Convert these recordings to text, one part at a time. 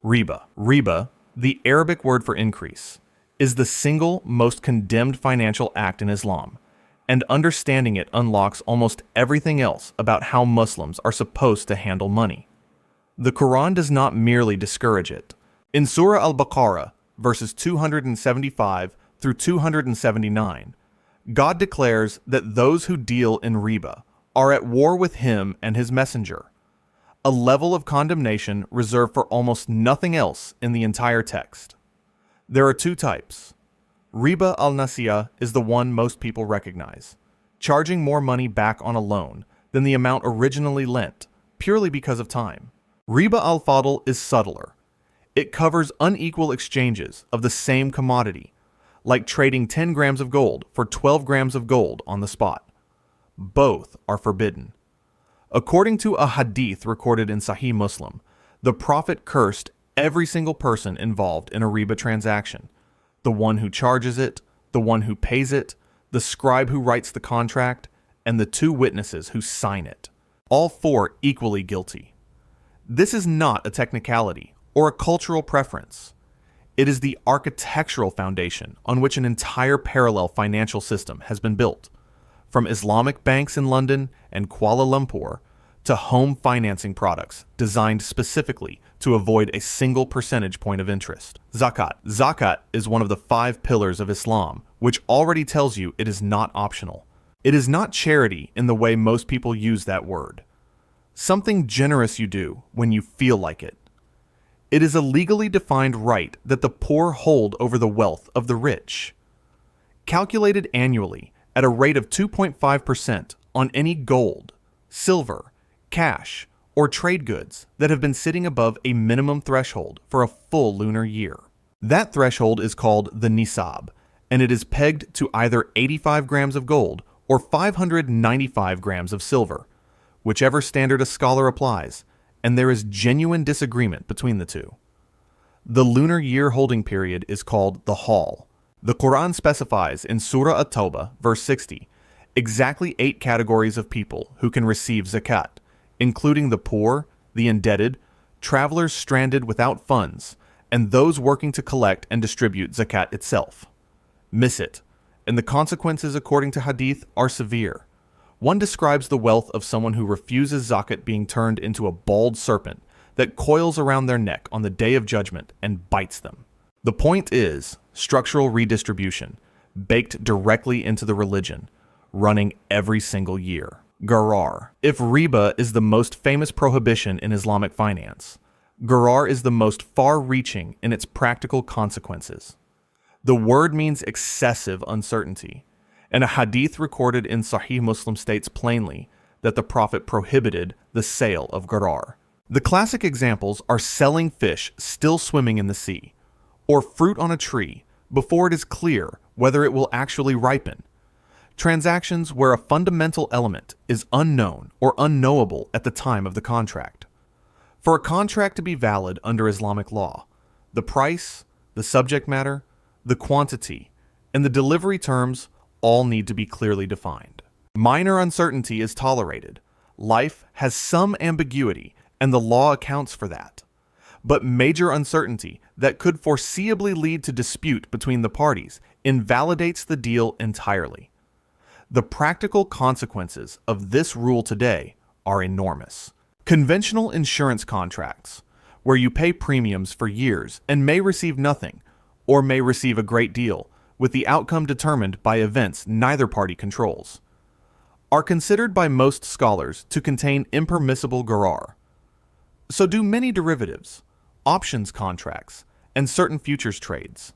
Riba, the Arabic word for increase, is the single most condemned financial act in Islam, and understanding it unlocks almost everything else about how Muslims are supposed to handle money. The Quran does not merely discourage it. In Surah Al-Baqarah, verses 275 through 279, God declares that those who deal in riba are at war with Him and His Messenger, a level of condemnation reserved for almost nothing else in the entire text. There are two types. Riba al-Nasiyah is the one most people recognize, charging more money back on a loan than the amount originally lent, purely because of time. Riba al-Fadl is subtler. It covers unequal exchanges of the same commodity, like trading 10 grams of gold for 12 grams of gold on the spot. Both are forbidden. According to a hadith recorded in Sahih Muslim, the Prophet cursed every single person involved in a riba transaction: the one who charges it, the one who pays it, the scribe who writes the contract, and the two witnesses who sign it. All four equally guilty. This is not a technicality or a cultural preference. It is the architectural foundation on which an entire parallel financial system has been built, from Islamic banks in London and Kuala Lumpur to home financing products designed specifically to avoid a single percentage point of interest. Zakat. Zakat is one of the 5 pillars of Islam, which already tells you it is not optional. It is not charity in the way most people use that word. Something generous you do when you feel like it. It is a legally defined right that the poor hold over the wealth of the rich. Calculated annually at a rate of 2.5% on any gold, silver, cash, or trade goods that have been sitting above a minimum threshold for a full lunar year. That threshold is called the nisab, and it is pegged to either 85 grams of gold or 595 grams of silver, whichever standard a scholar applies, and there is genuine disagreement between the two. The lunar year holding period is called the haul. The Quran specifies in Surah At-Tawbah, verse 60, exactly 8 categories of people who can receive zakat, including the poor, the indebted, travelers stranded without funds, and those working to collect and distribute zakat itself. Miss it, and the consequences according to hadith are severe. One describes the wealth of someone who refuses zakat being turned into a bald serpent that coils around their neck on the day of judgment and bites them. The point is structural redistribution, baked directly into the religion, running every single year. Gharar. If riba is the most famous prohibition in Islamic finance, gharar is the most far-reaching in its practical consequences. The word means excessive uncertainty, and a hadith recorded in Sahih Muslim states plainly that the Prophet prohibited the sale of gharar. The classic examples are selling fish still swimming in the sea, or fruit on a tree before it is clear whether it will actually ripen. Transactions where a fundamental element is unknown or unknowable at the time of the contract. For a contract to be valid under Islamic law, the price, the subject matter, the quantity, and the delivery terms all need to be clearly defined. Minor uncertainty is tolerated. Life has some ambiguity, and the law accounts for that. But major uncertainty that could foreseeably lead to dispute between the parties invalidates the deal entirely. The practical consequences of this rule today are enormous. Conventional insurance contracts, where you pay premiums for years and may receive nothing, or may receive a great deal, with the outcome determined by events neither party controls, are considered by most scholars to contain impermissible gharar. So do many derivatives, options contracts, and certain futures trades.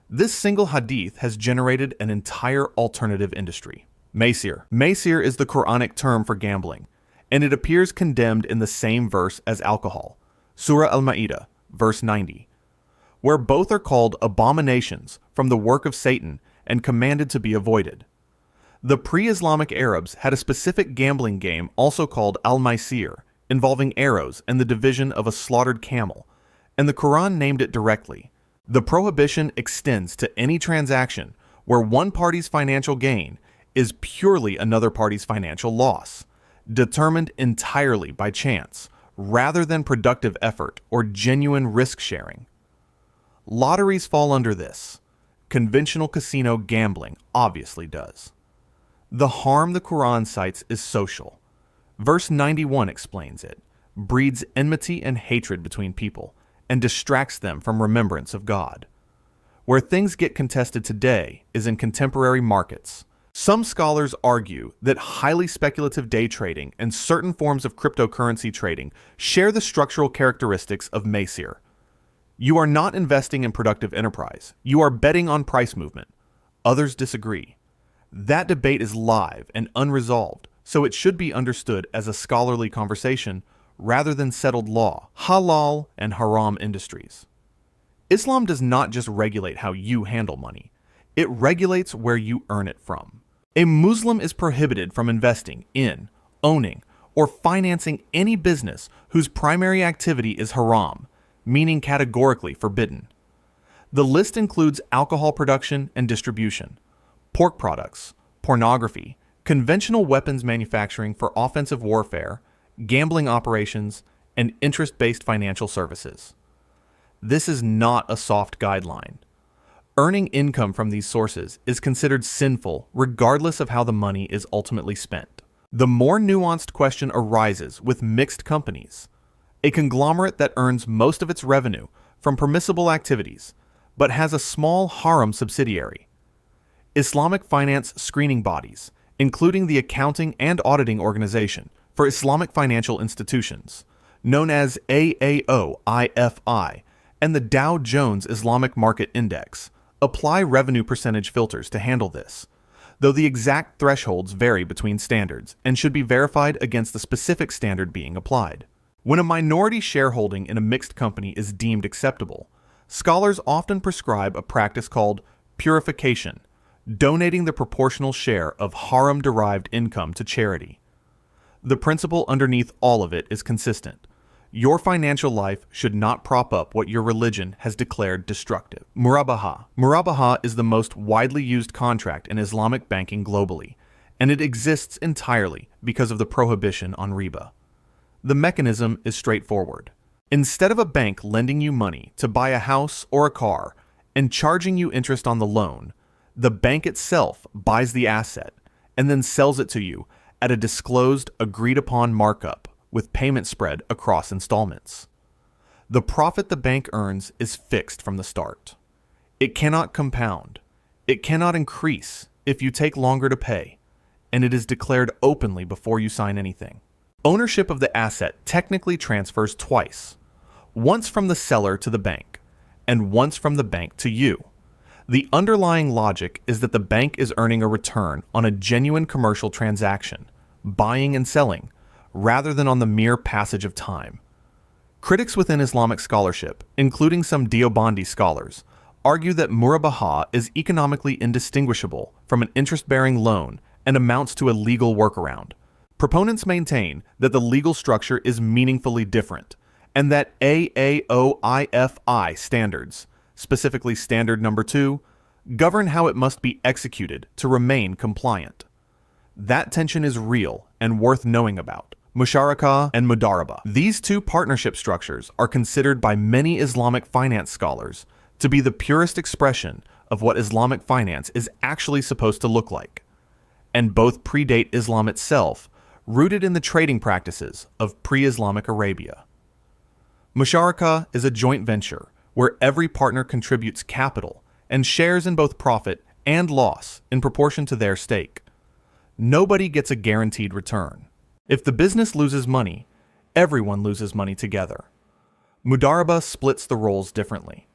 This single hadith has generated an entire alternative industry. Maysir. Maysir is the Quranic term for gambling, and it appears condemned in the same verse as alcohol, Surah Al-Ma'idah, verse 90, where both are called abominations from the work of Satan and commanded to be avoided. The pre-Islamic Arabs had a specific gambling game also called Al-Maysir, involving arrows and the division of a slaughtered camel, and the Quran named it directly. The prohibition extends to any transaction where one party's financial gain is purely another party's financial loss, determined entirely by chance, rather than productive effort or genuine risk sharing. Lotteries fall under this. Conventional casino gambling obviously does. The harm the Quran cites is social. Verse 91 explains it, breeds enmity and hatred between people, and distracts them from remembrance of God. Where things get contested today is in contemporary markets. Some scholars argue that highly speculative day trading and certain forms of cryptocurrency trading share the structural characteristics of Maisir. You are not investing in productive enterprise. You are betting on price movement. Others disagree. That debate is live and unresolved, so it should be understood as a scholarly conversation rather than settled law, halal and haram industries. Islam does not just regulate how you handle money. It regulates where you earn it from. A Muslim is prohibited from investing in, owning, or financing any business whose primary activity is haram, meaning categorically forbidden. The list includes alcohol production and distribution, pork products, pornography, conventional weapons manufacturing for offensive warfare, gambling operations, and interest-based financial services. This is not a soft guideline. Earning income from these sources is considered sinful regardless of how the money is ultimately spent. The more nuanced question arises with mixed companies, a conglomerate that earns most of its revenue from permissible activities, but has a small haram subsidiary. Islamic finance screening bodies, including the Accounting and Auditing Organization for Islamic Financial Institutions, known as AAOIFI, and the Dow Jones Islamic Market Index, apply revenue percentage filters to handle this, though the exact thresholds vary between standards and should be verified against the specific standard being applied. When a minority shareholding in a mixed company is deemed acceptable, scholars often prescribe a practice called purification, donating the proportional share of haram-derived income to charity. The principle underneath all of it is consistent. Your financial life should not prop up what your religion has declared destructive. Murabaha. Murabaha is the most widely used contract in Islamic banking globally, and it exists entirely because of the prohibition on riba. The mechanism is straightforward. Instead of a bank lending you money to buy a house or a car and charging you interest on the loan, the bank itself buys the asset and then sells it to you at a disclosed, agreed-upon markup with payment spread across installments. The profit the bank earns is fixed from the start. It cannot compound. It cannot increase if you take longer to pay, and it is declared openly before you sign anything. Ownership of the asset technically transfers twice, once from the seller to the bank, and once from the bank to you. The underlying logic is that the bank is earning a return on a genuine commercial transaction, buying and selling, rather than on the mere passage of time. Critics within Islamic scholarship, including some Deobandi scholars, argue that murabaha is economically indistinguishable from an interest-bearing loan and amounts to a legal workaround. Proponents maintain that the legal structure is meaningfully different, and that AAOIFI standards, specifically Standard Number 2, govern how it must be executed to remain compliant. That tension is real and worth knowing about. Musharaka and Mudaraba. These two partnership structures are considered by many Islamic finance scholars to be the purest expression of what Islamic finance is actually supposed to look like, and both predate Islam itself, rooted in the trading practices of pre-Islamic Arabia. Musharaka is a joint venture where every partner contributes capital and shares in both profit and loss in proportion to their stake. Nobody gets a guaranteed return. If the business loses money, everyone loses money together. Mudaraba splits the roles differently.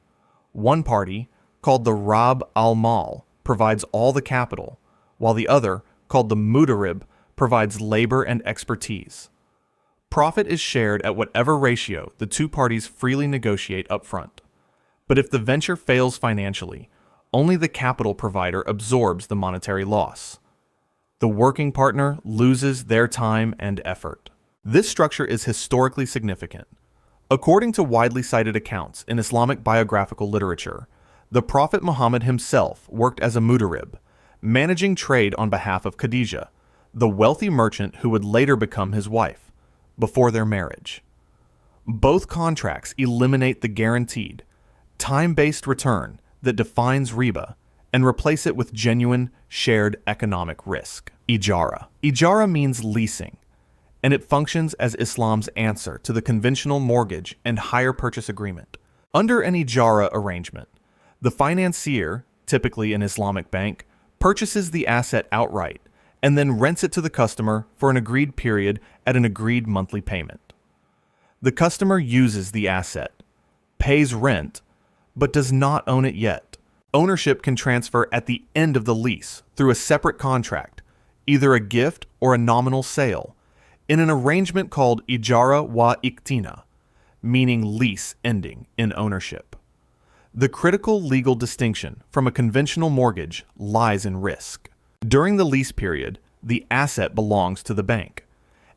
One party, called the Rab al-Mal, provides all the capital, while the other, called the Mudarib, provides labor and expertise. Profit is shared at whatever ratio the two parties freely negotiate upfront. But if the venture fails financially, only the capital provider absorbs the monetary loss. The working partner loses their time and effort. This structure is historically significant. According to widely cited accounts in Islamic biographical literature, the Prophet Muhammad himself worked as a mudarib, managing trade on behalf of Khadijah, the wealthy merchant who would later become his wife, before their marriage. Both contracts eliminate the guaranteed, time-based return that defines riba and replace it with genuine, shared economic risk. Ijara. Ijara means leasing, and it functions as Islam's answer to the conventional mortgage and hire purchase agreement. Under an ijara arrangement, the financier, typically an Islamic bank, purchases the asset outright and then rents it to the customer for an agreed period at an agreed monthly payment. The customer uses the asset, pays rent, but does not own it yet. Ownership can transfer at the end of the lease through a separate contract, either a gift or a nominal sale, in an arrangement called ijara wa iktina, meaning lease ending in ownership. The critical legal distinction from a conventional mortgage lies in risk. During the lease period, the asset belongs to the bank,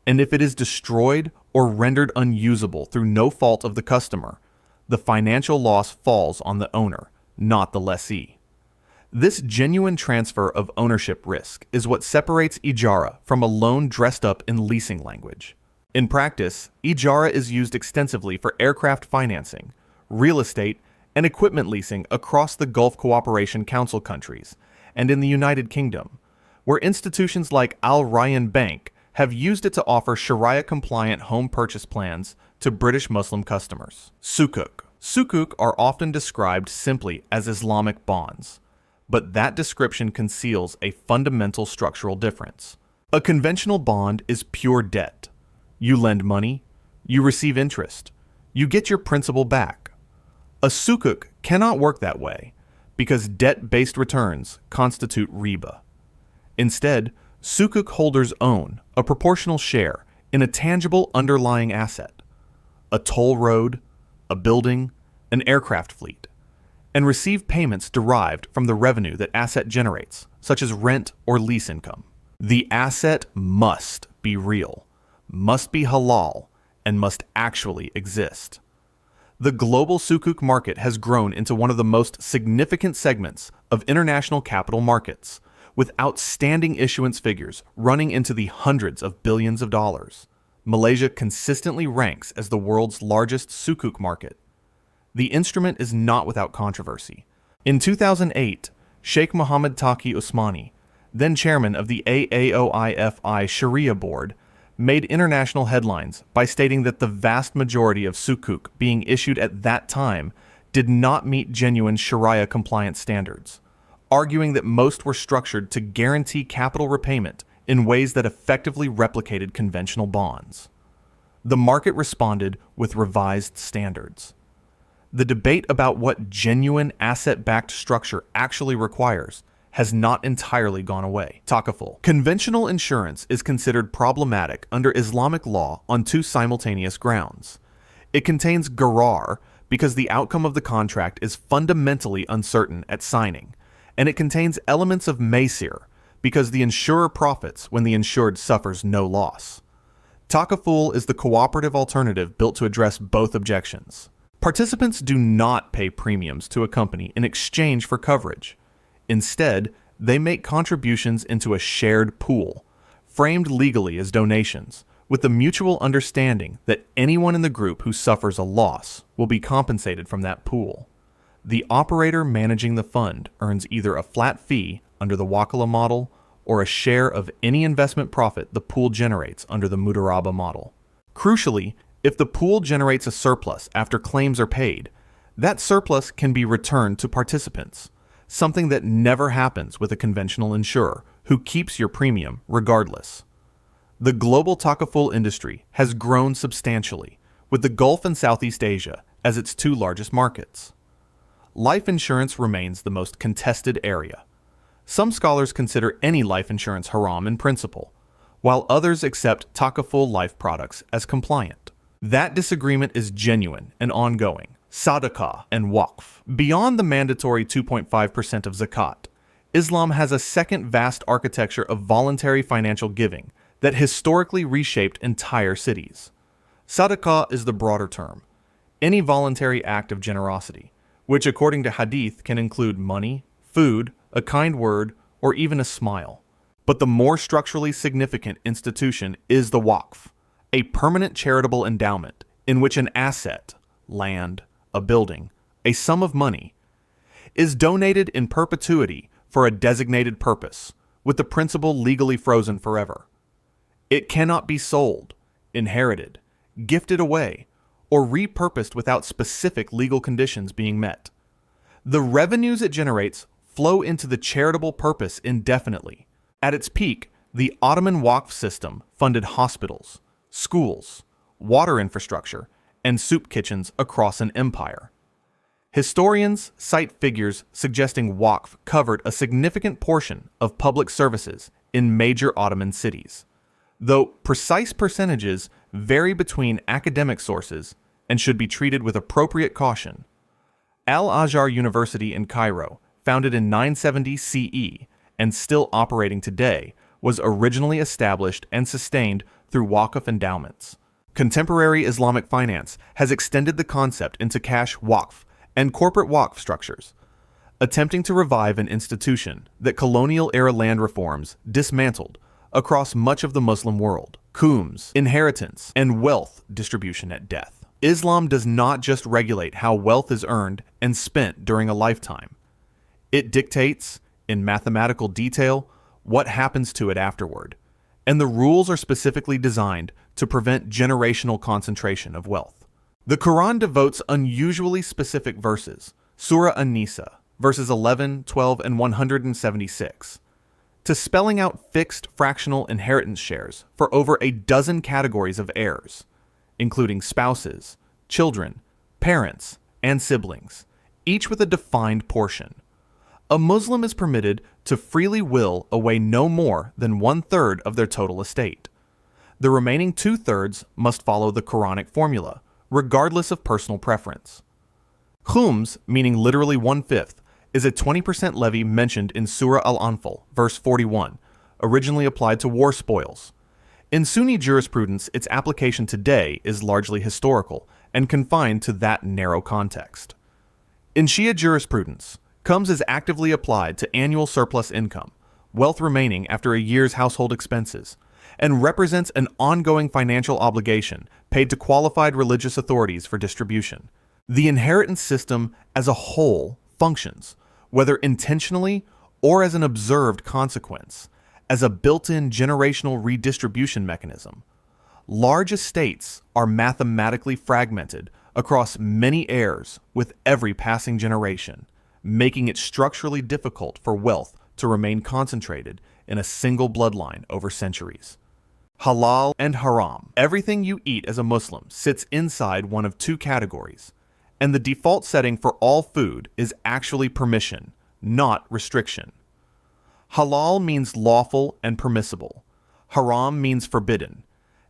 and if it is destroyed or rendered unusable through no fault of the customer, the financial loss falls on the owner, not the lessee. This genuine transfer of ownership risk is what separates ijara from a loan dressed up in leasing language. In practice, ijara is used extensively for aircraft financing, real estate, and equipment leasing across the Gulf Cooperation Council countries and in the United Kingdom, where institutions like Al Rayyan Bank have used it to offer Sharia-compliant home purchase plans to British Muslim customers. Sukuk. Sukuk are often described simply as Islamic bonds, but that description conceals a fundamental structural difference. A conventional bond is pure debt. You lend money, you receive interest, you get your principal back. A sukuk cannot work that way because debt-based returns constitute riba. Instead, sukuk holders own a proportional share in a tangible underlying asset, a toll road, a building, an aircraft fleet, and receive payments derived from the revenue that asset generates, such as rent or lease income. The asset must be real, must be halal, and must actually exist. The global sukuk market has grown into one of the most significant segments of international capital markets, with outstanding issuance figures running into the hundreds of billions of dollars. Malaysia consistently ranks as the world's largest sukuk market. The instrument is not without controversy. In 2008, Sheikh Mohammed Taqi Usmani, then chairman of the AAOIFI Sharia Board, made international headlines by stating that the vast majority of sukuk being issued at that time did not meet genuine Sharia-compliant standards, arguing that most were structured to guarantee capital repayment in ways that effectively replicated conventional bonds. The market responded with revised standards. The debate about what genuine asset-backed structure actually requires has not entirely gone away. Takaful. Conventional insurance is considered problematic under Islamic law on two simultaneous grounds. It contains gharar because the outcome of the contract is fundamentally uncertain at signing, and it contains elements of maysir because the insurer profits when the insured suffers no loss. Takaful is the cooperative alternative built to address both objections. Participants do not pay premiums to a company in exchange for coverage. Instead, they make contributions into a shared pool, framed legally as donations, with the mutual understanding that anyone in the group who suffers a loss will be compensated from that pool. The operator managing the fund earns either a flat fee under the Wakala model or a share of any investment profit the pool generates under the Mudaraba model. Crucially, if the pool generates a surplus after claims are paid, that surplus can be returned to participants, something that never happens with a conventional insurer who keeps your premium regardless. The global takaful industry has grown substantially, with the Gulf and Southeast Asia as its two largest markets. Life insurance remains the most contested area. Some scholars consider any life insurance haram in principle, while others accept takaful life products as compliant. That disagreement is genuine and ongoing. Sadaqah and waqf. Beyond the mandatory 2.5% of zakat, Islam has a second vast architecture of voluntary financial giving that historically reshaped entire cities. Sadaqah is the broader term, any voluntary act of generosity, which according to hadith can include money, food, a kind word, or even a smile. But the more structurally significant institution is the waqf, a permanent charitable endowment in which an asset, land, a building, a sum of money, is donated in perpetuity for a designated purpose, with the principal legally frozen forever. It cannot be sold, inherited, gifted away, or repurposed without specific legal conditions being met. The revenues it generates flow into the charitable purpose indefinitely. At its peak, the Ottoman Waqf system funded hospitals, schools, water infrastructure, and soup kitchens across an empire. Historians cite figures suggesting Waqf covered a significant portion of public services in major Ottoman cities, though precise percentages vary between academic sources and should be treated with appropriate caution. Al-Azhar University in Cairo, founded in 970 CE and still operating today, was originally established and sustained through Waqf endowments. Contemporary Islamic finance has extended the concept into cash Waqf and corporate Waqf structures, attempting to revive an institution that colonial-era land reforms dismantled across much of the Muslim world. Khums, inheritance, and wealth distribution at death. Islam does not just regulate how wealth is earned and spent during a lifetime. It dictates, in mathematical detail, what happens to it afterward, and the rules are specifically designed to prevent generational concentration of wealth. The Quran devotes unusually specific verses, Surah An-Nisa, verses 11, 12, and 176, to spelling out fixed fractional inheritance shares for over a dozen categories of heirs, including spouses, children, parents, and siblings, each with a defined portion. A Muslim is permitted to freely will away no more than 1/3 of their total estate. The remaining 2/3 must follow the Quranic formula, regardless of personal preference. Khums, meaning literally 1/5, is a 20% levy mentioned in Surah Al-Anfal, verse 41, originally applied to war spoils. In Sunni jurisprudence, its application today is largely historical and confined to that narrow context. In Shia jurisprudence, Khums is actively applied to annual surplus income, wealth remaining after a year's household expenses, and represents an ongoing financial obligation paid to qualified religious authorities for distribution. The inheritance system as a whole functions, whether intentionally or as an observed consequence, as a built-in generational redistribution mechanism. Large estates are mathematically fragmented across many heirs with every passing generation, making it structurally difficult for wealth to remain concentrated in a single bloodline over centuries. Halal and haram. Everything you eat as a Muslim sits inside one of two categories, and the default setting for all food is actually permission, not restriction. Halal means lawful and permissible. Haram means forbidden.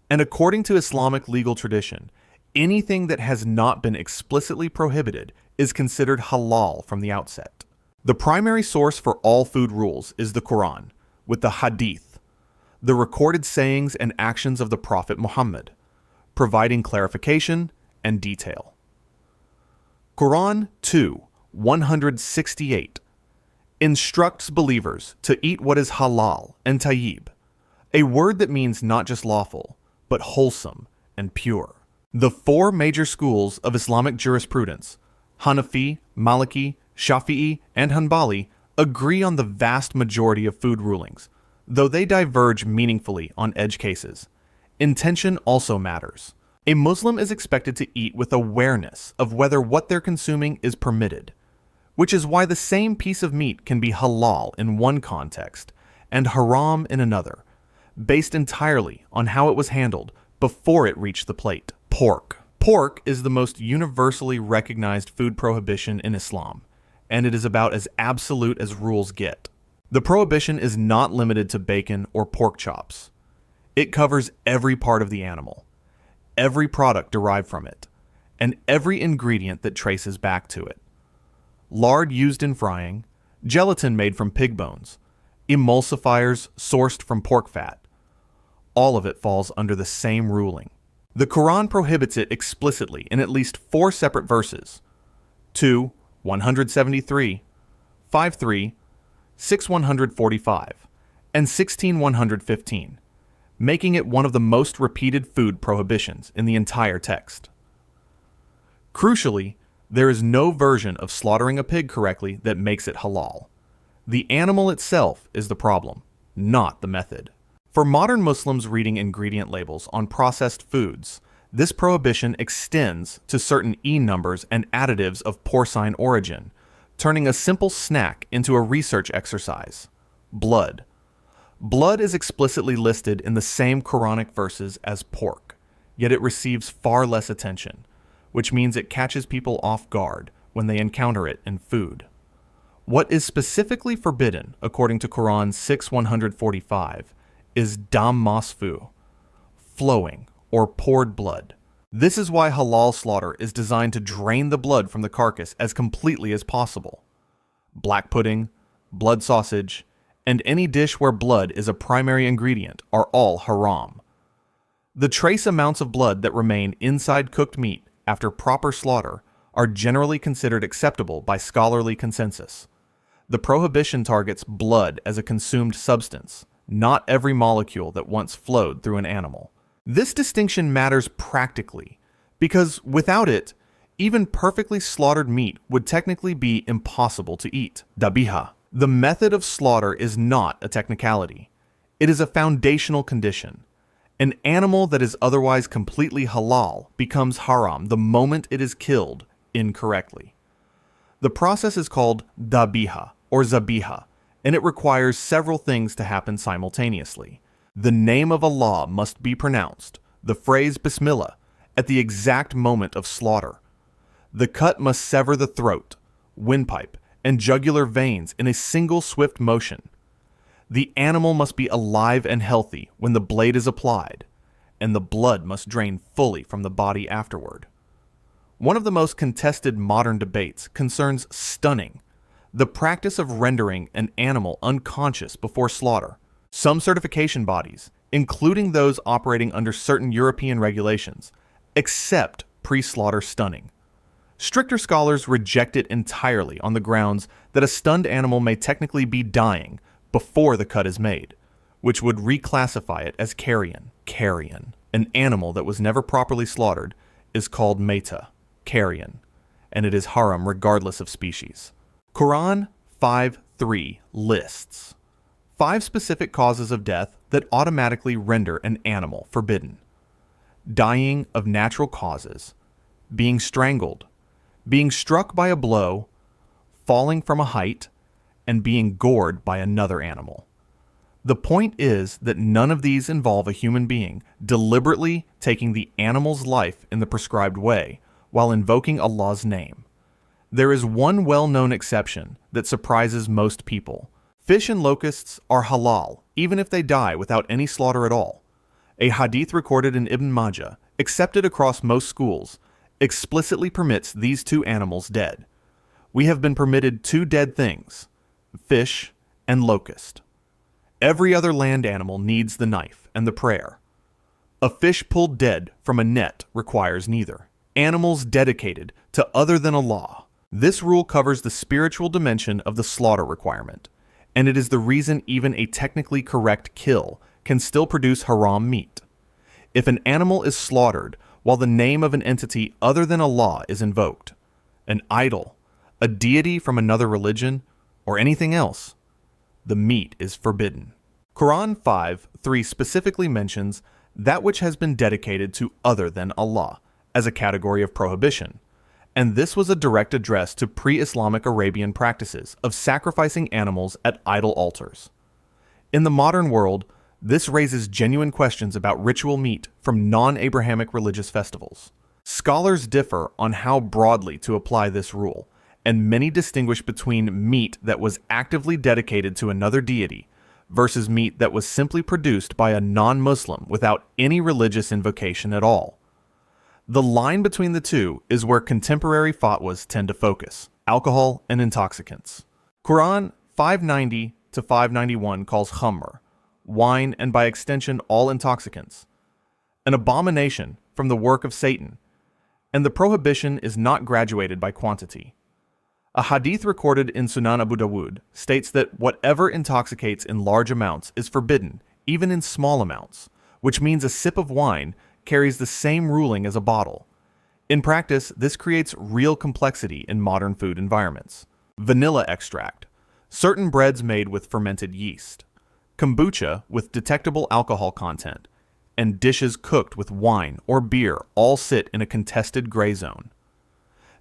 And according to Islamic legal tradition, anything that has not been explicitly prohibited is considered halal from the outset. The primary source for all food rules is the Quran, with the Hadith, the recorded sayings and actions of the Prophet Muhammad, providing clarification and detail. Quran 2:168 instructs believers to eat what is halal and tayyib, a word that means not just lawful, but wholesome and pure. The four major schools of Islamic jurisprudence, Hanafi, Maliki, Shafi'i, and Hanbali, agree on the vast majority of food rulings, though they diverge meaningfully on edge cases. Intention also matters. A Muslim is expected to eat with awareness of whether what they're consuming is permitted, which is why the same piece of meat can be halal in one context and haram in another, based entirely on how it was handled before it reached the plate. Pork. Pork is the most universally recognized food prohibition in Islam, and it is about as absolute as rules get. The prohibition is not limited to bacon or pork chops. It covers every part of the animal, every product derived from it, and every ingredient that traces back to it. Lard used in frying, gelatin made from pig bones, emulsifiers sourced from pork fat. All of it falls under the same ruling. The Quran prohibits it explicitly in at least 4 separate verses: 2:173, 5:3, 6:145, and 16:115, making it one of the most repeated food prohibitions in the entire text. Crucially, there is no version of slaughtering a pig correctly that makes it halal. The animal itself is the problem, not the method. For modern Muslims reading ingredient labels on processed foods, this prohibition extends to certain numbers and additives of porcine origin, turning a simple snack into a research exercise. Blood. Blood is explicitly listed in the same Quranic verses as pork, yet it receives far less attention, which means it catches people off guard when they encounter it in food. What is specifically forbidden, according to Quran 6:145, is dam masfu, flowing or poured blood. This is why halal slaughter is designed to drain the blood from the carcass as completely as possible. Black pudding, blood sausage, and any dish where blood is a primary ingredient are all haram. The trace amounts of blood that remain inside cooked meat after proper slaughter are generally considered acceptable by scholarly consensus. The prohibition targets blood as a consumed substance, not every molecule that once flowed through an animal. This distinction matters practically, because without it, even perfectly slaughtered meat would technically be impossible to eat. Dabiha. The method of slaughter is not a technicality. It is a foundational condition. An animal that is otherwise completely halal becomes haram the moment it is killed incorrectly. The process is called dabiha or zabiha, and it requires several things to happen simultaneously. The name of Allah must be pronounced, the phrase Bismillah, at the exact moment of slaughter. The cut must sever the throat, windpipe, and jugular veins in a single swift motion. The animal must be alive and healthy when the blade is applied, and the blood must drain fully from the body afterward. One of the most contested modern debates concerns stunning, the practice of rendering an animal unconscious before slaughter. Some certification bodies, including those operating under certain European regulations, accept pre-slaughter stunning. Stricter scholars reject it entirely on the grounds that a stunned animal may technically be dying before the cut is made, which would reclassify it as carrion. Carrion, an animal that was never properly slaughtered, is called meta, carrion, and it is haram regardless of species. Quran 5:3 lists 5 specific causes of death that automatically render an animal forbidden: dying of natural causes, being strangled, being struck by a blow, falling from a height, and being gored by another animal. The point is that none of these involve a human being deliberately taking the animal's life in the prescribed way while invoking Allah's name. There is one well-known exception that surprises most people. Fish and locusts are halal, even if they die without any slaughter at all. A hadith recorded in Ibn Majah, accepted across most schools, explicitly permits these 2 animals dead. We have been permitted 2 dead things: fish and locust. Every other land animal needs the knife and the prayer. A fish pulled dead from a net requires neither. Animals dedicated to other than Allah. This rule covers the spiritual dimension of the slaughter requirement, and it is the reason even a technically correct kill can still produce haram meat. If an animal is slaughtered while the name of an entity other than Allah is invoked, an idol, a deity from another religion, or anything else, the meat is forbidden. Quran 5:3 specifically mentions that which has been dedicated to other than Allah as a category of prohibition, and this was a direct address to pre-Islamic Arabian practices of sacrificing animals at idol altars. In the modern world, this raises genuine questions about ritual meat from non-Abrahamic religious festivals. Scholars differ on how broadly to apply this rule, and many distinguish between meat that was actively dedicated to another deity versus meat that was simply produced by a non-Muslim without any religious invocation at all. The line between the two is where contemporary fatwas tend to focus: alcohol and intoxicants. Quran 590 to 591 calls khamr, wine, and by extension all intoxicants, an abomination from the work of Satan, and the prohibition is not graduated by quantity. A hadith recorded in Sunan Abu Dawud states that whatever intoxicates in large amounts is forbidden, even in small amounts, which means a sip of wine carries the same ruling as a bottle. In practice, this creates real complexity in modern food environments. Vanilla extract, certain breads made with fermented yeast, kombucha with detectable alcohol content, and dishes cooked with wine or beer all sit in a contested gray zone.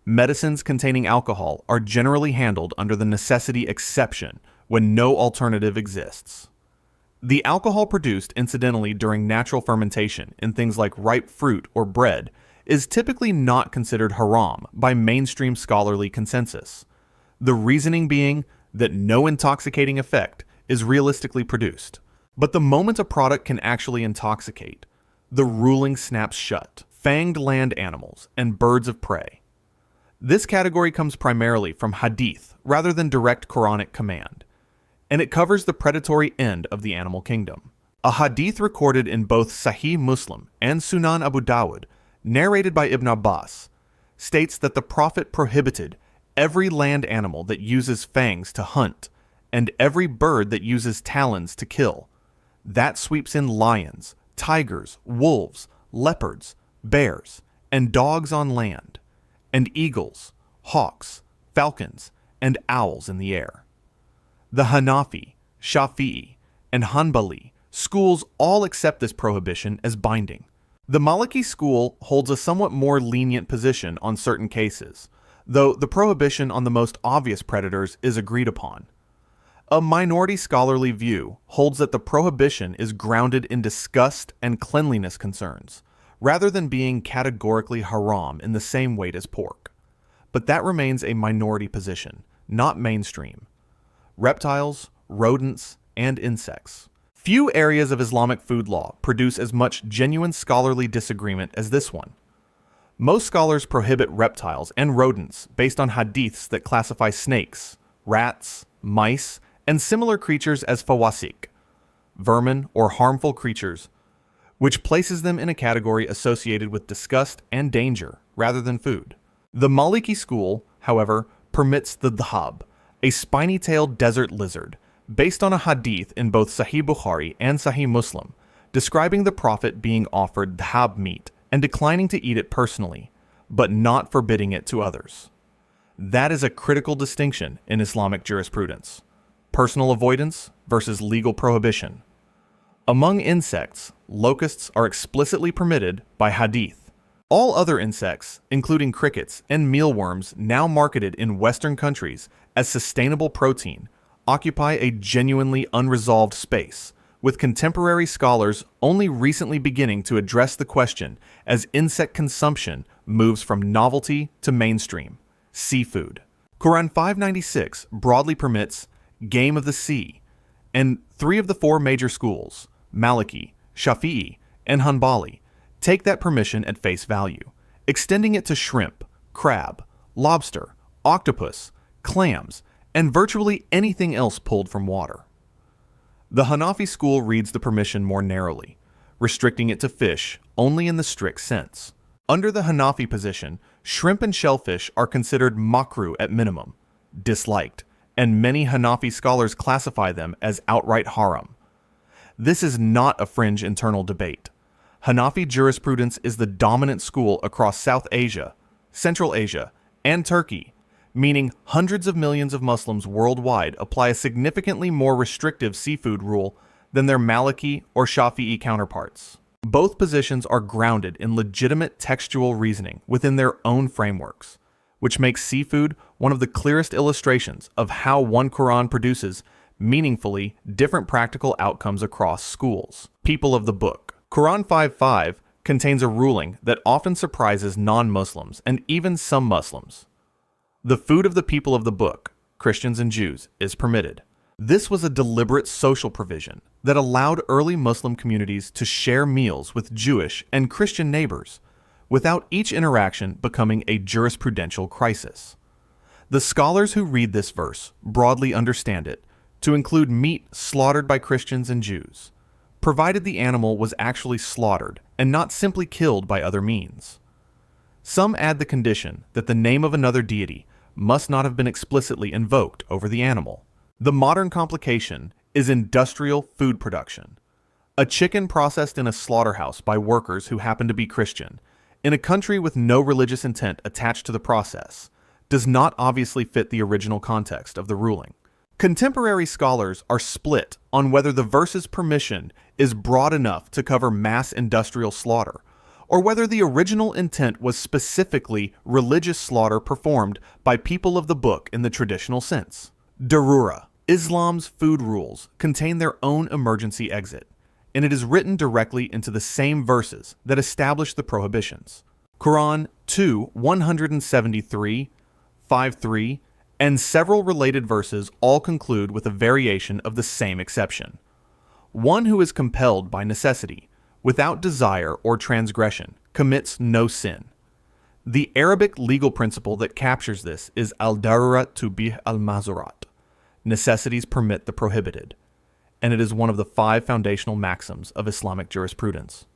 Medicines containing alcohol are generally handled under the necessity exception when no alternative exists. The alcohol produced incidentally during natural fermentation in things like ripe fruit or bread is typically not considered haram by mainstream scholarly consensus, the reasoning being that no intoxicating effect is realistically produced. But the moment a product can actually intoxicate, the ruling snaps shut. Fanged land animals and birds of prey. This category comes primarily from hadith rather than direct Quranic command, and it covers the predatory end of the animal kingdom. A hadith recorded in both Sahih Muslim and Sunan Abu Dawud, narrated by Ibn Abbas, states that the Prophet prohibited every land animal that uses fangs to hunt and every bird that uses talons to kill. That sweeps in lions, tigers, wolves, leopards, bears, and dogs on land, and eagles, hawks, falcons, and owls in the air. The Hanafi, Shafi'i, and Hanbali schools all accept this prohibition as binding. The Maliki school holds a somewhat more lenient position on certain cases, though the prohibition on the most obvious predators is agreed upon. A minority scholarly view holds that the prohibition is grounded in disgust and cleanliness concerns, rather than being categorically haram in the same weight as pork. But that remains a minority position, not mainstream. Reptiles, rodents, and insects. Few areas of Islamic food law produce as much genuine scholarly disagreement as this one. Most scholars prohibit reptiles and rodents based on hadiths that classify snakes, rats, mice, and similar creatures as fawasik, vermin or harmful creatures, which places them in a category associated with disgust and danger rather than food. The Maliki school, however, permits the dhab, a spiny-tailed desert lizard, based on a hadith in both Sahih Bukhari and Sahih Muslim, describing the Prophet being offered dhab meat and declining to eat it personally, but not forbidding it to others. That is a critical distinction in Islamic jurisprudence: personal avoidance versus legal prohibition. Among insects, locusts are explicitly permitted by hadith. All other insects, including crickets and mealworms now marketed in Western countries as sustainable protein, occupy a genuinely unresolved space, with contemporary scholars only recently beginning to address the question as insect consumption moves from novelty to mainstream: seafood. Quran 596 broadly permits game of the sea, and 3 of the 4 major schools, Maliki, Shafi'i, and Hanbali, take that permission at face value, extending it to shrimp, crab, lobster, octopus, clams, and virtually anything else pulled from water. The Hanafi school reads the permission more narrowly, restricting it to fish only in the strict sense. Under the Hanafi position, shrimp and shellfish are considered makruh at minimum, disliked, and many Hanafi scholars classify them as outright haram. This is not a fringe internal debate. Hanafi jurisprudence is the dominant school across South Asia, Central Asia, and Turkey, meaning hundreds of millions of Muslims worldwide apply a significantly more restrictive seafood rule than their Maliki or Shafi'i counterparts. Both positions are grounded in legitimate textual reasoning within their own frameworks, which makes seafood one of the clearest illustrations of how one Quran produces meaningfully different practical outcomes across schools. People of the Book. Quran 5.5 contains a ruling that often surprises non-Muslims and even some Muslims. The food of the people of the book, Christians and Jews, is permitted. This was a deliberate social provision that allowed early Muslim communities to share meals with Jewish and Christian neighbors, without each interaction becoming a jurisprudential crisis. The scholars who read this verse broadly understand it to include meat slaughtered by Christians and Jews, provided the animal was actually slaughtered and not simply killed by other means. Some add the condition that the name of another deity must not have been explicitly invoked over the animal. The modern complication is industrial food production. A chicken processed in a slaughterhouse by workers who happen to be Christian in a country with no religious intent attached to the process, does not obviously fit the original context of the ruling. Contemporary scholars are split on whether the verse's permission is broad enough to cover mass industrial slaughter, or whether the original intent was specifically religious slaughter performed by people of the book in the traditional sense. Darura, Islam's food rules, contain their own emergency exit, and it is written directly into the same verses that establish the prohibitions. Quran 2:173, 5:3, and several related verses all conclude with a variation of the same exception. One who is compelled by necessity, without desire or transgression, commits no sin. The Arabic legal principle that captures this is al-darura tubih al-mazurat. Necessities permit the prohibited, and it is one of the 5 foundational maxims of Islamic jurisprudence.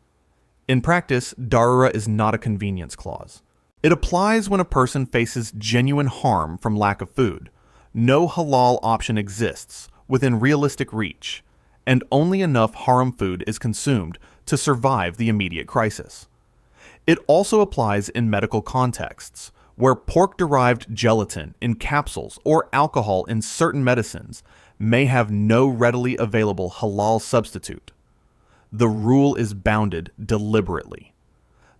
In practice, darura is not a convenience clause. It applies when a person faces genuine harm from lack of food. No halal option exists within realistic reach, and only enough haram food is consumed to survive the immediate crisis. It also applies in medical contexts, where pork-derived gelatin in capsules or alcohol in certain medicines may have no readily available halal substitute. The rule is bounded deliberately.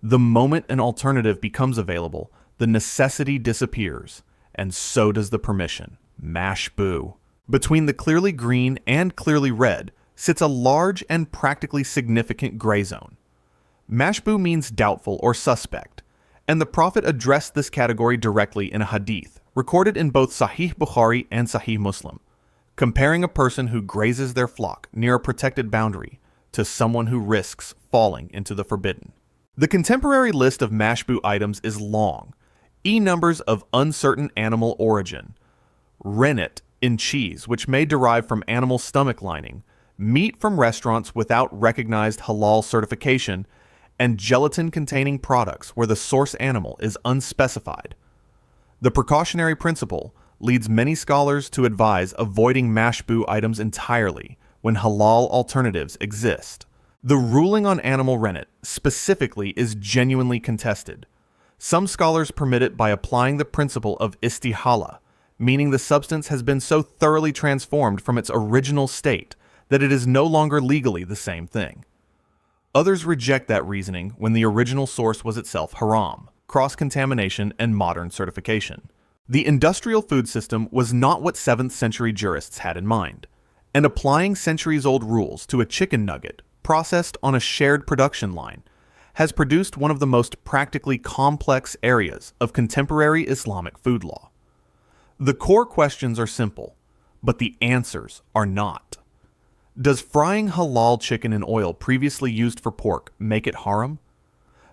The moment an alternative becomes available, the necessity disappears, and so does the permission. Mashbu. Between the clearly green and clearly red sits a large and practically significant gray zone. Mashbu means doubtful or suspect, and the Prophet addressed this category directly in a hadith, recorded in both Sahih Bukhari and Sahih Muslim, comparing a person who grazes their flock near a protected boundary to someone who risks falling into the forbidden. The contemporary list of mashbu items is long. Numbers of uncertain animal origin, rennet in cheese, which may derive from animal stomach lining, meat from restaurants without recognized halal certification, and gelatin-containing products where the source animal is unspecified. The precautionary principle leads many scholars to advise avoiding mashbu items entirely when halal alternatives exist. The ruling on animal rennet specifically is genuinely contested. Some scholars permit it by applying the principle of istihala, meaning the substance has been so thoroughly transformed from its original state that it is no longer legally the same thing. Others reject that reasoning when the original source was itself haram, cross-contamination, and modern certification. The industrial food system was not what 7th century jurists had in mind, and applying centuries-old rules to a chicken nugget processed on a shared production line has produced one of the most practically complex areas of contemporary Islamic food law. The core questions are simple, but the answers are not. Does frying halal chicken in oil previously used for pork make it haram?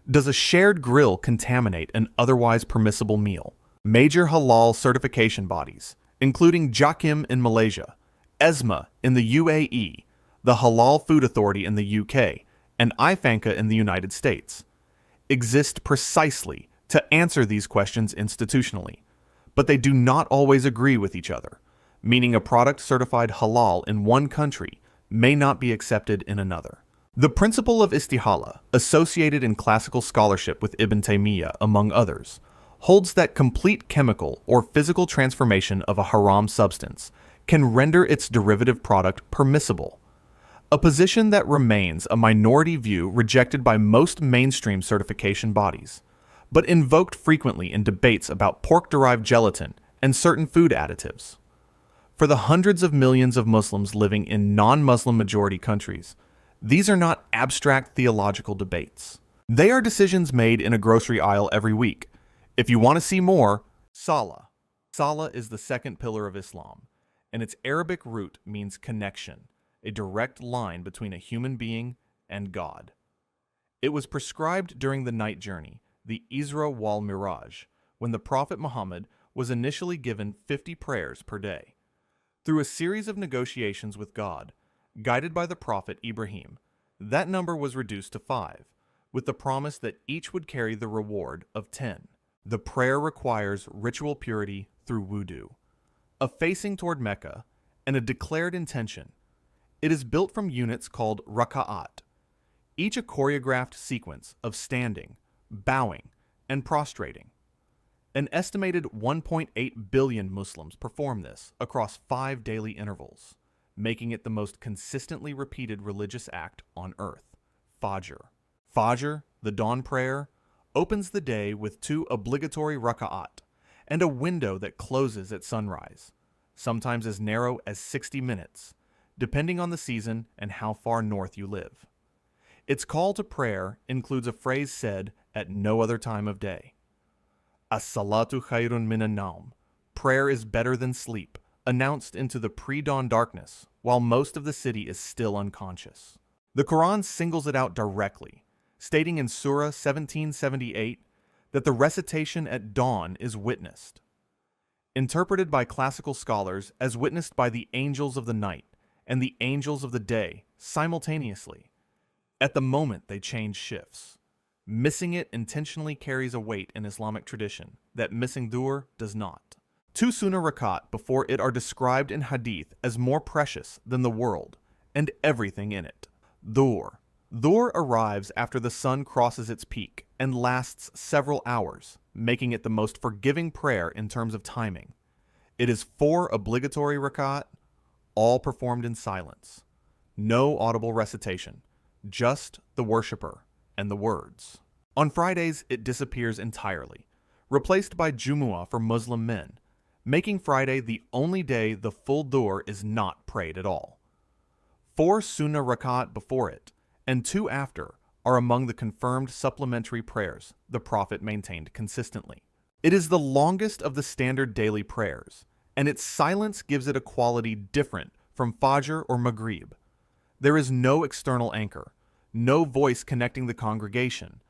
Does a shared grill contaminate an otherwise permissible meal? Major halal certification bodies, including JAKIM in Malaysia, ESMA in the UAE, the Halal Food Authority in the UK, and IFANCA in the United States, exist precisely to answer these questions institutionally, but they do not always agree with each other, meaning a product certified halal in one country may not be accepted in another. The principle of istihala, associated in classical scholarship with Ibn Taymiyyah, among others, holds that complete chemical or physical transformation of a haram substance can render its derivative product permissible, a position that remains a minority view rejected by most mainstream certification bodies, but invoked frequently in debates about pork-derived gelatin and certain food additives. For the hundreds of millions of Muslims living in non-Muslim majority countries, these are not abstract theological debates. They are decisions made in a grocery aisle every week. If you want to see more, Salah. Salah is the second pillar of Islam, and its Arabic root means connection, a direct line between a human being and God. It was prescribed during the night journey, the Isra wal Miraj, when the Prophet Muhammad was initially given 50 prayers per day. Through a series of negotiations with God, guided by the Prophet Ibrahim, that number was reduced to 5, with the promise that each would carry the reward of 10. The prayer requires ritual purity through wudu, a facing toward Mecca, and a declared intention. It is built from units called raka'at, each a choreographed sequence of standing, bowing, and prostrating. An estimated 1.8 billion Muslims perform this across 5 daily intervals, making it the most consistently repeated religious act on earth. Fajr. Fajr, the dawn prayer, opens the day with 2 obligatory raka'at and a window that closes at sunrise, sometimes as narrow as 60 minutes, depending on the season and how far north you live. Its call to prayer includes a phrase said at no other time of day. As-salatu khayrun minan naum. Prayer is better than sleep, announced into the pre-dawn darkness while most of the city is still unconscious. The Quran singles it out directly, stating in Surah 1778 that the recitation at dawn is witnessed, interpreted by classical scholars as witnessed by the angels of the night and the angels of the day simultaneously, at the moment they change shifts. Missing it intentionally carries a weight in Islamic tradition that missing dhuhr does not. 2 sunnah rakat before it are described in hadith as more precious than the world and everything in it. Dhuhr. Dhuhr arrives after the sun crosses its peak and lasts several hours, making it the most forgiving prayer in terms of timing. It is 4 obligatory rakat, all performed in silence. No audible recitation, just the worshipper and the words. On Fridays, it disappears entirely, replaced by Jumu'ah for Muslim men, making Friday the only day the full dhuhr is not prayed at all. 4 sunnah rakat before it and 2 after are among the confirmed supplementary prayers the Prophet maintained consistently. It is the longest of the standard daily prayers, and its silence gives it a quality different from Fajr or Maghrib. There is no external anchor, no voice connecting the congregation,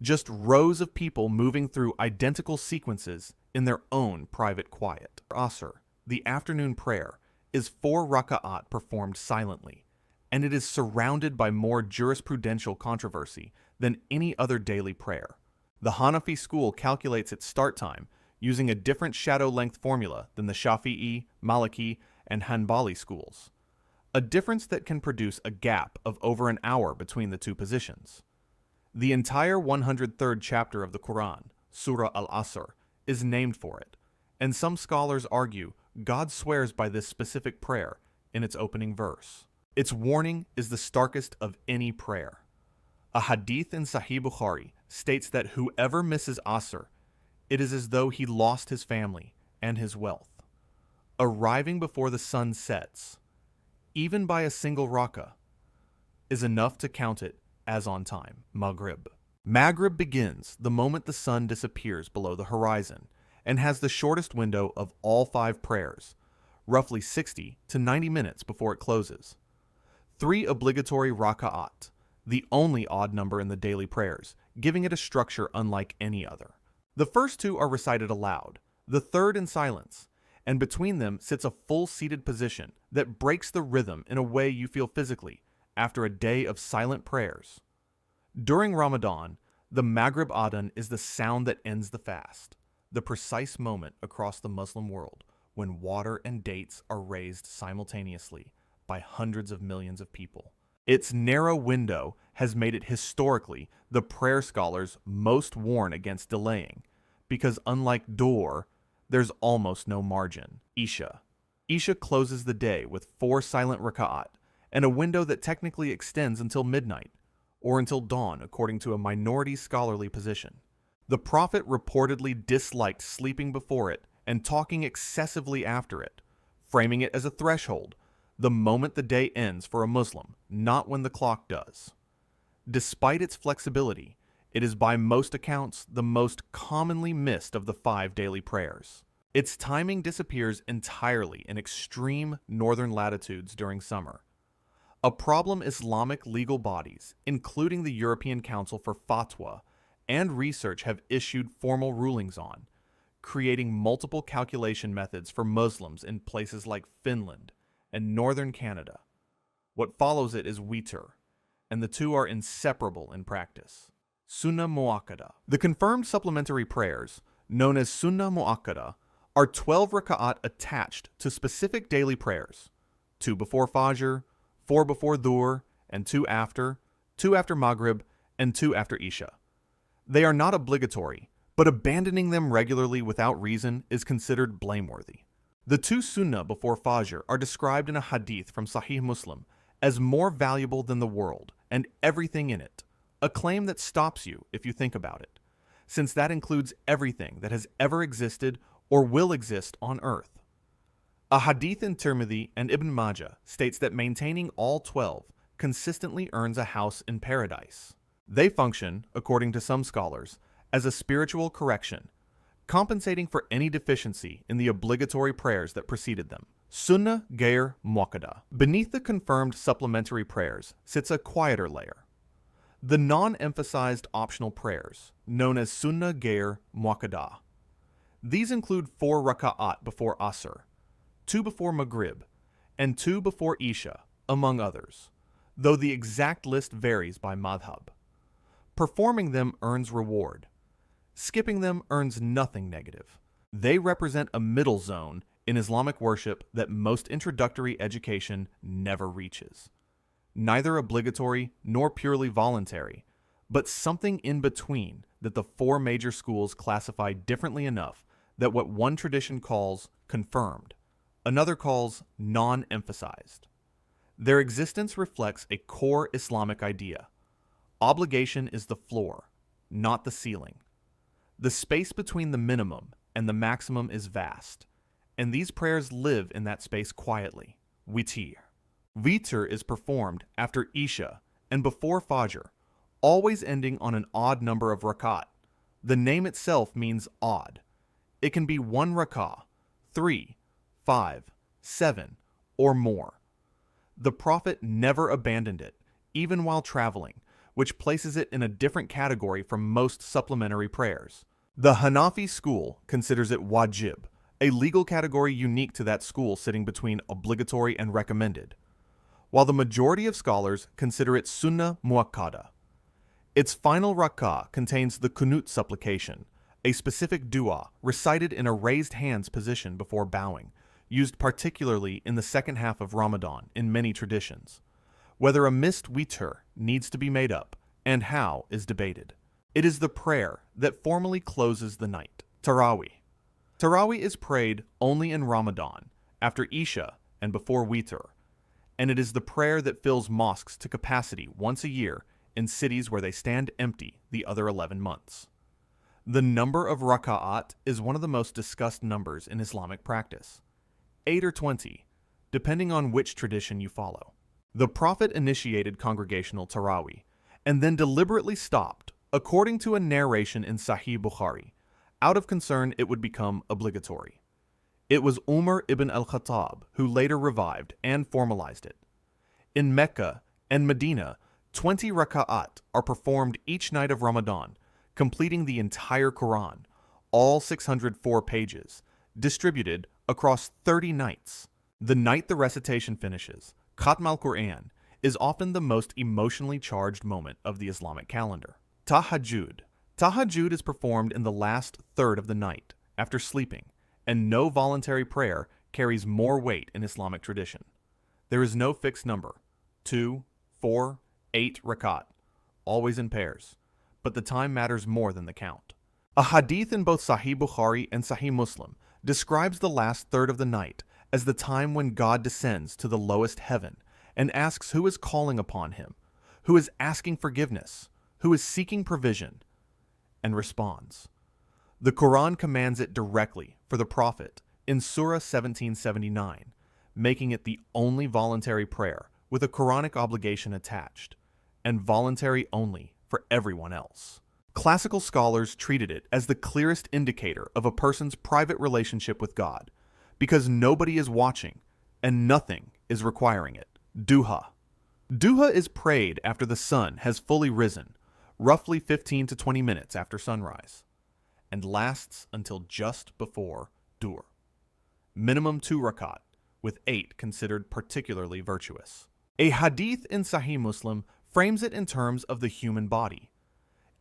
just rows of people moving through identical sequences in their own private quiet. Asr, the afternoon prayer, is 4 raka'at performed silently, and it is surrounded by more jurisprudential controversy than any other daily prayer. The Hanafi school calculates its start time using a different shadow length formula than the Shafi'i, Maliki, and Hanbali schools, a difference that can produce a gap of over an hour between the 2 positions. The entire 103rd chapter of the Quran, Surah Al-Asr, is named for it, and some scholars argue God swears by this specific prayer in its opening verse. Its warning is the starkest of any prayer. A hadith in Sahih Bukhari states that whoever misses Asr, it is as though he lost his family and his wealth. Arriving before the sun sets, even by a single rakah, is enough to count it as on time. Maghrib. Maghrib begins the moment the sun disappears below the horizon and has the shortest window of all 5 prayers, roughly 60 to 90 minutes before it closes. 3 obligatory raka'at, the only odd number in the daily prayers, giving it a structure unlike any other. The first 2 are recited aloud, the third in silence, and between them sits a full seated position that breaks the rhythm in a way you feel physically after a day of silent prayers. During Ramadan, the Maghrib Adhan is the sound that ends the fast, the precise moment across the Muslim world when water and dates are raised simultaneously by hundreds of millions of people. Its narrow window has made it historically the prayer scholars most warn against delaying, because unlike dhuhr, there's almost no margin. Isha. Isha closes the day with 4 silent raka'at and a window that technically extends until midnight, or until dawn according to a minority scholarly position. The Prophet reportedly disliked sleeping before it and talking excessively after it, framing it as a threshold, the moment the day ends for a Muslim, not when the clock does. Despite its flexibility, it is by most accounts the most commonly missed of the 5 daily prayers. Its timing disappears entirely in extreme northern latitudes during summer, a problem Islamic legal bodies, including the European Council for Fatwa and Research, have issued formal rulings on, creating multiple calculation methods for Muslims in places like Finland and northern Canada. What follows it is witr, and the 2 are inseparable in practice. Sunnah Mu'akkada. The confirmed supplementary prayers, known as Sunnah Mu'akkada, are 12 raka'at attached to specific daily prayers, 2 before Fajr, 4 before dhuhr, and 2 after Maghrib, and 2 after Isha. They are not obligatory, but abandoning them regularly without reason is considered blameworthy. The two sunnah before Fajr are described in a hadith from Sahih Muslim as more valuable than the world and everything in it, a claim that stops you if you think about it, since that includes everything that has ever existed or will exist on earth. A hadith in Tirmidhi and Ibn Majah states that maintaining all 12 consistently earns a house in paradise. They function, according to some scholars, as a spiritual correction, compensating for any deficiency in the obligatory prayers that preceded them. Sunnah Gair Muakkada. Beneath the confirmed supplementary prayers sits a quieter layer. The non-emphasized optional prayers, known as Sunnah Gair Muakkada. These include 4 raka'at before Asr, 2 before Maghrib, and 2 before Isha, among others, though the exact list varies by madhab. Performing them earns reward. Skipping them earns nothing negative. They represent a middle zone in Islamic worship that most introductory education never reaches. Neither obligatory nor purely voluntary, but something in between that the 4 major schools classify differently enough that what one tradition calls confirmed, another calls non-emphasized. Their existence reflects a core Islamic idea. Obligation is the floor, not the ceiling. The space between the minimum and the maximum is vast, and these prayers live in that space quietly. Witir. Witr is performed after Isha and before Fajr, always ending on an odd number of rakat. The name itself means odd. It can be 1 rakah, 3, 5, 7, or more. The Prophet never abandoned it, even while traveling, which places it in a different category from most supplementary prayers. The Hanafi school considers it wajib, a legal category unique to that school sitting between obligatory and recommended, while the majority of scholars consider it sunnah muakkada. Its final rak'ah contains the kunut supplication, a specific dua recited in a raised hands position before bowing, used particularly in the second half of Ramadan in many traditions. Whether a missed witr needs to be made up, and how, is debated. It is the prayer that formally closes the night. Tarawih. Tarawih is prayed only in Ramadan, after Isha and before witr, and it is the prayer that fills mosques to capacity once a year in cities where they stand empty the other 11 months. The number of raka'at is one of the most discussed numbers in Islamic practice. 8 or 20, depending on which tradition you follow. The Prophet initiated congregational tarawih and then deliberately stopped, according to a narration in Sahih Bukhari, out of concern it would become obligatory. It was Umar ibn al-Khattab who later revived and formalized it. In Mecca and Medina, 20 raka'at are performed each night of Ramadan, completing the entire Quran, all 604 pages, distributed across 30 nights. The night the recitation finishes, Khatm al-Quran, is often the most emotionally charged moment of the Islamic calendar. Tahajjud. Tahajjud is performed in the last third of the night, after sleeping, and no voluntary prayer carries more weight in Islamic tradition. There is no fixed number, 2, 4, 8 rakat, always in pairs, but the time matters more than the count. A hadith in both Sahih Bukhari and Sahih Muslim describes the last third of the night as the time when God descends to the lowest heaven and asks who is calling upon him, who is asking forgiveness, who is seeking provision, and responds. The Quran commands it directly for the Prophet in Surah 1779, making it the only voluntary prayer with a Quranic obligation attached, and voluntary only for everyone else. Classical scholars treated it as the clearest indicator of a person's private relationship with God, because nobody is watching and nothing is requiring it. Duha. Duha is prayed after the sun has fully risen, roughly 15 to 20 minutes after sunrise, and lasts until just before dur. Minimum 2 rakat, with 8 considered particularly virtuous. A hadith in Sahih Muslim frames it in terms of the human body.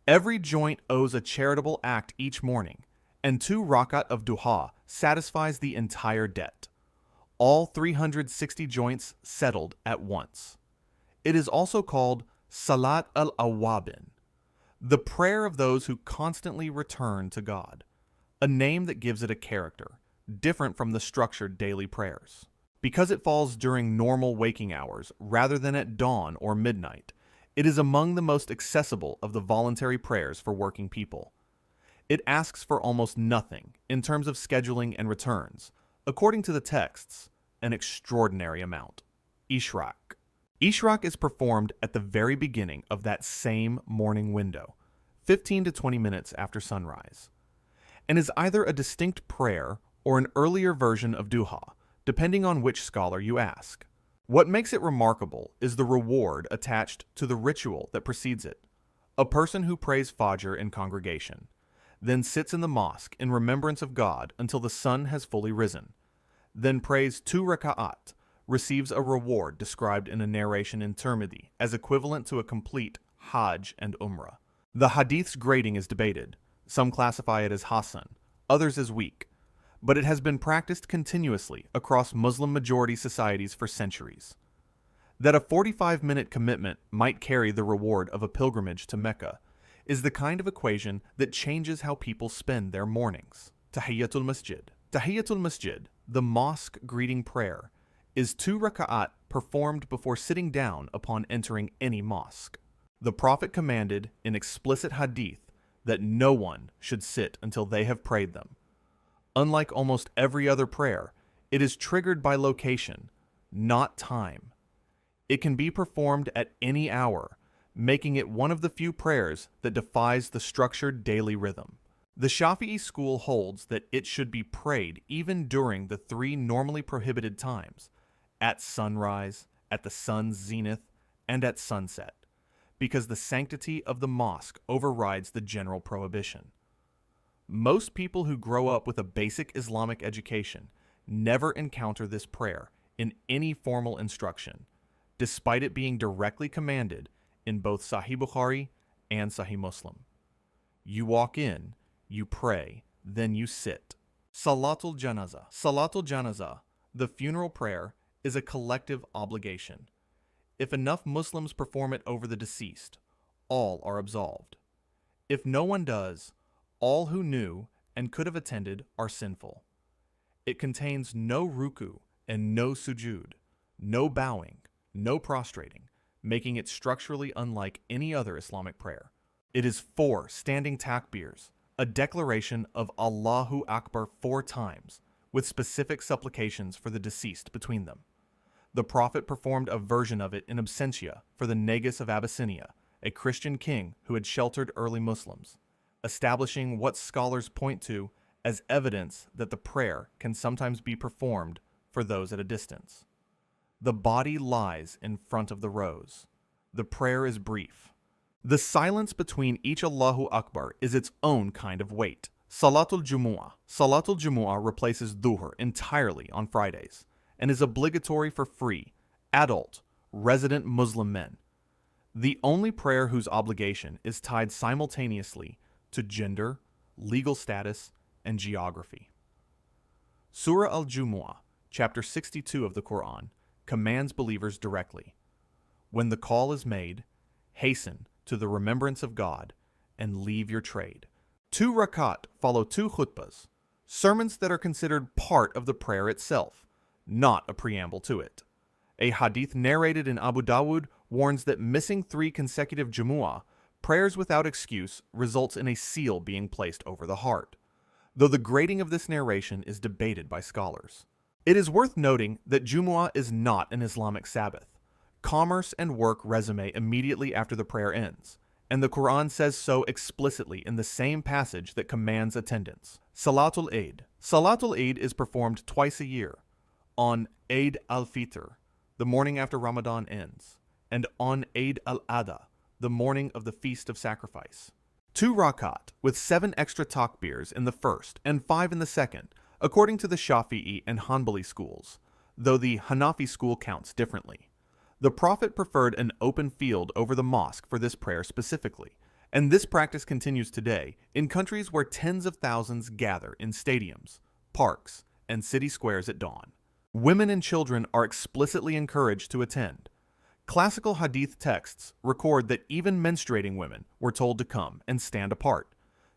Every joint owes a charitable act each morning, and 2 rakat of duha satisfies the entire debt. All 360 joints settled at once. It is also called Salat al-Awabin. the prayer of those who constantly return to God, a name that gives it a character, different from the structured daily prayers. Because it falls during normal waking hours rather than at dawn or midnight, it is among the most accessible of the voluntary prayers for working people. It asks for almost nothing in terms of scheduling and returns, according to the texts, an extraordinary amount. Ishraq. Ishraq is performed at the very beginning of that same morning window, 15 to 20 minutes after sunrise, and is either a distinct prayer or an earlier version of duha, depending on which scholar you ask. What makes it remarkable is the reward attached to the ritual that precedes it. A person who prays Fajr in congregation, then sits in the mosque in remembrance of God until the sun has fully risen, then prays 2 raka'at, receives a reward described in a narration in Tirmidhi as equivalent to a complete Hajj and Umrah. The hadith's grading is debated. Some classify it as Hasan, others as weak, but it has been practiced continuously across Muslim-majority societies for centuries. That a 45-minute commitment might carry the reward of a pilgrimage to Mecca is the kind of equation that changes how people spend their mornings. Tahiyyatul Masjid. Tahiyyatul Masjid, the mosque greeting prayer, is 2 raka'at performed before sitting down upon entering any mosque. The Prophet commanded in explicit hadith that no one should sit until they have prayed them. Unlike almost every other prayer, it is triggered by location, not time. It can be performed at any hour, making it one of the few prayers that defies the structured daily rhythm. The Shafi'i school holds that it should be prayed even during the 3 normally prohibited times, at sunrise, at the sun's zenith, and at sunset, because the sanctity of the mosque overrides the general prohibition. Most people who grow up with a basic Islamic education never encounter this prayer in any formal instruction, despite it being directly commanded in both Sahih Bukhari and Sahih Muslim. You walk in, you pray, then you sit. Salatul Janazah. Salatul Janazah, the funeral prayer, is a collective obligation. If enough Muslims perform it over the deceased, all are absolved. If no one does, all who knew and could have attended are sinful. It contains no ruku and no sujud, no bowing, no prostrating, making it structurally unlike any other Islamic prayer. It is 4 standing takbirs, a declaration of Allahu Akbar 4 times, with specific supplications for the deceased between them. The Prophet performed a version of it in absentia for the Negus of Abyssinia, a Christian king who had sheltered early Muslims, establishing what scholars point to as evidence that the prayer can sometimes be performed for those at a distance. The body lies in front of the rows. The prayer is brief. The silence between each Allahu Akbar is its own kind of weight. Salatul Jumu'ah. Salatul Jumu'ah replaces Dhuhr entirely on Fridays and is obligatory for free, adult, resident Muslim men. The only prayer whose obligation is tied simultaneously to gender, legal status, and geography. Surah Al-Jumu'ah, chapter 62 of the Quran, commands believers directly. When the call is made, hasten to the remembrance of God and leave your trade. 2 rakat follow 2 khutbahs, sermons that are considered part of the prayer itself, not a preamble to it. A hadith narrated in Abu Dawud warns that missing 3 consecutive Jumu'ah, prayers without excuse, results in a seal being placed over the heart, though the grading of this narration is debated by scholars. It is worth noting that Jumu'ah is not an Islamic Sabbath. Commerce and work resume immediately after the prayer ends, and the Quran says so explicitly in the same passage that commands attendance. Salatul Eid. Salatul Eid is performed twice a year, on Eid al-Fitr, the morning after Ramadan ends, and on Eid al-Adha, the morning of the Feast of Sacrifice. 2 rakat, with 7 extra takbirs in the first and 5 in the second, according to the Shafi'i and Hanbali schools, though the Hanafi school counts differently. The Prophet preferred an open field over the mosque for this prayer specifically, and this practice continues today in countries where tens of thousands gather in stadiums, parks, and city squares at dawn. Women and children are explicitly encouraged to attend. Classical hadith texts record that even menstruating women were told to come and stand apart,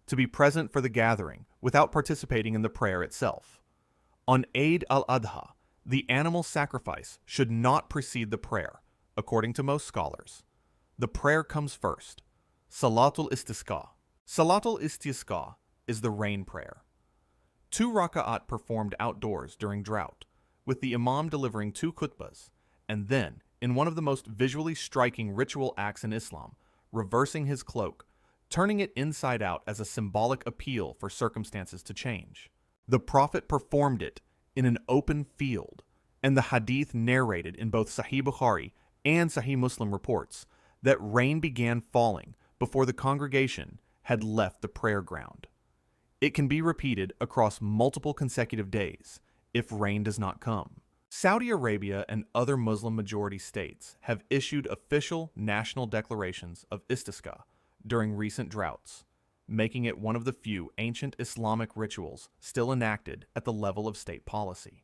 to be present for the gathering without participating in the prayer itself. On Eid al-Adha, the animal sacrifice should not precede the prayer, according to most scholars. The prayer comes first. Salatul Istisqa. Salatul Istisqa is the rain prayer. 2 raka'at performed outdoors during drought, with the imam delivering 2 khutbahs, and then, in one of the most visually striking ritual acts in Islam, reversing his cloak, turning it inside out as a symbolic appeal for circumstances to change. The Prophet performed it in an open field, and the hadith narrated in both Sahih Bukhari and Sahih Muslim reports that rain began falling before the congregation had left the prayer ground. It can be repeated across multiple consecutive days if rain does not come. Saudi Arabia and other Muslim-majority states have issued official national declarations of istisqa during recent droughts, making it one of the few ancient Islamic rituals still enacted at the level of state policy.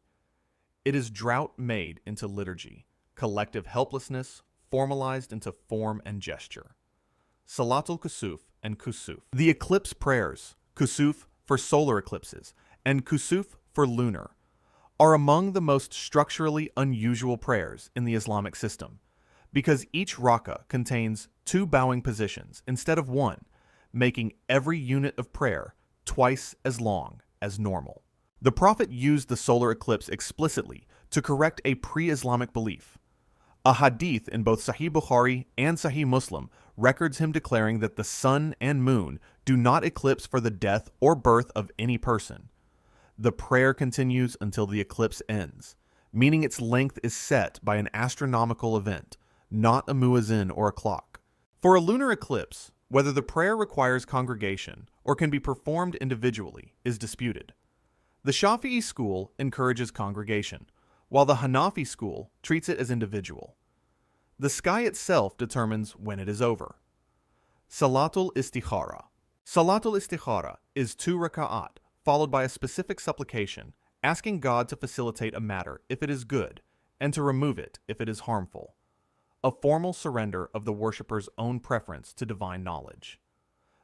It is drought made into liturgy, collective helplessness formalized into form and gesture. Salatul Kusuf and Kusuf. The eclipse prayers, Kusuf for solar eclipses and Kusuf for lunar, are among the most structurally unusual prayers in the Islamic system, because each rak'ah contains 2 bowing positions instead of 1, making every unit of prayer twice as long as normal. The Prophet used the solar eclipse explicitly to correct a pre-Islamic belief. A hadith in both Sahih Bukhari and Sahih Muslim records him declaring that the sun and moon do not eclipse for the death or birth of any person. The prayer continues until the eclipse ends, meaning its length is set by an astronomical event, not a muezzin or a clock. For a lunar eclipse, whether the prayer requires congregation or can be performed individually is disputed. The Shafi'i school encourages congregation, while the Hanafi school treats it as individual. The sky itself determines when it is over. Salatul Istikhara. Salatul Istikhara is 2 raka'at, followed by a specific supplication, asking God to facilitate a matter if it is good, and to remove it if it is harmful. A formal surrender of the worshipper's own preference to divine knowledge.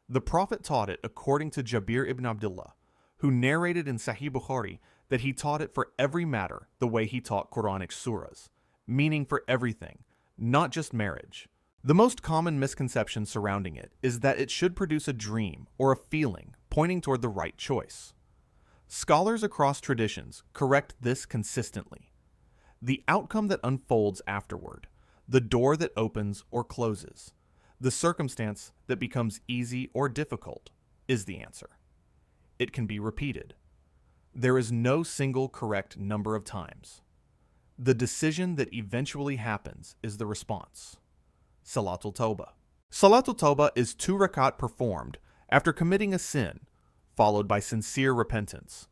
The Prophet taught it according to Jabir ibn Abdullah, who narrated in Sahih Bukhari that he taught it for every matter the way he taught Quranic surahs, meaning for everything, not just marriage. The most common misconception surrounding it is that it should produce a dream or a feeling pointing toward the right choice. Scholars across traditions correct this consistently. The outcome that unfolds afterward, the door that opens or closes, the circumstance that becomes easy or difficult, is the answer. It can be repeated. There is no single correct number of times. The decision that eventually happens is the response. Salatul Tawbah. Salatul Tawbah is 2 rakat performed after committing a sin, followed by sincere repentance.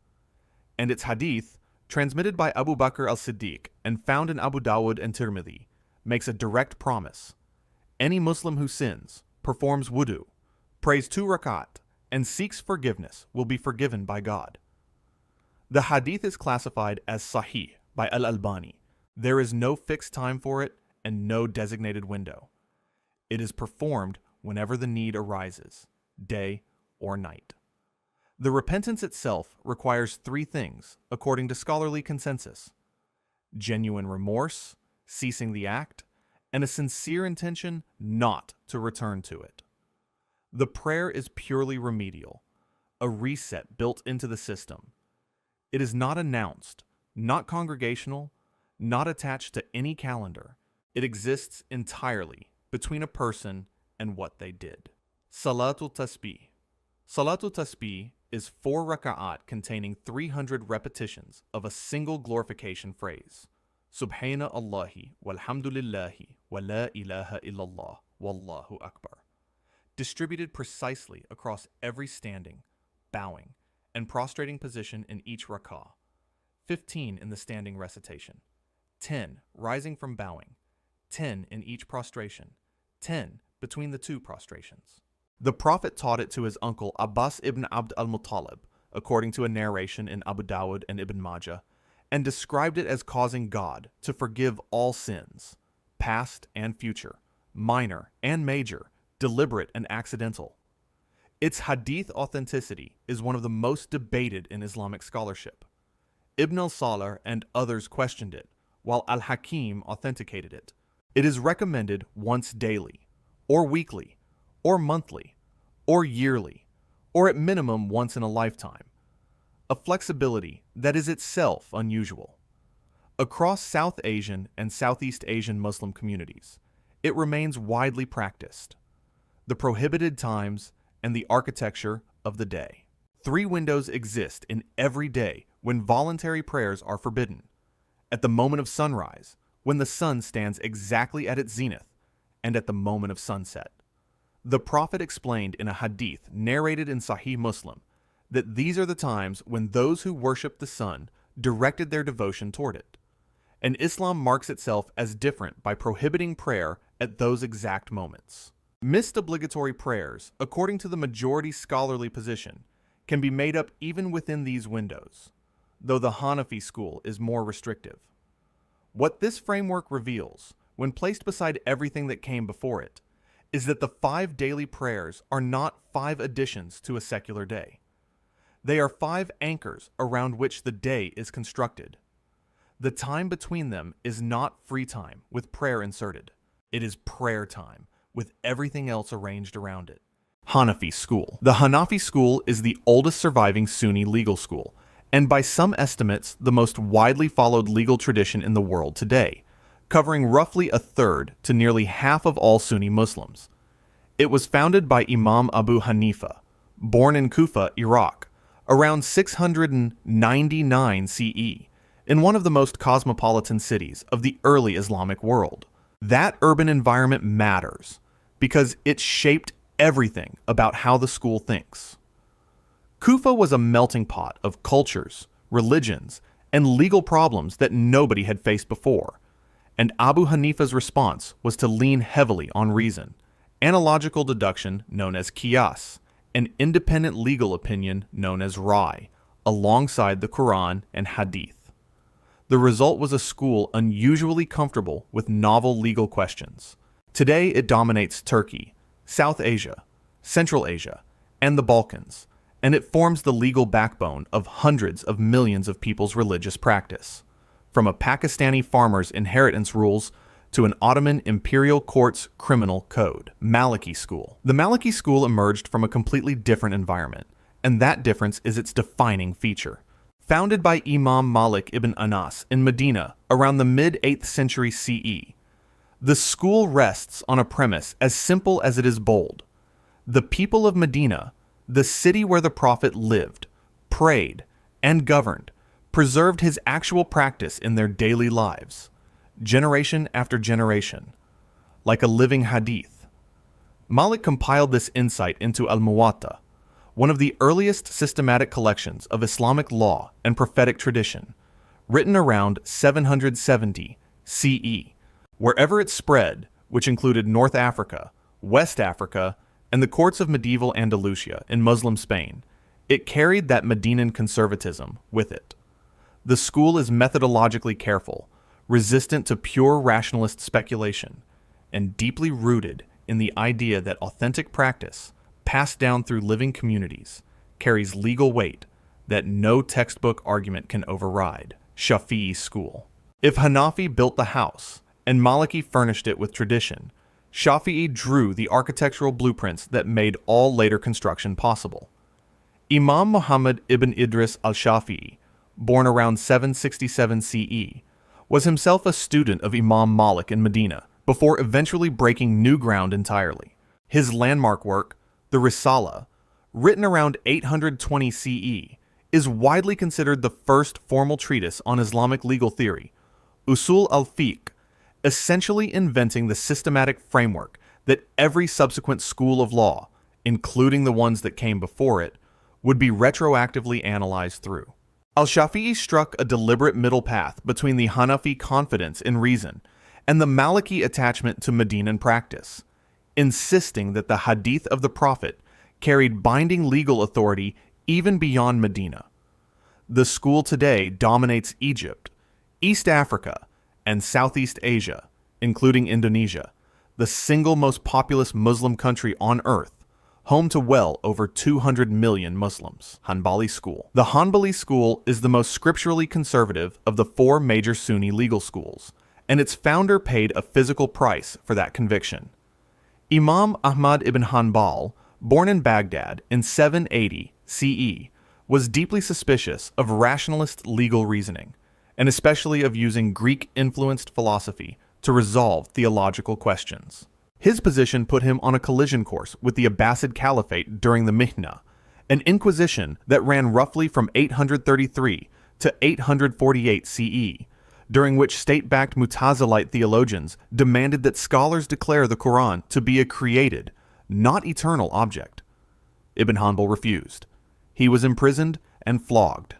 And its hadith, transmitted by Abu Bakr al-Siddiq and found in Abu Dawud and Tirmidhi, makes a direct promise. Any Muslim who sins, performs wudu, prays 2 rakat, and seeks forgiveness will be forgiven by God. The hadith is classified as Sahih by Al-Albani. There is no fixed time for it and no designated window. It is performed whenever the need arises, day or night. The repentance itself requires 3 things, according to scholarly consensus: genuine remorse, ceasing the act, and a sincere intention not to return to it. The prayer is purely remedial, a reset built into the system. It is not announced, not congregational, not attached to any calendar. It exists entirely between a person and what they did. Salatul Tasbih. Salatul Tasbih is 4 raka'at containing 300 repetitions of a single glorification phrase. Subhana Allahi walhamdulillahi wa la ilaha illallah wallahu akbar. Distributed precisely across every standing, bowing, and prostrating position in each rak'ah. 15 in the standing recitation, 10 rising from bowing, 10 in each prostration, 10 between the 2 prostrations. The Prophet taught it to his uncle Abbas ibn Abd al-Muttalib, according to a narration in Abu Dawud and Ibn Majah, and described it as causing God to forgive all sins, past and future, minor and major, deliberate and accidental. Its hadith authenticity is one of the most debated in Islamic scholarship. Ibn al-Salah and others questioned it, while al-Hakim authenticated it. It is recommended once daily, or weekly, or monthly, or yearly, or at minimum once in a lifetime. A flexibility that is itself unusual. Across South Asian and Southeast Asian Muslim communities, it remains widely practiced. The prohibited times and the architecture of the day. 3 windows exist in every day when voluntary prayers are forbidden. At the moment of sunrise, when the sun stands exactly at its zenith, and at the moment of sunset. The Prophet explained in a hadith narrated in Sahih Muslim that these are the times when those who worship the sun directed their devotion toward it. And Islam marks itself as different by prohibiting prayer at those exact moments. Missed obligatory prayers, according to the majority scholarly position, can be made up even within these windows, though the Hanafi school is more restrictive. What this framework reveals, when placed beside everything that came before it, is that the 5 daily prayers are not 5 additions to a secular day. They are 5 anchors around which the day is constructed. The time between them is not free time with prayer inserted. It is prayer time with everything else arranged around it. Hanafi school. The Hanafi school is the oldest surviving Sunni legal school, and by some estimates, the most widely followed legal tradition in the world today, covering roughly 1/3 to nearly half of all Sunni Muslims. It was founded by Imam Abu Hanifa, born in Kufa, Iraq, around 699 CE, in one of the most cosmopolitan cities of the early Islamic world. That urban environment matters because it shaped everything about how the school thinks. Kufa was a melting pot of cultures, religions, and legal problems that nobody had faced before, and Abu Hanifa's response was to lean heavily on reason, analogical deduction known as qiyas, and independent legal opinion known as rai, alongside the Quran and Hadith. The result was a school unusually comfortable with novel legal questions. Today it dominates Turkey, South Asia, Central Asia, and the Balkans, and it forms the legal backbone of hundreds of millions of people's religious practice, from a Pakistani farmer's inheritance rules to an Ottoman imperial court's criminal code. Maliki school. The Maliki school emerged from a completely different environment, and that difference is its defining feature. Founded by Imam Malik ibn Anas in Medina around the mid-8th century CE, the school rests on a premise as simple as it is bold. The people of Medina, the city where the Prophet lived, prayed, and governed, preserved his actual practice in their daily lives, generation after generation, like a living hadith. Malik compiled this insight into Al-Muwatta, one of the earliest systematic collections of Islamic law and prophetic tradition, written around 770 CE. Wherever it spread, which included North Africa, West Africa, and the courts of medieval Andalusia in Muslim Spain, it carried that Medinan conservatism with it. The school is methodologically careful, resistant to pure rationalist speculation, and deeply rooted in the idea that authentic practice, passed down through living communities, carries legal weight that no textbook argument can override. Shafi'i school. If Hanafi built the house, and Maliki furnished it with tradition, Shafi'i drew the architectural blueprints that made all later construction possible. Imam Muhammad ibn Idris al-Shafi'i, born around 767 CE, was himself a student of Imam Malik in Medina before eventually breaking new ground entirely. His landmark work, the Risala, written around 820 CE, is widely considered the first formal treatise on Islamic legal theory, Usul al-Fiqh, essentially inventing the systematic framework that every subsequent school of law, including the ones that came before it, would be retroactively analyzed through. Al-Shafi'i struck a deliberate middle path between the Hanafi confidence in reason and the Maliki attachment to Medinan practice, insisting that the hadith of the Prophet carried binding legal authority even beyond Medina. The school today dominates Egypt, East Africa, and Southeast Asia, including Indonesia, the single most populous Muslim country on earth, home to well over 200 million Muslims. Hanbali School. The Hanbali School is the most scripturally conservative of the four major Sunni legal schools, and its founder paid a physical price for that conviction. Imam Ahmad ibn Hanbal, born in Baghdad in 780 CE, was deeply suspicious of rationalist legal reasoning, and especially of using Greek-influenced philosophy to resolve theological questions. His position put him on a collision course with the Abbasid Caliphate during the Mihna, an inquisition that ran roughly from 833 to 848 CE, during which state-backed Mutazilite theologians demanded that scholars declare the Quran to be a created, not eternal object. Ibn Hanbal refused. He was imprisoned and flogged.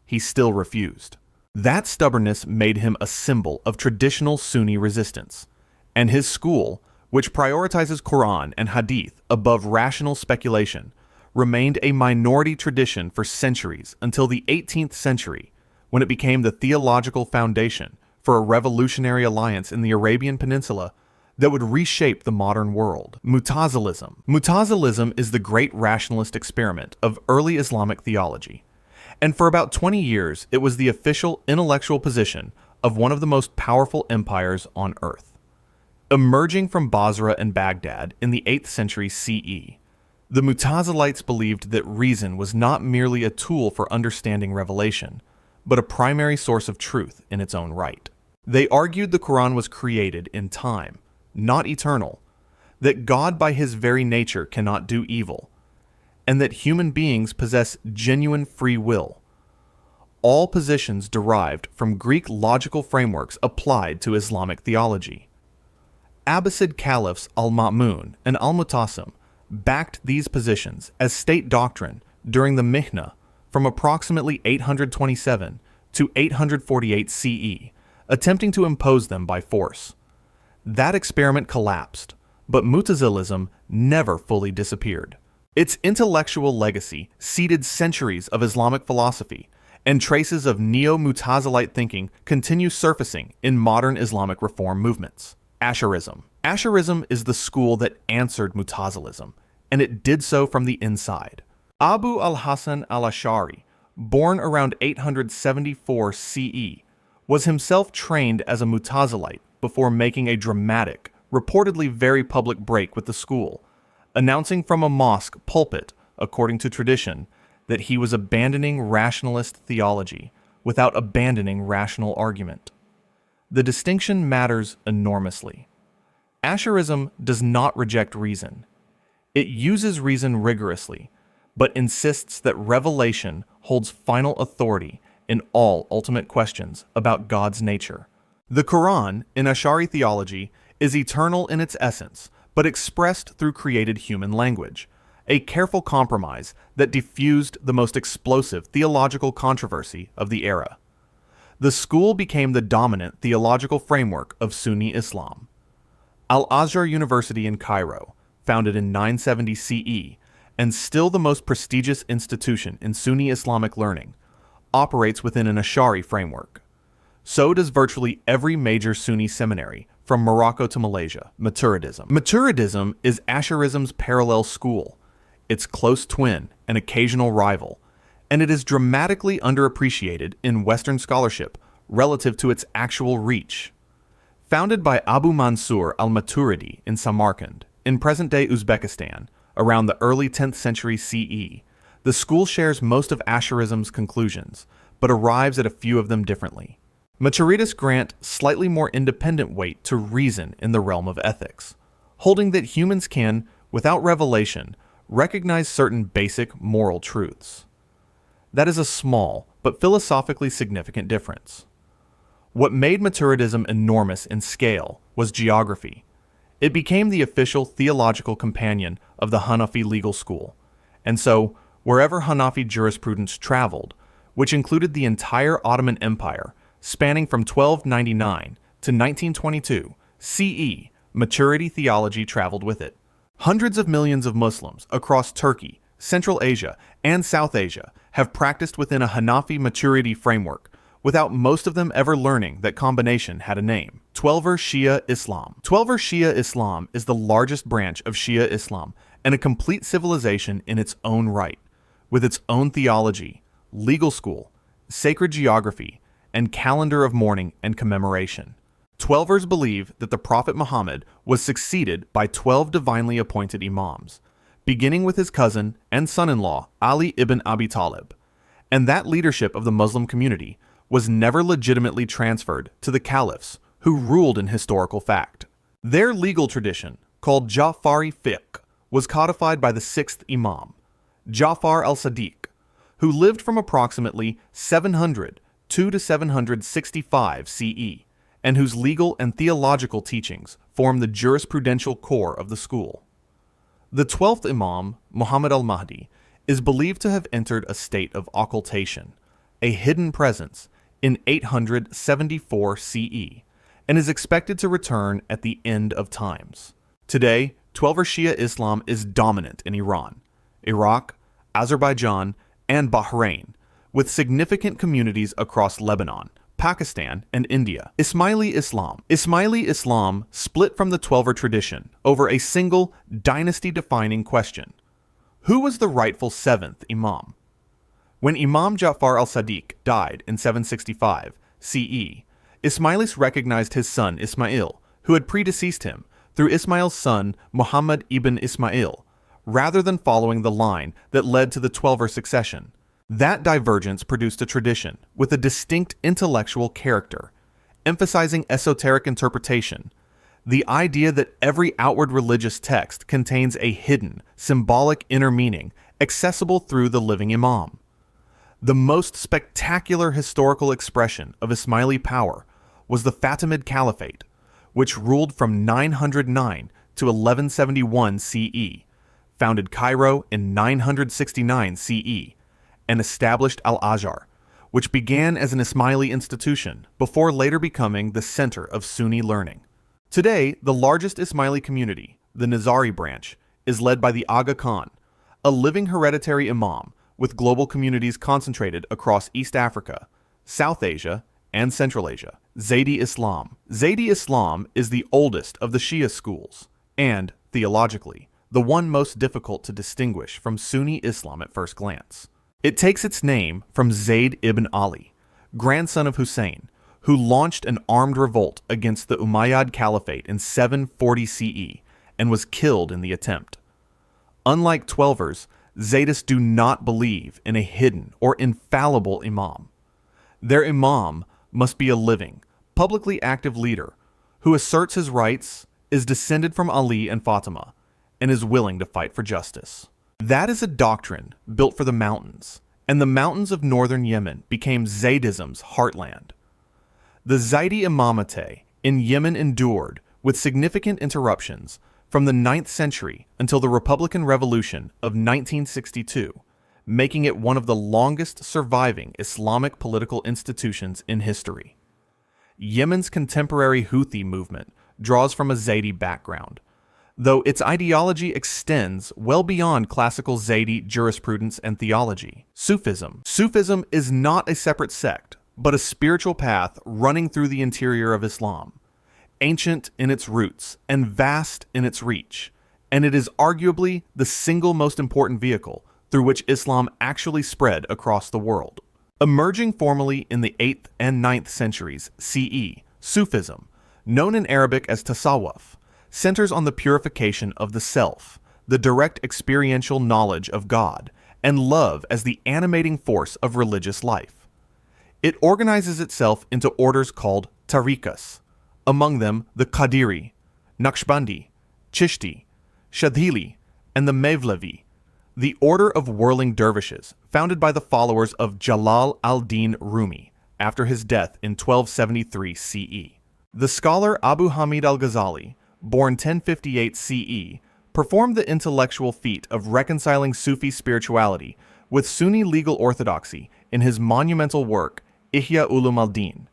He still refused. That stubbornness made him a symbol of traditional Sunni resistance, and his school, which prioritizes Quran and Hadith above rational speculation, remained a minority tradition for centuries until the 18th century, when it became the theological foundation for a revolutionary alliance in the Arabian Peninsula that would reshape the modern world. Mutazilism. Mutazilism is the great rationalist experiment of early Islamic theology, and for about 20 years it was the official intellectual position of one of the most powerful empires on earth. Emerging from Basra and Baghdad in the 8th century CE, the Mutazilites believed that reason was not merely a tool for understanding revelation, but a primary source of truth in its own right. They argued the Quran was created in time, not eternal, that God by his very nature cannot do evil, and that human beings possess genuine free will. All positions derived from Greek logical frameworks applied to Islamic theology. Abbasid caliphs Al-Ma'mun and Al-Mutasim backed these positions as state doctrine during the Mihna from approximately 827 to 848 CE, attempting to impose them by force. That experiment collapsed, but Mutazilism never fully disappeared. Its intellectual legacy seeded centuries of Islamic philosophy, and traces of neo-Mutazilite thinking continue surfacing in modern Islamic reform movements. Asharism. Asharism is the school that answered Mutazilism, and it did so from the inside. Abu al-Hasan al-Ash'ari, born around 874 CE, was himself trained as a Mutazilite before making a dramatic, reportedly very public break with the school, announcing from a mosque pulpit, according to tradition, that he was abandoning rationalist theology without abandoning rational argument. The distinction matters enormously. Asharism does not reject reason. It uses reason rigorously, but insists that revelation holds final authority in all ultimate questions about God's nature. The Quran, in Ash'ari theology, is eternal in its essence, but expressed through created human language, a careful compromise that diffused the most explosive theological controversy of the era. The school became the dominant theological framework of Sunni Islam. Al-Azhar University in Cairo, founded in 970 CE, and still the most prestigious institution in Sunni Islamic learning, operates within an Ash'ari framework. So does virtually every major Sunni seminary, from Morocco to Malaysia. Maturidism. Maturidism is Asharism's parallel school, its close twin and occasional rival, and it is dramatically underappreciated in Western scholarship relative to its actual reach. Founded by Abu Mansur al-Maturidi in Samarkand, in present-day Uzbekistan, around the early 10th century CE, the school shares most of Asharism's conclusions, but arrives at a few of them differently. Maturidists grant slightly more independent weight to reason in the realm of ethics, holding that humans can, without revelation, recognize certain basic moral truths. That is a small, but philosophically significant difference. What made Maturidism enormous in scale was geography. It became the official theological companion of the Hanafi legal school, and so, wherever Hanafi jurisprudence traveled, which included the entire Ottoman Empire, spanning from 1299 to 1922 CE, maturity theology traveled with it. Hundreds of millions of Muslims across Turkey, Central Asia, and South Asia have practiced within a Hanafi maturity framework, without most of them ever learning that combination had a name: Twelver Shia Islam. Twelver Shia Islam is the largest branch of Shia Islam and a complete civilization in its own right, with its own theology, legal school, sacred geography, and calendar of mourning and commemoration. Twelvers believe that the Prophet Muhammad was succeeded by 12 divinely appointed imams, beginning with his cousin and son-in-law Ali ibn Abi Talib, and that leadership of the Muslim community was never legitimately transferred to the caliphs who ruled in historical fact. Their legal tradition, called Ja'fari fiqh, was codified by the 6th Imam, Ja'far al-Sadiq, who lived from approximately 702 to 765 CE, and whose legal and theological teachings form the jurisprudential core of the school. The 12th Imam, Muhammad al-Mahdi, is believed to have entered a state of occultation, a hidden presence, in 874 CE, and is expected to return at the end of times. Today, Twelver Shia Islam is dominant in Iran, Iraq, Azerbaijan, and Bahrain, with significant communities across Lebanon, Pakistan, and India. Ismaili Islam split from the Twelver tradition over a single dynasty-defining question: who was the rightful 7th Imam? When Imam Ja'far al-Sadiq died in 765 CE, Ismailis recognized his son Ismail, who had predeceased him, through Ismail's son Muhammad ibn Ismail, rather than following the line that led to the Twelver succession. That divergence produced a tradition with a distinct intellectual character, emphasizing esoteric interpretation, the idea that every outward religious text contains a hidden, symbolic inner meaning accessible through the living Imam. The most spectacular historical expression of Ismaili power was the Fatimid Caliphate, which ruled from 909 to 1171 CE, founded Cairo in 969 CE, and established Al-Azhar, which began as an Ismaili institution before later becoming the center of Sunni learning. Today, the largest Ismaili community, the Nizari branch, is led by the Aga Khan, a living hereditary imam with global communities concentrated across East Africa, South Asia, and Central Asia. Zaydi Islam is the oldest of the Shia schools, and, theologically, the one most difficult to distinguish from Sunni Islam at first glance. It takes its name from Zayd ibn Ali, grandson of Hussein, who launched an armed revolt against the Umayyad Caliphate in 740 CE and was killed in the attempt. Unlike Twelvers, Zaydists do not believe in a hidden or infallible imam. Their imam must be a living, publicly active leader who asserts his rights, is descended from Ali and Fatima, and is willing to fight for justice. That is a doctrine built for the mountains, and the mountains of northern Yemen became Zaydism's heartland. The Zaydi imamate in Yemen endured, with significant interruptions, from the 9th century until the Republican Revolution of 1962, making it one of the longest surviving Islamic political institutions in history. Yemen's contemporary Houthi movement draws from a Zaydi background, though its ideology extends well beyond classical Zaydi jurisprudence and theology. Sufism is not a separate sect, but a spiritual path running through the interior of Islam, ancient in its roots and vast in its reach, and it is arguably the single most important vehicle through which Islam actually spread across the world. Emerging formally in the 8th and 9th centuries CE, Sufism, known in Arabic as tasawwuf, centers on the purification of the self, the direct experiential knowledge of God, and love as the animating force of religious life. It organizes itself into orders called tariqas, among them the Qadiri, Naqshbandi, Chishti, Shadhili, and the Mevlevi, the order of whirling dervishes founded by the followers of Jalal al-Din Rumi after his death in 1273 CE. The scholar Abu Hamid al-Ghazali, born 1058 CE, performed the intellectual feat of reconciling Sufi spirituality with Sunni legal orthodoxy in his monumental work Ihya Ulum al-Din,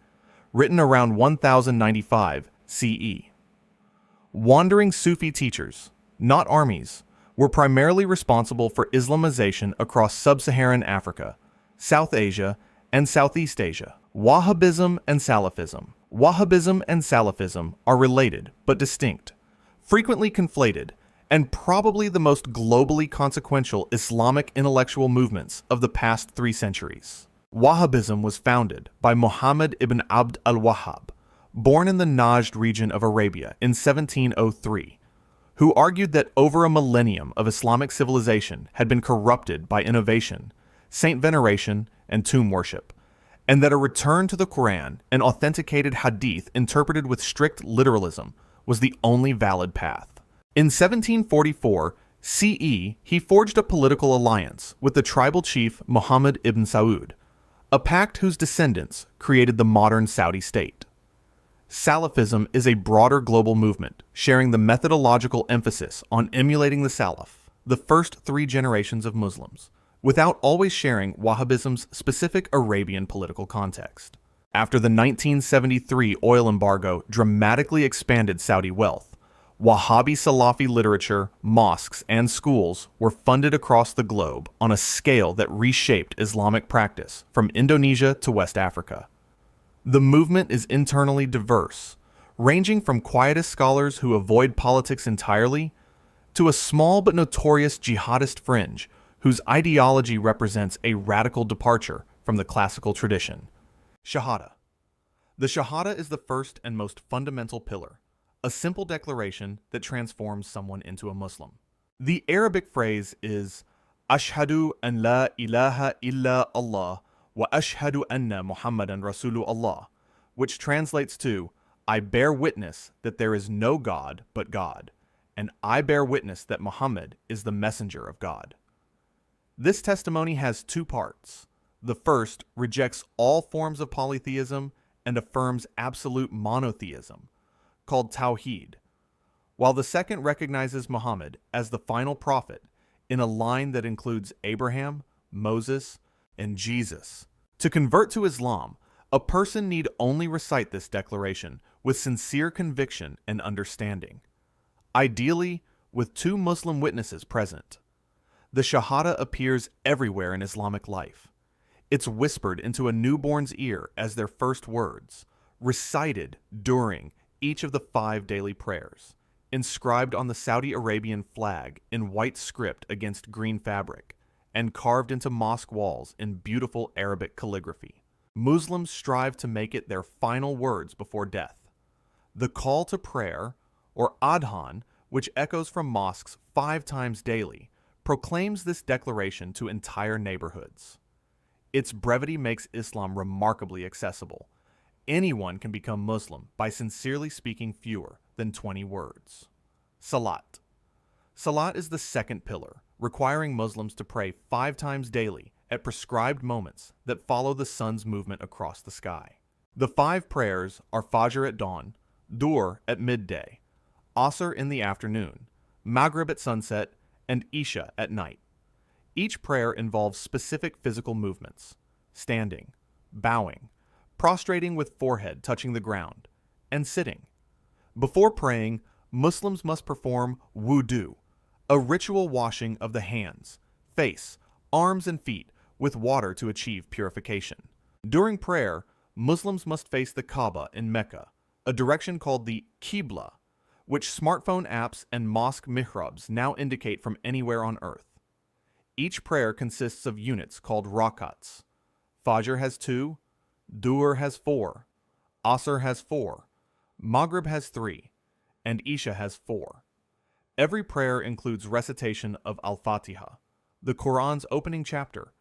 written around 1095 CE. Wandering Sufi teachers, not armies, were primarily responsible for Islamization across sub-Saharan Africa, South Asia, and Southeast Asia. Wahhabism and Salafism. Wahhabism and Salafism are related but distinct, frequently conflated, and probably the most globally consequential Islamic intellectual movements of the past 3 centuries. Wahhabism was founded by Muhammad ibn Abd al-Wahhab, born in the Najd region of Arabia in 1703, who argued that over a millennium of Islamic civilization had been corrupted by innovation, saint veneration, and tomb worship, and that a return to the Quran and authenticated hadith interpreted with strict literalism was the only valid path. In 1744 CE, he forged a political alliance with the tribal chief Muhammad ibn Saud, a pact whose descendants created the modern Saudi state. Salafism is a broader global movement, sharing the methodological emphasis on emulating the Salaf, the first 3 generations of Muslims, without always sharing Wahhabism's specific Arabian political context. After the 1973 oil embargo dramatically expanded Saudi wealth, Wahhabi Salafi literature, mosques, and schools were funded across the globe on a scale that reshaped Islamic practice from Indonesia to West Africa. The movement is internally diverse, ranging from quietist scholars who avoid politics entirely to a small but notorious jihadist fringe whose ideology represents a radical departure from the classical tradition. Shahada. The Shahada is the first and most fundamental pillar, a simple declaration that transforms someone into a Muslim. The Arabic phrase is Ashhadu an la ilaha illa Allah wa ashhadu anna Muhammadan Rasulullah, which translates to, I bear witness that there is no God but God, and I bear witness that Muhammad is the messenger of God. This testimony has 2 parts. The first rejects all forms of polytheism and affirms absolute monotheism, called Tawheed, while the second recognizes Muhammad as the final prophet in a line that includes Abraham, Moses, and Jesus. To convert to Islam, a person need only recite this declaration with sincere conviction and understanding, ideally with 2 Muslim witnesses present. The Shahada appears everywhere in Islamic life. It's whispered into a newborn's ear as their first words, recited during each of the 5 daily prayers, inscribed on the Saudi Arabian flag in white script against green fabric, and carved into mosque walls in beautiful Arabic calligraphy. Muslims strive to make it their final words before death. The call to prayer, or adhan, which echoes from mosques 5 times daily, proclaims this declaration to entire neighborhoods. Its brevity makes Islam remarkably accessible. Anyone can become Muslim by sincerely speaking fewer than 20 words. Salat. Salat is the second pillar, requiring Muslims to pray 5 times daily at prescribed moments that follow the sun's movement across the sky. The 5 prayers are Fajr at dawn, Dhuhr at midday, Asr in the afternoon, Maghrib at sunset, and Isha at night. Each prayer involves specific physical movements: standing, bowing, prostrating with forehead touching the ground, and sitting. Before praying, Muslims must perform wudu, a ritual washing of the hands, face, arms, and feet with water to achieve purification. During prayer, Muslims must face the Kaaba in Mecca, a direction called the Qibla, which smartphone apps and mosque mihrabs now indicate from anywhere on earth. Each prayer consists of units called rakats. Fajr has 2, Dhuhr has 4, Asr has 4, Maghrib has 3, and Isha has 4. Every prayer includes recitation of Al-Fatiha, the Quran's opening chapter,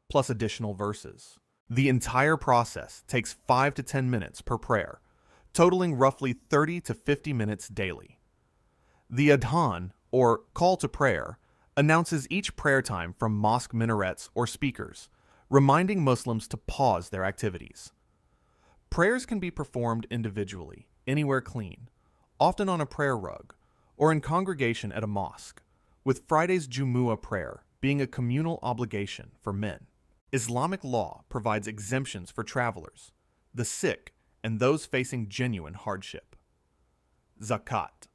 plus additional verses. The entire process takes 5 to 10 minutes per prayer, totaling roughly 30 to 50 minutes daily. The adhan, or call to prayer, announces each prayer time from mosque minarets or speakers, reminding Muslims to pause their activities. Prayers can be performed individually, anywhere clean, often on a prayer rug, or in congregation at a mosque, with Friday's Jumu'ah prayer being a communal obligation for men. Islamic law provides exemptions for travelers, the sick, and those facing genuine hardship. Zakat.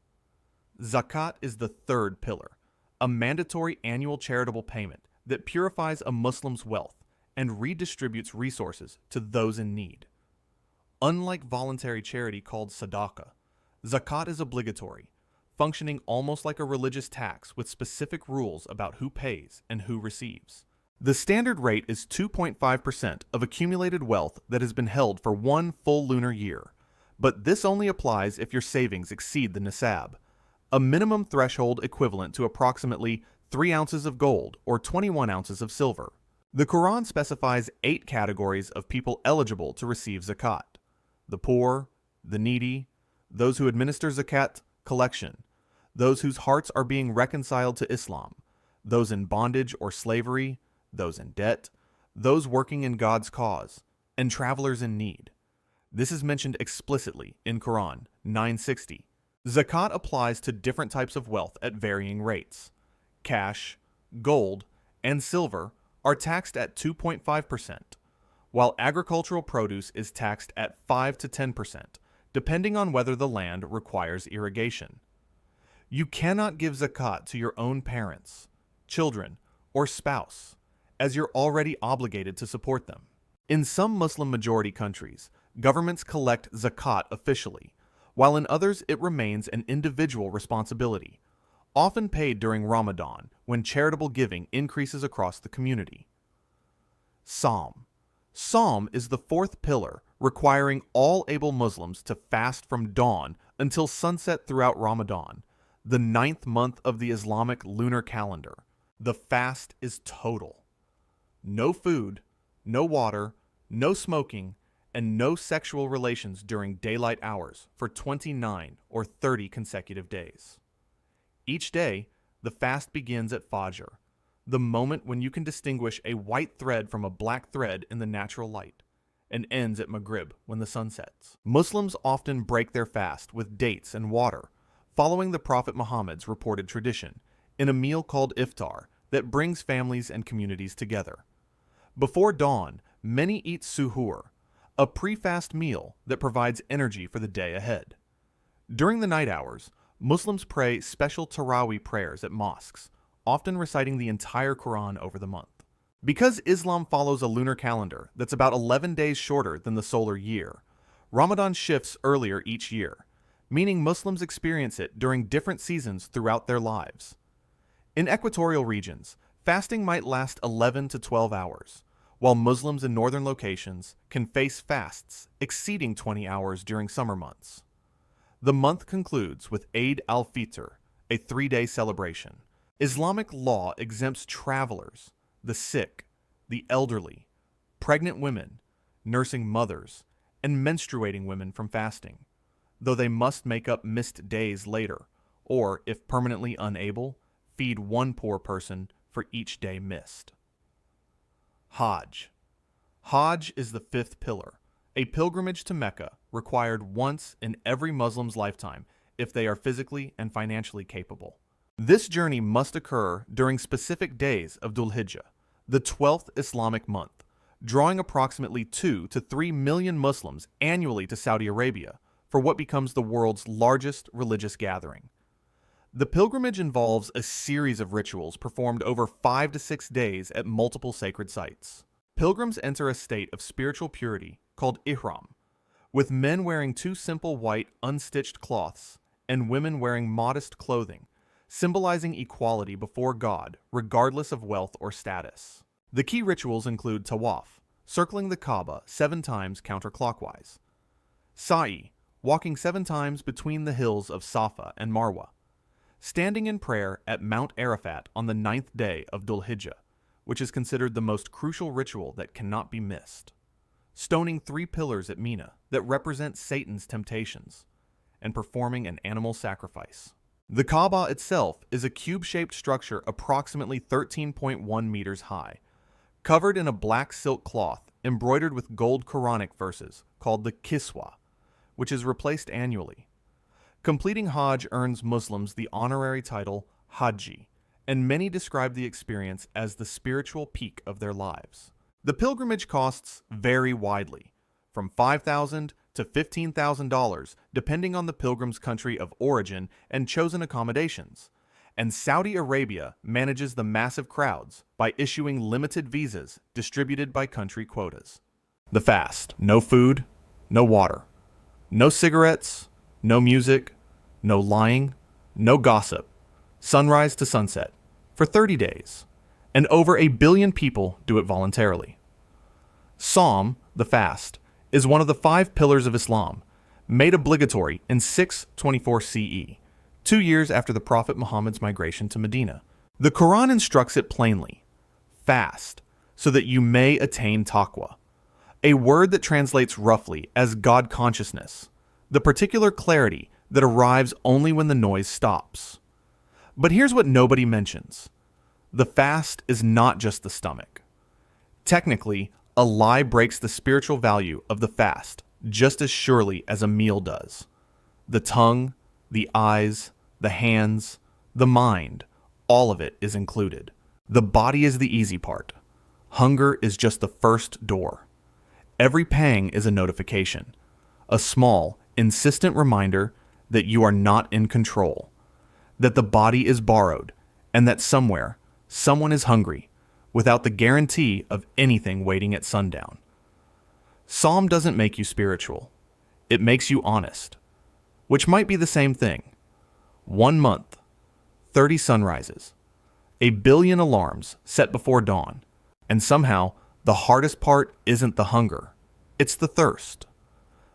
Zakat is the third pillar, a mandatory annual charitable payment that purifies a Muslim's wealth and redistributes resources to those in need. Unlike voluntary charity called sadaqah, zakat is obligatory, functioning almost like a religious tax with specific rules about who pays and who receives. The standard rate is 2.5% of accumulated wealth that has been held for one full lunar year, but this only applies if your savings exceed the nisab, a minimum threshold equivalent to approximately 3 ounces of gold or 21 ounces of silver. The Quran specifies 8 categories of people eligible to receive zakat: the poor, the needy, those who administer zakat collection, those whose hearts are being reconciled to Islam, those in bondage or slavery, those in debt, those working in God's cause, and travelers in need. This is mentioned explicitly in Quran 960. Zakat applies to different types of wealth at varying rates. Cash, gold, and silver are taxed at 2.5%, while agricultural produce is taxed at 5 to 10%, depending on whether the land requires irrigation. You cannot give zakat to your own parents, children, or spouse, as you're already obligated to support them. In some Muslim-majority countries, governments collect zakat officially, while in others it remains an individual responsibility, often paid during Ramadan when charitable giving increases across the community. Psalm. Psalm is the 4th pillar, requiring all able Muslims to fast from dawn until sunset throughout Ramadan, the 9th month of the Islamic lunar calendar. The fast is total. No food, no water, no smoking, and no sexual relations during daylight hours for 29 or 30 consecutive days. Each day, the fast begins at Fajr, the moment when you can distinguish a white thread from a black thread in the natural light, and ends at Maghrib when the sun sets. Muslims often break their fast with dates and water, following the Prophet Muhammad's reported tradition, in a meal called iftar that brings families and communities together. Before dawn, many eat suhoor, a pre-fast meal that provides energy for the day ahead. During the night hours, Muslims pray special Tarawih prayers at mosques, often reciting the entire Quran over the month. Because Islam follows a lunar calendar that's about 11 days shorter than the solar year, Ramadan shifts earlier each year, meaning Muslims experience it during different seasons throughout their lives. In equatorial regions, fasting might last 11 to 12 hours, while Muslims in northern locations can face fasts exceeding 20 hours during summer months. The month concludes with Eid al-Fitr, a 3-day celebration. Islamic law exempts travelers, the sick, the elderly, pregnant women, nursing mothers, and menstruating women from fasting, though they must make up missed days later, or, if permanently unable, feed one poor person for each day missed. Hajj. Hajj is the 5th pillar, a pilgrimage to Mecca required once in every Muslim's lifetime if they are physically and financially capable. This journey must occur during specific days of Dhul Hijjah, the 12th Islamic month, drawing approximately 2 to 3 million Muslims annually to Saudi Arabia for what becomes the world's largest religious gathering. The pilgrimage involves a series of rituals performed over 5 to 6 days at multiple sacred sites. Pilgrims enter a state of spiritual purity called ihram, with men wearing 2 simple white unstitched cloths and women wearing modest clothing, symbolizing equality before God regardless of wealth or status. The key rituals include tawaf, circling the Kaaba 7 times counterclockwise, sa'i, walking 7 times between the hills of Safa and Marwa, standing in prayer at Mount Arafat on the 9th day of Dhul Hijjah, which is considered the most crucial ritual that cannot be missed, stoning 3 pillars at Mina that represent Satan's temptations, and performing an animal sacrifice. The Kaaba itself is a cube-shaped structure approximately 13.1 meters high, covered in a black silk cloth embroidered with gold Quranic verses called the Kiswa, which is replaced annually. Completing Hajj earns Muslims the honorary title Haji, and many describe the experience as the spiritual peak of their lives. The pilgrimage costs vary widely, from $5,000 to $15,000 depending on the pilgrim's country of origin and chosen accommodations, and Saudi Arabia manages the massive crowds by issuing limited visas distributed by country quotas. The fast: no food, no water, no cigarettes, no music, no lying, no gossip, sunrise to sunset, for 30 days, and over 1 billion people do it voluntarily. Sawm, the fast, is one of the 5 pillars of Islam, made obligatory in 624 CE, 2 years after the Prophet Muhammad's migration to Medina. The Quran instructs it plainly: fast, so that you may attain taqwa, a word that translates roughly as God consciousness, the particular clarity that arrives only when the noise stops. But here's what nobody mentions. The fast is not just the stomach. Technically, a lie breaks the spiritual value of the fast just as surely as a meal does. The tongue, the eyes, the hands, the mind, all of it is included. The body is the easy part. Hunger is just the first door. Every pang is a notification, a small, insistent reminder that you are not in control, that the body is borrowed, and that somewhere, someone is hungry, without the guarantee of anything waiting at sundown. Sawm doesn't make you spiritual. It makes you honest, which might be the same thing. 1 month, 30 sunrises, 1 billion alarms set before dawn, and somehow the hardest part isn't the hunger, it's the thirst.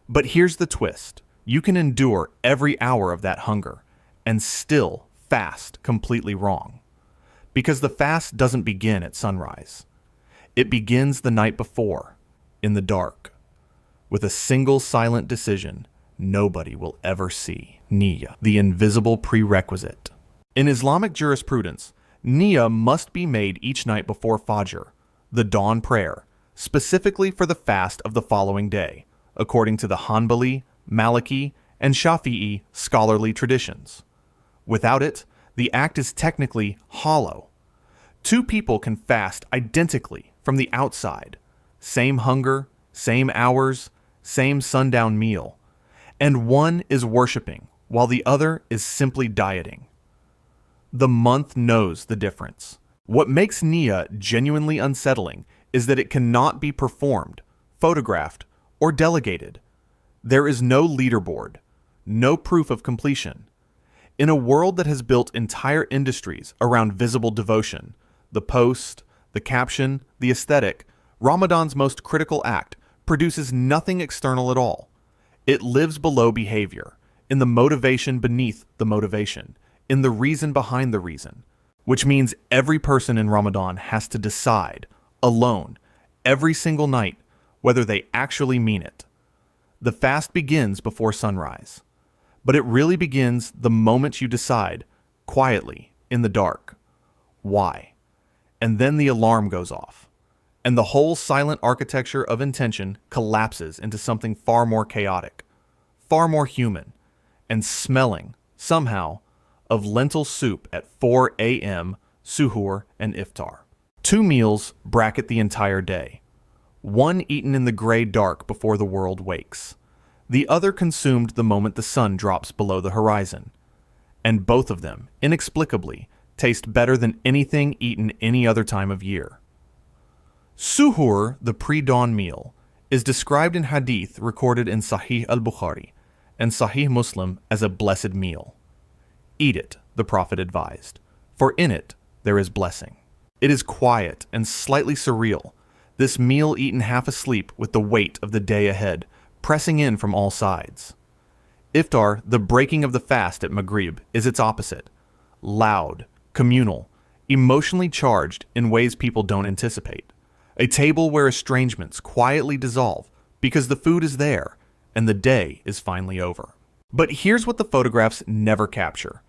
But here's the twist. You can endure every hour of that hunger and still fast completely wrong. Because the fast doesn't begin at sunrise. It begins the night before, in the dark, with a single silent decision nobody will ever see. Niyyah, the invisible prerequisite. In Islamic jurisprudence, niyyah must be made each night before Fajr, the dawn prayer, specifically for the fast of the following day, according to the Hanbali, Maliki, and Shafi'i scholarly traditions. Without it, the act is technically hollow. 2 people can fast identically from the outside, same hunger, same hours, same sundown meal, and one is worshiping while the other is simply dieting. The month knows the difference. What makes niyyah genuinely unsettling is that it cannot be performed, photographed, or delegated. There is no leaderboard, no proof of completion. In a world that has built entire industries around visible devotion, the post, the caption, the aesthetic, Ramadan's most critical act produces nothing external at all. It lives below behavior, in the motivation beneath the motivation, in the reason behind the reason, which means every person in Ramadan has to decide, alone, every single night, whether they actually mean it. The fast begins before sunrise, but it really begins the moment you decide, quietly, in the dark. Why? And then the alarm goes off, and the whole silent architecture of intention collapses into something far more chaotic, far more human, and smelling, somehow, of lentil soup at 4 a.m., suhoor, and iftar. 2 meals bracket the entire day. One eaten in the gray dark before the world wakes. The other consumed the moment the sun drops below the horizon. And both of them, inexplicably, taste better than anything eaten any other time of year. Suhoor, the pre-dawn meal, is described in hadith recorded in Sahih Al-Baqarah and Sahih Muslim as a blessed meal. Eat it, the Prophet advised, for in it there is blessing. It is quiet and slightly surreal, this meal eaten half asleep with the weight of the day ahead pressing in from all sides. Iftar, the breaking of the fast at Maghrib, is its opposite. Loud, communal, emotionally charged in ways people don't anticipate. A table where estrangements quietly dissolve because the food is there and the day is finally over. But here's what the photographs never capture.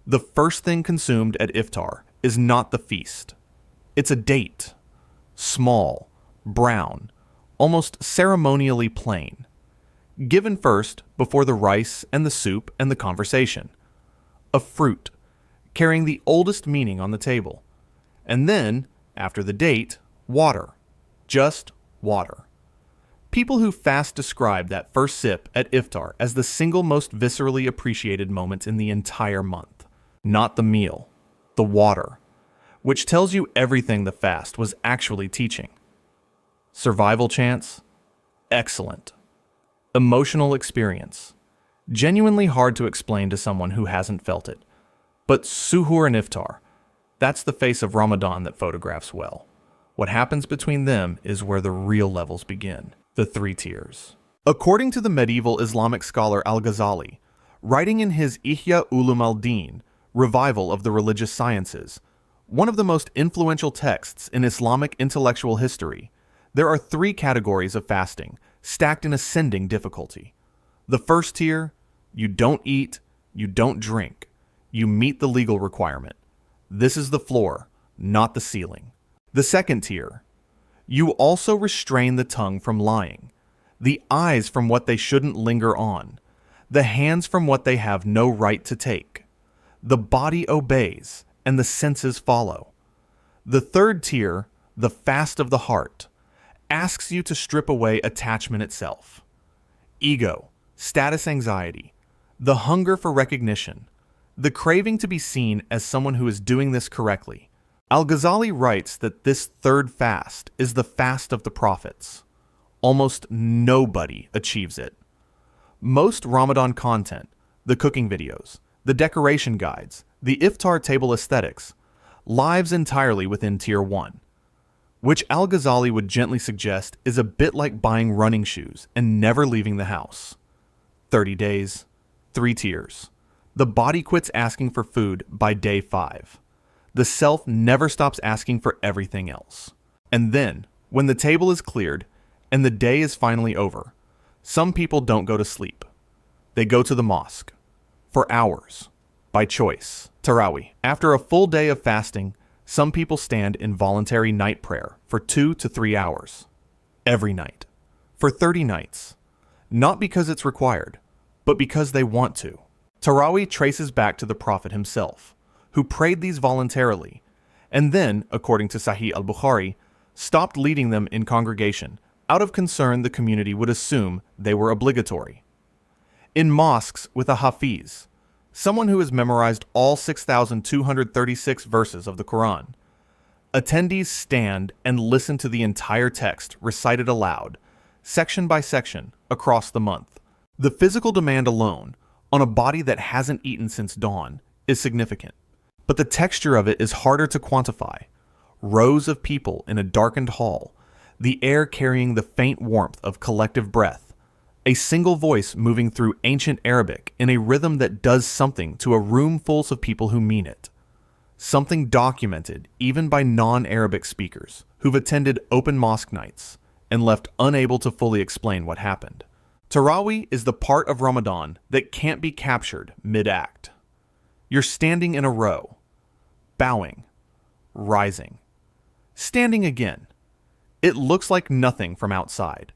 The first thing consumed at iftar is not the feast. It's a date. Small, brown, almost ceremonially plain. Given first before the rice and the soup and the conversation. A fruit, carrying the oldest meaning on the table. And then, after the date, water. Just water. People who fast describe that first sip at iftar as the single most viscerally appreciated moment in the entire month. Not the meal, the water, which tells you everything the fast was actually teaching. Survival chance? Excellent. Emotional experience. Genuinely hard to explain to someone who hasn't felt it. But suhoor and iftar, that's the face of Ramadan that photographs well. What happens between them is where the real levels begin, the 3 tiers. According to the medieval Islamic scholar Al-Ghazali, writing in his Ihya Ulum al-Din, Revival of the Religious Sciences, one of the most influential texts in Islamic intellectual history, there are 3 categories of fasting, stacked in ascending difficulty. The first tier, you don't eat, you don't drink, you meet the legal requirement. This is the floor, not the ceiling. The second tier, you also restrain the tongue from lying, the eyes from what they shouldn't linger on, the hands from what they have no right to take. The body obeys, and the senses follow. The third tier, the fast of the heart, asks you to strip away attachment itself. Ego, status anxiety, the hunger for recognition, the craving to be seen as someone who is doing this correctly. Al-Ghazali writes that this third fast is the fast of the prophets. Almost nobody achieves it. Most Ramadan content, the cooking videos, the decoration guides, the iftar table aesthetics, lives entirely within Tier 1, which Al-Ghazali would gently suggest is a bit like buying running shoes and never leaving the house. 30 days, 3 tiers. The body quits asking for food by day 5. The self never stops asking for everything else. And then, when the table is cleared and the day is finally over, some people don't go to sleep. They go to the mosque. For hours. By choice. Tarawih. After a full day of fasting, some people stand in voluntary night prayer for 2 to 3 hours. Every night. For 30 nights. Not because it's required, but because they want to. Tarawih traces back to the Prophet himself, who prayed these voluntarily, and then, according to Sahih Al-Baqarah, stopped leading them in congregation out of concern the community would assume they were obligatory. In mosques with a hafiz, someone who has memorized all 6,236 verses of the Quran, attendees stand and listen to the entire text recited aloud, section by section, across the month. The physical demand alone, on a body that hasn't eaten since dawn, is significant. But the texture of it is harder to quantify. Rows of people in a darkened hall, the air carrying the faint warmth of collective breath, a single voice moving through ancient Arabic in a rhythm that does something to a room full of people who mean it. Something documented even by non-Arabic speakers who've attended open mosque nights and left unable to fully explain what happened. Tarawih is the part of Ramadan that can't be captured mid-act. You're standing in a row, bowing, rising, standing again. It looks like nothing from outside.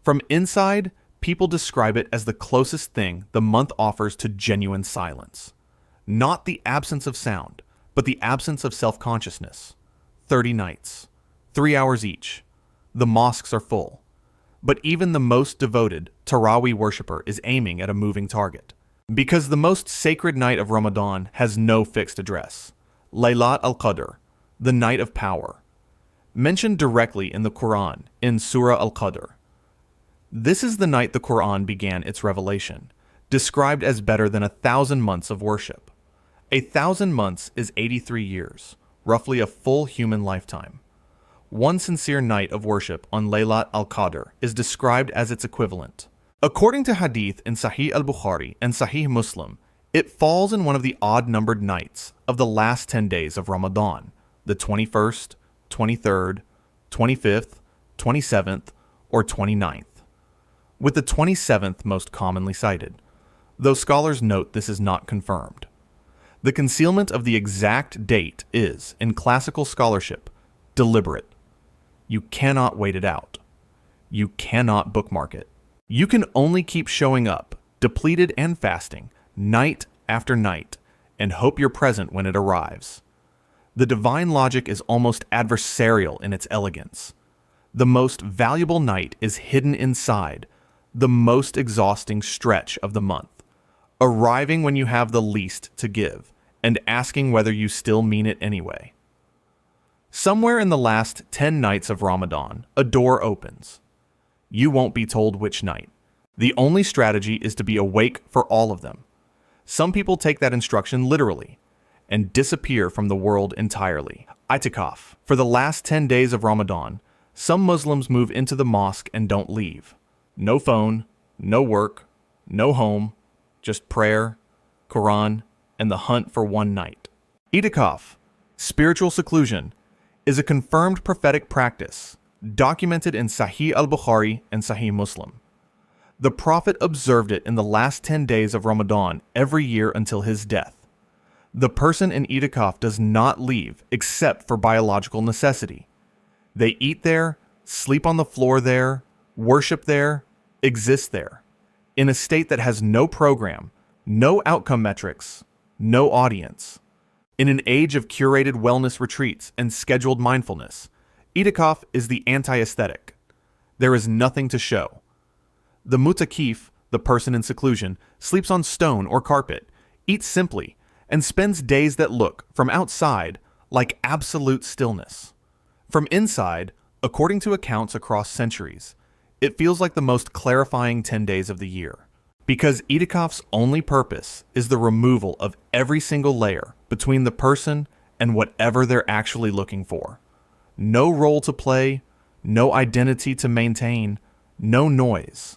From inside, people describe it as the closest thing the month offers to genuine silence. Not the absence of sound, but the absence of self-consciousness. 30 nights, 3 hours each. The mosques are full. But even the most devoted Tarawih worshipper is aiming at a moving target. Because the most sacred night of Ramadan has no fixed address. Laylat al-Qadr, the night of power. Mentioned directly in the Quran in Surah Al-Qadr. This is the night the Quran began its revelation, described as better than 1,000 months of worship. 1,000 months is 83 years, roughly a full human lifetime. One sincere night of worship on Laylat al-Qadr is described as its equivalent. According to hadith in Sahih Al-Bukhari and Sahih Muslim, it falls in one of the odd-numbered nights of the last 10 days of Ramadan, the 21st, 23rd, 25th, 27th, or 29th, with the 27th most commonly cited, though scholars note this is not confirmed. The concealment of the exact date is, in classical scholarship, deliberate. You cannot wait it out. You cannot bookmark it. You can only keep showing up, depleted and fasting, night after night, and hope you're present when it arrives. The divine logic is almost adversarial in its elegance. The most valuable night is hidden inside the most exhausting stretch of the month, arriving when you have the least to give, and asking whether you still mean it anyway. Somewhere in the last 10 nights of Ramadan, a door opens. You won't be told which night. The only strategy is to be awake for all of them. Some people take that instruction literally and disappear from the world entirely. Itikaf. For the last 10 days of Ramadan, some Muslims move into the mosque and don't leave. No phone, no work, no home, just prayer, Quran, and the hunt for one night. Itikaf, spiritual seclusion, is a confirmed prophetic practice documented in Sahih Al-Baqarah and Sahih Muslim. The Prophet observed it in the last 10 days of Ramadan every year until his death. The person in itikaf does not leave except for biological necessity. They eat there, sleep on the floor there, worship there, exist there, in a state that has no program, no outcome metrics, no audience. In an age of curated wellness retreats and scheduled mindfulness, itikaf is the anti-aesthetic. There is nothing to show. The mutakif, the person in seclusion, sleeps on stone or carpet, eats simply, and spends days that look, from outside, like absolute stillness. From inside, according to accounts across centuries, it feels like the most clarifying 10 days of the year. Because itikaf's only purpose is the removal of every single layer between the person and whatever they're actually looking for. No role to play, no identity to maintain, no noise.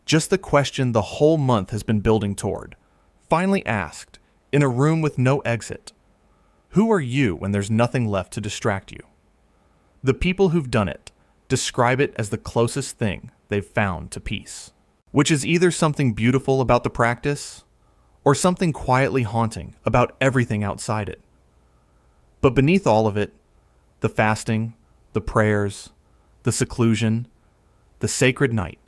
Just the question the whole month has been building toward, finally asked, in a room with no exit. Who are you when there's nothing left to distract you? The people who've done it describe it as the closest thing they've found to peace, which is either something beautiful about the practice or something quietly haunting about everything outside it. But beneath all of it, the fasting, the prayers, the seclusion, the sacred night,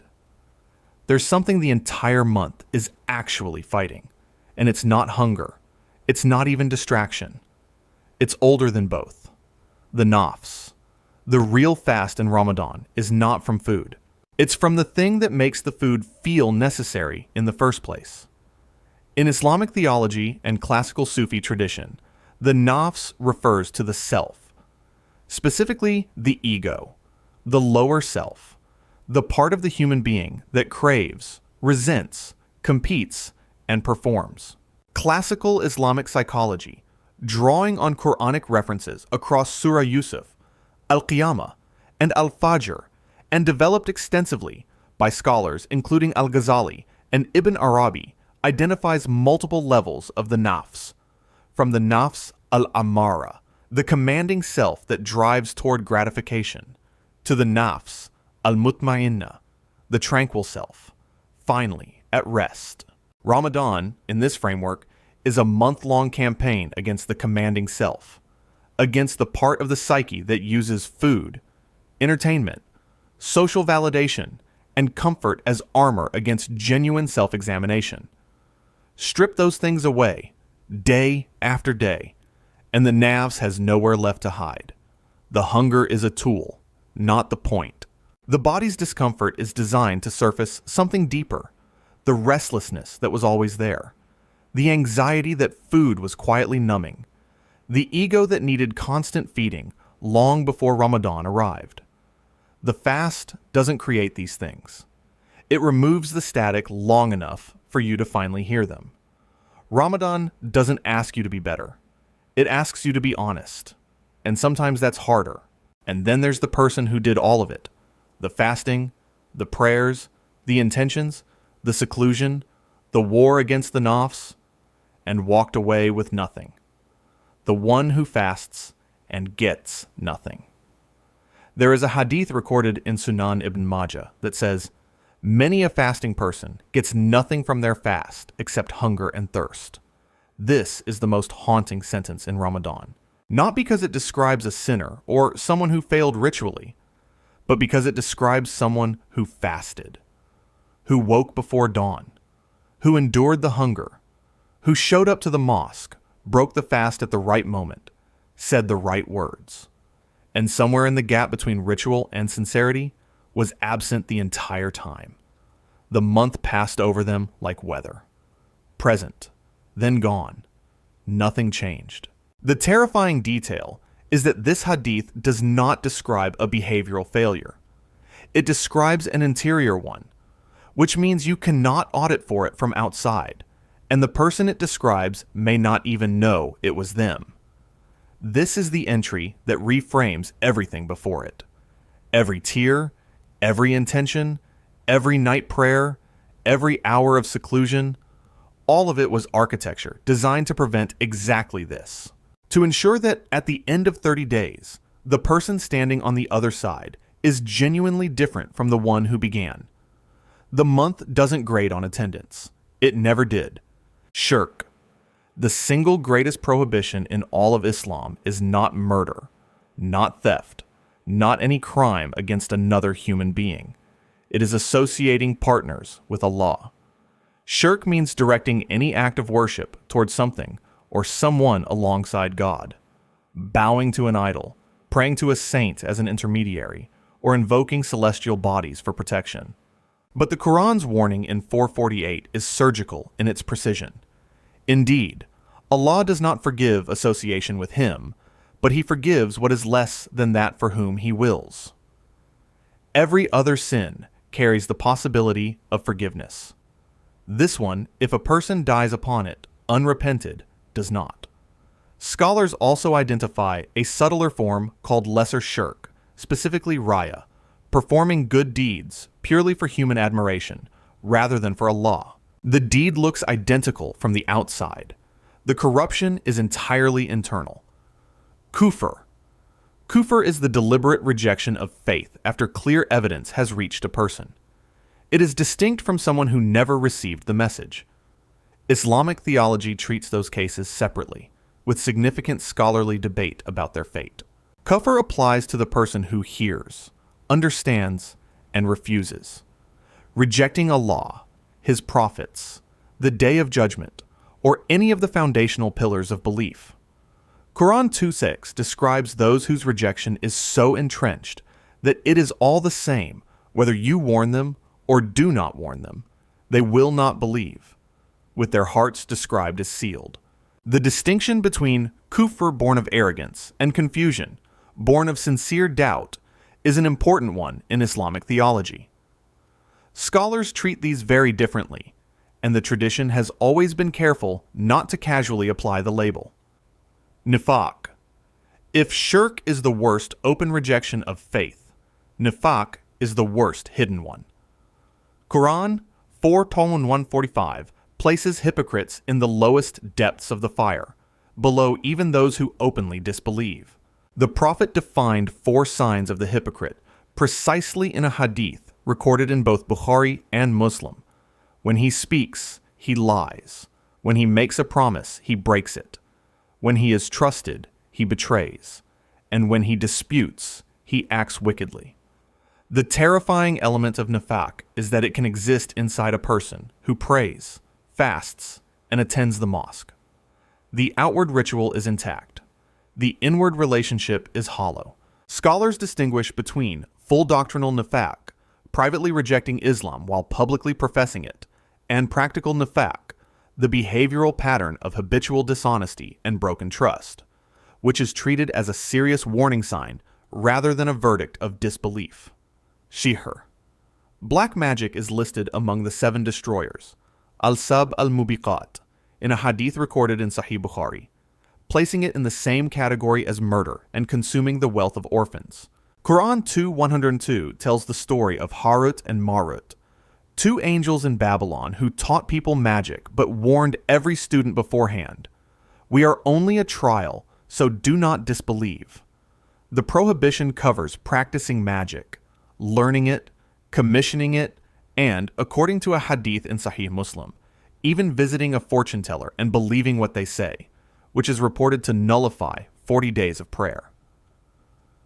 there's something the entire month is actually fighting, and it's not hunger. It's not even distraction. It's older than both. The nafs. The real fast in Ramadan is not from food. It's from the thing that makes the food feel necessary in the first place. In Islamic theology and classical Sufi tradition, the nafs refers to the self, specifically the ego, the lower self, the part of the human being that craves, resents, competes, and performs. Classical Islamic psychology, drawing on Quranic references across Surah Yusuf, Al-Qiyamah, and Al-Fajr, and developed extensively by scholars including Al-Ghazali and Ibn Arabi, identifies multiple levels of the nafs, from the nafs al-amara, the commanding self that drives toward gratification, to the nafs al-mutma'inna, the tranquil self, finally at rest. Ramadan, in this framework, is a month-long campaign against the commanding self, against the part of the psyche that uses food, entertainment, social validation, and comfort as armor against genuine self-examination. Strip those things away, day after day, and the nafs has nowhere left to hide. The hunger is a tool, not the point. The body's discomfort is designed to surface something deeper, the restlessness that was always there, the anxiety that food was quietly numbing, the ego that needed constant feeding long before Ramadan arrived. The fast doesn't create these things. It removes the static long enough for you to finally hear them. Ramadan doesn't ask you to be better. It asks you to be honest. And sometimes that's harder. And then there's the person who did all of it. The fasting, the prayers, the intentions, the seclusion, the war against the nafs, and walked away with nothing. The one who fasts and gets nothing. There is a hadith recorded in Sunan Ibn Majah that says, "Many a fasting person gets nothing from their fast except hunger and thirst." This is the most haunting sentence in Ramadan, not because it describes a sinner or someone who failed ritually, but because it describes someone who fasted, who woke before dawn, who endured the hunger, who showed up to the mosque, broke the fast at the right moment, said the right words, and somewhere in the gap between ritual and sincerity was absent the entire time. The month passed over them like weather. Present, then gone. Nothing changed. The terrifying detail is that this hadith does not describe a behavioral failure. It describes an interior one, which means you cannot audit for it from outside, and the person it describes may not even know it was them. This is the entry that reframes everything before it. Every tear, every intention, every night prayer, every hour of seclusion, all of it was architecture designed to prevent exactly this. To ensure that at the end of 30 days, the person standing on the other side is genuinely different from the one who began. The month doesn't grade on attendance. It never did. Shirk. The single greatest prohibition in all of Islam is not murder, not theft, not any crime against another human being. It is associating partners with Allah. Shirk means directing any act of worship towards something or someone alongside God. Bowing to an idol, praying to a saint as an intermediary, or invoking celestial bodies for protection. But the Quran's warning in 448 is surgical in its precision. Indeed, Allah does not forgive association with Him, but He forgives what is less than that for whom He wills. Every other sin carries the possibility of forgiveness. This one, if a person dies upon it, unrepented, does not. Scholars also identify a subtler form called lesser shirk, specifically raya, performing good deeds purely for human admiration, rather than for Allah. The deed looks identical from the outside. The corruption is entirely internal. Kufr. Kufr is the deliberate rejection of faith after clear evidence has reached a person. It is distinct from someone who never received the message. Islamic theology treats those cases separately, with significant scholarly debate about their fate. Kufr applies to the person who hears, understands, and refuses, rejecting Allah, His prophets, the Day of Judgment, or any of the foundational pillars of belief. Quran 2:6 describes those whose rejection is so entrenched that it is all the same whether you warn them or do not warn them. They will not believe, with their hearts described as sealed. The distinction between kufr born of arrogance and confusion, born of sincere doubt, is an important one in Islamic theology. Scholars treat these very differently, and the tradition has always been careful not to casually apply the label. Nifaq. If shirk is the worst open rejection of faith, nifaq is the worst hidden one. Quran 4:145 places hypocrites in the lowest depths of the fire, below even those who openly disbelieve. The Prophet defined 4 signs of the hypocrite precisely in a hadith recorded in both Bukhari and Muslim. When he speaks, he lies. When he makes a promise, he breaks it. When he is trusted, he betrays. And when he disputes, he acts wickedly. The terrifying element of nifaq is that it can exist inside a person who prays, fasts, and attends the mosque. The outward ritual is intact. The inward relationship is hollow. Scholars distinguish between full doctrinal nifaq, privately rejecting Islam while publicly professing it, and practical nifaq, the behavioral pattern of habitual dishonesty and broken trust, which is treated as a serious warning sign rather than a verdict of disbelief. Shihr. Black magic is listed among the 7 destroyers, al-Sab al-Mubiqat, in a hadith recorded in Sahih Bukhari, placing it in the same category as murder and consuming the wealth of orphans. Quran 2:102 tells the story of Harut and Marut, 2 angels in Babylon who taught people magic but warned every student beforehand. We are only a trial, so do not disbelieve. The prohibition covers practicing magic, learning it, commissioning it, and, according to a hadith in Sahih Muslim, even visiting a fortune teller and believing what they say, which is reported to nullify 40 days of prayer.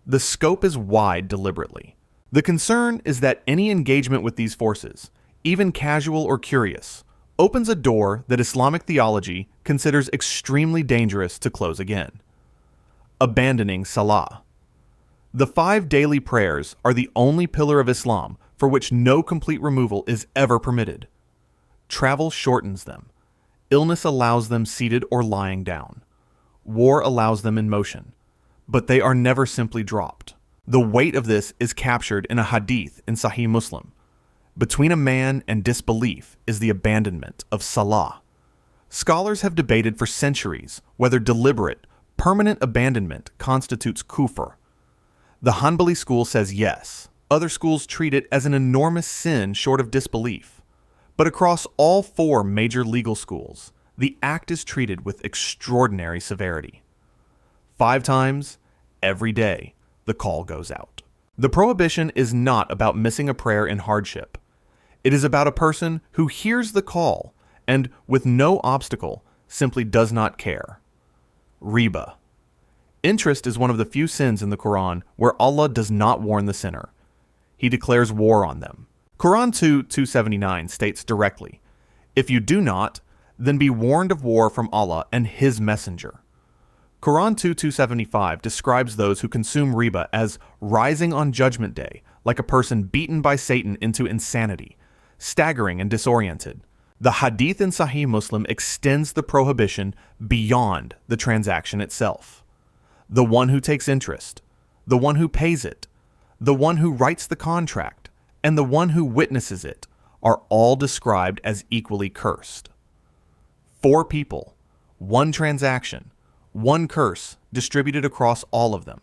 The scope is wide deliberately. The concern is that any engagement with these forces, even casual or curious, opens a door that Islamic theology considers extremely dangerous to close again. Abandoning Salah. The 5 daily prayers are the only pillar of Islam for which no complete removal is ever permitted. Travel shortens them. Illness allows them seated or lying down. War allows them in motion. But they are never simply dropped. The weight of this is captured in a hadith in Sahih Muslim. Between a man and disbelief is the abandonment of salah. Scholars have debated for centuries whether deliberate, permanent abandonment constitutes kufr. The Hanbali school says yes. Other schools treat it as an enormous sin short of disbelief. But across all four major legal schools, the act is treated with extraordinary severity. 5 times, every day, the call goes out. The prohibition is not about missing a prayer in hardship. It is about a person who hears the call and, with no obstacle, simply does not care. Riba. Interest is one of the few sins in the Quran where Allah does not warn the sinner. He declares war on them. Quran 2:279 states directly, "If you do not, then be warned of war from Allah and His Messenger." Quran 2:275 describes those who consume riba as rising on Judgment Day, like a person beaten by Satan into insanity, staggering and disoriented. The hadith in Sahih Muslim extends the prohibition beyond the transaction itself. The one who takes interest, the one who pays it, the one who writes the contract, and the one who witnesses it are all described as equally cursed. 4 people, 1 transaction, 1 curse distributed across all of them.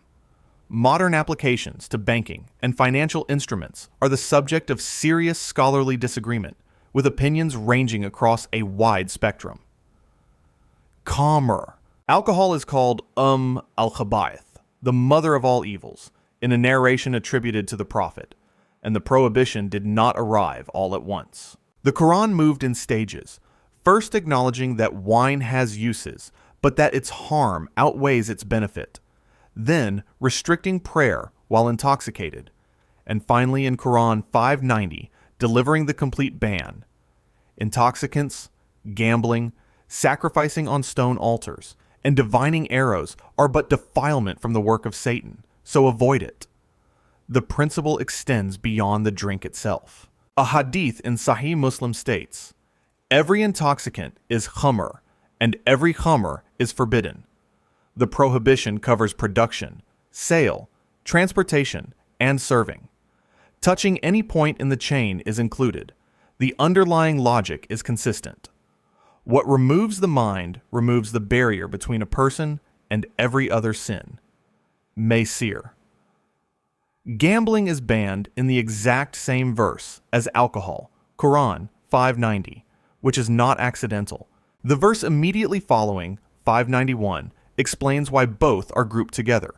Modern applications to banking and financial instruments are the subject of serious scholarly disagreement, with opinions ranging across a wide spectrum. Khamr. Alcohol is called al-khaba'ith, the mother of all evils, in a narration attributed to the Prophet, and the prohibition did not arrive all at once. The Quran moved in stages, first acknowledging that wine has uses, but that its harm outweighs its benefit, then restricting prayer while intoxicated, and finally in Quran 590, delivering the complete ban. Intoxicants, gambling, sacrificing on stone altars, and divining arrows are but defilement from the work of Satan, so avoid it. The principle extends beyond the drink itself. A hadith in Sahih Muslim states, "Every intoxicant is khamr, and every khamr is forbidden." The prohibition covers production, sale, transportation, and serving. Touching any point in the chain is included. The underlying logic is consistent. What removes the mind removes the barrier between a person and every other sin. Maysir. Gambling is banned in the exact same verse as alcohol, Quran 590, which is not accidental. The verse immediately following, 591, explains why both are grouped together.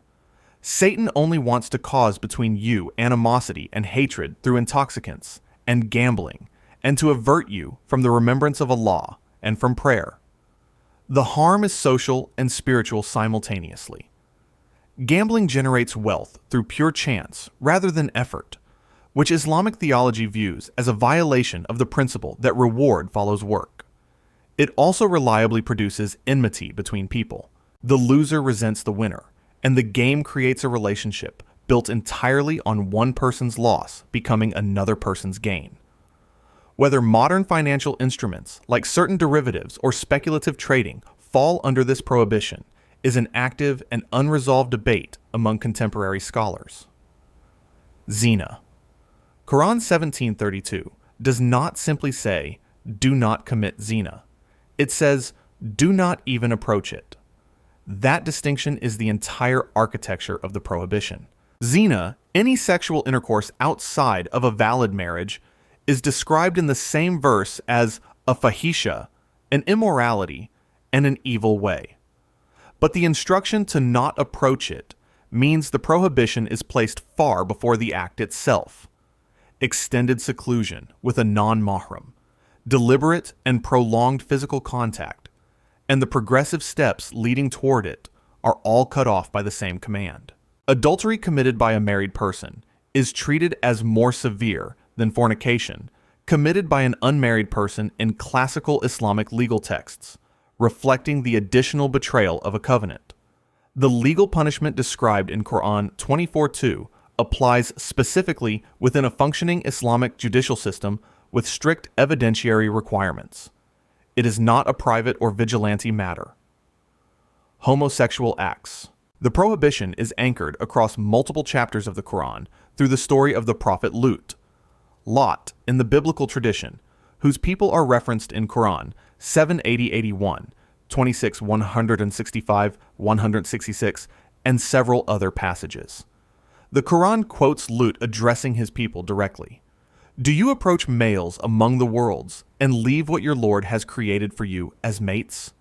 Satan only wants to cause between you animosity and hatred through intoxicants and gambling, and to avert you from the remembrance of Allah and from prayer. The harm is social and spiritual simultaneously. Gambling generates wealth through pure chance rather than effort, which Islamic theology views as a violation of the principle that reward follows work. It also reliably produces enmity between people. The loser resents the winner, and the game creates a relationship built entirely on one person's loss becoming another person's gain. Whether modern financial instruments, like certain derivatives or speculative trading, fall under this prohibition is an active and unresolved debate among contemporary scholars. Zina. Quran 17:32 does not simply say, "Do not commit zina." It says, "Do not even approach it." That distinction is the entire architecture of the prohibition. Zina, any sexual intercourse outside of a valid marriage, is described in the same verse as a fahisha, an immorality, and an evil way. But the instruction to not approach it means the prohibition is placed far before the act itself. Extended seclusion with a non-mahram, deliberate and prolonged physical contact, and the progressive steps leading toward it are all cut off by the same command. Adultery committed by a married person is treated as more severe than fornication committed by an unmarried person in classical Islamic legal texts, reflecting the additional betrayal of a covenant. The legal punishment described in Quran 24:2 applies specifically within a functioning Islamic judicial system with strict evidentiary requirements. It is not a private or vigilante matter. Homosexual acts. The prohibition is anchored across multiple chapters of the Quran through the story of the prophet Lut. Lot in the biblical tradition, whose people are referenced in Quran 7:80-81, 26:165, 166, and several other passages. The Quran quotes Lut addressing his people directly. Do you approach males among the worlds and leave what your Lord has created for you as mates?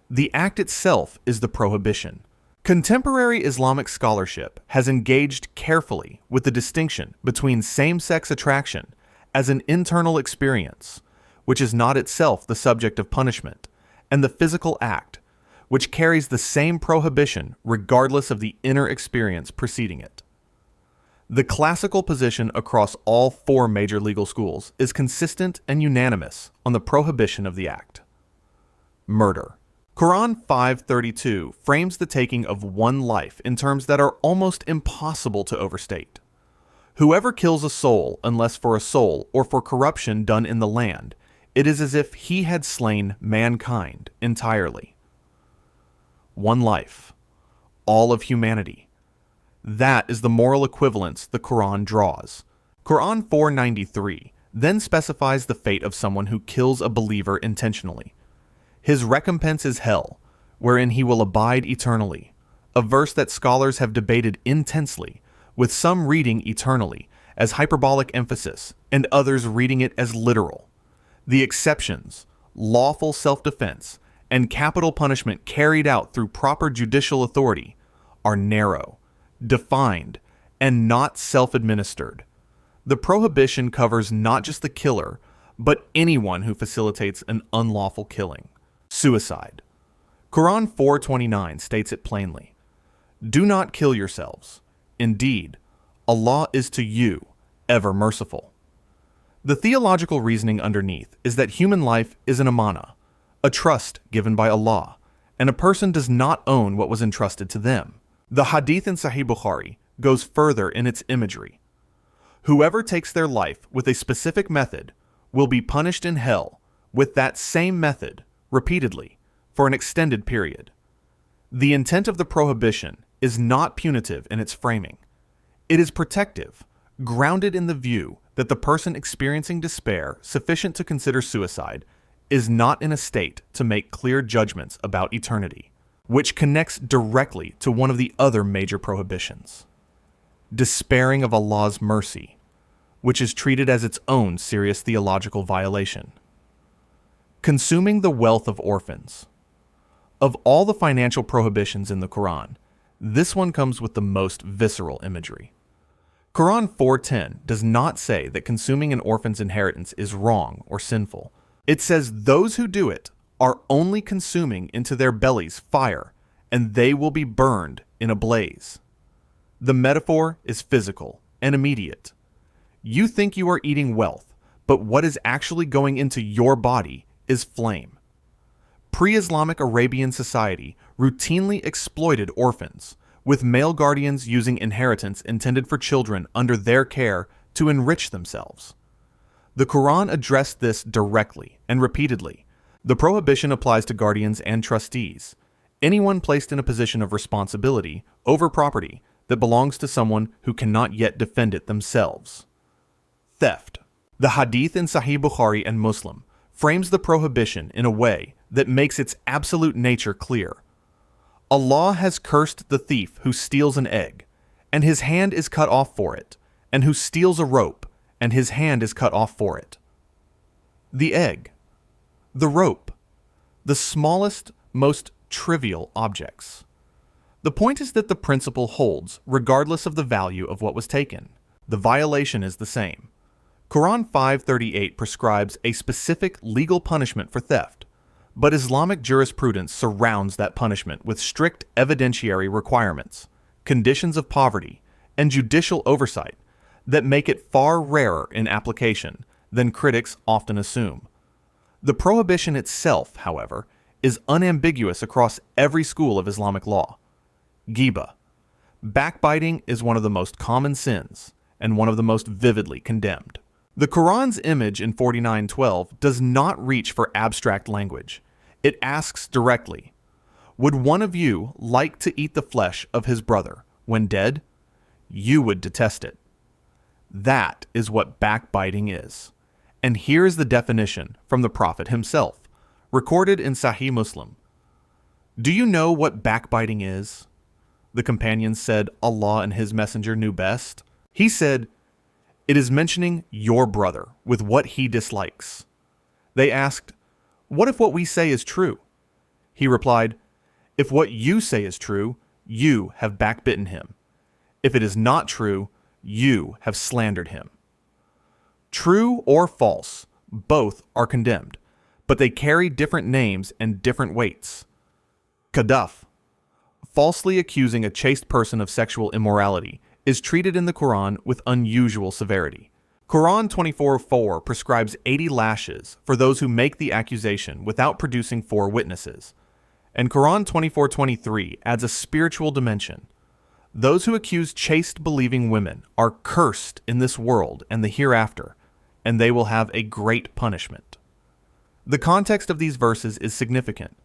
The act itself is the prohibition. Contemporary Islamic scholarship has engaged carefully with the distinction between same-sex attraction as an internal experience, which is not itself the subject of punishment, and the physical act, which carries the same prohibition regardless of the inner experience preceding it. The classical position across all four major legal schools is consistent and unanimous on the prohibition of the act. Murder. Quran 5:32 frames the taking of one life in terms that are almost impossible to overstate. Whoever kills a soul, unless for a soul or for corruption done in the land, it is as if he had slain mankind entirely. One life. All of humanity. That is the moral equivalence the Quran draws. Quran 4:93 then specifies the fate of someone who kills a believer intentionally. His recompense is hell, wherein he will abide eternally, a verse that scholars have debated intensely, with some reading eternally as hyperbolic emphasis and others reading it as literal. The exceptions, lawful self-defense, and capital punishment carried out through proper judicial authority, are narrow, defined, and not self-administered. The prohibition covers not just the killer, but anyone who facilitates an unlawful killing. Suicide. Quran 4:29 states it plainly. Do not kill yourselves. Indeed, Allah is to you ever merciful. The theological reasoning underneath is that human life is an amana, a trust given by Allah, and a person does not own what was entrusted to them. The hadith in Sahih Bukhari goes further in its imagery. Whoever takes their life with a specific method will be punished in hell with that same method repeatedly for an extended period. The intent of the prohibition is not punitive in its framing. It is protective, grounded in the view that the person experiencing despair sufficient to consider suicide is not in a state to make clear judgments about eternity, which connects directly to one of the other major prohibitions. Despairing of Allah's mercy, which is treated as its own serious theological violation. Consuming the wealth of orphans. Of all the financial prohibitions in the Quran, this one comes with the most visceral imagery. Quran 4:10 does not say that consuming an orphan's inheritance is wrong or sinful. It says those who do it are only consuming into their bellies fire, and they will be burned in a blaze. The metaphor is physical and immediate. You think you are eating wealth, but what is actually going into your body is flame. Pre-Islamic Arabian society routinely exploited orphans, with male guardians using inheritance intended for children under their care to enrich themselves. The Quran addressed this directly and repeatedly. The prohibition applies to guardians and trustees, anyone placed in a position of responsibility over property that belongs to someone who cannot yet defend it themselves. Theft. The hadith in Sahih Bukhari and Muslim frames the prohibition in a way that makes its absolute nature clear. Allah has cursed the thief who steals an egg, and his hand is cut off for it, and who steals a rope, and his hand is cut off for it. The egg, the rope, the smallest, most trivial objects. The point is that the principle holds regardless of the value of what was taken. The violation is the same. Quran 5:38 prescribes a specific legal punishment for theft, but Islamic jurisprudence surrounds that punishment with strict evidentiary requirements, conditions of poverty, and judicial oversight that make it far rarer in application than critics often assume. The prohibition itself, however, is unambiguous across every school of Islamic law. Ghiba. Backbiting is one of the most common sins and one of the most vividly condemned. The Quran's image in 49:12 does not reach for abstract language. It asks directly, would one of you like to eat the flesh of his brother when dead? You would detest it. That is what backbiting is. And here is the definition from the Prophet himself, recorded in Sahih Muslim. Do you know what backbiting is? The companions said Allah and His Messenger knew best. He said, it is mentioning your brother with what he dislikes. They asked, what if what we say is true? He replied, if what you say is true, you have backbitten him. If it is not true, you have slandered him. True or false, both are condemned, but they carry different names and different weights. Qadhaf, falsely accusing a chaste person of sexual immorality, is treated in the Quran with unusual severity. Quran 24:4 prescribes 80 lashes for those who make the accusation without producing 4 witnesses. And Quran 24:23 adds a spiritual dimension. Those who accuse chaste believing women are cursed in this world and the hereafter, and they will have a great punishment. The context of these verses is significant.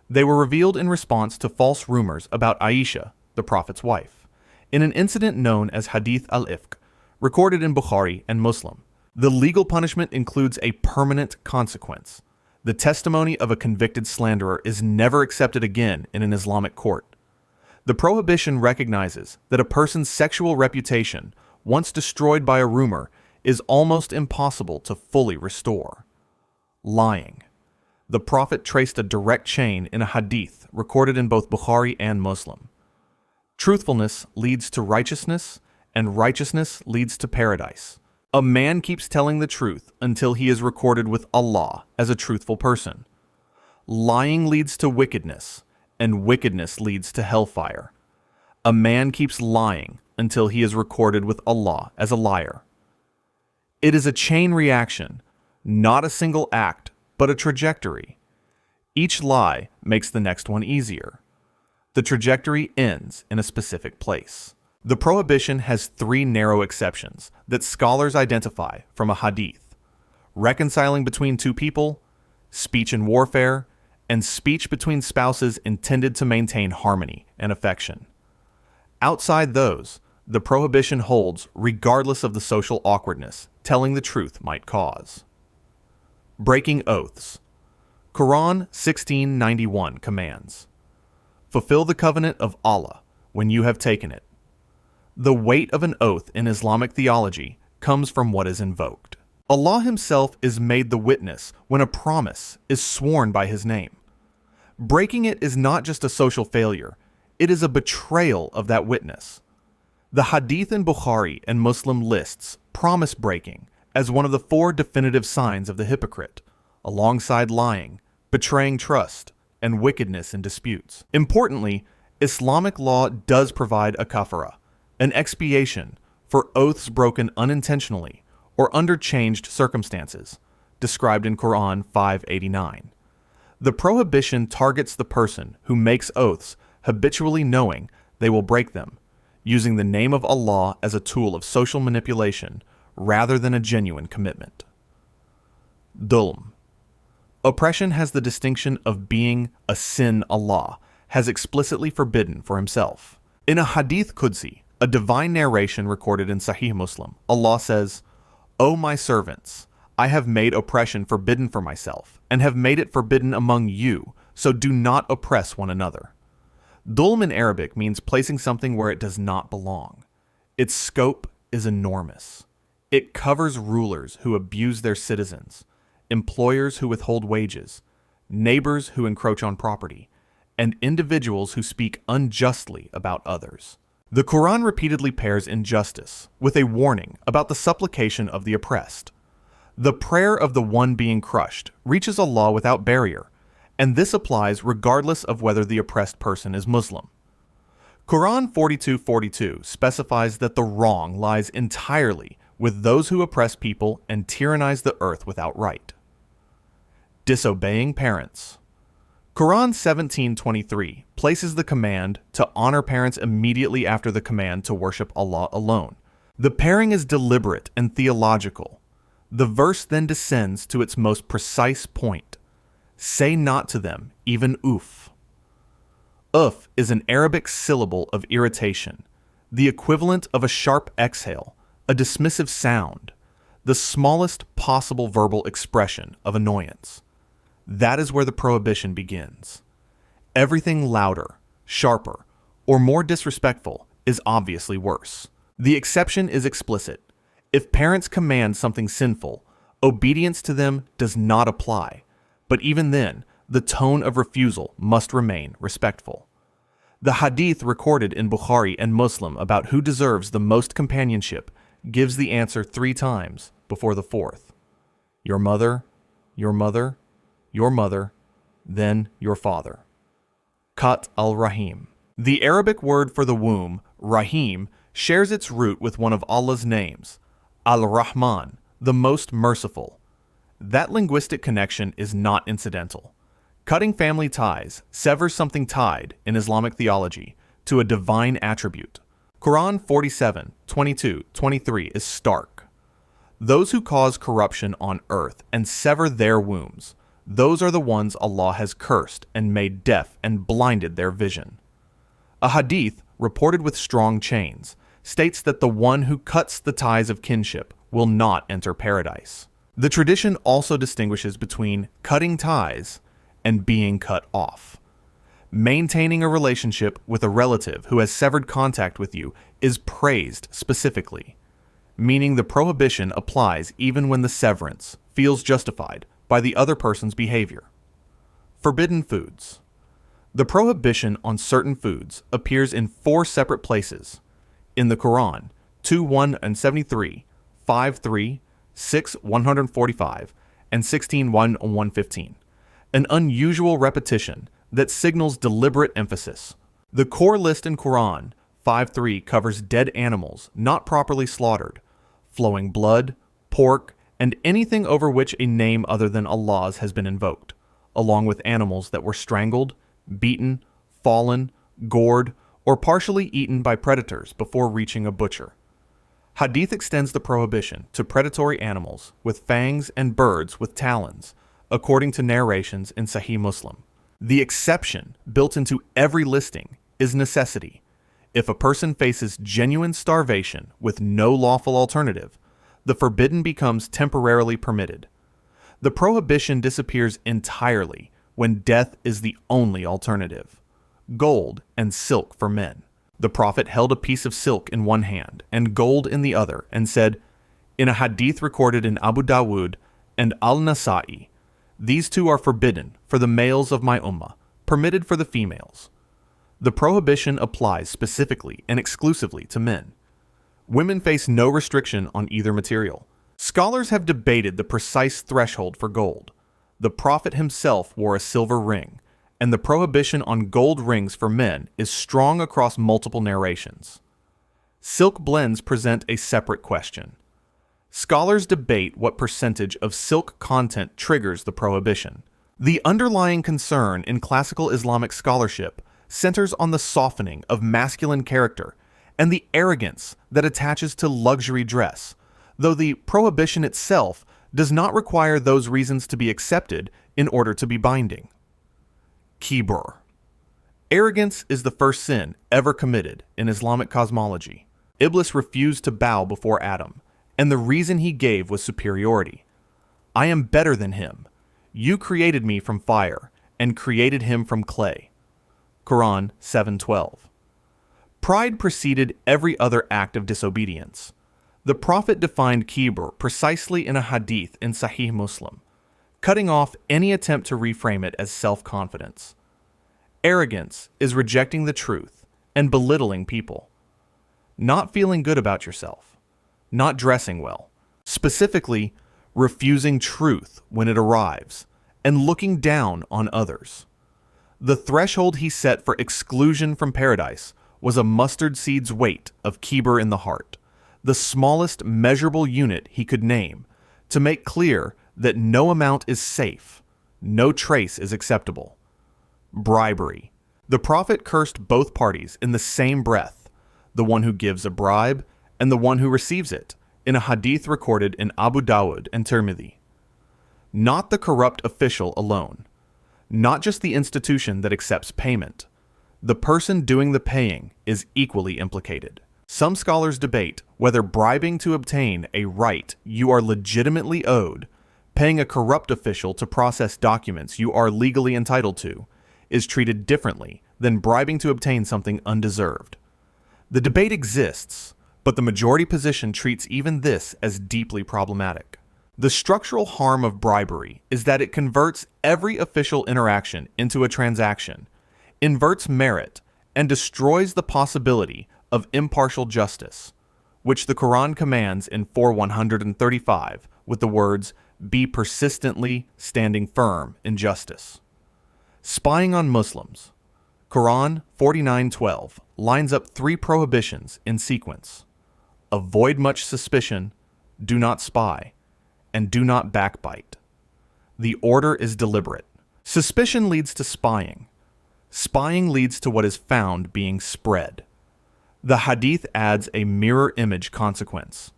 They were revealed in response to false rumors about Aisha, the Prophet's wife, in an incident known as Hadith al-Ifk, recorded in Bukhari and Muslim. The legal punishment includes a permanent consequence. The testimony of a convicted slanderer is never accepted again in an Islamic court. The prohibition recognizes that a person's sexual reputation, once destroyed by a rumor, is almost impossible to fully restore. Lying. The Prophet traced a direct chain in a hadith recorded in both Bukhari and Muslim. Truthfulness leads to righteousness, and righteousness leads to paradise. A man keeps telling the truth until he is recorded with Allah as a truthful person. Lying leads to wickedness, and wickedness leads to hellfire. A man keeps lying until he is recorded with Allah as a liar. It is a chain reaction, not a single act, but a trajectory. Each lie makes the next one easier. The trajectory ends in a specific place. The prohibition has 3 narrow exceptions that scholars identify from a hadith: reconciling between 2 people, speech in warfare, and speech between spouses intended to maintain harmony and affection. Outside those, the prohibition holds regardless of the social awkwardness telling the truth might cause. Breaking oaths. Quran 16:91 commands, fulfill the covenant of Allah when you have taken it. The weight of an oath in Islamic theology comes from what is invoked. Allah Himself is made the witness when a promise is sworn by His name. Breaking it is not just a social failure, it is a betrayal of that witness. The Hadith in Bukhari and Muslim lists promise breaking as one of the 4 definitive signs of the hypocrite, alongside lying, betraying trust, and wickedness in disputes. Importantly, Islamic law does provide a kafara, an expiation for oaths broken unintentionally or under changed circumstances, described in Quran 589. The prohibition targets the person who makes oaths habitually knowing they will break them, using the name of Allah as a tool of social manipulation rather than a genuine commitment. Dhulm. Oppression has the distinction of being a sin Allah has explicitly forbidden for Himself. In a Hadith Qudsi, a divine narration recorded in Sahih Muslim, Allah says, O my servants, I have made oppression forbidden for myself, and have made it forbidden among you, so do not oppress one another. Dhulm in Arabic means placing something where it does not belong. Its scope is enormous. It covers rulers who abuse their citizens, employers who withhold wages, neighbors who encroach on property, and individuals who speak unjustly about others. The Quran repeatedly pairs injustice with a warning about the supplication of the oppressed. The prayer of the one being crushed reaches Allah without barrier, and this applies regardless of whether the oppressed person is Muslim. Quran 42:42 specifies that the wrong lies entirely with those who oppress people and tyrannize the earth without right. Disobeying parents. Quran 17:23 places the command to honor parents immediately after the command to worship Allah alone. The pairing is deliberate and theological. The verse then descends to its most precise point. Say not to them, even oof. Oof is an Arabic syllable of irritation, the equivalent of a sharp exhale, a dismissive sound, the smallest possible verbal expression of annoyance. That is where the prohibition begins. Everything louder, sharper, or more disrespectful is obviously worse. The exception is explicit. If parents command something sinful, obedience to them does not apply, but even then, the tone of refusal must remain respectful. The hadith recorded in Bukhari and Muslim about who deserves the most companionship gives the answer 3 times before the 4th. Your mother, your mother, your mother, then your father. Qat al-Rahim. The Arabic word for the womb, Rahim, shares its root with one of Allah's names, Al-Rahman, the most merciful. That linguistic connection is not incidental. Cutting family ties severs something tied, in Islamic theology, to a divine attribute. Quran 47:22-23 is stark. Those who cause corruption on earth and sever their wombs, those are the ones Allah has cursed and made deaf and blinded their vision. A hadith, reported with strong chains, states that the one who cuts the ties of kinship will not enter paradise. The tradition also distinguishes between cutting ties and being cut off. Maintaining a relationship with a relative who has severed contact with you is praised specifically, meaning the prohibition applies even when the severance feels justified by the other person's behavior. Forbidden foods. The prohibition on certain foods appears in 4 separate places. In the Quran, 2:173, 5:3, 6:145, and 16:1-115. An unusual repetition that signals deliberate emphasis. The core list in Quran 5:3 covers dead animals not properly slaughtered, flowing blood, pork, and anything over which a name other than Allah's has been invoked, along with animals that were strangled, beaten, fallen, gored, or partially eaten by predators before reaching a butcher. Hadith extends the prohibition to predatory animals with fangs and birds with talons, according to narrations in Sahih Muslim. The exception built into every listing is necessity. If a person faces genuine starvation with no lawful alternative, the forbidden becomes temporarily permitted. The prohibition disappears entirely when death is the only alternative. Gold and silk for men. The Prophet held a piece of silk in one hand and gold in the other and said, in a hadith recorded in Abu Dawud and Al-Nasa'i, these 2 are forbidden for the males of my ummah, permitted for the females. The prohibition applies specifically and exclusively to men. Women face no restriction on either material. Scholars have debated the precise threshold for gold. The Prophet himself wore a silver ring, and the prohibition on gold rings for men is strong across multiple narrations. Silk blends present a separate question. Scholars debate what percentage of silk content triggers the prohibition. The underlying concern in classical Islamic scholarship centers on the softening of masculine character and the arrogance that attaches to luxury dress, though the prohibition itself does not require those reasons to be accepted in order to be binding. Kibr. Arrogance is the first sin ever committed in Islamic cosmology. Iblis refused to bow before Adam, and the reason he gave was superiority. I am better than him. You created me from fire and created him from clay. Quran 7:12. Pride preceded every other act of disobedience. The Prophet defined kibr precisely in a hadith in Sahih Muslim, cutting off any attempt to reframe it as self-confidence. Arrogance is rejecting the truth and belittling people. Not feeling good about yourself. Not dressing well. Specifically, refusing truth when it arrives and looking down on others. The threshold he set for exclusion from paradise was a mustard seed's weight of kibr in the heart, the smallest measurable unit he could name, to make clear that no amount is safe, no trace is acceptable. Bribery. The Prophet cursed both parties in the same breath, the one who gives a bribe and the one who receives it, in a hadith recorded in Abu Dawud and Tirmidhi. Not the corrupt official alone, not just the institution that accepts payment. The person doing the paying is equally implicated. Some scholars debate whether bribing to obtain a right you are legitimately owed, paying a corrupt official to process documents you are legally entitled to, is treated differently than bribing to obtain something undeserved. The debate exists, but the majority position treats even this as deeply problematic. The structural harm of bribery is that it converts every official interaction into a transaction, inverts merit, and destroys the possibility of impartial justice, which the Quran commands in 4:135 with the words, "Be persistently standing firm in justice." Spying on Muslims. Quran 49:12 lines up 3 prohibitions in sequence. Avoid much suspicion, do not spy, and do not backbite. The order is deliberate. Suspicion leads to spying. Spying leads to what is found being spread. The hadith adds a mirror image consequence.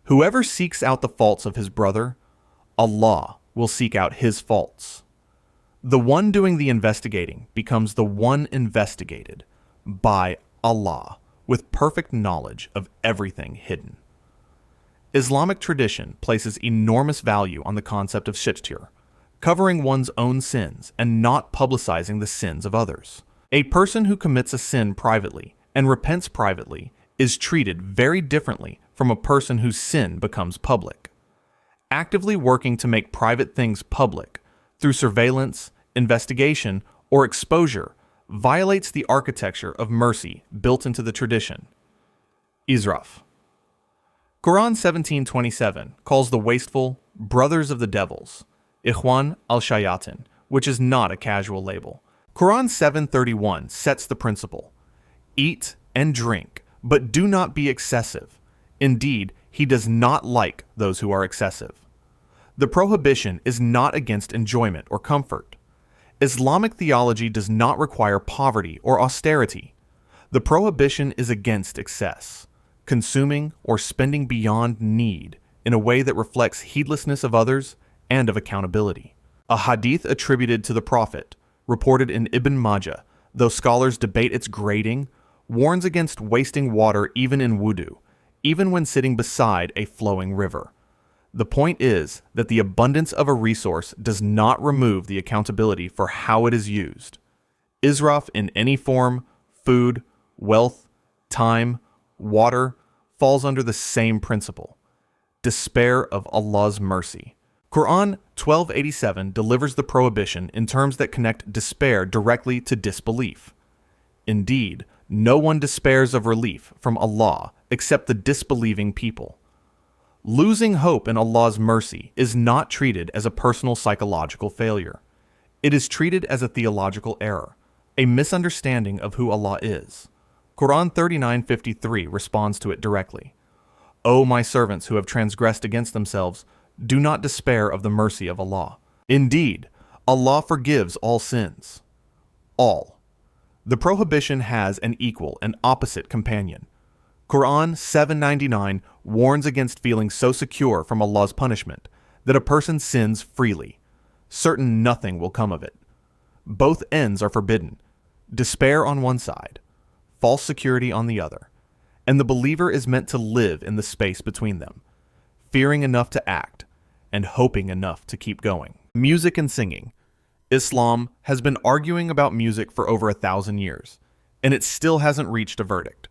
Whoever seeks out the faults of his brother, Allah will seek out his faults. The one doing the investigating becomes the one investigated by Allah with perfect knowledge of everything hidden. Islamic tradition places enormous value on the concept of shittir, covering one's own sins and not publicizing the sins of others. A person who commits a sin privately and repents privately is treated very differently from a person whose sin becomes public. Actively working to make private things public through surveillance, investigation, or exposure violates the architecture of mercy built into the tradition. Israf. Quran 17:27 calls the wasteful brothers of the devils, Ikhwan al-Shayatin, which is not a casual label. Quran 7:31 sets the principle: eat and drink, but do not be excessive. Indeed, he does not like those who are excessive. The prohibition is not against enjoyment or comfort. Islamic theology does not require poverty or austerity. The prohibition is against excess, consuming or spending beyond need in a way that reflects heedlessness of others and of accountability. A hadith attributed to the Prophet, reported in Ibn Majah, though scholars debate its grading, warns against wasting water even in wudu, even when sitting beside a flowing river. The point is that the abundance of a resource does not remove the accountability for how it is used. Israf in any form, food, wealth, time, water, falls under the same principle: despair of Allah's mercy. Quran 1287 delivers the prohibition in terms that connect despair directly to disbelief. Indeed, no one despairs of relief from Allah except the disbelieving people. Losing hope in Allah's mercy is not treated as a personal psychological failure. It is treated as a theological error, a misunderstanding of who Allah is. Quran 39:53 responds to it directly. O my servants who have transgressed against themselves, do not despair of the mercy of Allah. Indeed, Allah forgives all sins. All. The prohibition has an equal and opposite companion. Quran 7:99 warns against feeling so secure from Allah's punishment that a person sins freely, certain nothing will come of it. Both ends are forbidden: despair on one side, false security on the other, and the believer is meant to live in the space between them, fearing enough to act and hoping enough to keep going. Music and singing. Islam has been arguing about music for over 1,000 years, and it still hasn't reached a verdict.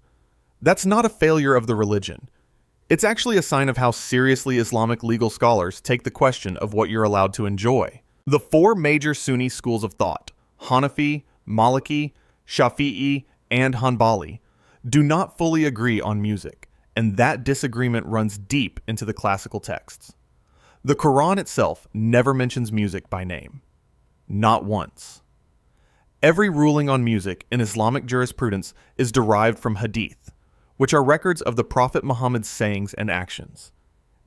That's not a failure of the religion. It's actually a sign of how seriously Islamic legal scholars take the question of what you're allowed to enjoy. The 4 major Sunni schools of thought, Hanafi, Maliki, Shafi'i, and Hanbali, do not fully agree on music, and that disagreement runs deep into the classical texts. The Quran itself never mentions music by name. Not once. Every ruling on music in Islamic jurisprudence is derived from hadith, which are records of the Prophet Muhammad's sayings and actions,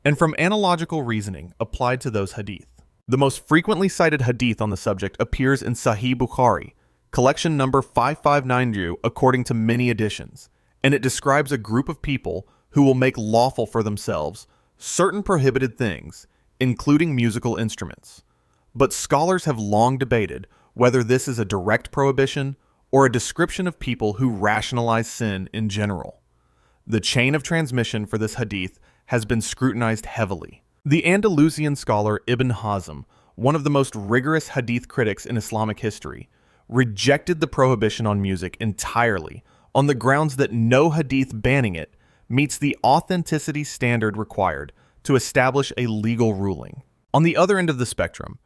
and from analogical reasoning applied to those hadith. The most frequently cited hadith on the subject appears in Sahih Bukhari, collection number 5592 according to many editions, and it describes a group of people who will make lawful for themselves certain prohibited things, including musical instruments. But scholars have long debated whether this is a direct prohibition or a description of people who rationalize sin in general. The chain of transmission for this hadith has been scrutinized heavily. The Andalusian scholar Ibn Hazm, one of the most rigorous hadith critics in Islamic history, rejected the prohibition on music entirely on the grounds that no hadith banning it meets the authenticity standard required to establish a legal ruling. On the other end of the spectrum,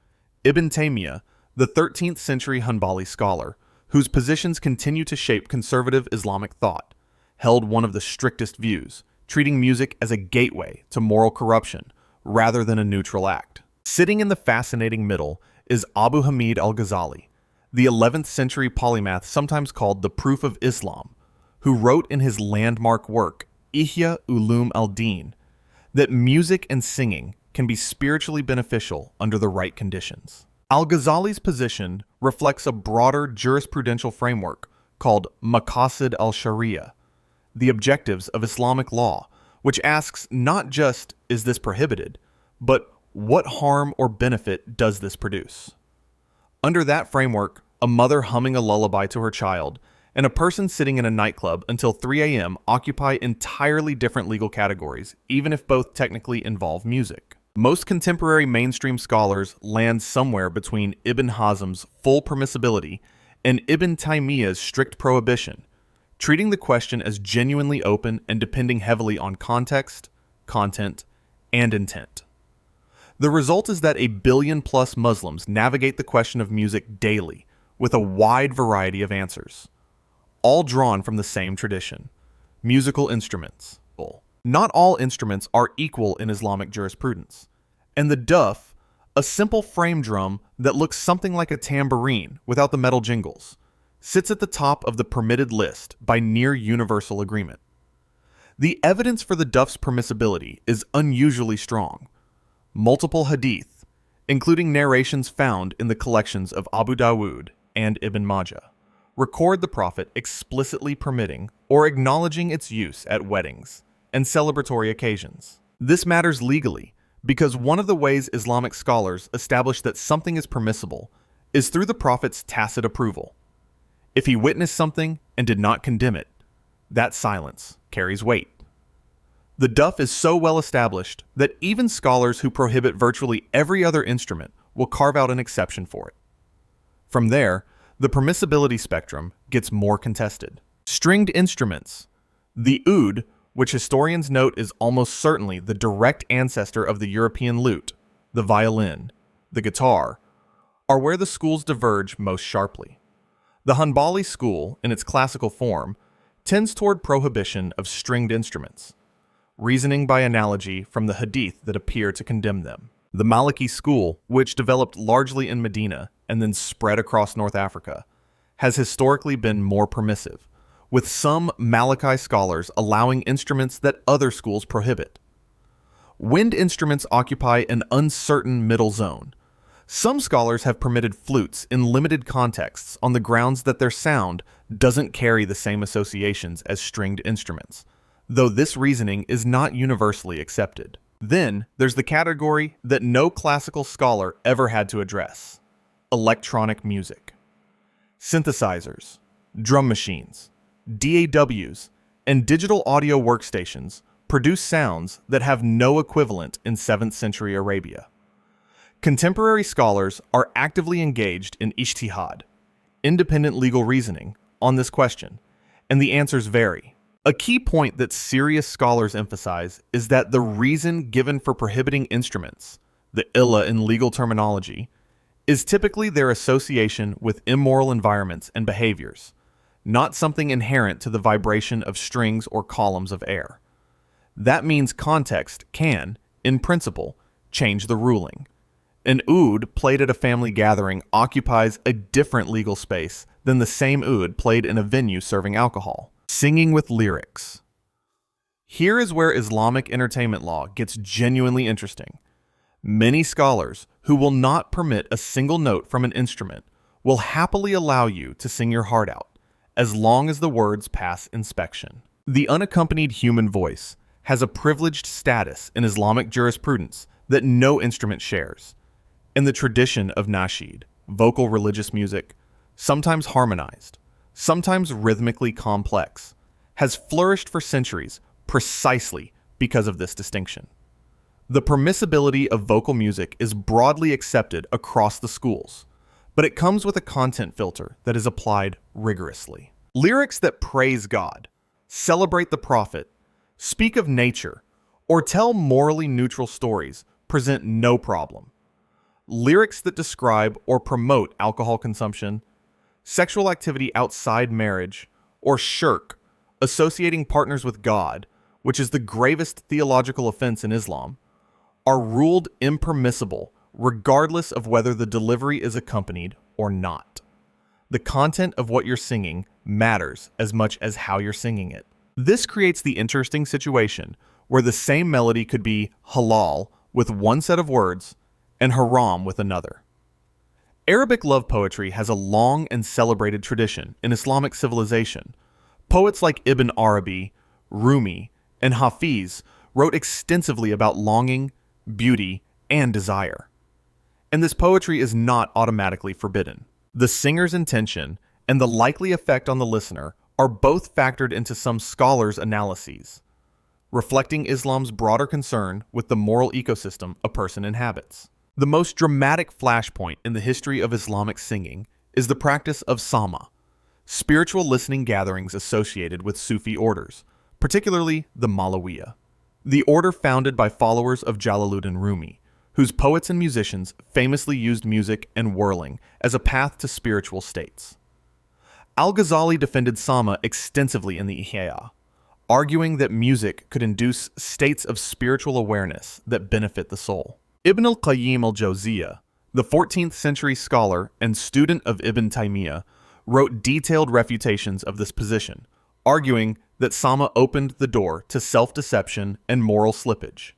Ibn Taymiyyah, the 13th century Hanbali scholar, whose positions continue to shape conservative Islamic thought, held one of the strictest views, treating music as a gateway to moral corruption rather than a neutral act. Sitting in the fascinating middle is Abu Hamid al-Ghazali, the 11th century polymath sometimes called the Proof of Islam, who wrote in his landmark work, Ihya Ulum al-Din, that music and singing can be spiritually beneficial under the right conditions. Al-Ghazali's position reflects a broader jurisprudential framework called Maqasid al-Sharia, the objectives of Islamic law, which asks not just, is this prohibited, but what harm or benefit does this produce? Under that framework, a mother humming a lullaby to her child and a person sitting in a nightclub until 3 a.m. occupy entirely different legal categories, even if both technically involve music. Most contemporary mainstream scholars land somewhere between Ibn Hazm's full permissibility and Ibn Taymiyyah's strict prohibition, treating the question as genuinely open and depending heavily on context, content, and intent. The result is that 1 billion-plus Muslims navigate the question of music daily with a wide variety of answers, all drawn from the same tradition: musical instruments. Not all instruments are equal in Islamic jurisprudence, and the duf, a simple frame drum that looks something like a tambourine without the metal jingles, sits at the top of the permitted list by near universal agreement. The evidence for the duf's permissibility is unusually strong. Multiple hadith, including narrations found in the collections of Abu Dawud and Ibn Majah, record the Prophet explicitly permitting or acknowledging its use at weddings and celebratory occasions. This matters legally because one of the ways Islamic scholars establish that something is permissible is through the Prophet's tacit approval. If he witnessed something and did not condemn it, that silence carries weight. The duf is so well established that even scholars who prohibit virtually every other instrument will carve out an exception for it. From there, the permissibility spectrum gets more contested. Stringed instruments. The oud, which historians note is almost certainly the direct ancestor of the European lute, the violin, the guitar, are where the schools diverge most sharply. The Hanbali school, in its classical form, tends toward prohibition of stringed instruments, reasoning by analogy from the hadith that appear to condemn them. The Maliki school, which developed largely in Medina and then spread across North Africa, has historically been more permissive, with some Maliki scholars allowing instruments that other schools prohibit. Wind instruments occupy an uncertain middle zone. Some scholars have permitted flutes in limited contexts on the grounds that their sound doesn't carry the same associations as stringed instruments, though this reasoning is not universally accepted. Then there's the category that no classical scholar ever had to address: electronic music. Synthesizers, drum machines, DAWs, and digital audio workstations produce sounds that have no equivalent in 7th century Arabia. Contemporary scholars are actively engaged in ijtihad, independent legal reasoning, on this question, and the answers vary. A key point that serious scholars emphasize is that the reason given for prohibiting instruments, the illah in legal terminology, is typically their association with immoral environments and behaviors, not something inherent to the vibration of strings or columns of air. That means context can, in principle, change the ruling. An oud played at a family gathering occupies a different legal space than the same oud played in a venue serving alcohol. Singing with lyrics. Here is where Islamic entertainment law gets genuinely interesting. Many scholars who will not permit a single note from an instrument will happily allow you to sing your heart out, as long as the words pass inspection. The unaccompanied human voice has a privileged status in Islamic jurisprudence that no instrument shares. In the tradition of nasheed, vocal religious music, sometimes harmonized, sometimes rhythmically complex, has flourished for centuries precisely because of this distinction. The permissibility of vocal music is broadly accepted across the schools, but it comes with a content filter that is applied rigorously. Lyrics that praise God, celebrate the prophet, speak of nature, or tell morally neutral stories present no problem. Lyrics that describe or promote alcohol consumption, sexual activity outside marriage, or shirk, associating partners with God, which is the gravest theological offense in Islam, are ruled impermissible regardless of whether the delivery is accompanied or not. The content of what you're singing matters as much as how you're singing it. This creates the interesting situation where the same melody could be halal with one set of words and haram with another. Arabic love poetry has a long and celebrated tradition in Islamic civilization. Poets like Ibn Arabi, Rumi, and Hafiz wrote extensively about longing, beauty, and desire. And this poetry is not automatically forbidden. The singer's intention and the likely effect on the listener are both factored into some scholars' analyses, reflecting Islam's broader concern with the moral ecosystem a person inhabits. The most dramatic flashpoint in the history of Islamic singing is the practice of sama, spiritual listening gatherings associated with Sufi orders, particularly the Malawiya, the order founded by followers of Jalaluddin Rumi, whose poets and musicians famously used music and whirling as a path to spiritual states. Al-Ghazali defended sama extensively in the Ihya, arguing that music could induce states of spiritual awareness that benefit the soul. Ibn al-Qayyim al-Jawziyah, the 14th century scholar and student of Ibn Taymiyyah, wrote detailed refutations of this position, arguing that sama opened the door to self-deception and moral slippage.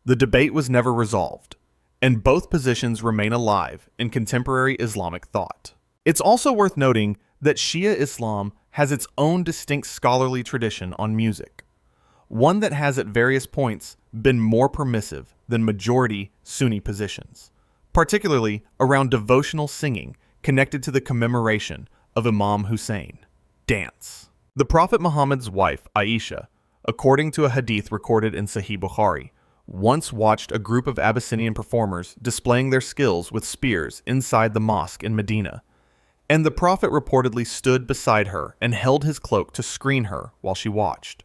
The debate was never resolved, and both positions remain alive in contemporary Islamic thought. It's also worth noting that Shia Islam has its own distinct scholarly tradition on music, one that has at various points been more permissive than majority Sunni positions, particularly around devotional singing connected to the commemoration of Imam Hussein. Dance. The Prophet Muhammad's wife, Aisha, according to a hadith recorded in Sahih Bukhari, once watched a group of Abyssinian performers displaying their skills with spears inside the mosque in Medina, and the Prophet reportedly stood beside her and held his cloak to screen her while she watched.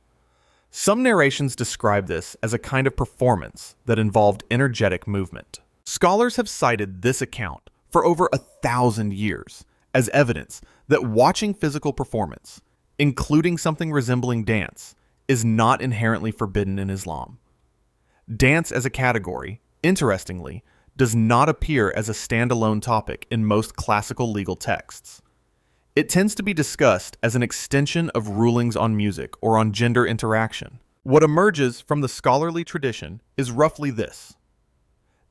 Some narrations describe this as a kind of performance that involved energetic movement. Scholars have cited this account for over 1,000 years as evidence that watching physical performance, including something resembling dance, is not inherently forbidden in Islam. Dance as a category, interestingly, does not appear as a standalone topic in most classical legal texts. It tends to be discussed as an extension of rulings on music or on gender interaction. What emerges from the scholarly tradition is roughly this.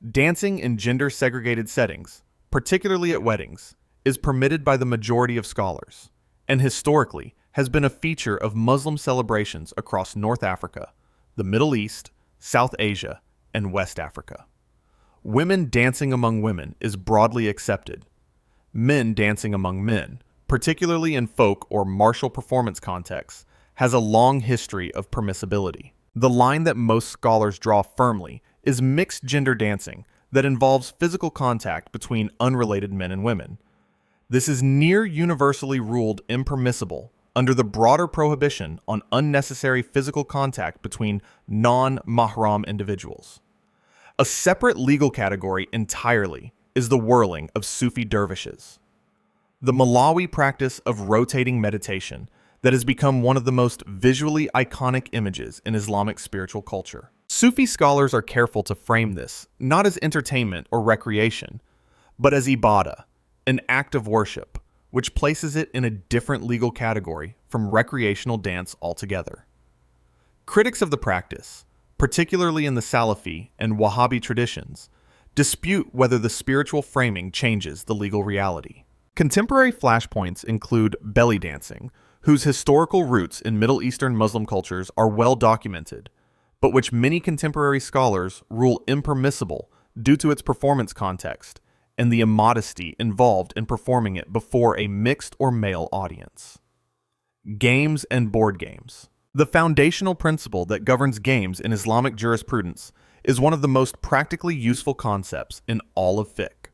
Dancing in gender-segregated settings, particularly at weddings, is permitted by the majority of scholars, and historically has been a feature of Muslim celebrations across North Africa, the Middle East, South Asia, and West Africa. Women dancing among women is broadly accepted. Men dancing among men, particularly in folk or martial performance contexts, has a long history of permissibility. The line that most scholars draw firmly is mixed gender dancing that involves physical contact between unrelated men and women. This is near universally ruled impermissible under the broader prohibition on unnecessary physical contact between non-mahram individuals. A separate legal category entirely is the whirling of Sufi dervishes, the Malawi practice of rotating meditation that has become one of the most visually iconic images in Islamic spiritual culture. Sufi scholars are careful to frame this not as entertainment or recreation, but as ibadah, an act of worship, which places it in a different legal category from recreational dance altogether. Critics of the practice, particularly in the Salafi and Wahhabi traditions, dispute whether the spiritual framing changes the legal reality. Contemporary flashpoints include belly dancing, whose historical roots in Middle Eastern Muslim cultures are well documented, but which many contemporary scholars rule impermissible due to its performance context and the immodesty involved in performing it before a mixed or male audience. Games and board games. The foundational principle that governs games in Islamic jurisprudence is one of the most practically useful concepts in all of fiqh,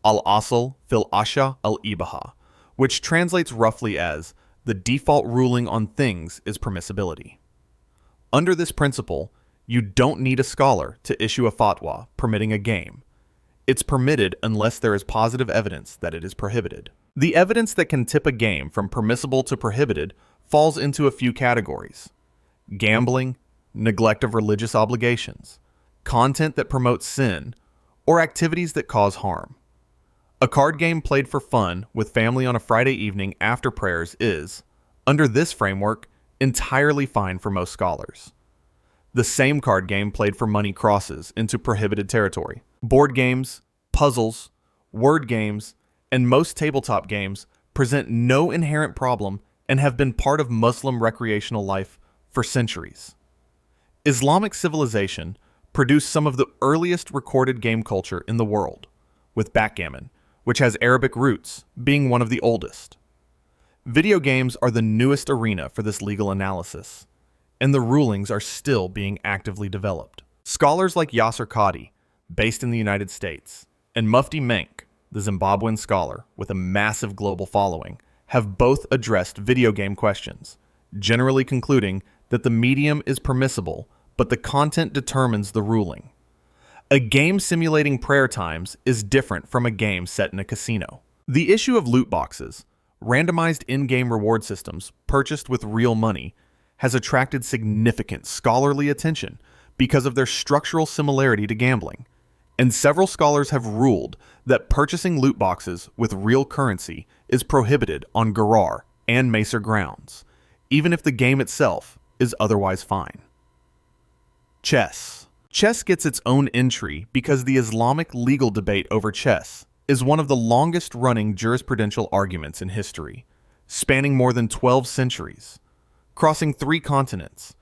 al-asl fil asha al-ibaha, which translates roughly as the default ruling on things is permissibility. Under this principle, you don't need a scholar to issue a fatwa permitting a game. It's permitted unless there is positive evidence that it is prohibited. The evidence that can tip a game from permissible to prohibited falls into a few categories: gambling, neglect of religious obligations, content that promotes sin, or activities that cause harm. A card game played for fun with family on a Friday evening after prayers is, under this framework, entirely fine for most scholars. The same card game played for money crosses into prohibited territory. Board games, puzzles, word games, and most tabletop games present no inherent problem and have been part of Muslim recreational life for centuries. Islamic civilization produced some of the earliest recorded game culture in the world, with backgammon, which has Arabic roots, being one of the oldest. Video games are the newest arena for this legal analysis, and the rulings are still being actively developed. Scholars like Yasser Qadi, based in the United States, and Mufti Menk, the Zimbabwean scholar with a massive global following, have both addressed video game questions, generally concluding that the medium is permissible, but the content determines the ruling. A game simulating prayer times is different from a game set in a casino. The issue of loot boxes, randomized in-game reward systems purchased with real money, has attracted significant scholarly attention because of their structural similarity to gambling, and several scholars have ruled that purchasing loot boxes with real currency is prohibited on Gharar and Macer grounds, even if the game itself is otherwise fine. Chess. Chess gets its own entry because the Islamic legal debate over chess is one of the longest-running jurisprudential arguments in history, spanning more than 12 centuries, crossing 3 continents,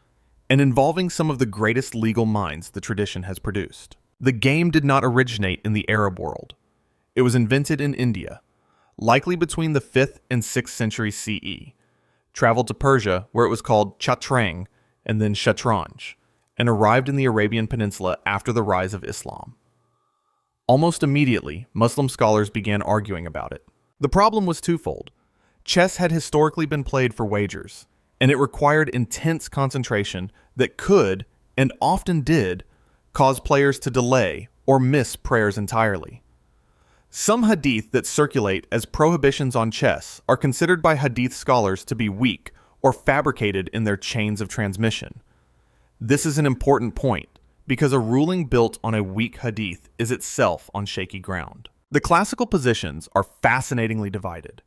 and involving some of the greatest legal minds the tradition has produced. The game did not originate in the Arab world. It was invented in India, likely between the 5th and 6th century CE, traveled to Persia where it was called chatrang and then shatranj, and arrived in the Arabian Peninsula after the rise of Islam. Almost immediately, Muslim scholars began arguing about it. The problem was twofold. Chess had historically been played for wagers, and it required intense concentration that could, and often did, cause players to delay or miss prayers entirely. Some hadith that circulate as prohibitions on chess are considered by hadith scholars to be weak or fabricated in their chains of transmission. This is an important point, because a ruling built on a weak hadith is itself on shaky ground. The classical positions are fascinatingly divided.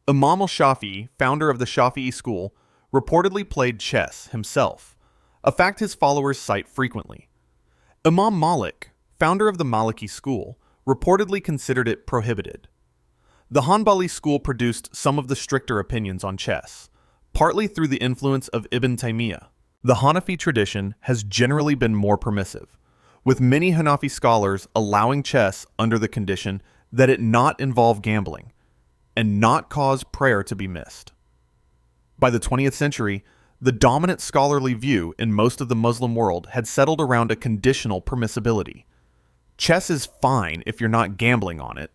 Imam al-Shafi'i, founder of the Shafi'i school, reportedly played chess himself, a fact his followers cite frequently. Imam Malik, founder of the Maliki school, reportedly considered it prohibited. The Hanbali school produced some of the stricter opinions on chess, partly through the influence of Ibn Taymiyyah. The Hanafi tradition has generally been more permissive, with many Hanafi scholars allowing chess under the condition that it not involve gambling and not cause prayer to be missed. By the 20th century, the dominant scholarly view in most of the Muslim world had settled around a conditional permissibility. Chess is fine if you're not gambling on it,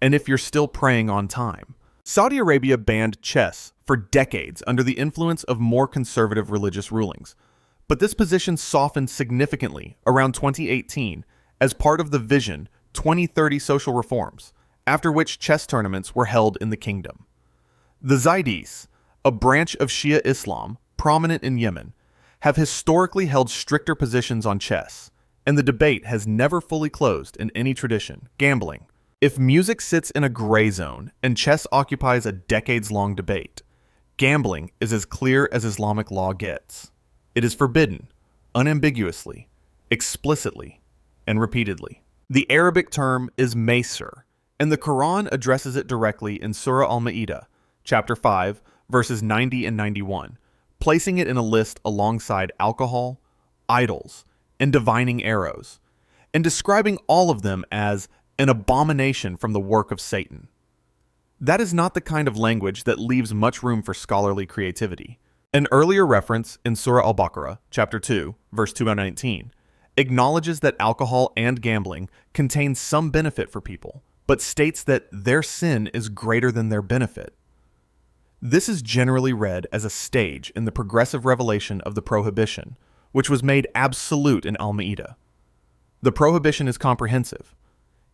and if you're still praying on time. Saudi Arabia banned chess for decades under the influence of more conservative religious rulings, but this position softened significantly around 2018 as part of the Vision 2030 social reforms, after which chess tournaments were held in the kingdom. The Zaydis, a branch of Shia Islam prominent in Yemen, have historically held stricter positions on chess, and the debate has never fully closed in any tradition. Gambling. If music sits in a gray zone and chess occupies a decades-long debate, gambling is as clear as Islamic law gets. It is forbidden, unambiguously, explicitly, and repeatedly. The Arabic term is macer, and the Quran addresses it directly in Surah Al-Ma'idah, chapter 5, verses 90 and 91, placing it in a list alongside alcohol, idols, and divining arrows, and describing all of them as an abomination from the work of Satan. That is not the kind of language that leaves much room for scholarly creativity. An earlier reference in Surah Al-Baqarah, chapter 2, verse 219, acknowledges that alcohol and gambling contain some benefit for people, but states that their sin is greater than their benefit. This is generally read as a stage in the progressive revelation of the prohibition, which was made absolute in Al-Ma'idah. The prohibition is comprehensive.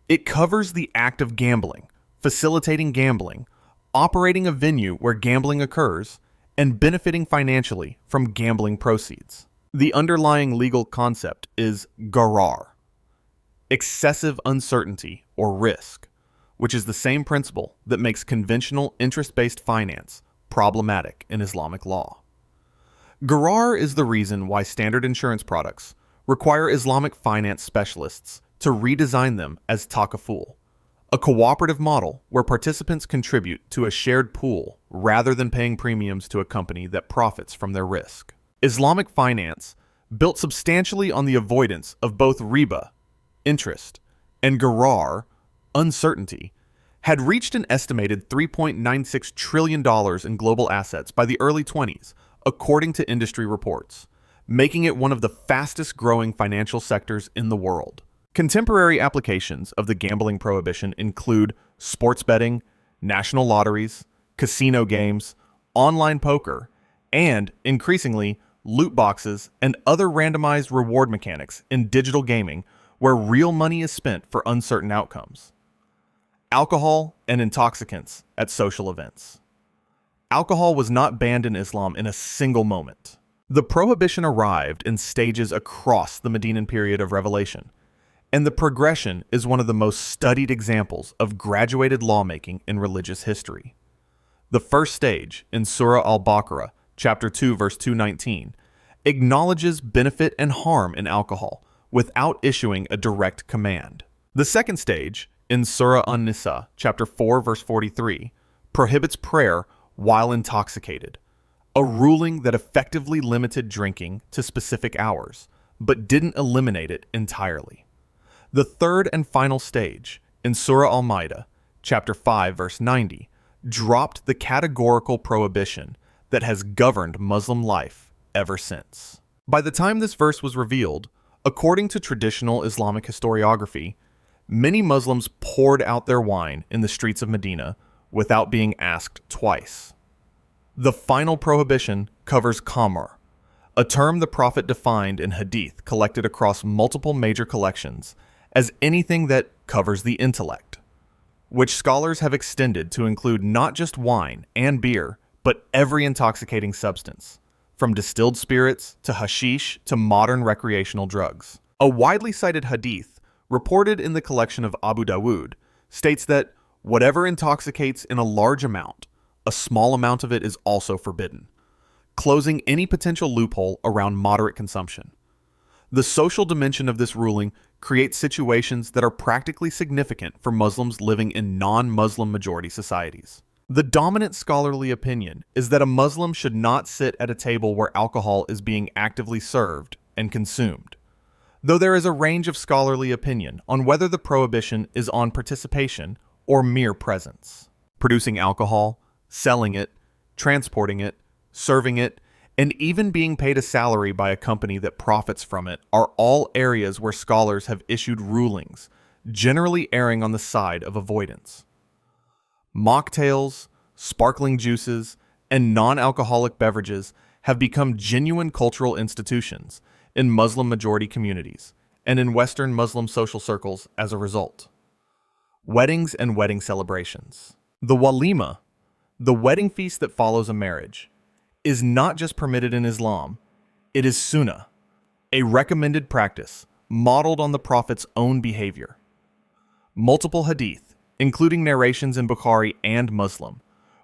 It covers the act of gambling, facilitating gambling, operating a venue where gambling occurs, and benefiting financially from gambling proceeds. The underlying legal concept is gharar, excessive uncertainty or risk, which is the same principle that makes conventional interest-based finance problematic in Islamic law. Gharar is the reason why standard insurance products require Islamic finance specialists to redesign them as takaful, a cooperative model where participants contribute to a shared pool rather than paying premiums to a company that profits from their risk. Islamic finance, built substantially on the avoidance of both riba, interest, and gharar, uncertainty, had reached an estimated $3.96 trillion in global assets by the early 20s, according to industry reports, making it one of the fastest growing financial sectors in the world. Contemporary applications of the gambling prohibition include sports betting, national lotteries, casino games, online poker, and, increasingly, loot boxes and other randomized reward mechanics in digital gaming where real money is spent for uncertain outcomes. Alcohol and intoxicants at social events. Alcohol was not banned in Islam in a single moment. The prohibition arrived in stages across the Medinan period of revelation, and the progression is one of the most studied examples of graduated lawmaking in religious history. The first stage, in Surah Al-Baqarah, chapter 2, verse 219, acknowledges benefit and harm in alcohol without issuing a direct command. The second stage, in Surah An-Nisa, chapter 4, verse 43, prohibits prayer while intoxicated, a ruling that effectively limited drinking to specific hours, but didn't eliminate it entirely. The third and final stage, in Surah Al-Ma'idah, chapter 5, verse 90, dropped the categorical prohibition that has governed Muslim life ever since. By the time this verse was revealed, according to traditional Islamic historiography, many Muslims poured out their wine in the streets of Medina without being asked twice. The final prohibition covers khamr, a term the Prophet defined in hadith collected across multiple major collections as anything that covers the intellect, which scholars have extended to include not just wine and beer, but every intoxicating substance, from distilled spirits to hashish to modern recreational drugs. A widely cited hadith, reported in the collection of Abu Dawood, states that whatever intoxicates in a large amount, a small amount of it is also forbidden, closing any potential loophole around moderate consumption. The social dimension of this ruling creates situations that are practically significant for Muslims living in non-Muslim majority societies. The dominant scholarly opinion is that a Muslim should not sit at a table where alcohol is being actively served and consumed, though there is a range of scholarly opinion on whether the prohibition is on participation or mere presence. Producing alcohol, selling it, transporting it, serving it, and even being paid a salary by a company that profits from it are all areas where scholars have issued rulings, generally erring on the side of avoidance. Mocktails, sparkling juices, and non-alcoholic beverages have become genuine cultural institutions in Muslim-majority communities and in Western Muslim social circles as a result. Weddings and wedding celebrations. The walima, the wedding feast that follows a marriage, is not just permitted in Islam, it is sunnah, a recommended practice modeled on the Prophet's own behavior. Multiple hadith, including narrations in Bukhari and Muslim,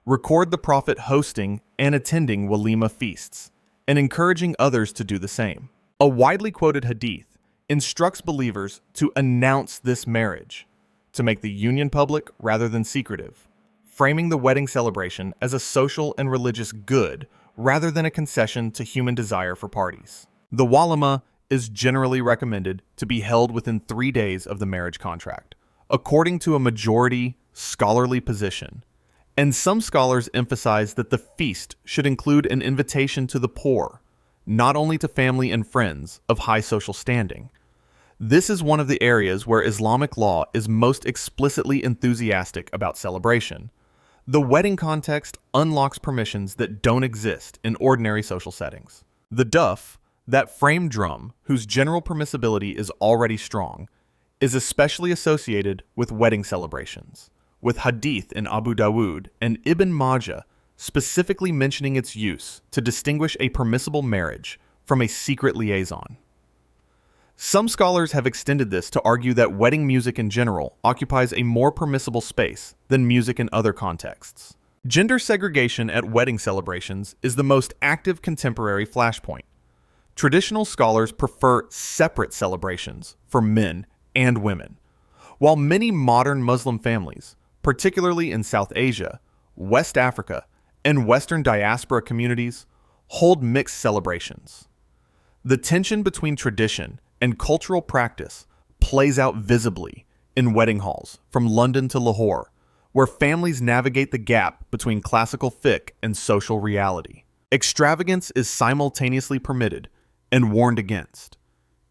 record the Prophet hosting and attending walima feasts and encouraging others to do the same. A widely quoted hadith instructs believers to announce this marriage, to make the union public rather than secretive, framing the wedding celebration as a social and religious good rather than a concession to human desire for parties. The walima is generally recommended to be held within 3 days of the marriage contract, according to a majority scholarly position, And some scholars emphasize that the feast should include an invitation to the poor, not only to family and friends of high social standing. This is one of the areas where Islamic law is most explicitly enthusiastic about celebration. The wedding context unlocks permissions that don't exist in ordinary social settings. The duff, that framed drum whose general permissibility is already strong, is especially associated with wedding celebrations, with hadith in Abu Dawood and Ibn Majah specifically mentioning its use to distinguish a permissible marriage from a secret liaison. Some scholars have extended this to argue that wedding music in general occupies a more permissible space than music in other contexts. Gender segregation at wedding celebrations is the most active contemporary flashpoint. Traditional scholars prefer separate celebrations for men and women, while many modern Muslim families, particularly in South Asia, West Africa, and Western diaspora communities, hold mixed celebrations. The tension between tradition and cultural practice plays out visibly in wedding halls from London to Lahore, where families navigate the gap between classical fiqh and social reality. Extravagance is simultaneously permitted and warned against.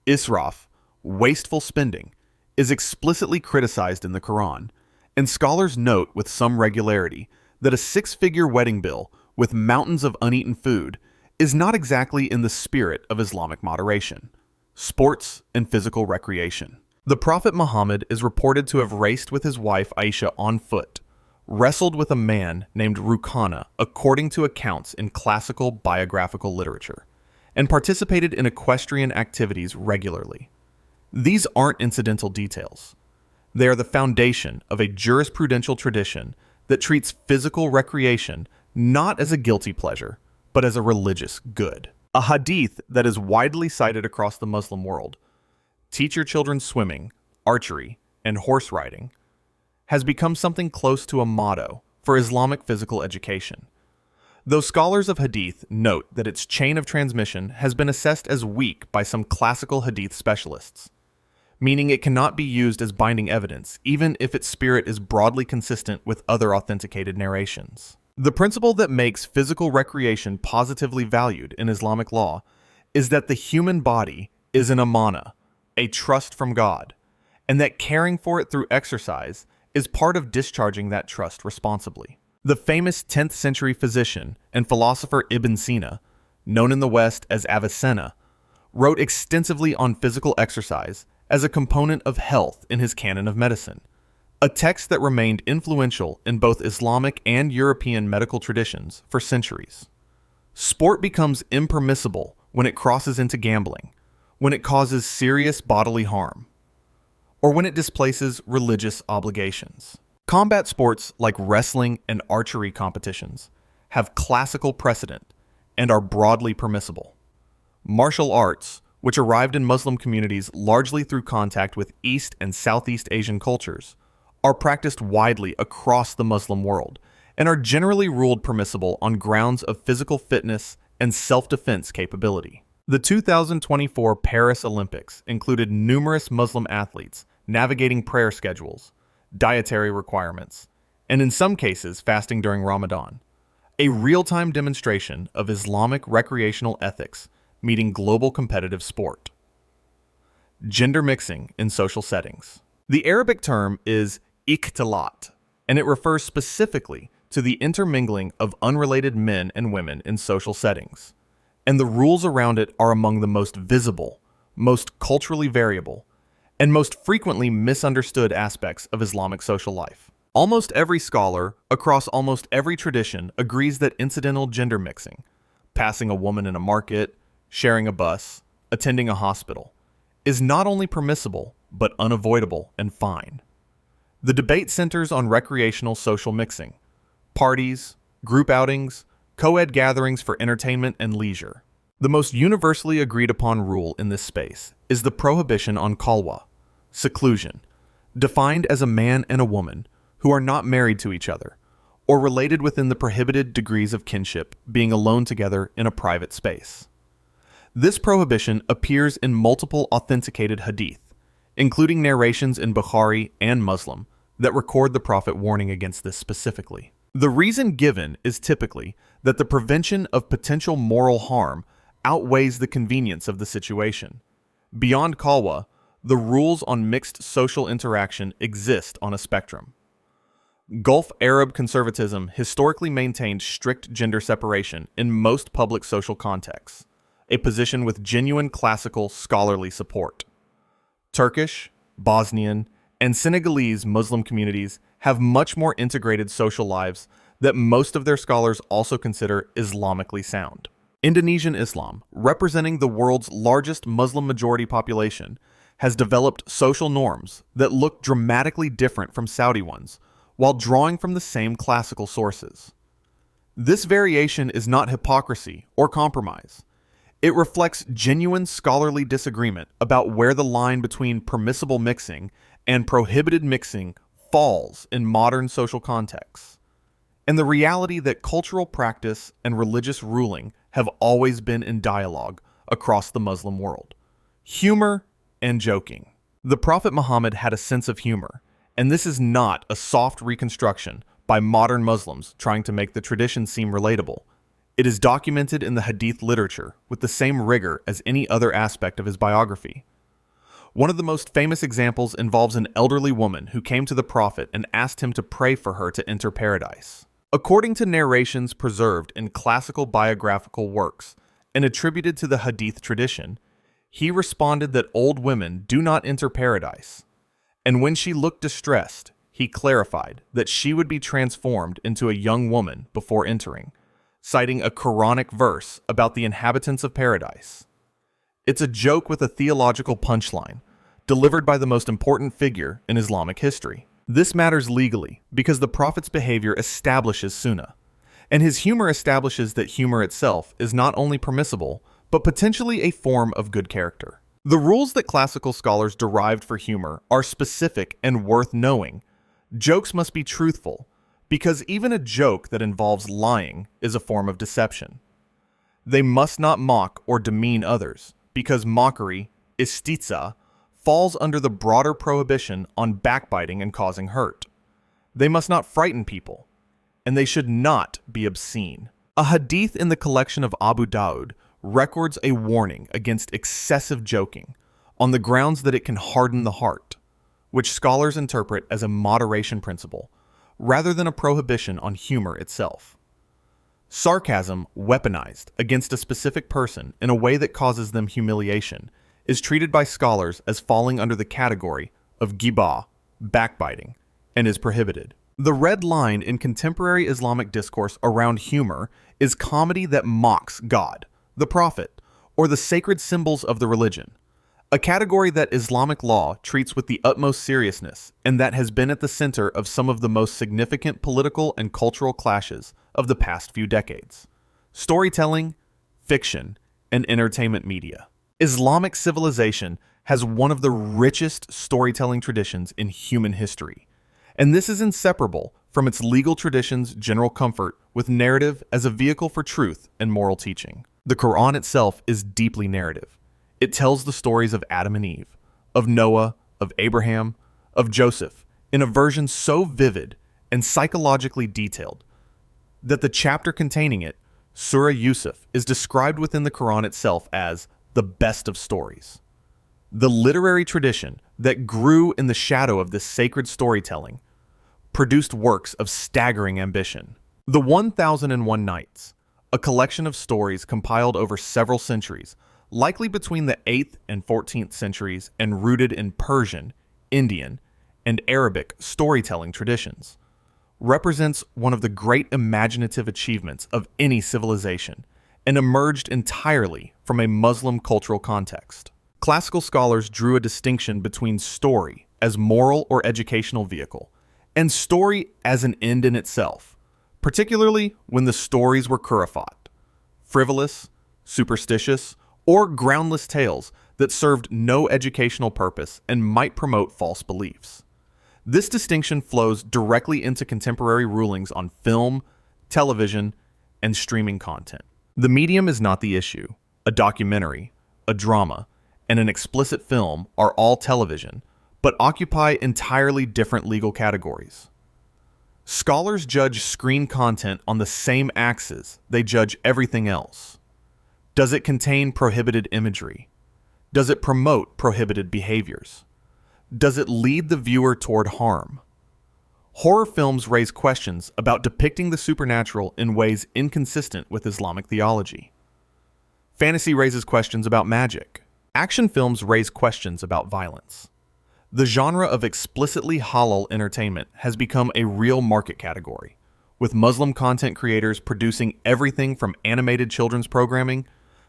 Israf, wasteful spending, is explicitly criticized in the Quran, and scholars note with some regularity that a six-figure wedding bill with mountains of uneaten food is not exactly in the spirit of Islamic moderation, sports, and physical recreation. The Prophet Muhammad is reported to have raced with his wife Aisha on foot, wrestled with a man named Rukana according to accounts in classical biographical literature, and participated in equestrian activities regularly. These aren't incidental details. They are the foundation of a jurisprudential tradition that treats physical recreation not as a guilty pleasure, but as a religious good. A hadith that is widely cited across the Muslim world, teach your children swimming, archery, and horse riding, has become something close to a motto for Islamic physical education. Though scholars of hadith note that its chain of transmission has been assessed as weak by some classical hadith specialists, meaning it cannot be used as binding evidence even if its spirit is broadly consistent with other authenticated narrations. The principle that makes physical recreation positively valued in Islamic law is that the human body is an amana, a trust from God, and that caring for it through exercise is part of discharging that trust responsibly. The famous 10th century physician and philosopher Ibn Sina, known in the West as Avicenna, wrote extensively on physical exercise as a component of health in his Canon of Medicine, a text that remained influential in both Islamic and European medical traditions for centuries. Sport becomes impermissible when it crosses into gambling, when it causes serious bodily harm, or when it displaces religious obligations. Combat sports like wrestling and archery competitions have classical precedent and are broadly permissible. Martial arts, which arrived in Muslim communities largely through contact with East and Southeast Asian cultures, are practiced widely across the Muslim world and are generally ruled permissible on grounds of physical fitness and self-defense capability. The 2024 Paris Olympics included numerous Muslim athletes navigating prayer schedules, dietary requirements, and in some cases fasting during Ramadan, a real-time demonstration of Islamic recreational ethics meeting global competitive sport. Gender mixing in social settings. The Arabic term is ikhtilat, and it refers specifically to the intermingling of unrelated men and women in social settings, and the rules around it are among the most visible, most culturally variable, and most frequently misunderstood aspects of Islamic social life. Almost every scholar across almost every tradition agrees that incidental gender mixing, passing a woman in a market, sharing a bus, attending a hospital, is not only permissible, but unavoidable and fine. The debate centers on recreational social mixing, parties, group outings, co-ed gatherings for entertainment and leisure. The most universally agreed upon rule in this space is the prohibition on khalwa, seclusion, defined as a man and a woman who are not married to each other, or related within the prohibited degrees of kinship being alone together in a private space. This prohibition appears in multiple authenticated hadith, including narrations in Bukhari and Muslim, that record the Prophet warning against this specifically. The reason given is typically that the prevention of potential moral harm outweighs the convenience of the situation. Beyond Kalwa, the rules on mixed social interaction exist on a spectrum. Gulf Arab conservatism historically maintained strict gender separation in most public social contexts, a position with genuine classical scholarly support. Turkish, Bosnian, and Senegalese Muslim communities have much more integrated social lives that most of their scholars also consider Islamically sound. Indonesian Islam, representing the world's largest Muslim majority population, has developed social norms that look dramatically different from Saudi ones, while drawing from the same classical sources. This variation is not hypocrisy or compromise. It reflects genuine scholarly disagreement about where the line between permissible mixing and prohibited mixing falls in modern social contexts, and the reality that cultural practice and religious ruling have always been in dialogue across the Muslim world. Humor and joking. The Prophet Muhammad had a sense of humor, and this is not a soft reconstruction by modern Muslims trying to make the tradition seem relatable. It is documented in the Hadith literature with the same rigor as any other aspect of his biography. One of the most famous examples involves an elderly woman who came to the Prophet and asked him to pray for her to enter paradise. According to narrations preserved in classical biographical works and attributed to the Hadith tradition, he responded that old women do not enter paradise, and when she looked distressed, he clarified that she would be transformed into a young woman before entering, citing a Quranic verse about the inhabitants of paradise. It's a joke with a theological punchline, delivered by the most important figure in Islamic history. This matters legally because the Prophet's behavior establishes sunnah, and his humor establishes that humor itself is not only permissible, but potentially a form of good character. The rules that classical scholars derived for humor are specific and worth knowing. Jokes must be truthful, because even a joke that involves lying is a form of deception. They must not mock or demean others, because mockery, istitza, falls under the broader prohibition on backbiting and causing hurt. They must not frighten people, and they should not be obscene. A hadith in the collection of Abu Dawud records a warning against excessive joking on the grounds that it can harden the heart, which scholars interpret as a moderation principle, rather than a prohibition on humor itself. Sarcasm weaponized against a specific person in a way that causes them humiliation is treated by scholars as falling under the category of ghibah, backbiting, and is prohibited. The red line in contemporary Islamic discourse around humor is comedy that mocks God, the Prophet, or the sacred symbols of the religion, a category that Islamic law treats with the utmost seriousness and that has been at the center of some of the most significant political and cultural clashes of the past few decades. Storytelling, fiction, and entertainment media. Islamic civilization has one of the richest storytelling traditions in human history, and this is inseparable from its legal tradition's general comfort with narrative as a vehicle for truth and moral teaching. The Quran itself is deeply narrative. It tells the stories of Adam and Eve, of Noah, of Abraham, of Joseph, in a version so vivid and psychologically detailed that the chapter containing it, Surah Yusuf, is described within the Quran itself as the best of stories. The literary tradition that grew in the shadow of this sacred storytelling produced works of staggering ambition. The 1001 Nights, a collection of stories compiled over several centuries, likely between the 8th and 14th centuries and rooted in Persian, Indian, and Arabic storytelling traditions, represents one of the great imaginative achievements of any civilization and emerged entirely from a Muslim cultural context. Classical scholars drew a distinction between story as moral or educational vehicle and story as an end in itself, particularly when the stories were khurafat, frivolous, superstitious, or groundless tales that served no educational purpose and might promote false beliefs. This distinction flows directly into contemporary rulings on film, television, and streaming content. The medium is not the issue. A documentary, a drama, and an explicit film are all television, but occupy entirely different legal categories. Scholars judge screen content on the same axis they judge everything else. Does it contain prohibited imagery? Does it promote prohibited behaviors? Does it lead the viewer toward harm? Horror films raise questions about depicting the supernatural in ways inconsistent with Islamic theology. Fantasy raises questions about magic. Action films raise questions about violence. The genre of explicitly halal entertainment has become a real market category, with Muslim content creators producing everything from animated children's programming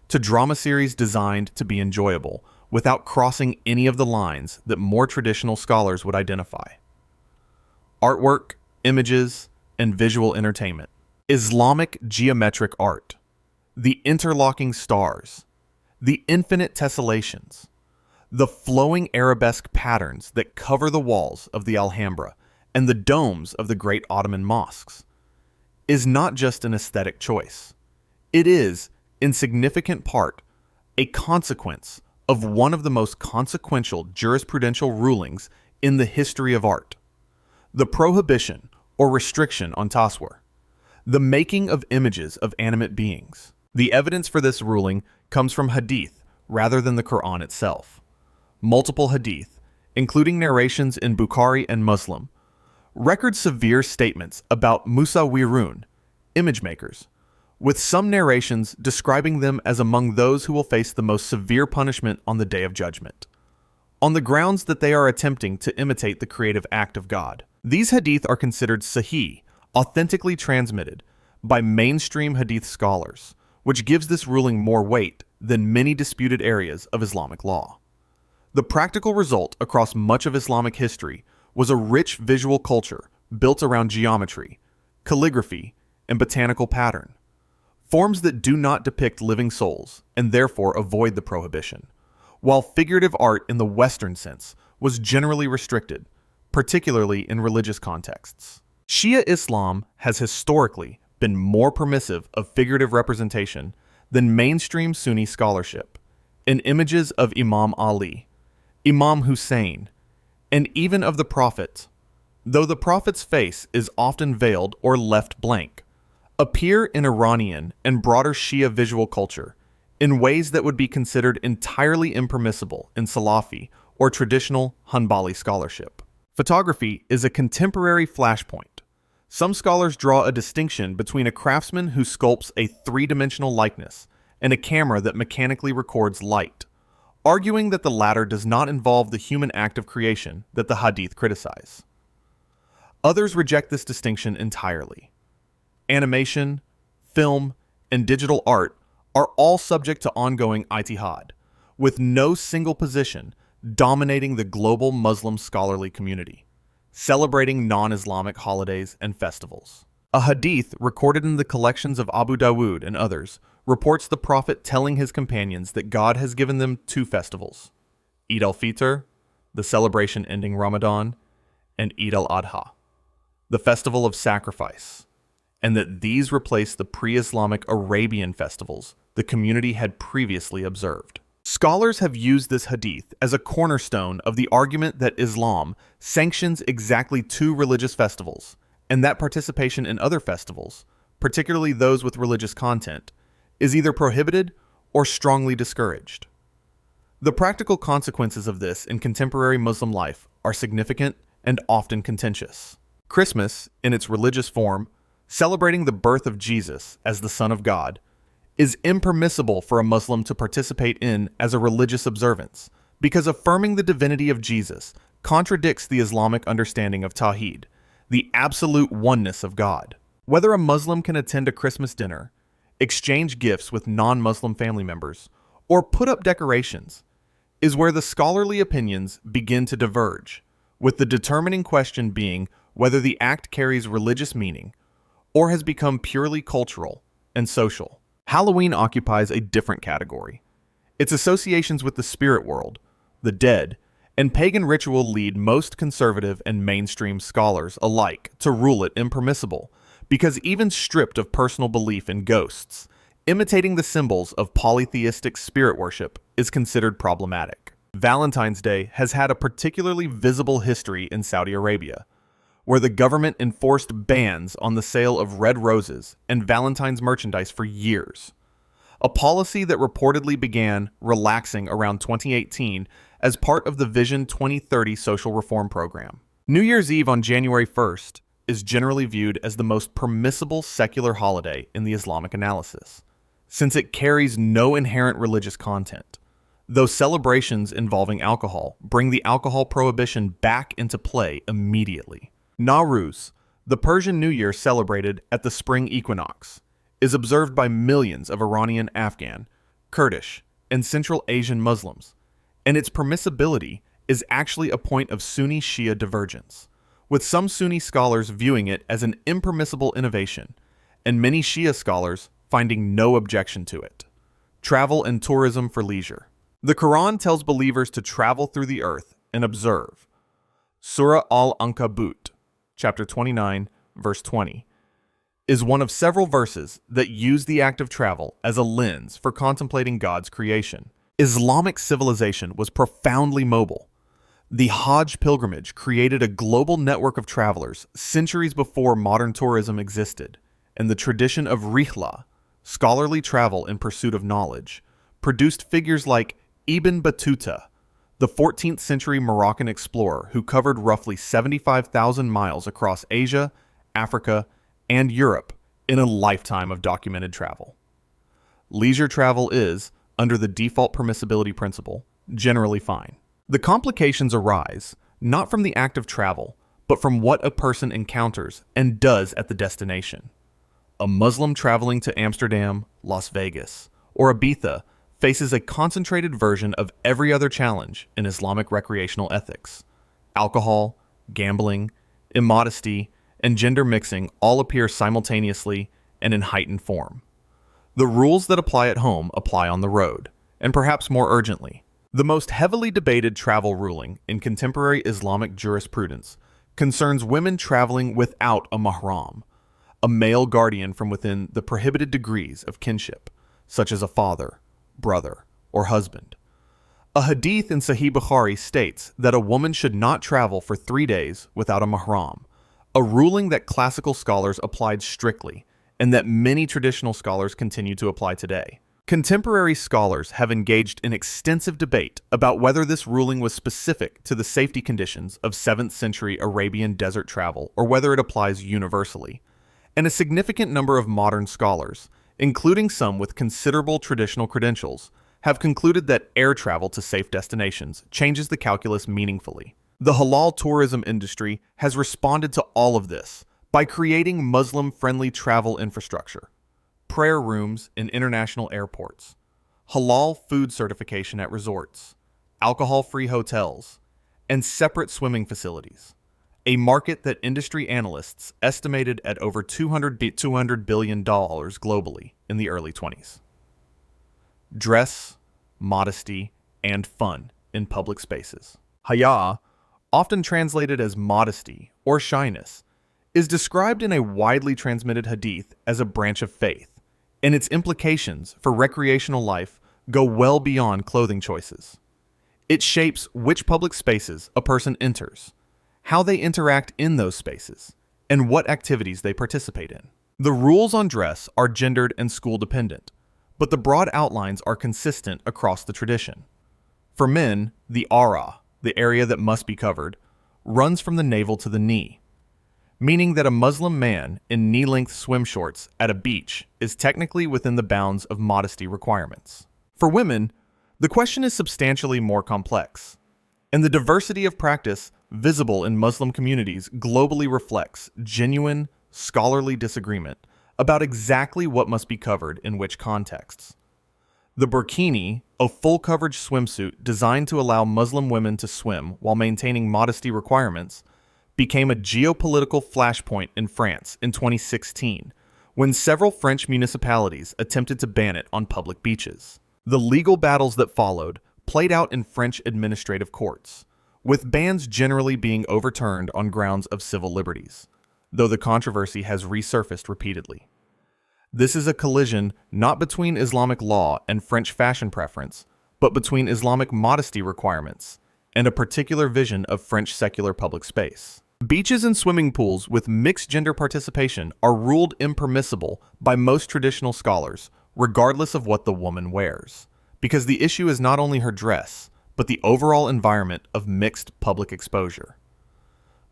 to drama series designed to be enjoyable without crossing any of the lines that more traditional scholars would identify. Artwork, images, and visual entertainment. Islamic geometric art. The interlocking stars. The infinite tessellations. The flowing arabesque patterns that cover the walls of the Alhambra and the domes of the great Ottoman mosques is not just an aesthetic choice. It is, in significant part, a consequence of one of the most consequential jurisprudential rulings in the history of art: the prohibition or restriction on taswir, the making of images of animate beings. The evidence for this ruling comes from hadith rather than the Quran itself. Multiple hadith, including narrations in Bukhari and Muslim, record severe statements about musawwirun, image makers, with some narrations describing them as among those who will face the most severe punishment on the Day of Judgment, on the grounds that they are attempting to imitate the creative act of God. These hadith are considered sahih, authentically transmitted, by mainstream hadith scholars, which gives this ruling more weight than many disputed areas of Islamic law. The practical result across much of Islamic history was a rich visual culture built around geometry, calligraphy, and botanical pattern, forms that do not depict living souls and therefore avoid the prohibition, while figurative art in the Western sense was generally restricted, particularly in religious contexts. Shia Islam has historically been more permissive of figurative representation than mainstream Sunni scholarship, in images of Imam Ali, Imam Hussein, and even of the Prophet, though the Prophet's face is often veiled or left blank, appear in Iranian and broader Shia visual culture in ways that would be considered entirely impermissible in Salafi or traditional Hanbali scholarship. Photography is a contemporary flashpoint. Some scholars draw a distinction between a craftsman who sculpts a three-dimensional likeness and a camera that mechanically records light, arguing that the latter does not involve the human act of creation that the hadith criticize. Others reject this distinction entirely. Animation, film, and digital art are all subject to ongoing ijtihad, with no single position dominating the global Muslim scholarly community, celebrating non-Islamic holidays and festivals. A hadith recorded in the collections of Abu Dawud and others reports the Prophet telling his companions that God has given them two festivals: Eid al-Fitr, the celebration ending Ramadan, and Eid al-Adha, the festival of sacrifice, and that these replace the pre-Islamic Arabian festivals the community had previously observed. Scholars have used this hadith as a cornerstone of the argument that Islam sanctions exactly two religious festivals, and that participation in other festivals, particularly those with religious content, is either prohibited or strongly discouraged. The practical consequences of this in contemporary Muslim life are significant and often contentious. Christmas, in its religious form, celebrating the birth of Jesus as the Son of God, is impermissible for a Muslim to participate in as a religious observance, because affirming the divinity of Jesus contradicts the Islamic understanding of Tawhid, the absolute oneness of God. Whether a Muslim can attend a Christmas dinner, exchange gifts with non-Muslim family members, or put up decorations, is where the scholarly opinions begin to diverge, with the determining question being whether the act carries religious meaning or has become purely cultural and social. Halloween occupies a different category. Its associations with the spirit world, the dead, and pagan ritual lead most conservative and mainstream scholars alike to rule it impermissible, because even stripped of personal belief in ghosts, imitating the symbols of polytheistic spirit worship is considered problematic. Valentine's Day has had a particularly visible history in Saudi Arabia, where the government enforced bans on the sale of red roses and Valentine's merchandise for years, a policy that reportedly began relaxing around 2018 as part of the Vision 2030 social reform program. New Year's Eve on January 1st is generally viewed as the most permissible secular holiday in the Islamic analysis, since it carries no inherent religious content, though celebrations involving alcohol bring the alcohol prohibition back into play immediately. Nowruz, the Persian New Year celebrated at the spring equinox, is observed by millions of Iranian, Afghan, Kurdish, and Central Asian Muslims, and its permissibility is actually a point of Sunni-Shia divergence, with some Sunni scholars viewing it as an impermissible innovation, and many Shia scholars finding no objection to it. Travel and tourism for leisure. The Quran tells believers to travel through the earth and observe. Surah Al-Ankabut, chapter 29, verse 20, is one of several verses that use the act of travel as a lens for contemplating God's creation. Islamic civilization was profoundly mobile. The Hajj pilgrimage created a global network of travelers centuries before modern tourism existed, and the tradition of rihla, scholarly travel in pursuit of knowledge, produced figures like Ibn Battuta, the 14th century Moroccan explorer who covered roughly 75,000 miles across Asia, Africa, and Europe in a lifetime of documented travel. Leisure travel is, under the default permissibility principle, generally fine. The complications arise not from the act of travel, but from what a person encounters and does at the destination. A Muslim traveling to Amsterdam, Las Vegas, or Ibiza faces a concentrated version of every other challenge in Islamic recreational ethics. Alcohol, gambling, immodesty, and gender mixing all appear simultaneously and in heightened form. The rules that apply at home apply on the road, and perhaps more urgently. The most heavily debated travel ruling in contemporary Islamic jurisprudence concerns women traveling without a mahram, a male guardian from within the prohibited degrees of kinship, such as a father, brother, or husband. A hadith in Sahih Bukhari states that a woman should not travel for 3 days without a mahram, a ruling that classical scholars applied strictly and that many traditional scholars continue to apply today. Contemporary scholars have engaged in extensive debate about whether this ruling was specific to the safety conditions of 7th century Arabian desert travel or whether it applies universally. And a significant number of modern scholars, including some with considerable traditional credentials, have concluded that air travel to safe destinations changes the calculus meaningfully. The halal tourism industry has responded to all of this by creating Muslim-friendly travel infrastructure, prayer rooms in international airports, halal food certification at resorts, alcohol-free hotels, and separate swimming facilities, a market that industry analysts estimated at over $200 billion globally in the early 20s. Dress, modesty, and fun in public spaces. Haya, often translated as modesty or shyness, is described in a widely transmitted hadith as a branch of faith, and its implications for recreational life go well beyond clothing choices. It shapes which public spaces a person enters, how they interact in those spaces, and what activities they participate in. The rules on dress are gendered and school-dependent, but the broad outlines are consistent across the tradition. For men, the aura, the area that must be covered, runs from the navel to the knee, meaning that a Muslim man in knee-length swim shorts at a beach is technically within the bounds of modesty requirements. For women, the question is substantially more complex, and the diversity of practice visible in Muslim communities globally reflects genuine, scholarly disagreement about exactly what must be covered in which contexts. The burkini, a full-coverage swimsuit designed to allow Muslim women to swim while maintaining modesty requirements, became a geopolitical flashpoint in France in 2016, when several French municipalities attempted to ban it on public beaches. The legal battles that followed played out in French administrative courts, with bans generally being overturned on grounds of civil liberties, though the controversy has resurfaced repeatedly. This is a collision not between Islamic law and French fashion preference, but between Islamic modesty requirements and a particular vision of French secular public space. Beaches and swimming pools with mixed gender participation are ruled impermissible by most traditional scholars, regardless of what the woman wears, because the issue is not only her dress, but the overall environment of mixed public exposure.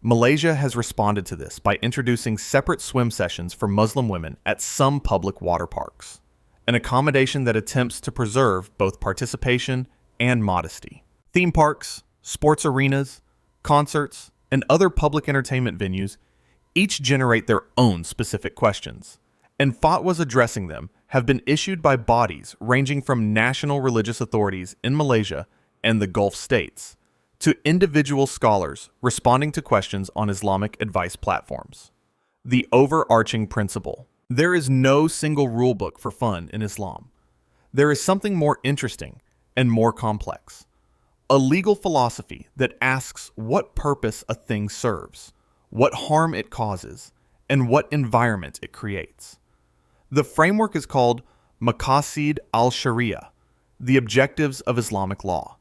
Malaysia has responded to this by introducing separate swim sessions for Muslim women at some public water parks, an accommodation that attempts to preserve both participation and modesty. Theme parks, sports arenas, concerts, and other public entertainment venues each generate their own specific questions, and fatwas addressing them have been issued by bodies ranging from national religious authorities in Malaysia and the Gulf states to individual scholars responding to questions on Islamic advice platforms. The overarching principle: there is no single rulebook for fun in Islam. There is something more interesting and more complex. A legal philosophy that asks what purpose a thing serves, what harm it causes, and what environment it creates. The framework is called Maqasid al-Sharia, the objectives of Islamic law,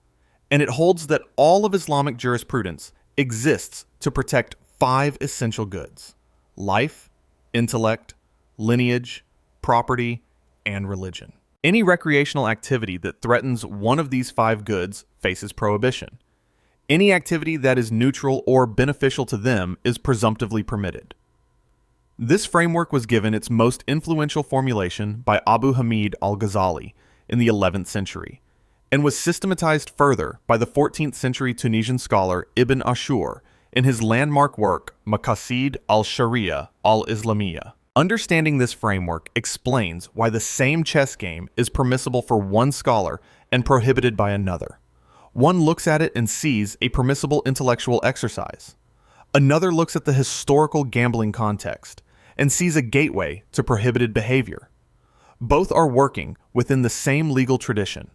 and it holds that all of Islamic jurisprudence exists to protect 5 essential goods: life, intellect, lineage, property, and religion. Any recreational activity that threatens one of these 5 goods faces prohibition. Any activity that is neutral or beneficial to them is presumptively permitted. This framework was given its most influential formulation by Abu Hamid al-Ghazali in the 11th century, and was systematized further by the 14th century Tunisian scholar Ibn Ashur in his landmark work Maqasid al-Sharia al-Islamiyya. Understanding this framework explains why the same chess game is permissible for one scholar and prohibited by another. One looks at it and sees a permissible intellectual exercise. Another looks at the historical gambling context and sees a gateway to prohibited behavior. Both are working within the same legal tradition,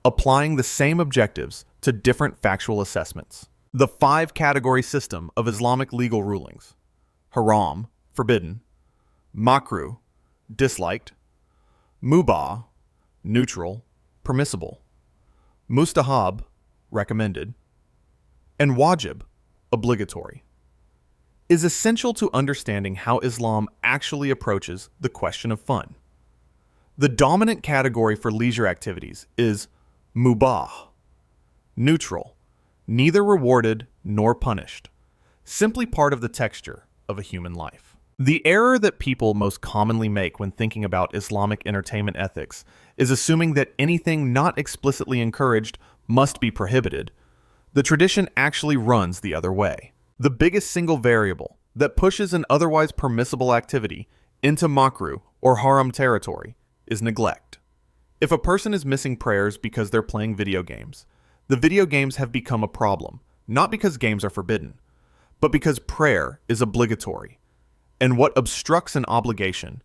applying the same objectives to different factual assessments. The 5-category system of Islamic legal rulings: haram, forbidden; makruh, disliked; mubah, neutral, permissible; mustahab, recommended; and wajib, obligatory, is essential to understanding how Islam actually approaches the question of fun. The dominant category for leisure activities is mubah, neutral, neither rewarded nor punished, simply part of the texture of a human life. The error that people most commonly make when thinking about Islamic entertainment ethics is assuming that anything not explicitly encouraged must be prohibited. The tradition actually runs the other way. The biggest single variable that pushes an otherwise permissible activity into makruh or haram territory is neglect. If a person is missing prayers because they're playing video games, the video games have become a problem, not because games are forbidden, but because prayer is obligatory, and what obstructs an obligation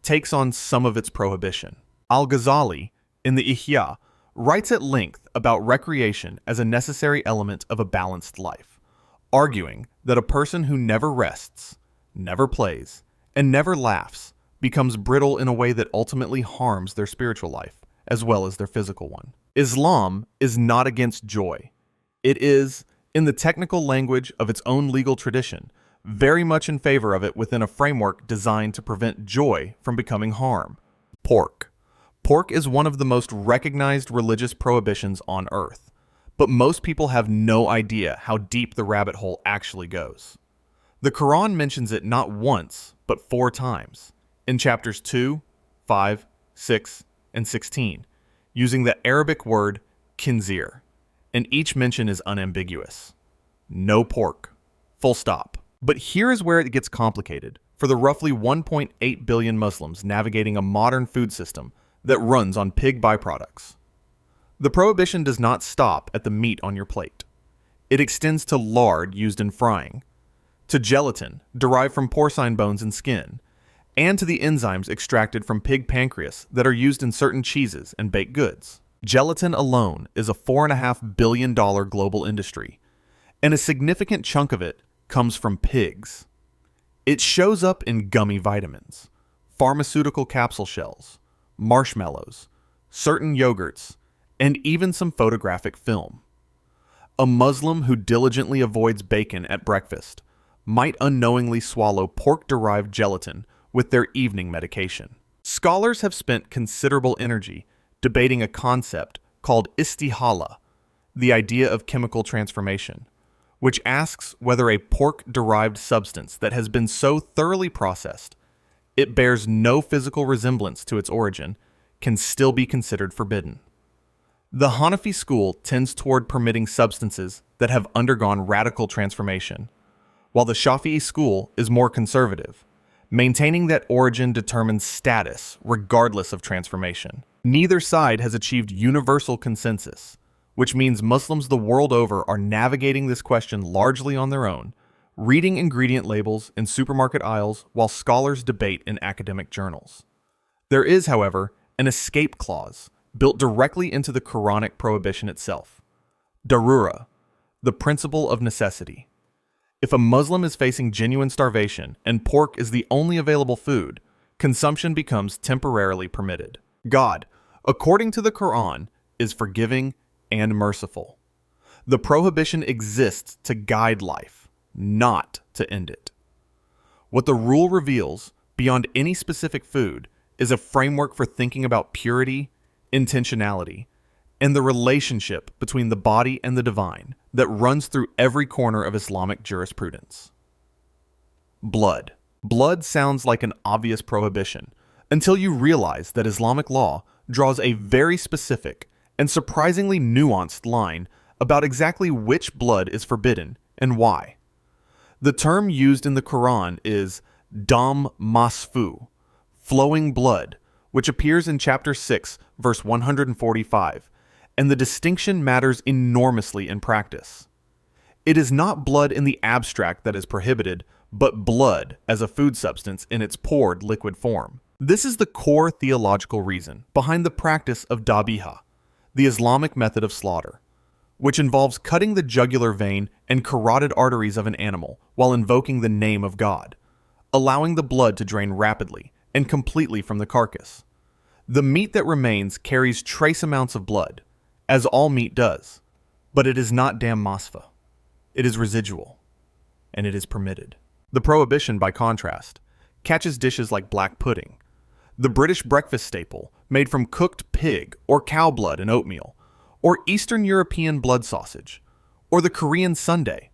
takes on some of its prohibition. Al-Ghazali, in the Ihya, writes at length about recreation as a necessary element of a balanced life, arguing that a person who never rests, never plays, and never laughs becomes brittle in a way that ultimately harms their spiritual life, as well as their physical one. Islam is not against joy. It is, in the technical language of its own legal tradition, very much in favor of it within a framework designed to prevent joy from becoming harm. Pork. Pork is one of the most recognized religious prohibitions on earth, but most people have no idea how deep the rabbit hole actually goes. The Quran mentions it not once, but 4 times, in chapters 2, 5, 6, and 16, using the Arabic word khinzir, and each mention is unambiguous. No pork. Full stop. But here is where it gets complicated for the roughly 1.8 billion Muslims navigating a modern food system that runs on pig byproducts. The prohibition does not stop at the meat on your plate. It extends to lard used in frying, to gelatin derived from porcine bones and skin, and to the enzymes extracted from pig pancreas that are used in certain cheeses and baked goods. Gelatin alone is a $4.5 billion global industry, and a significant chunk of it comes from pigs. It shows up in gummy vitamins, pharmaceutical capsule shells, marshmallows, certain yogurts, and even some photographic film. A Muslim who diligently avoids bacon at breakfast might unknowingly swallow pork-derived gelatin with their evening medication. Scholars have spent considerable energy debating a concept called istihala, the idea of chemical transformation, which asks whether a pork-derived substance that has been so thoroughly processed it bears no physical resemblance to its origin can still be considered forbidden. The Hanafi school tends toward permitting substances that have undergone radical transformation, while the Shafi'i school is more conservative, maintaining that origin determines status regardless of transformation. Neither side has achieved universal consensus, which means Muslims the world over are navigating this question largely on their own, reading ingredient labels in supermarket aisles while scholars debate in academic journals. There is, however, an escape clause built directly into the Quranic prohibition itself. Darura, the principle of necessity. If a Muslim is facing genuine starvation and pork is the only available food, consumption becomes temporarily permitted. God, according to the Quran, is forgiving and merciful. The prohibition exists to guide life, not to end it. What the rule reveals, beyond any specific food, is a framework for thinking about purity, intentionality, and the relationship between the body and the divine that runs through every corner of Islamic jurisprudence. Blood. Blood sounds like an obvious prohibition until you realize that Islamic law draws a very specific and surprisingly nuanced line about exactly which blood is forbidden and why. The term used in the Quran is dam masfu, flowing blood, which appears in chapter 6, verse 145, and the distinction matters enormously in practice. It is not blood in the abstract that is prohibited, but blood as a food substance in its poured liquid form. This is the core theological reason behind the practice of dabiha, the Islamic method of slaughter, which involves cutting the jugular vein and carotid arteries of an animal while invoking the name of God, allowing the blood to drain rapidly and completely from the carcass. The meat that remains carries trace amounts of blood, as all meat does, but it is not dam masfa. It is residual, and it is permitted. The prohibition, by contrast, catches dishes like black pudding, the British breakfast staple made from cooked pig or cow blood and oatmeal, or Eastern European blood sausage, or the Korean sundae,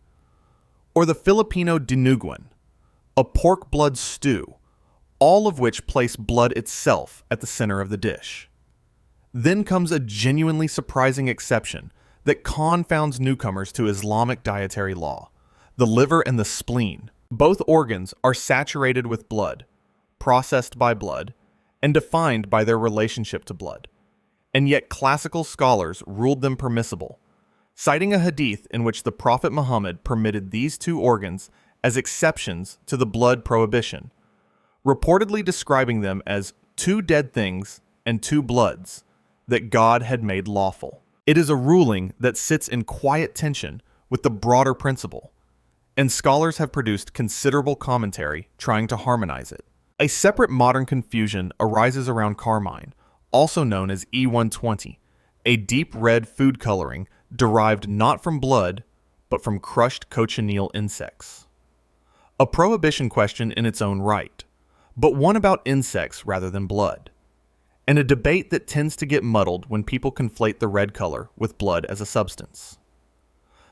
or the Filipino dinuguan, a pork blood stew, all of which place blood itself at the center of the dish. Then comes a genuinely surprising exception that confounds newcomers to Islamic dietary law: the liver and the spleen. Both organs are saturated with blood, processed by blood, and defined by their relationship to blood. And yet classical scholars ruled them permissible, citing a hadith in which the Prophet Muhammad permitted these two organs as exceptions to the blood prohibition, reportedly describing them as two dead things and two bloods that God had made lawful. It is a ruling that sits in quiet tension with the broader principle, and scholars have produced considerable commentary trying to harmonize it. A separate modern confusion arises around carmine, also known as E120, a deep red food coloring derived not from blood, but from crushed cochineal insects. A prohibition question in its own right, but one about insects rather than blood, and a debate that tends to get muddled when people conflate the red color with blood as a substance.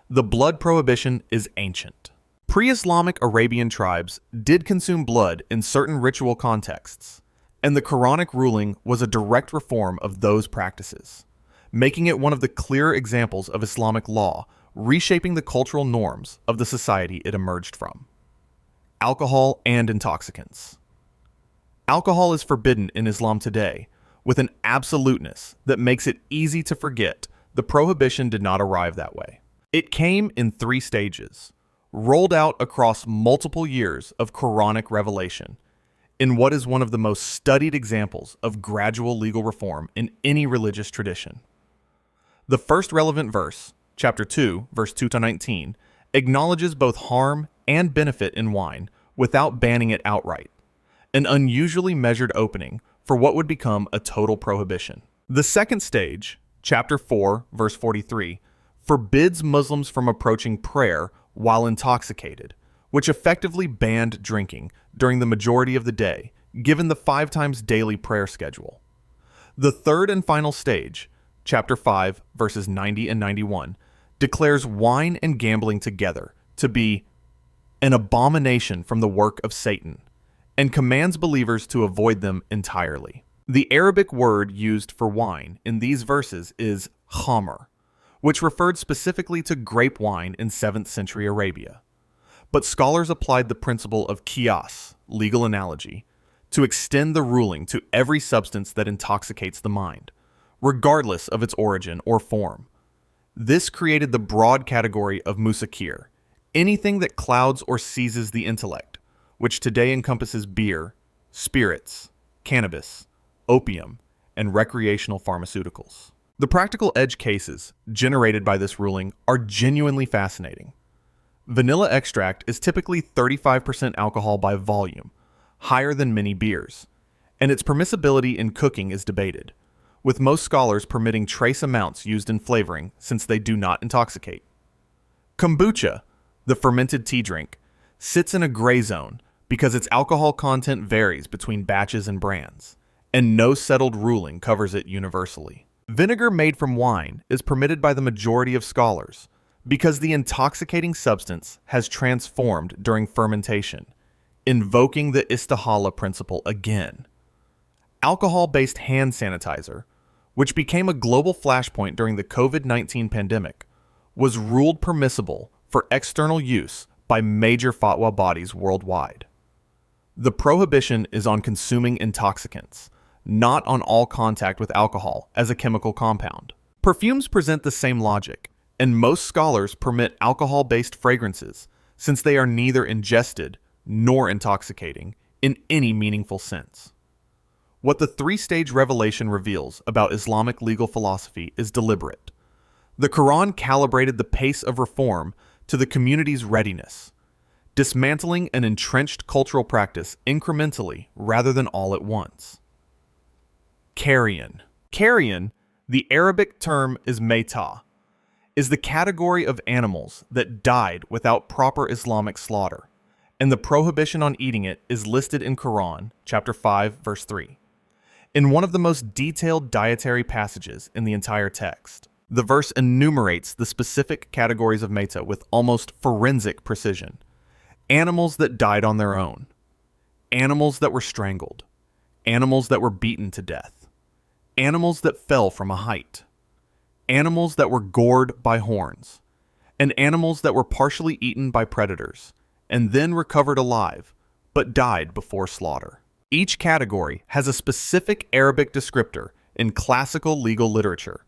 The blood prohibition is ancient. Pre-Islamic Arabian tribes did consume blood in certain ritual contexts, and the Quranic ruling was a direct reform of those practices, making it one of the clearer examples of Islamic law reshaping the cultural norms of the society it emerged from. Alcohol and intoxicants. Alcohol is forbidden in Islam today with an absoluteness that makes it easy to forget the prohibition did not arrive that way. It came in 3 stages, rolled out across multiple years of Quranic revelation, in what is one of the most studied examples of gradual legal reform in any religious tradition. The first relevant verse, chapter 2, verse 2-19, acknowledges both harm and benefit in wine without banning it outright, an unusually measured opening for what would become a total prohibition. The second stage, chapter 4, verse 43, forbids Muslims from approaching prayer while intoxicated, which effectively banned drinking during the majority of the day, given the 5 times daily prayer schedule. The third and final stage, chapter 5, verses 90 and 91, declares wine and gambling together to be an abomination from the work of Satan, and commands believers to avoid them entirely. The Arabic word used for wine in these verses is khamr, which referred specifically to grape wine in 7th century Arabia. But scholars applied the principle of qiyas, legal analogy, to extend the ruling to every substance that intoxicates the mind, regardless of its origin or form. This created the broad category of musakir, anything that clouds or seizes the intellect, which today encompasses beer, spirits, cannabis, opium, and recreational pharmaceuticals. The practical edge cases generated by this ruling are genuinely fascinating. Vanilla extract is typically 35% alcohol by volume, higher than many beers, and its permissibility in cooking is debated, with most scholars permitting trace amounts used in flavoring since they do not intoxicate. Kombucha, the fermented tea drink, sits in a gray zone because its alcohol content varies between batches and brands, and no settled ruling covers it universally. Vinegar made from wine is permitted by the majority of scholars because the intoxicating substance has transformed during fermentation, invoking the istihala principle again. Alcohol-based hand sanitizer, which became a global flashpoint during the COVID-19 pandemic, was ruled permissible for external use by major fatwa bodies worldwide. The prohibition is on consuming intoxicants, not on all contact with alcohol as a chemical compound. Perfumes present the same logic, and most scholars permit alcohol-based fragrances since they are neither ingested nor intoxicating in any meaningful sense. What the 3-stage revelation reveals about Islamic legal philosophy is deliberate. The Quran calibrated the pace of reform to the community's readiness, dismantling an entrenched cultural practice incrementally rather than all at once. Carrion. Carrion, the Arabic term is maytah, is the category of animals that died without proper Islamic slaughter, and the prohibition on eating it is listed in Quran, chapter 5, verse 3. In one of the most detailed dietary passages in the entire text, the verse enumerates the specific categories of maytah with almost forensic precision. Animals that died on their own, animals that were strangled, animals that were beaten to death, animals that fell from a height, animals that were gored by horns, and animals that were partially eaten by predators, and then recovered alive, but died before slaughter. Each category has a specific Arabic descriptor in classical legal literature,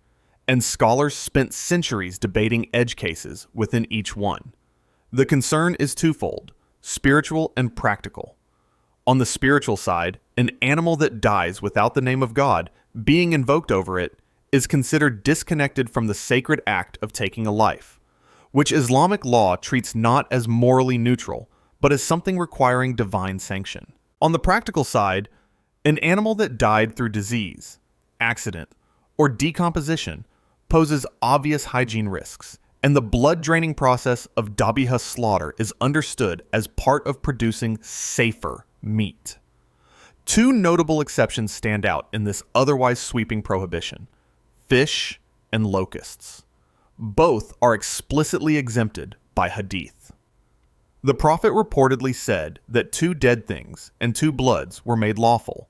and scholars spent centuries debating edge cases within each one. The concern is twofold, spiritual and practical. On the spiritual side, an animal that dies without the name of God being invoked over it is considered disconnected from the sacred act of taking a life, which Islamic law treats not as morally neutral, but as something requiring divine sanction. On the practical side, an animal that died through disease, accident, or decomposition poses obvious hygiene risks, and the blood-draining process of dabiha slaughter is understood as part of producing safer meat. Two notable exceptions stand out in this otherwise sweeping prohibition: fish and locusts. Both are explicitly exempted by hadith. The Prophet reportedly said that 2 dead things and 2 bloods were made lawful,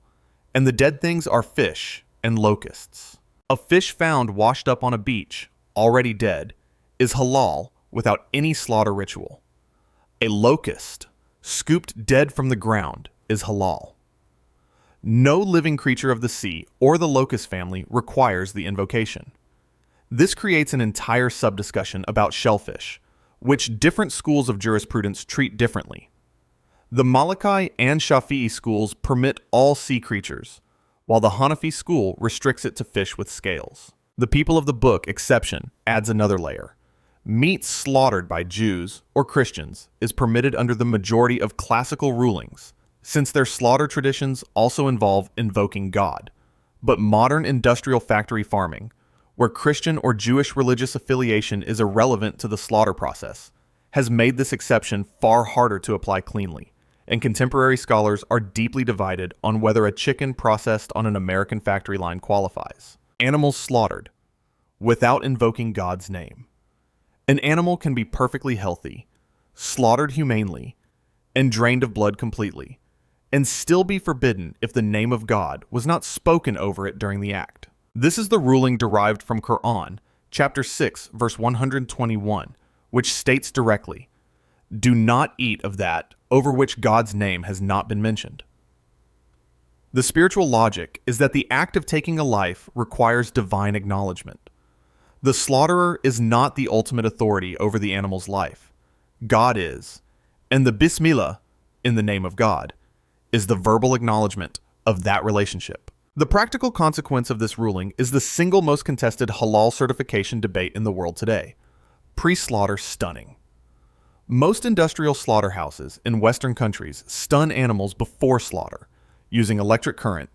and the dead things are fish and locusts. A fish found washed up on a beach, already dead, is halal without any slaughter ritual. A locust, scooped dead from the ground, is halal. No living creature of the sea or the locust family requires the invocation. This creates an entire sub-discussion about shellfish, which different schools of jurisprudence treat differently. The Maliki and Shafi'i schools permit all sea creatures, while the Hanafi school restricts it to fish with scales. The people of the book exception adds another layer. Meat slaughtered by Jews or Christians is permitted under the majority of classical rulings, since their slaughter traditions also involve invoking God. But modern industrial factory farming, where Christian or Jewish religious affiliation is irrelevant to the slaughter process, has made this exception far harder to apply cleanly, and contemporary scholars are deeply divided on whether a chicken processed on an American factory line qualifies. Animals slaughtered without invoking God's name. An animal can be perfectly healthy, slaughtered humanely, and drained of blood completely, and still be forbidden if the name of God was not spoken over it during the act. This is the ruling derived from Quran, chapter 6, verse 121, which states directly, "Do not eat of that over which God's name has not been mentioned." The spiritual logic is that the act of taking a life requires divine acknowledgement. The slaughterer is not the ultimate authority over the animal's life. God is, and the Bismillah, in the name of God, is the verbal acknowledgement of that relationship. The practical consequence of this ruling is the single most contested halal certification debate in the world today: pre-slaughter stunning. Most industrial slaughterhouses in Western countries stun animals before slaughter, using electric current,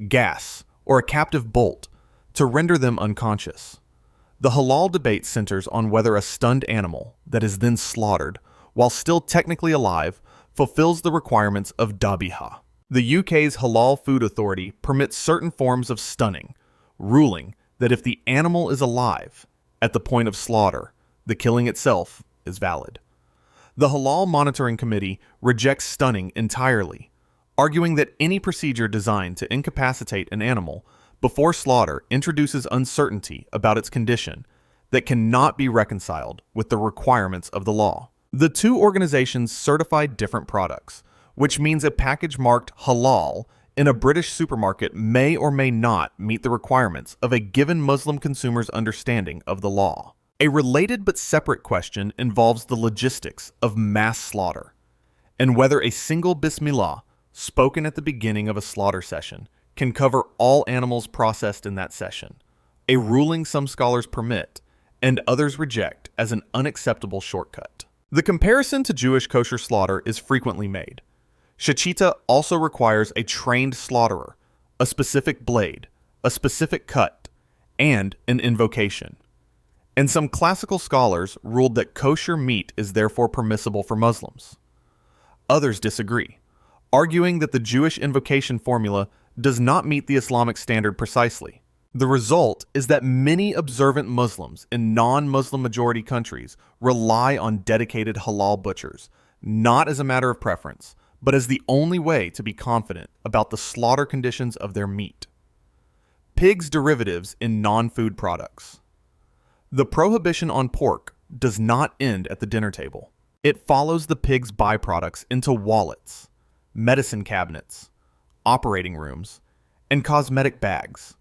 gas, or a captive bolt to render them unconscious. The halal debate centers on whether a stunned animal that is then slaughtered, while still technically alive, fulfills the requirements of dabiha. The UK's Halal Food Authority permits certain forms of stunning, ruling that if the animal is alive at the point of slaughter, the killing itself is valid. The Halal Monitoring Committee rejects stunning entirely, arguing that any procedure designed to incapacitate an animal before slaughter introduces uncertainty about its condition that cannot be reconciled with the requirements of the law. The two organizations certify different products, which means a package marked halal in a British supermarket may or may not meet the requirements of a given Muslim consumer's understanding of the law. A related but separate question involves the logistics of mass slaughter, and whether a single Bismillah, spoken at the beginning of a slaughter session, can cover all animals processed in that session, a ruling some scholars permit and others reject as an unacceptable shortcut. The comparison to Jewish kosher slaughter is frequently made. Shechita also requires a trained slaughterer, a specific blade, a specific cut, and an invocation. And some classical scholars ruled that kosher meat is therefore permissible for Muslims. Others disagree, arguing that the Jewish invocation formula does not meet the Islamic standard precisely. The result is that many observant Muslims in non-Muslim majority countries rely on dedicated halal butchers, not as a matter of preference, but as the only way to be confident about the slaughter conditions of their meat. Pigs' derivatives in non-food products. The prohibition on pork does not end at the dinner table. It follows the pig's byproducts into wallets, medicine cabinets, operating rooms, and cosmetic bags,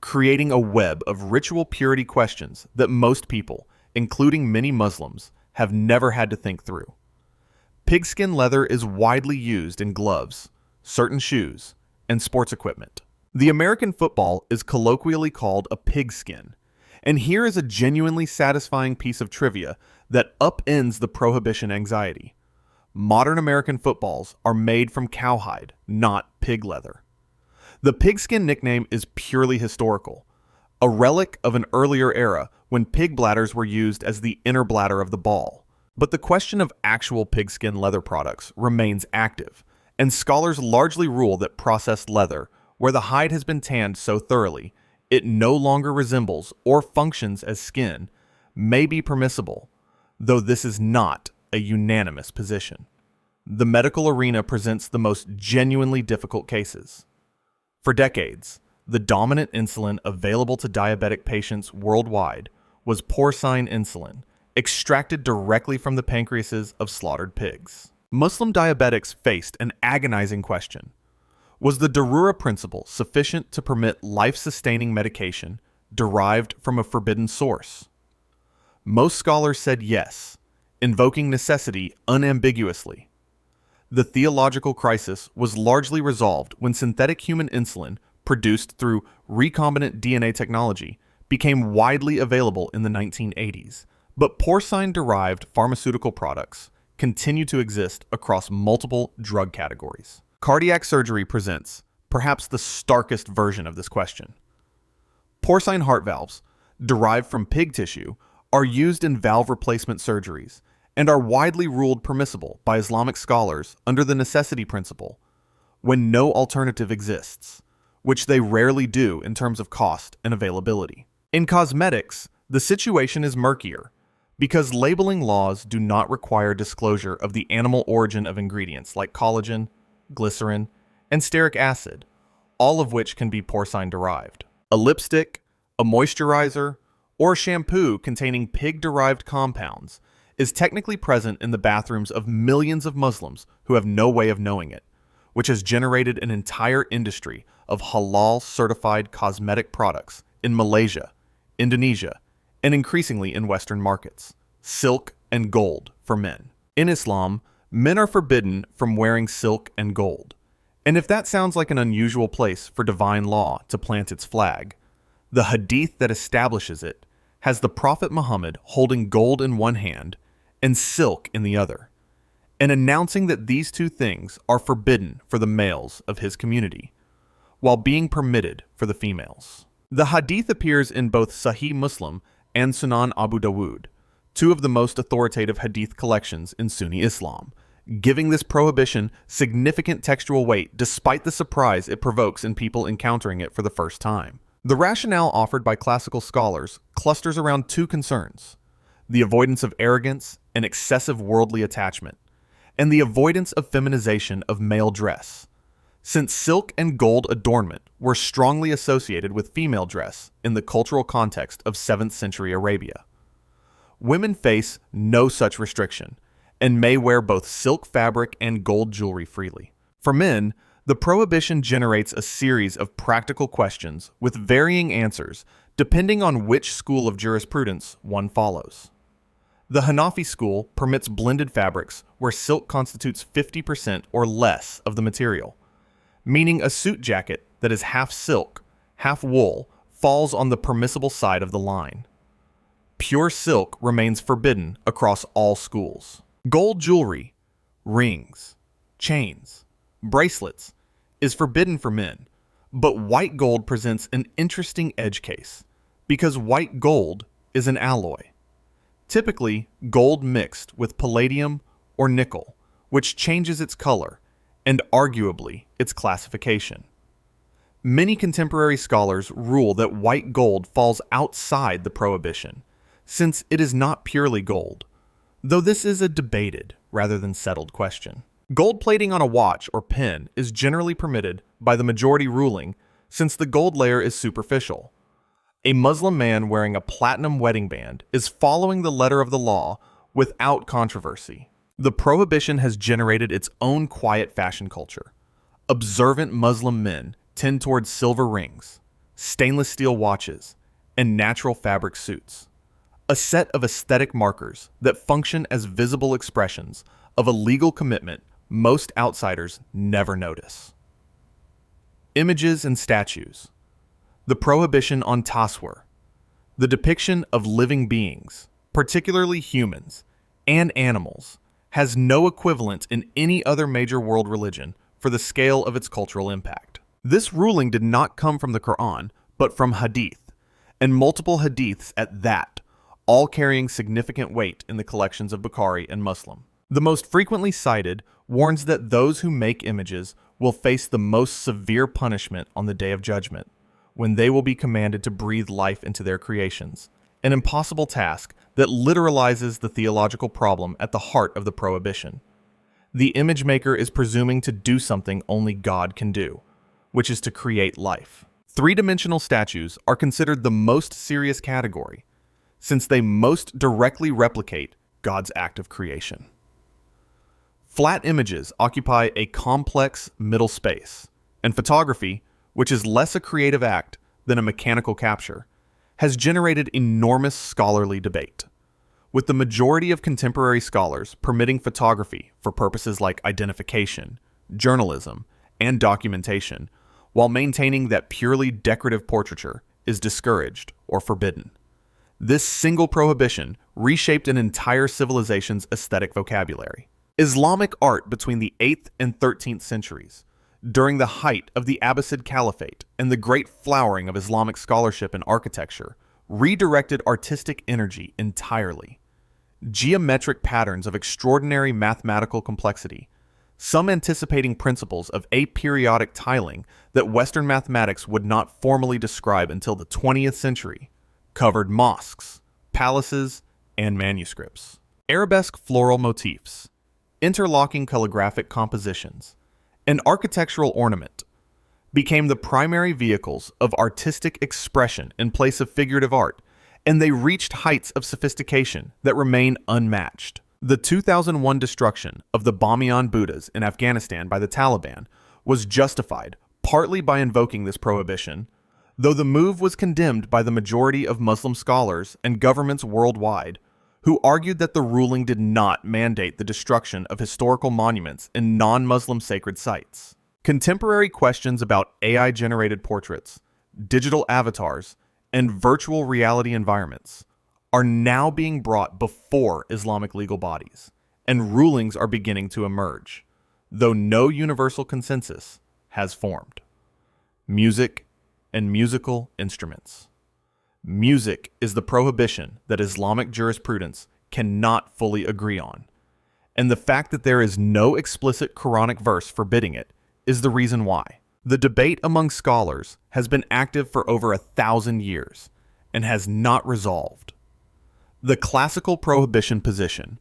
creating a web of ritual purity questions that most people, including many Muslims, have never had to think through. Pigskin leather is widely used in gloves, certain shoes, and sports equipment. The American football is colloquially called a pigskin, and here is a genuinely satisfying piece of trivia that upends the prohibition anxiety. Modern American footballs are made from cowhide, not pig leather. The pigskin nickname is purely historical, a relic of an earlier era when pig bladders were used as the inner bladder of the ball. But the question of actual pigskin leather products remains active, and scholars largely rule that processed leather, where the hide has been tanned so thoroughly it no longer resembles or functions as skin, may be permissible, though this is not a unanimous position. The medical arena presents the most genuinely difficult cases. For decades, the dominant insulin available to diabetic patients worldwide was porcine insulin, extracted directly from the pancreases of slaughtered pigs. Muslim diabetics faced an agonizing question. Was the Darura principle sufficient to permit life-sustaining medication derived from a forbidden source? Most scholars said yes, invoking necessity unambiguously. The theological crisis was largely resolved when synthetic human insulin, produced through recombinant DNA technology, became widely available in the 1980s. But porcine-derived pharmaceutical products continue to exist across multiple drug categories. Cardiac surgery presents perhaps the starkest version of this question. Porcine heart valves, derived from pig tissue, are used in valve replacement surgeries and are widely ruled permissible by Islamic scholars under the necessity principle when no alternative exists, which they rarely do in terms of cost and availability. In cosmetics, the situation is murkier because labeling laws do not require disclosure of the animal origin of ingredients like collagen, glycerin, and stearic acid, all of which can be porcine-derived. A lipstick, a moisturizer, or shampoo containing pig-derived compounds is technically present in the bathrooms of millions of Muslims who have no way of knowing it, which has generated an entire industry of halal-certified cosmetic products in Malaysia, Indonesia, and increasingly in Western markets. Silk and gold for men. In Islam, men are forbidden from wearing silk and gold. And if that sounds like an unusual place for divine law to plant its flag, the hadith that establishes it has the Prophet Muhammad holding gold in one hand and silk in the other, and announcing that these two things are forbidden for the males of his community, while being permitted for the females. The hadith appears in both Sahih Muslim and Sunan Abu Dawud, two of the most authoritative hadith collections in Sunni Islam, giving this prohibition significant textual weight despite the surprise it provokes in people encountering it for the first time. The rationale offered by classical scholars clusters around two concerns: the avoidance of arrogance and excessive worldly attachment, and the avoidance of feminization of male dress, since silk and gold adornment were strongly associated with female dress in the cultural context of 7th century Arabia. Women face no such restriction, and may wear both silk fabric and gold jewelry freely. For men, the prohibition generates a series of practical questions with varying answers depending on which school of jurisprudence one follows. The Hanafi school permits blended fabrics where silk constitutes 50% or less of the material, meaning a suit jacket that is half silk, half wool falls on the permissible side of the line. Pure silk remains forbidden across all schools. Gold jewelry, rings, chains, bracelets is forbidden for men, but white gold presents an interesting edge case because white gold is an alloy. Typically, gold mixed with palladium or nickel, which changes its color and arguably its classification. Many contemporary scholars rule that white gold falls outside the prohibition, since it is not purely gold, though this is a debated rather than settled question. Gold plating on a watch or pen is generally permitted by the majority ruling since the gold layer is superficial. A Muslim man wearing a platinum wedding band is following the letter of the law without controversy. The prohibition has generated its own quiet fashion culture. Observant Muslim men tend towards silver rings, stainless steel watches, and natural fabric suits, a set of aesthetic markers that function as visible expressions of a legal commitment most outsiders never notice. Images and statues. The prohibition on taswir, the depiction of living beings, particularly humans, and animals, has no equivalent in any other major world religion for the scale of its cultural impact. This ruling did not come from the Quran, but from hadith, and multiple hadiths at that, all carrying significant weight in the collections of Bukhari and Muslim. The most frequently cited warns that those who make images will face the most severe punishment on the Day of Judgment, when they will be commanded to breathe life into their creations, an impossible task that literalizes the theological problem at the heart of the prohibition. The image maker is presuming to do something only God can do, which is to create life. Three-dimensional statues are considered the most serious category, since they most directly replicate God's act of creation. Flat images occupy a complex middle space, and photography, which is less a creative act than a mechanical capture, has generated enormous scholarly debate, with the majority of contemporary scholars permitting photography for purposes like identification, journalism, and documentation, while maintaining that purely decorative portraiture is discouraged or forbidden. This single prohibition reshaped an entire civilization's aesthetic vocabulary. Islamic art between the 8th and 13th centuries, during the height of the Abbasid Caliphate and the great flowering of Islamic scholarship and architecture, redirected artistic energy entirely. geometric patterns of extraordinary mathematical complexity, some anticipating principles of aperiodic tiling that Western mathematics would not formally describe until the 20th century, covered mosques, palaces, and manuscripts. Arabesque floral motifs, interlocking calligraphic compositions, and architectural ornament became the primary vehicles of artistic expression in place of figurative art, and they reached heights of sophistication that remain unmatched. The 2001 destruction of the Bamiyan Buddhas in Afghanistan by the Taliban was justified partly by invoking this prohibition, though the move was condemned by the majority of Muslim scholars and governments worldwide, who argued that the ruling did not mandate the destruction of historical monuments in non-Muslim sacred sites. Contemporary questions about AI-generated portraits, digital avatars, and virtual reality environments are now being brought before Islamic legal bodies, and rulings are beginning to emerge, though no universal consensus has formed. Music and musical instruments. Music is the prohibition that Islamic jurisprudence cannot fully agree on, and the fact that there is no explicit Quranic verse forbidding it is the reason why. The debate among scholars has been active for over 1,000 years and has not resolved. The classical prohibition position,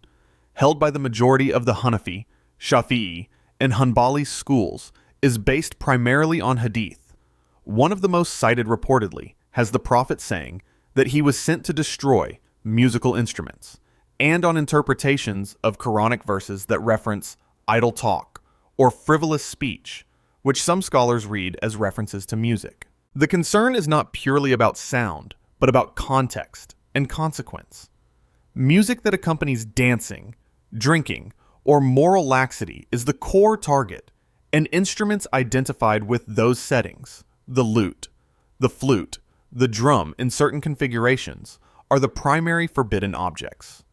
held by the majority of the Hanafi, Shafi'i, and Hanbali schools, is based primarily on hadith. One of the most cited reportedly has the Prophet saying that he was sent to destroy musical instruments, and on interpretations of Quranic verses that reference idle talk or frivolous speech, which some scholars read as references to music. The concern is not purely about sound, but about context and consequence. Music that accompanies dancing, drinking, or moral laxity is the core target, and instruments identified with those settings, the lute, the flute, the drum in certain configurations, are the primary forbidden objects.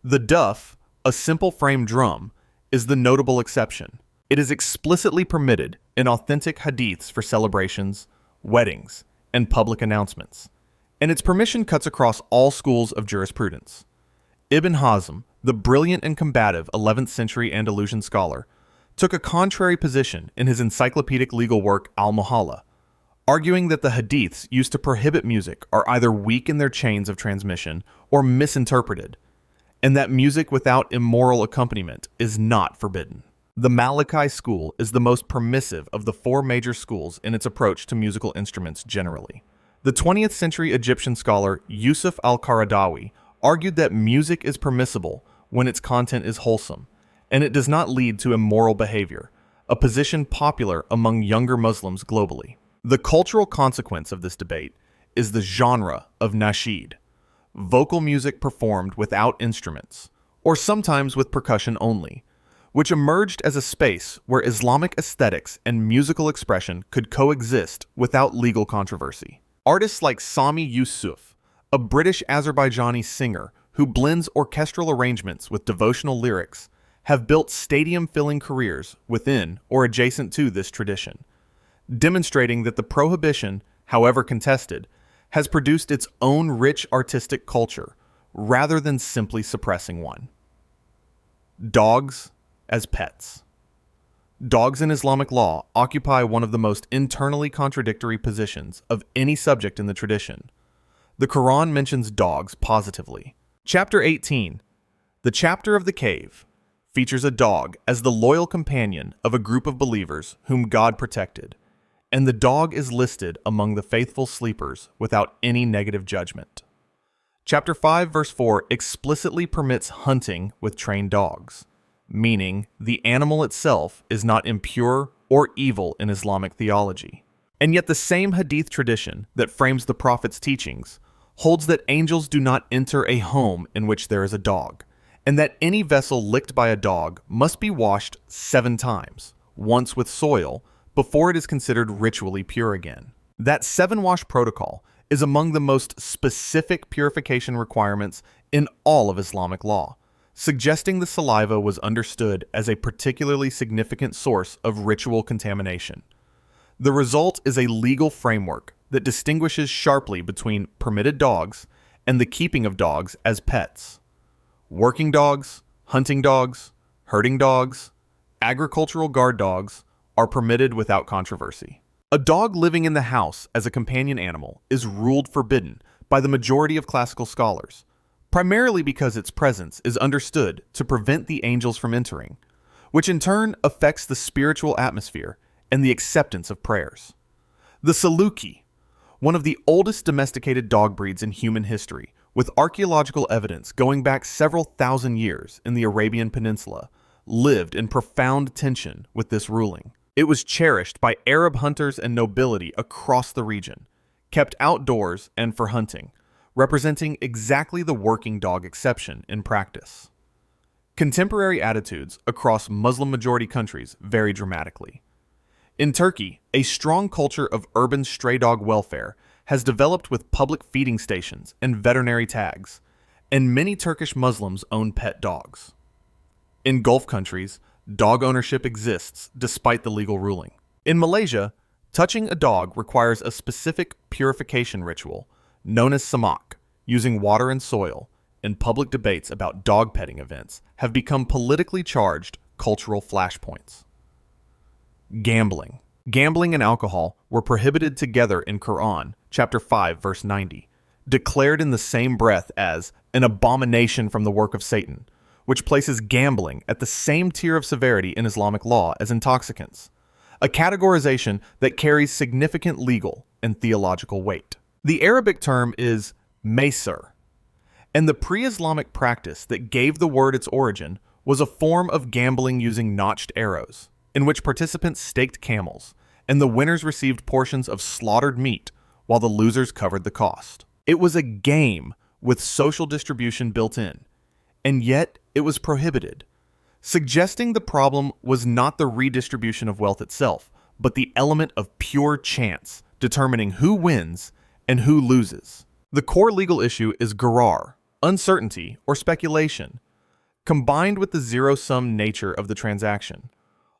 The duff, a simple frame drum, is the notable exception. It is explicitly permitted in authentic hadiths for celebrations, weddings, and public announcements, and its permission cuts across all schools of jurisprudence. Ibn Hazm, the brilliant and combative 11th century Andalusian scholar, took a contrary position in his encyclopedic legal work Al-Muhalla, arguing that the hadiths used to prohibit music are either weak in their chains of transmission or misinterpreted, and that music without immoral accompaniment is not forbidden. The Maliki school is the most permissive of the four major schools in its approach to musical instruments generally. The 20th century Egyptian scholar Yusuf al-Qaradawi argued that music is permissible when its content is wholesome, and it does not lead to immoral behavior, a position popular among younger Muslims globally. The cultural consequence of this debate is the genre of nasheed, vocal music performed without instruments, or sometimes with percussion only, which emerged as a space where Islamic aesthetics and musical expression could coexist without legal controversy. Artists like Sami Yusuf, a British Azerbaijani singer who blends orchestral arrangements with devotional lyrics, have built stadium-filling careers within or adjacent to this tradition, demonstrating that the prohibition, however contested, has produced its own rich artistic culture rather than simply suppressing one. Dogs as pets. Dogs in Islamic law occupy one of the most internally contradictory positions of any subject in the tradition. The Quran mentions dogs positively. Chapter 18, the chapter of the cave, features a dog as the loyal companion of a group of believers whom God protected, and the dog is listed among the faithful sleepers without any negative judgment. Chapter 5, verse 4 explicitly permits hunting with trained dogs, meaning the animal itself is not impure or evil in Islamic theology. And yet the same hadith tradition that frames the Prophet's teachings holds that angels do not enter a home in which there is a dog, and that any vessel licked by a dog must be washed 7 times, once with soil, before it is considered ritually pure again. That 7-wash protocol is among the most specific purification requirements in all of Islamic law, suggesting the saliva was understood as a particularly significant source of ritual contamination. The result is a legal framework that distinguishes sharply between permitted dogs and the keeping of dogs as pets. Working dogs, hunting dogs, herding dogs, agricultural guard dogs are permitted without controversy. A dog living in the house as a companion animal is ruled forbidden by the majority of classical scholars, primarily because its presence is understood to prevent the angels from entering, which in turn affects the spiritual atmosphere and the acceptance of prayers. The Saluki, one of the oldest domesticated dog breeds in human history, with archaeological evidence going back several thousand years in the Arabian Peninsula, lived in profound tension with this ruling. It was cherished by Arab hunters and nobility across the region, kept outdoors and for hunting, representing exactly the working dog exception in practice. Contemporary attitudes across Muslim-majority countries vary dramatically. In Turkey, a strong culture of urban stray dog welfare has developed with public feeding stations and veterinary tags, and many Turkish Muslims own pet dogs. In Gulf countries, dog ownership exists despite the legal ruling. In Malaysia, touching a dog requires a specific purification ritual known as samak, using water and soil, and public debates about dog petting events have become politically charged cultural flashpoints. Gambling. Gambling and alcohol were prohibited together in Quran, chapter 5, verse 90, declared in the same breath as an abomination from the work of Satan, which places gambling at the same tier of severity in Islamic law as intoxicants, a categorization that carries significant legal and theological weight. The Arabic term is maysir, and the pre-Islamic practice that gave the word its origin was a form of gambling using notched arrows, in which participants staked camels, and the winners received portions of slaughtered meat while the losers covered the cost. It was a game with social distribution built in, and yet it was prohibited, suggesting the problem was not the redistribution of wealth itself, but the element of pure chance determining who wins and who loses. The core legal issue is gharar, uncertainty or speculation, combined with the zero-sum nature of the transaction.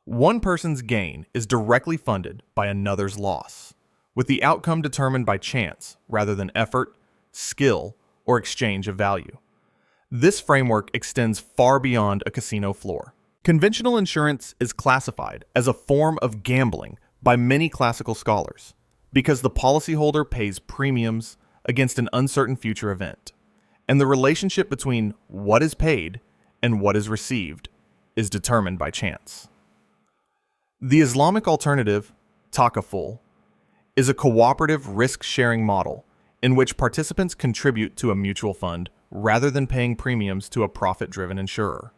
One person's gain is directly funded by another's loss, with the outcome determined by chance rather than effort, skill, or exchange of value. This framework extends far beyond a casino floor. Conventional insurance is classified as a form of gambling by many classical scholars because the policyholder pays premiums against an uncertain future event, and the relationship between what is paid and what is received is determined by chance. The Islamic alternative, takaful, is a cooperative risk-sharing model in which participants contribute to a mutual fund rather than paying premiums to a profit-driven insurer.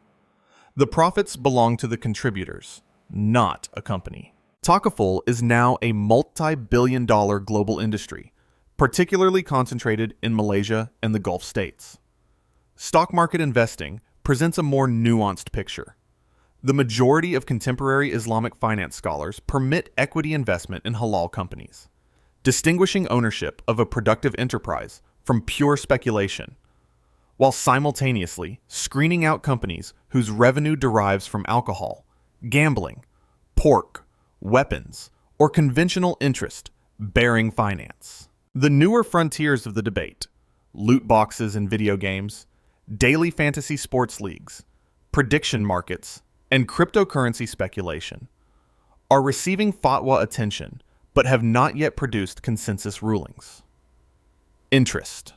The profits belong to the contributors, not a company. Takaful is now a multi-billion-dollar global industry, particularly concentrated in Malaysia and the Gulf states. Stock market investing presents a more nuanced picture. The majority of contemporary Islamic finance scholars permit equity investment in halal companies, distinguishing ownership of a productive enterprise from pure speculation, while simultaneously screening out companies whose revenue derives from alcohol, gambling, pork, weapons, or conventional interest bearing finance. The newer frontiers of the debate, loot boxes in video games, daily fantasy sports leagues, prediction markets, and cryptocurrency speculation, are receiving fatwa attention but have not yet produced consensus rulings. Interest.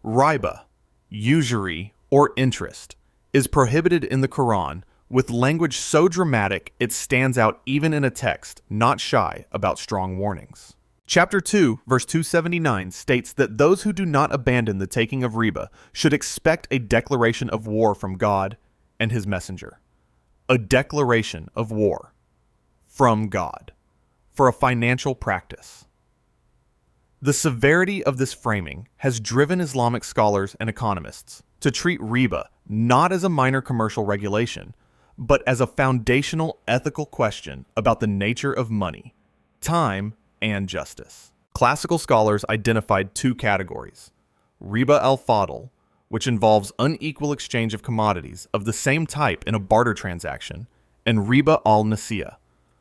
Riba, usury, or interest, is prohibited in the Quran with language so dramatic it stands out even in a text not shy about strong warnings. Chapter 2, verse 279 states that those who do not abandon the taking of riba should expect a declaration of war from God and His messenger. A declaration of war from God for a financial practice. The severity of this framing has driven Islamic scholars and economists to treat riba not as a minor commercial regulation, but as a foundational ethical question about the nature of money, time, and justice. Classical scholars identified two categories: riba al-fadl, which involves unequal exchange of commodities of the same type in a barter transaction, and riba al-nasiya,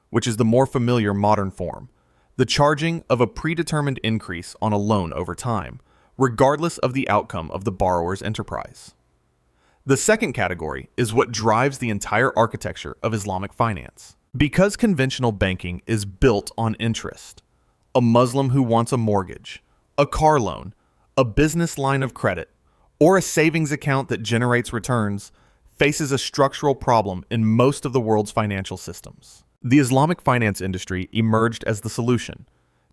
which is the more familiar modern form, the charging of a predetermined increase on a loan over time, regardless of the outcome of the borrower's enterprise. The second category is what drives the entire architecture of Islamic finance. Because conventional banking is built on interest, a Muslim who wants a mortgage, a car loan, a business line of credit, or a savings account that generates returns faces a structural problem in most of the world's financial systems. The Islamic finance industry emerged as the solution,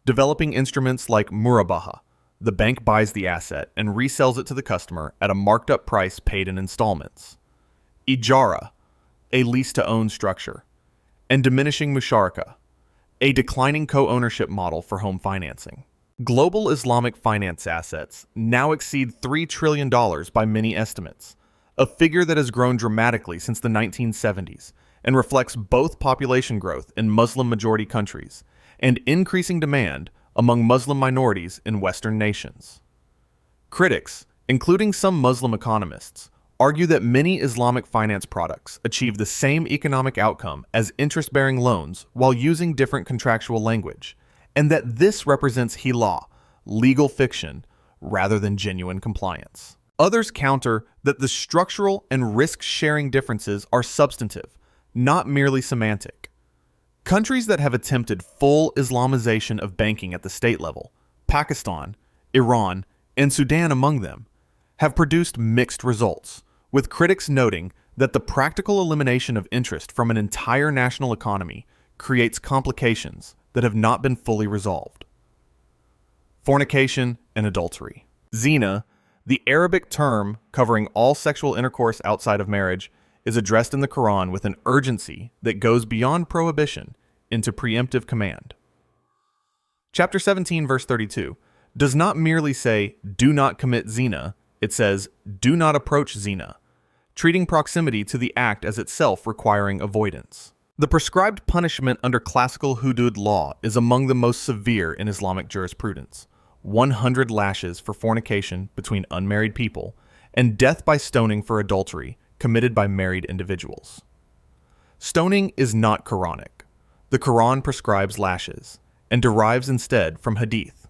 developing instruments like murabaha. The bank buys the asset and resells it to the customer at a marked up price paid in installments. Ijara, a lease-to-own structure, and diminishing musharaka, a declining co-ownership model for home financing. Global Islamic finance assets now exceed $3 trillion by many estimates, a figure that has grown dramatically since the 1970s and reflects both population growth in Muslim-majority countries and increasing demand among Muslim minorities in Western nations. Critics, including some Muslim economists, argue that many Islamic finance products achieve the same economic outcome as interest-bearing loans while using different contractual language, and that this represents hilah, legal fiction, rather than genuine compliance. Others counter that the structural and risk-sharing differences are substantive, not merely semantic. Countries that have attempted full Islamization of banking at the state level, Pakistan, Iran, and Sudan among them, have produced mixed results, with critics noting that the practical elimination of interest from an entire national economy creates complications that have not been fully resolved. Fornication and adultery. Zina, the Arabic term covering all sexual intercourse outside of marriage, is addressed in the Quran with an urgency that goes beyond prohibition into preemptive command. Chapter 17, verse 32, does not merely say, "Do not commit zina," it says, "Do not approach zina," treating proximity to the act as itself requiring avoidance. The prescribed punishment under classical hudud law is among the most severe in Islamic jurisprudence: 100 lashes for fornication between unmarried people, and death by stoning for adultery committed by married individuals. Stoning is not Quranic. The Quran prescribes lashes, and derives instead from hadith,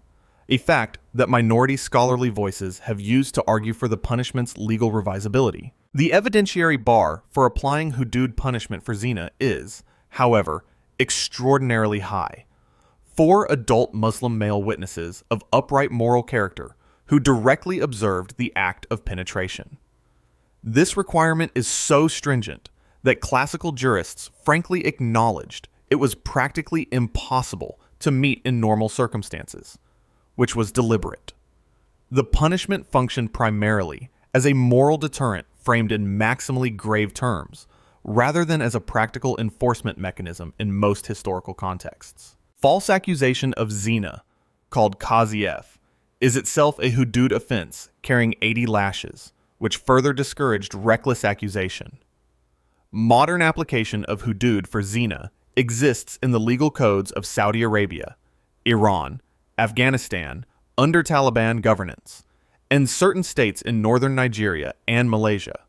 a fact that minority scholarly voices have used to argue for the punishment's legal revisability. The evidentiary bar for applying hudud punishment for zina is, however, extraordinarily high. 4 adult Muslim male witnesses of upright moral character who directly observed the act of penetration. This requirement is so stringent that classical jurists frankly acknowledged it was practically impossible to meet in normal circumstances, which was deliberate. The punishment functioned primarily as a moral deterrent framed in maximally grave terms, rather than as a practical enforcement mechanism in most historical contexts. False accusation of zina, called qazf, is itself a hudud offense carrying 80 lashes, which further discouraged reckless accusation. Modern application of hudud for zina exists in the legal codes of Saudi Arabia, Iran, Afghanistan, under Taliban governance, and certain states in northern Nigeria and Malaysia,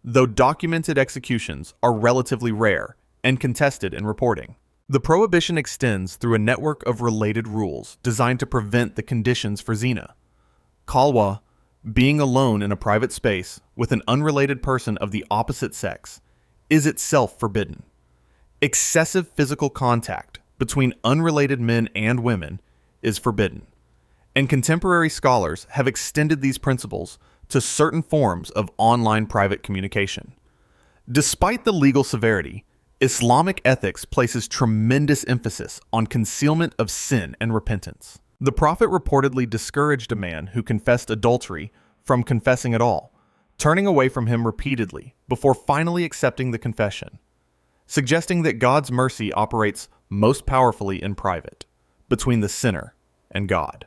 though documented executions are relatively rare and contested in reporting. The prohibition extends through a network of related rules designed to prevent the conditions for zina. Khalwa, being alone in a private space with an unrelated person of the opposite sex, is itself forbidden. Excessive physical contact between unrelated men and women is forbidden, and contemporary scholars have extended these principles to certain forms of online private communication. Despite the legal severity, Islamic ethics places tremendous emphasis on concealment of sin and repentance. The Prophet reportedly discouraged a man who confessed adultery from confessing at all, turning away from him repeatedly before finally accepting the confession, suggesting that God's mercy operates most powerfully in private, between the sinner and God.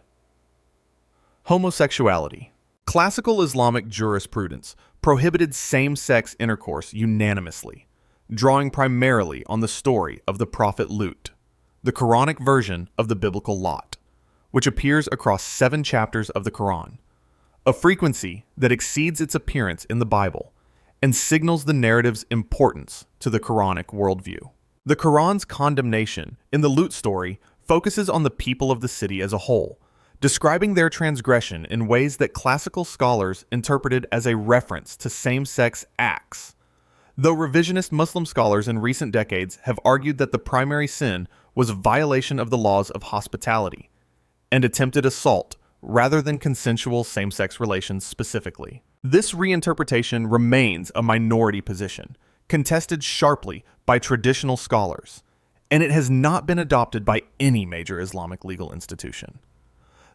Homosexuality. Classical Islamic jurisprudence prohibited same-sex intercourse unanimously, drawing primarily on the story of the prophet Lut, the Quranic version of the biblical Lot, which appears across 7 chapters of the Quran, a frequency that exceeds its appearance in the Bible and signals the narrative's importance to the Quranic worldview. The Quran's condemnation in the Lut story focuses on the people of the city as a whole, describing their transgression in ways that classical scholars interpreted as a reference to same-sex acts. Though revisionist Muslim scholars in recent decades have argued that the primary sin was violation of the laws of hospitality and attempted assault rather than consensual same-sex relations specifically. This reinterpretation remains a minority position, contested sharply by traditional scholars, and it has not been adopted by any major Islamic legal institution.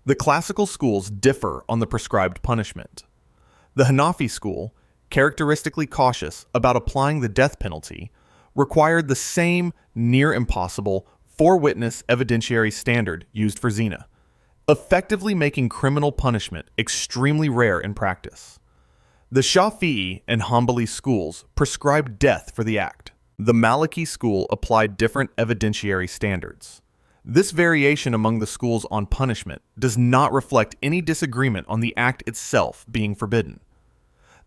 The classical schools differ on the prescribed punishment. The Hanafi school, characteristically cautious about applying the death penalty, required the same near-impossible four-witness evidentiary standard used for zina, effectively making criminal punishment extremely rare in practice. The Shafi'i and Hanbali schools prescribed death for the act. The Maliki school applied different evidentiary standards. This variation among the schools on punishment does not reflect any disagreement on the act itself being forbidden.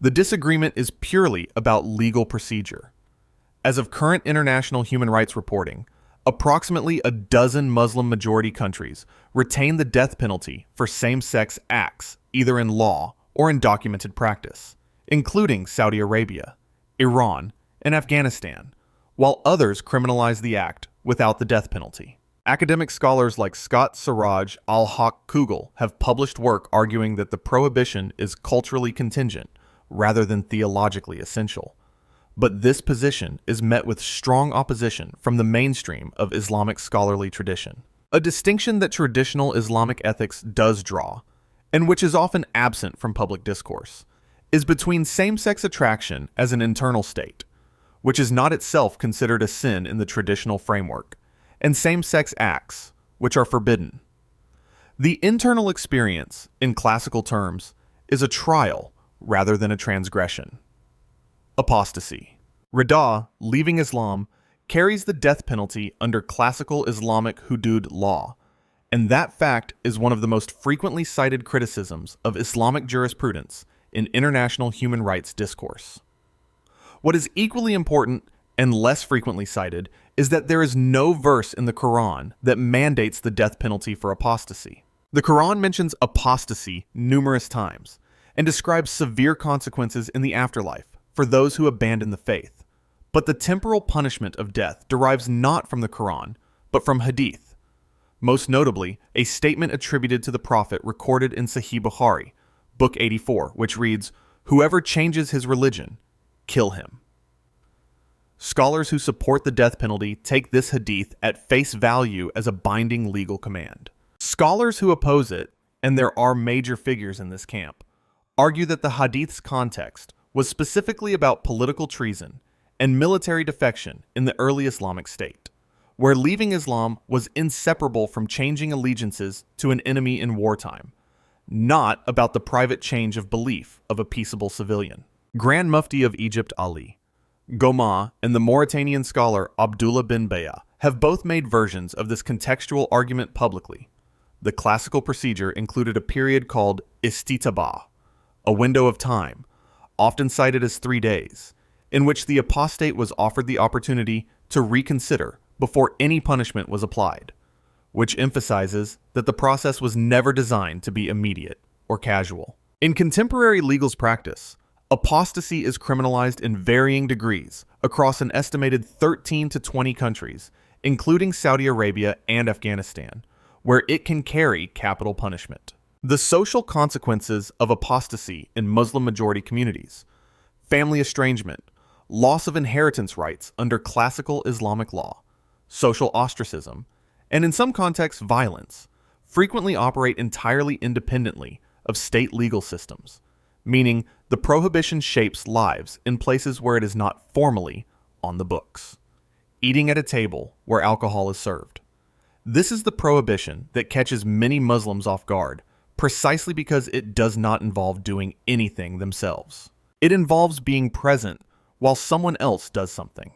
The disagreement is purely about legal procedure. As of current international human rights reporting, approximately a dozen Muslim-majority countries retain the death penalty for same-sex acts, either in law or in documented practice, including Saudi Arabia, Iran, and Afghanistan, while others criminalize the act without the death penalty. Academic scholars like Scott Siraj al-Haq Kugel have published work arguing that the prohibition is culturally contingent rather than theologically essential. But this position is met with strong opposition from the mainstream of Islamic scholarly tradition. A distinction that traditional Islamic ethics does draw, and which is often absent from public discourse, is between same-sex attraction as an internal state, which is not itself considered a sin in the traditional framework, and same-sex acts, which are forbidden. The internal experience, in classical terms, is a trial rather than a transgression. Apostasy. Rida, leaving Islam, carries the death penalty under classical Islamic hudud law, and that fact is one of the most frequently cited criticisms of Islamic jurisprudence in international human rights discourse. What is equally important and less frequently cited is that there is no verse in the Quran that mandates the death penalty for apostasy. The Quran mentions apostasy numerous times and describes severe consequences in the afterlife for those who abandon the faith. But the temporal punishment of death derives not from the Quran, but from hadith. Most notably, a statement attributed to the Prophet recorded in Sahih Bukhari, Book 84, which reads, "Whoever changes his religion, kill him." Scholars who support the death penalty take this hadith at face value as a binding legal command. Scholars who oppose it, and there are major figures in this camp, argue that the hadith's context was specifically about political treason and military defection in the early Islamic state, where leaving Islam was inseparable from changing allegiances to an enemy in wartime, not about the private change of belief of a peaceable civilian. Grand Mufti of Egypt Ali, Goma, and the Mauritanian scholar Abdullah bin Baya have both made versions of this contextual argument publicly. The classical procedure included a period called istitaba, a window of time, often cited as 3 days, in which the apostate was offered the opportunity to reconsider before any punishment was applied, which emphasizes that the process was never designed to be immediate or casual. In contemporary legal practice, apostasy is criminalized in varying degrees across an estimated 13 to 20 countries, including Saudi Arabia and Afghanistan, where it can carry capital punishment. The social consequences of apostasy in Muslim-majority communities, family estrangement, loss of inheritance rights under classical Islamic law, social ostracism, and in some contexts violence, frequently operate entirely independently of state legal systems, meaning the prohibition shapes lives in places where it is not formally on the books. Eating at a table where alcohol is served. This is the prohibition that catches many Muslims off guard, precisely because it does not involve doing anything themselves. It involves being present while someone else does something.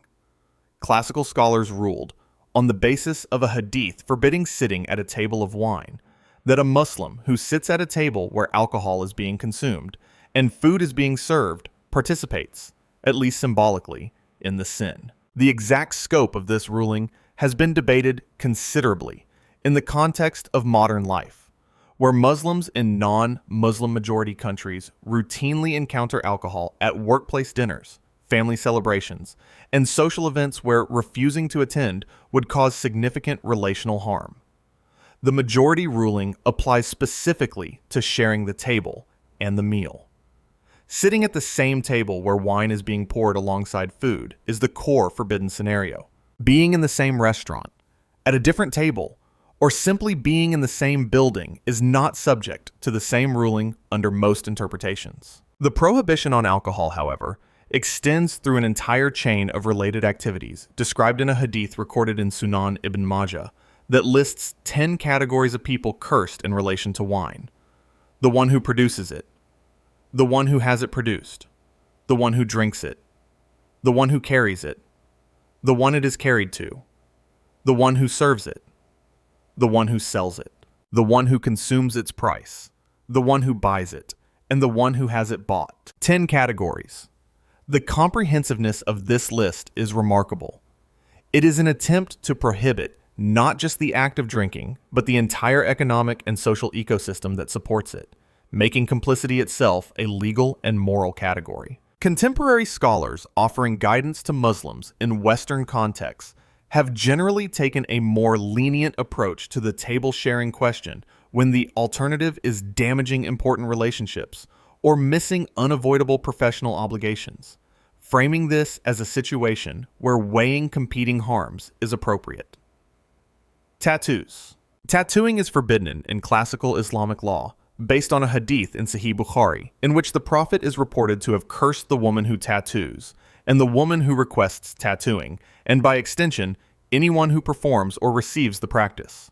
Classical scholars ruled, on the basis of a hadith forbidding sitting at a table of wine, that a Muslim who sits at a table where alcohol is being consumed and food is being served participates, at least symbolically, in the sin. The exact scope of this ruling has been debated considerably in the context of modern life, where Muslims in non-Muslim majority countries routinely encounter alcohol at workplace dinners, family celebrations, and social events where refusing to attend would cause significant relational harm. The majority ruling applies specifically to sharing the table and the meal. Sitting at the same table where wine is being poured alongside food is the core forbidden scenario. Being in the same restaurant, at a different table, or simply being in the same building is not subject to the same ruling under most interpretations. The prohibition on alcohol, however, extends through an entire chain of related activities described in a hadith recorded in Sunan ibn Majah that lists 10 categories of people cursed in relation to wine: the one who produces it, the one who has it produced, the one who drinks it, the one who carries it, the one it is carried to, the one who serves it, the one who sells it, the one who consumes its price, the one who buys it, and the one who has it bought. 10 categories. The comprehensiveness of this list is remarkable. It is an attempt to prohibit not just the act of drinking, but the entire economic and social ecosystem that supports it, making complicity itself a legal and moral category. Contemporary scholars offering guidance to Muslims in Western contexts have generally taken a more lenient approach to the table sharing question when the alternative is damaging important relationships or missing unavoidable professional obligations, framing this as a situation where weighing competing harms is appropriate. Tattoos. Tattooing is forbidden in classical Islamic law, based on a hadith in Sahih Bukhari, in which the Prophet is reported to have cursed the woman who tattoos, and the woman who requests tattooing, and by extension, anyone who performs or receives the practice.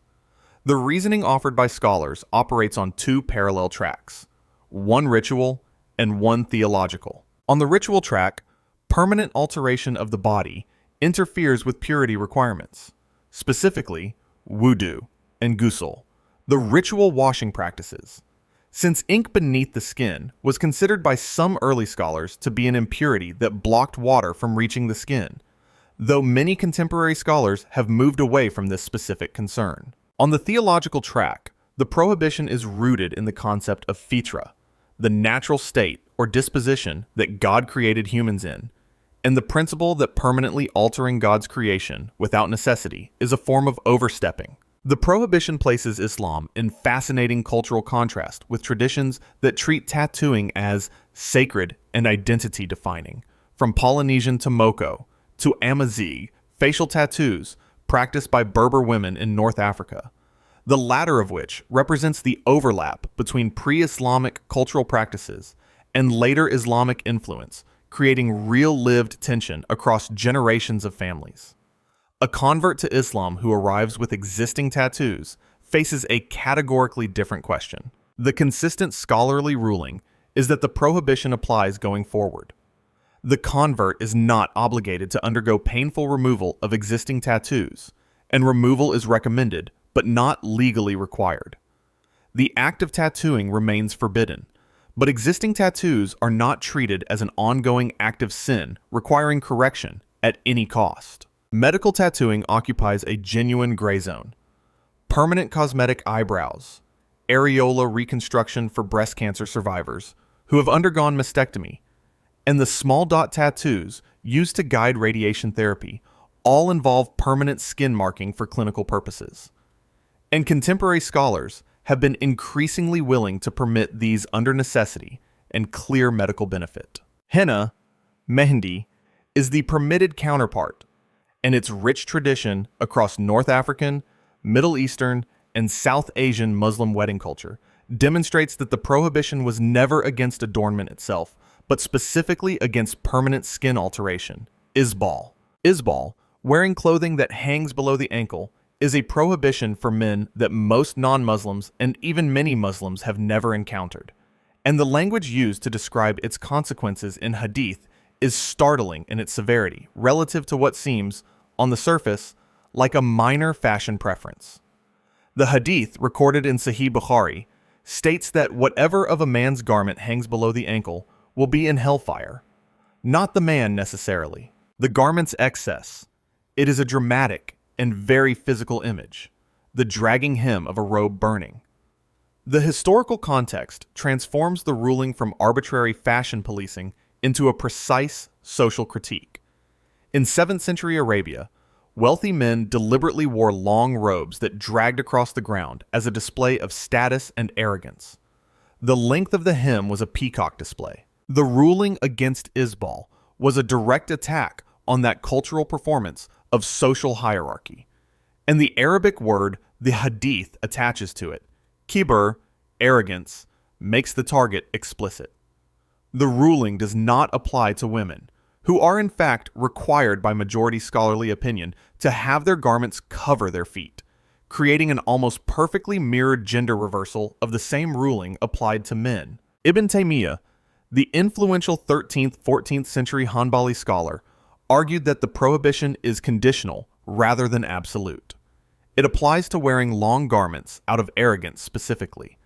The reasoning offered by scholars operates on two parallel tracks, one ritual and one theological. On the ritual track, permanent alteration of the body interferes with purity requirements, specifically wudu and ghusl, the ritual washing practices. Since ink beneath the skin was considered by some early scholars to be an impurity that blocked water from reaching the skin, though many contemporary scholars have moved away from this specific concern. On the theological track, the prohibition is rooted in the concept of fitra, the natural state or disposition that God created humans in, and the principle that permanently altering God's creation without necessity is a form of overstepping. The prohibition places Islam in fascinating cultural contrast with traditions that treat tattooing as sacred and identity-defining, from Polynesian to Moko to Amazigh, facial tattoos practiced by Berber women in North Africa, the latter of which represents the overlap between pre-Islamic cultural practices and later Islamic influence, creating real-lived tension across generations of families. A convert to Islam who arrives with existing tattoos faces a categorically different question. The consistent scholarly ruling is that the prohibition applies going forward. The convert is not obligated to undergo painful removal of existing tattoos, and removal is recommended but not legally required. The act of tattooing remains forbidden, but existing tattoos are not treated as an ongoing act of sin requiring correction at any cost. Medical tattooing occupies a genuine gray zone. Permanent cosmetic eyebrows, areola reconstruction for breast cancer survivors who have undergone mastectomy, and the small dot tattoos used to guide radiation therapy all involve permanent skin marking for clinical purposes. And contemporary scholars have been increasingly willing to permit these under necessity and clear medical benefit. Henna, mehendi, is the permitted counterpart, and its rich tradition across North African, Middle Eastern, and South Asian Muslim wedding culture demonstrates that the prohibition was never against adornment itself, but specifically against permanent skin alteration. Isbal. Isbal, wearing clothing that hangs below the ankle, is a prohibition for men that most non-Muslims and even many Muslims have never encountered. And the language used to describe its consequences in hadith is startling in its severity relative to what seems, on the surface, like a minor fashion preference. The hadith, recorded in Sahih Bukhari, states that whatever of a man's garment hangs below the ankle will be in hellfire. Not the man necessarily. The garment's excess. It is a dramatic and very physical image, the dragging hem of a robe burning. The historical context transforms the ruling from arbitrary fashion policing into a precise social critique. In 7th century Arabia, wealthy men deliberately wore long robes that dragged across the ground as a display of status and arrogance. The length of the hem was a peacock display. The ruling against Isbal was a direct attack on that cultural performance of social hierarchy. And the Arabic word, the hadith, attaches to it. Kibr, arrogance, makes the target explicit. The ruling does not apply to women, who are in fact required by majority scholarly opinion to have their garments cover their feet, creating an almost perfectly mirrored gender reversal of the same ruling applied to men. Ibn Taymiyyah, the influential 13th-14th century Hanbali scholar, argued that the prohibition is conditional rather than absolute. It applies to wearing long garments out of arrogance specifically,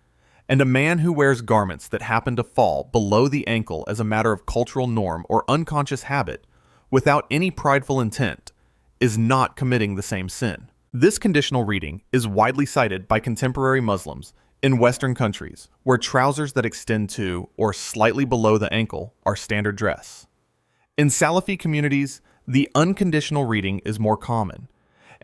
and a man who wears garments that happen to fall below the ankle as a matter of cultural norm or unconscious habit, without any prideful intent, is not committing the same sin. This conditional reading is widely cited by contemporary Muslims in Western countries, where trousers that extend to or slightly below the ankle are standard dress. In Salafi communities, the unconditional reading is more common,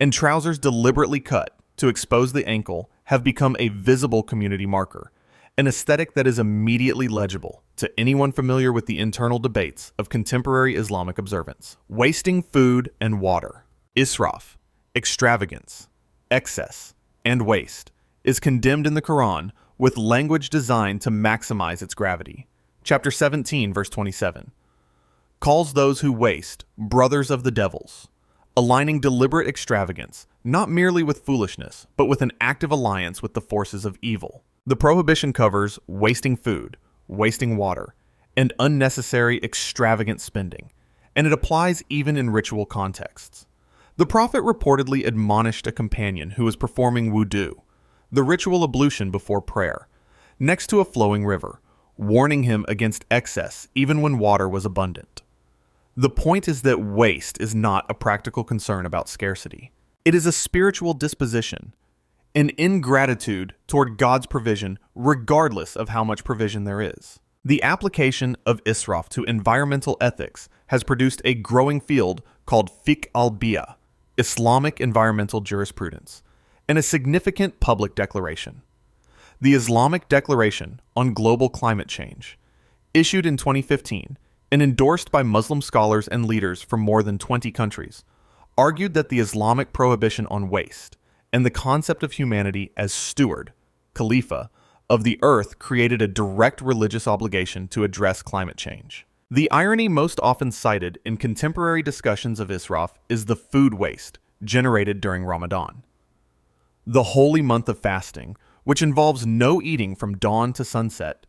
and trousers deliberately cut to expose the ankle have become a visible community marker, an aesthetic that is immediately legible to anyone familiar with the internal debates of contemporary Islamic observance. Wasting food and water, israf, extravagance, excess, and waste, is condemned in the Quran with language designed to maximize its gravity. Chapter 17, verse 27, calls those who waste brothers of the devils, aligning deliberate extravagance not merely with foolishness, but with an active alliance with the forces of evil. The prohibition covers wasting food, wasting water, and unnecessary extravagant spending, and it applies even in ritual contexts. The Prophet reportedly admonished a companion who was performing wudu, the ritual ablution before prayer, next to a flowing river, warning him against excess even when water was abundant. The point is that waste is not a practical concern about scarcity. It is a spiritual disposition, an ingratitude toward God's provision regardless of how much provision there is. The application of israf to environmental ethics has produced a growing field called fiqh al-bi'a, Islamic environmental jurisprudence, and a significant public declaration. The Islamic Declaration on Global Climate Change, issued in 2015 and endorsed by Muslim scholars and leaders from more than 20 countries, argued that the Islamic prohibition on waste and the concept of humanity as steward, khalifa, of the earth created a direct religious obligation to address climate change. The irony most often cited in contemporary discussions of israf is the food waste generated during Ramadan. The holy month of fasting, which involves no eating from dawn to sunset,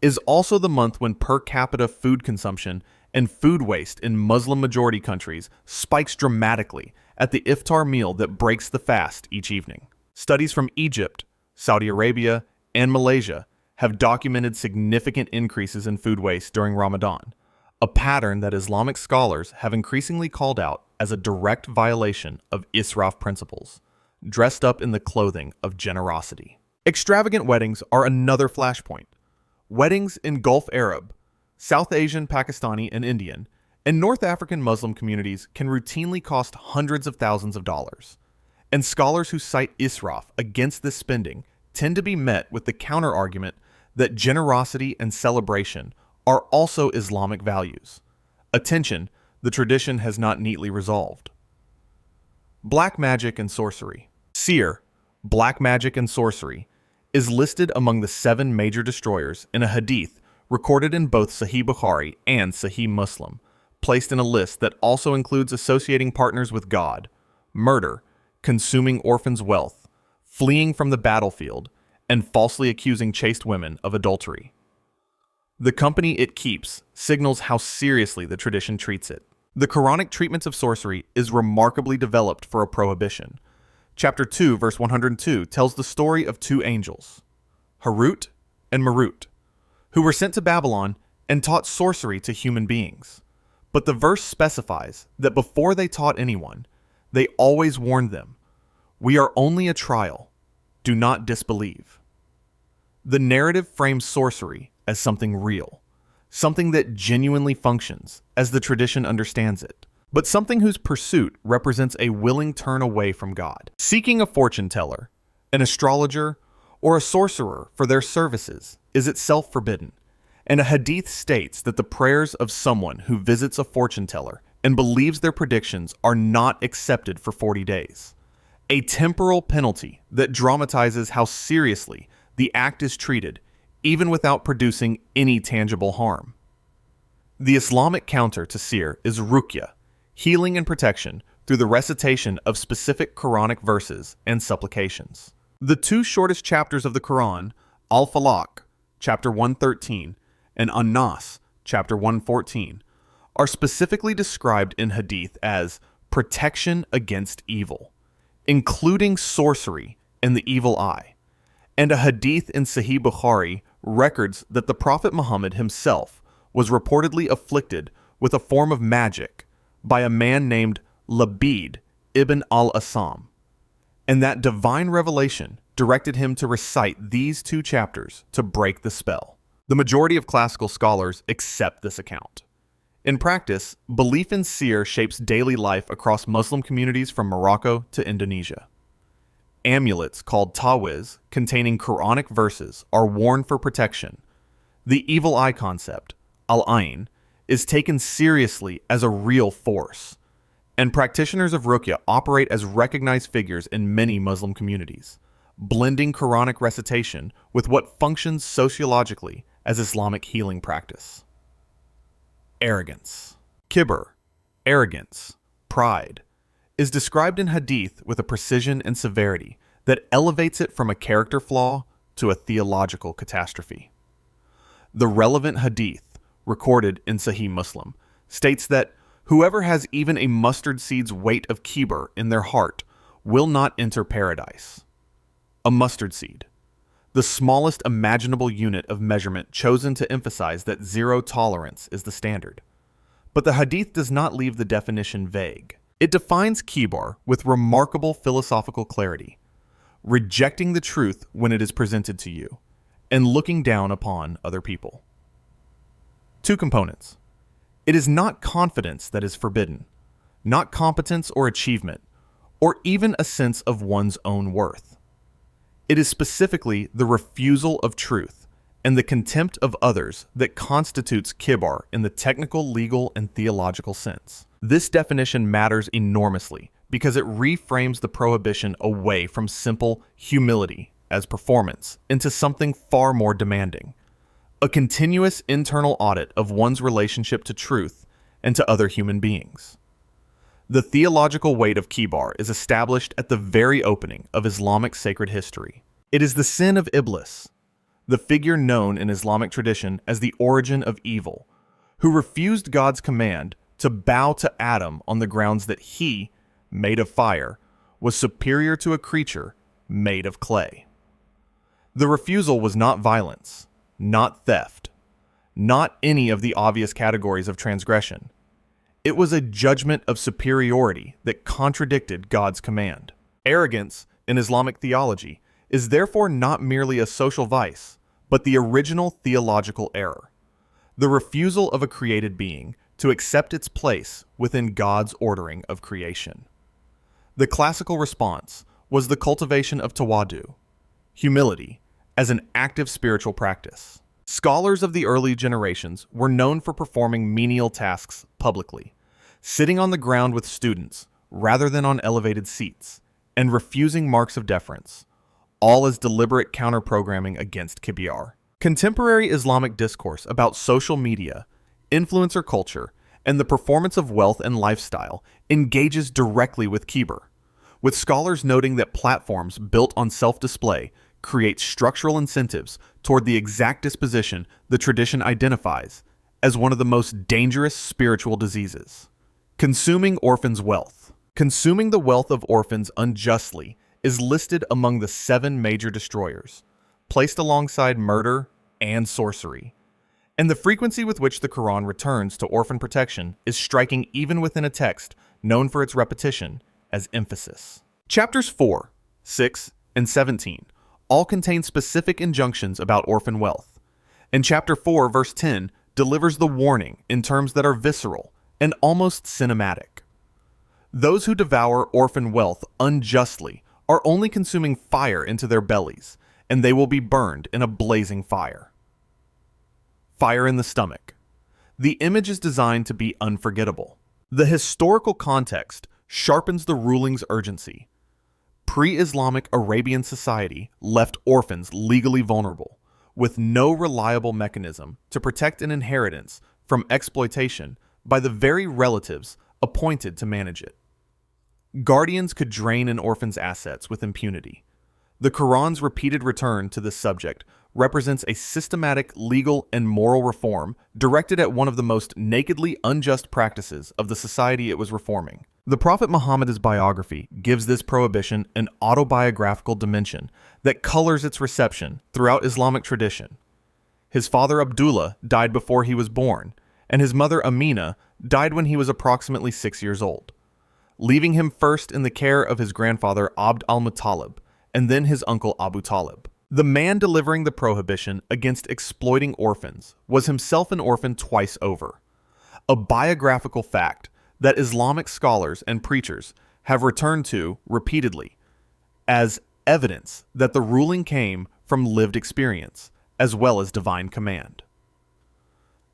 is also the month when per capita food consumption and food waste in Muslim-majority countries spikes dramatically at the iftar meal that breaks the fast each evening. Studies from Egypt, Saudi Arabia, and Malaysia have documented significant increases in food waste during Ramadan, a pattern that Islamic scholars have increasingly called out as a direct violation of israf principles, dressed up in the clothing of generosity. Extravagant weddings are another flashpoint. Weddings in Gulf Arab, South Asian, Pakistani, and Indian, and North African Muslim communities can routinely cost hundreds of thousands of dollars. And scholars who cite israf against this spending tend to be met with the counter-argument that generosity and celebration are also Islamic values, a tension the tradition has not neatly resolved. Black magic and sorcery. Seer, black magic and sorcery, is listed among the 7 major destroyers in a hadith recorded in both Sahih Bukhari and Sahih Muslim, placed in a list that also includes associating partners with God, murder, consuming orphans' wealth, fleeing from the battlefield, and falsely accusing chaste women of adultery. The company it keeps signals how seriously the tradition treats it. The Quranic treatment of sorcery is remarkably developed for a prohibition. Chapter 2, verse 102 tells the story of 2 angels, Harut and Marut, who were sent to Babylon and taught sorcery to human beings. But the verse specifies that before they taught anyone, they always warned them, "We are only a trial. Do not disbelieve." The narrative frames sorcery as something real, something that genuinely functions as the tradition understands it, but something whose pursuit represents a willing turn away from God. Seeking a fortune teller, an astrologer, or a sorcerer for their services is itself forbidden, and a hadith states that the prayers of someone who visits a fortune teller and believes their predictions are not accepted for 40 days. A temporal penalty that dramatizes how seriously the act is treated, even without producing any tangible harm. The Islamic counter to sihr is ruqya, healing and protection through the recitation of specific Quranic verses and supplications. The two shortest chapters of the Quran, Al-Falaq, chapter 113, and An-Nas, chapter 114, are specifically described in hadith as protection against evil, including sorcery and the evil eye. And a hadith in Sahih Bukhari records that the Prophet Muhammad himself was reportedly afflicted with a form of magic by a man named Labid ibn al-Asam, and that divine revelation directed him to recite these two chapters to break the spell. The majority of classical scholars accept this account. In practice, belief in sihr shapes daily life across Muslim communities from Morocco to Indonesia. Amulets called tawiz, containing Quranic verses, are worn for protection. The evil eye concept, al-ayn, is taken seriously as a real force, and practitioners of ruqya operate as recognized figures in many Muslim communities, blending Quranic recitation with what functions sociologically as Islamic healing practice. Arrogance. Kibr, arrogance, pride, is described in hadith with a precision and severity that elevates it from a character flaw to a theological catastrophe. The relevant hadith, recorded in Sahih Muslim, states that whoever has even a mustard seed's weight of kibr in their heart will not enter paradise. A mustard seed, the smallest imaginable unit of measurement chosen to emphasize that zero tolerance is the standard. But the hadith does not leave the definition vague. It defines kibr with remarkable philosophical clarity, rejecting the truth when it is presented to you, and looking down upon other people. Two components. It is not confidence that is forbidden, not competence or achievement, or even a sense of one's own worth. It is specifically the refusal of truth and the contempt of others that constitutes kibr in the technical, legal, and theological sense. This definition matters enormously because it reframes the prohibition away from simple humility as performance into something far more demanding, a continuous internal audit of one's relationship to truth and to other human beings. The theological weight of kibr is established at the very opening of Islamic sacred history. It is the sin of Iblis, the figure known in Islamic tradition as the origin of evil, who refused God's command to bow to Adam on the grounds that he, made of fire, was superior to a creature made of clay. The refusal was not violence, not theft, not any of the obvious categories of transgression. It was a judgment of superiority that contradicted God's command. Arrogance, in Islamic theology, is therefore not merely a social vice, but the original theological error, the refusal of a created being to accept its place within God's ordering of creation. The classical response was the cultivation of tawadu, humility, as an active spiritual practice. Scholars of the early generations were known for performing menial tasks publicly, sitting on the ground with students rather than on elevated seats, and refusing marks of deference, all as deliberate counter-programming against kibr. Contemporary Islamic discourse about social media, influencer culture, and the performance of wealth and lifestyle engages directly with kibr, with scholars noting that platforms built on self-display create structural incentives toward the exact disposition the tradition identifies as one of the most dangerous spiritual diseases. Consuming orphans' wealth. Consuming the wealth of orphans unjustly is listed among the 7 major destroyers, placed alongside murder and sorcery. And the frequency with which the Quran returns to orphan protection is striking even within a text known for its repetition as emphasis. Chapters 4, 6, and 17 all contain specific injunctions about orphan wealth. And chapter 4, verse 10 delivers the warning in terms that are visceral and almost cinematic. Those who devour orphan wealth unjustly are only consuming fire into their bellies, and they will be burned in a blazing fire. Fire in the stomach. The image is designed to be unforgettable. The historical context sharpens the ruling's urgency. Pre-Islamic Arabian society left orphans legally vulnerable, with no reliable mechanism to protect an inheritance from exploitation by the very relatives appointed to manage it. Guardians could drain an orphan's assets with impunity. The Quran's repeated return to this subject represents a systematic legal and moral reform directed at one of the most nakedly unjust practices of the society it was reforming. The Prophet Muhammad's biography gives this prohibition an autobiographical dimension that colors its reception throughout Islamic tradition. His father Abdullah died before he was born, and his mother Amina died when he was approximately 6 years old, leaving him first in the care of his grandfather Abd al-Muttalib and then his uncle Abu Talib. The man delivering the prohibition against exploiting orphans was himself an orphan twice over, a biographical fact that Islamic scholars and preachers have returned to repeatedly as evidence that the ruling came from lived experience as well as divine command.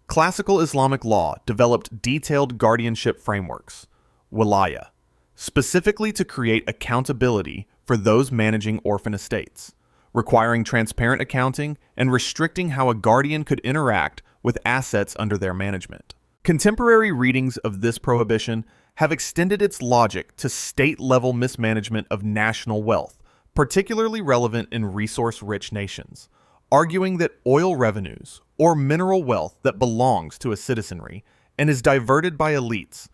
Classical Islamic law developed detailed guardianship frameworks, wilaya, specifically to create accountability for those managing orphan estates, requiring transparent accounting and restricting how a guardian could interact with assets under their management. Contemporary readings of this prohibition have extended its logic to state-level mismanagement of national wealth, particularly relevant in resource-rich nations, arguing that oil revenues or mineral wealth that belongs to a citizenry and is diverted by elites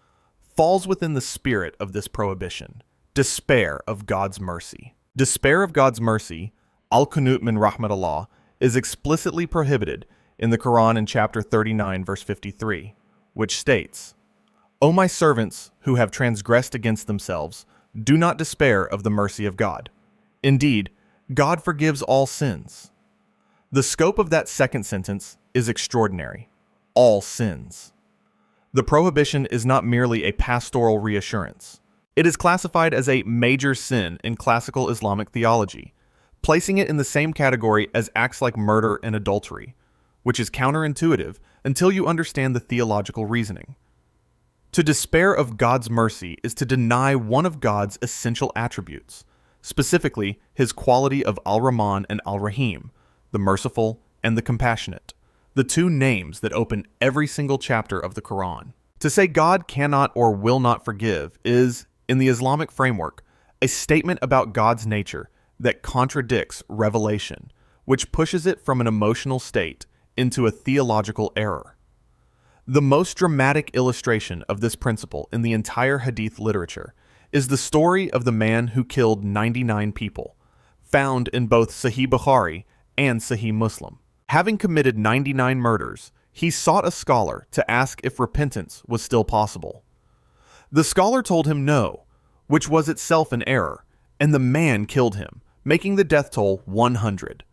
falls within the spirit of this prohibition: despair of God's mercy. Despair of God's mercy, al-Qunut min rahmatillah, is explicitly prohibited in the Quran in chapter 39, verse 53, which states, "O my servants who have transgressed against themselves, do not despair of the mercy of God. Indeed, God forgives all sins." The scope of that second sentence is extraordinary: all sins. The prohibition is not merely a pastoral reassurance. It is classified as a major sin in classical Islamic theology, placing it in the same category as acts like murder and adultery, which is counterintuitive until you understand the theological reasoning. To despair of God's mercy is to deny one of God's essential attributes, specifically his quality of Al-Rahman and Al-Rahim, the merciful and the compassionate, the two names that open every single chapter of the Quran. To say God cannot or will not forgive is, in the Islamic framework, a statement about God's nature that contradicts revelation, which pushes it from an emotional state into a theological error. The most dramatic illustration of this principle in the entire Hadith literature is the story of the man who killed 99 people, found in both Sahih Bukhari and Sahih Muslim. Having committed 99 murders, he sought a scholar to ask if repentance was still possible. The scholar told him no, which was itself an error, and the man killed him, making the death toll 100.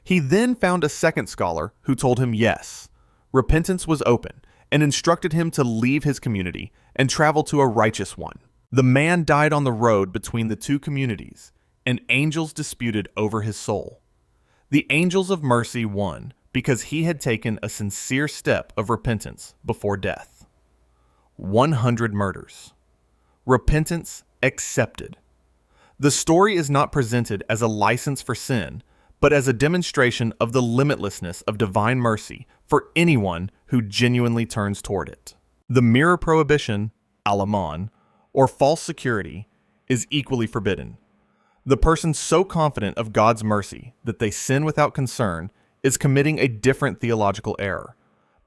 He then found a second scholar who told him yes, repentance was open, and instructed him to leave his community and travel to a righteous one. The man died on the road between the two communities, and angels disputed over his soul. The angels of mercy won because he had taken a sincere step of repentance before death. 100 murders. Repentance accepted. The story is not presented as a license for sin, but as a demonstration of the limitlessness of divine mercy for anyone who genuinely turns toward it. The mirror prohibition, al-aman, or false security, is equally forbidden. The person so confident of God's mercy that they sin without concern is committing a different theological error,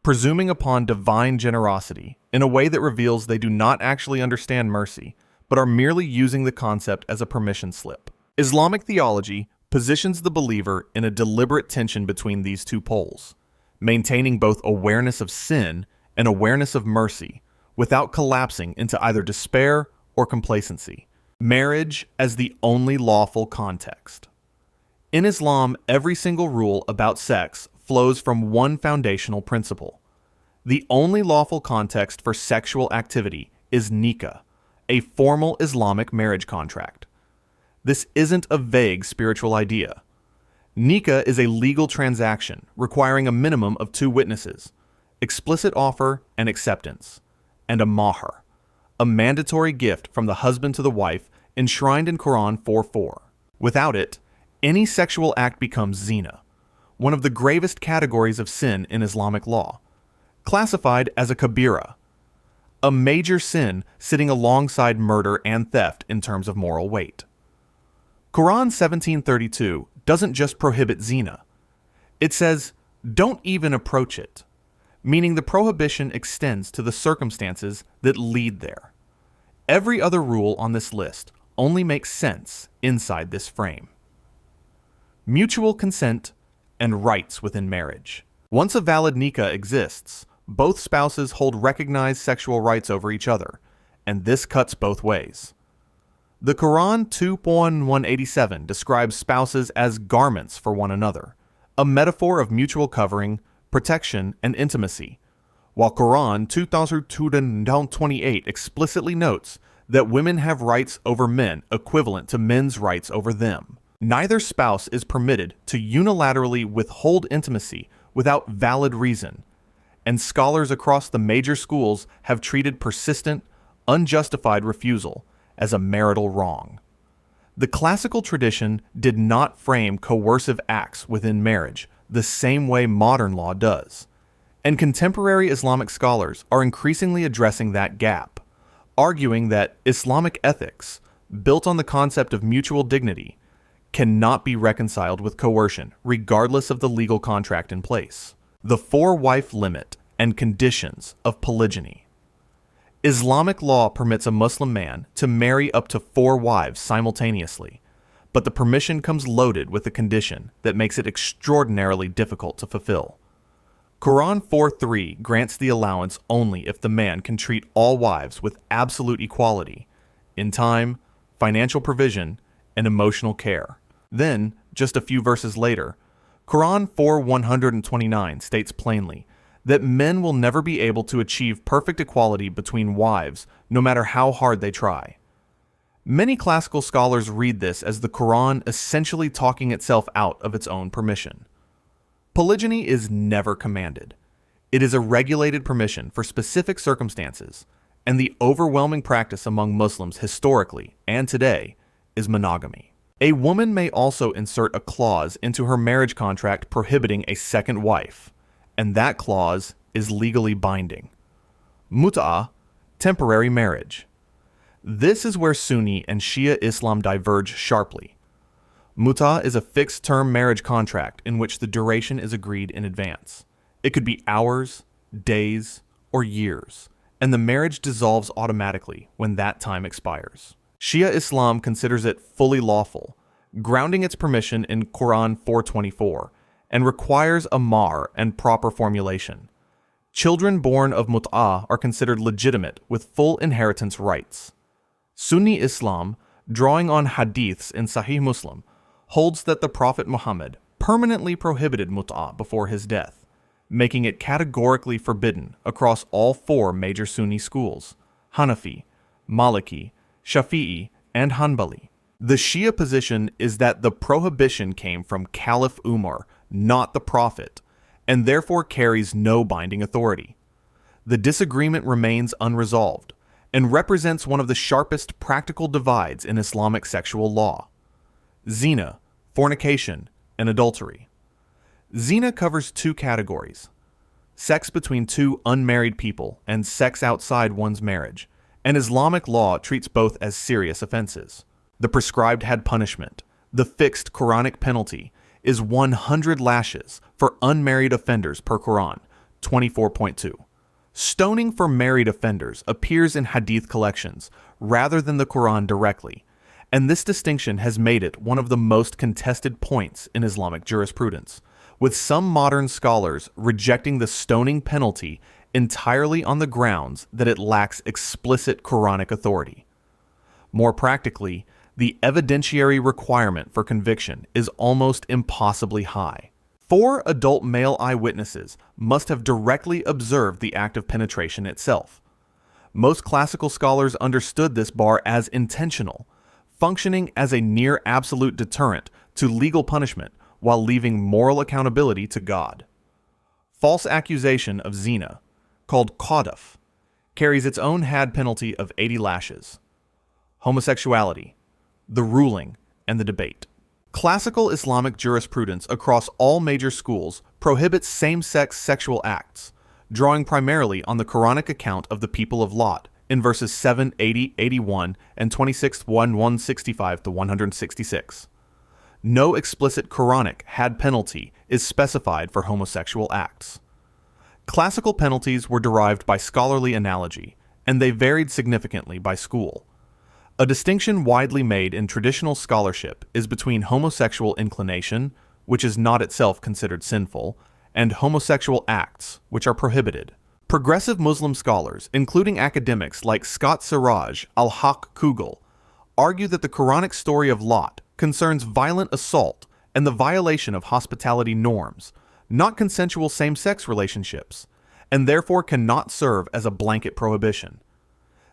presuming upon divine generosity in a way that reveals they do not actually understand mercy, but are merely using the concept as a permission slip. Islamic theology positions the believer in a deliberate tension between these two poles, maintaining both awareness of sin and awareness of mercy without collapsing into either despair or complacency. Marriage as the only lawful context. In Islam, every single rule about sex flows from one foundational principle. The only lawful context for sexual activity is nikah, a formal Islamic marriage contract. This isn't a vague spiritual idea. Nikah is a legal transaction requiring a minimum of 2 witnesses, explicit offer and acceptance, and a mahar, a mandatory gift from the husband to the wife enshrined in Quran 4:4. Without it, any sexual act becomes zina, one of the gravest categories of sin in Islamic law, classified as a kabira, a major sin sitting alongside murder and theft in terms of moral weight. Quran 17:32 doesn't just prohibit zina. It says, "Don't even approach it," meaning the prohibition extends to the circumstances that lead there. Every other rule on this list only makes sense inside this frame. Mutual consent and rights within marriage. Once a valid nikah exists, both spouses hold recognized sexual rights over each other, and this cuts both ways. The Quran 2:187 describes spouses as garments for one another, a metaphor of mutual covering, protection, and intimacy, while Quran 2228 explicitly notes that women have rights over men equivalent to men's rights over them. Neither spouse is permitted to unilaterally withhold intimacy without valid reason, and scholars across the major schools have treated persistent, unjustified refusal as a marital wrong. The classical tradition did not frame coercive acts within marriage the same way modern law does, and contemporary Islamic scholars are increasingly addressing that gap, arguing that Islamic ethics, built on the concept of mutual dignity, cannot be reconciled with coercion regardless of the legal contract in place. The 4-wife limit and conditions of polygyny. Islamic law permits a Muslim man to marry up to 4 wives simultaneously, but the permission comes loaded with a condition that makes it extraordinarily difficult to fulfill. Quran 4:3 grants the allowance only if the man can treat all wives with absolute equality in time, financial provision, and emotional care. Then, just a few verses later, Quran 4:129 states plainly that men will never be able to achieve perfect equality between wives, no matter how hard they try. Many classical scholars read this as the Quran essentially talking itself out of its own permission. Polygyny is never commanded. It is a regulated permission for specific circumstances, and the overwhelming practice among Muslims historically and today is monogamy. A woman may also insert a clause into her marriage contract prohibiting a second wife, and that clause is legally binding. Mut'ah, temporary marriage. This is where Sunni and Shia Islam diverge sharply. Mut'ah is a fixed-term marriage contract in which the duration is agreed in advance. It could be hours, days, or years, and the marriage dissolves automatically when that time expires. Shia Islam considers it fully lawful, grounding its permission in Quran 4:24, and requires a mahr and proper formulation. Children born of mut'ah are considered legitimate with full inheritance rights. Sunni Islam, drawing on hadiths in Sahih Muslim, holds that the Prophet Muhammad permanently prohibited mut'ah before his death, making it categorically forbidden across all 4 major Sunni schools, Hanafi, Maliki, Shafi'i, and Hanbali. The Shia position is that the prohibition came from Caliph Umar, not the Prophet, and therefore carries no binding authority. The disagreement remains unresolved and represents one of the sharpest practical divides in Islamic sexual law. Zina, fornication, and adultery. Zina covers 2 categories: sex between 2 unmarried people and sex outside one's marriage, and Islamic law treats both as serious offenses. The prescribed had punishment, the fixed Quranic penalty, is 100 lashes for unmarried offenders per Quran, 24.2. Stoning for married offenders appears in hadith collections rather than the Quran directly, and this distinction has made it one of the most contested points in Islamic jurisprudence, with some modern scholars rejecting the stoning penalty entirely on the grounds that it lacks explicit Quranic authority. More practically, the evidentiary requirement for conviction is almost impossibly high. 4 adult male eyewitnesses must have directly observed the act of penetration itself. Most classical scholars understood this bar as intentional, functioning as a near absolute deterrent to legal punishment while leaving moral accountability to God. False accusation of zina, called qadhf, carries its own had penalty of 80 lashes. Homosexuality, the ruling, and the debate. Classical Islamic jurisprudence across all major schools prohibits same-sex sexual acts, drawing primarily on the Quranic account of the people of Lot in verses 7, 80, 81, and 26, 165 to 166. No explicit Quranic had penalty is specified for homosexual acts. Classical penalties were derived by scholarly analogy, and they varied significantly by school. A distinction widely made in traditional scholarship is between homosexual inclination, which is not itself considered sinful, and homosexual acts, which are prohibited. Progressive Muslim scholars, including academics like Scott Siraj, Al-Haq Kugel, argue that the Quranic story of Lot concerns violent assault and the violation of hospitality norms, not consensual same-sex relationships, and therefore cannot serve as a blanket prohibition.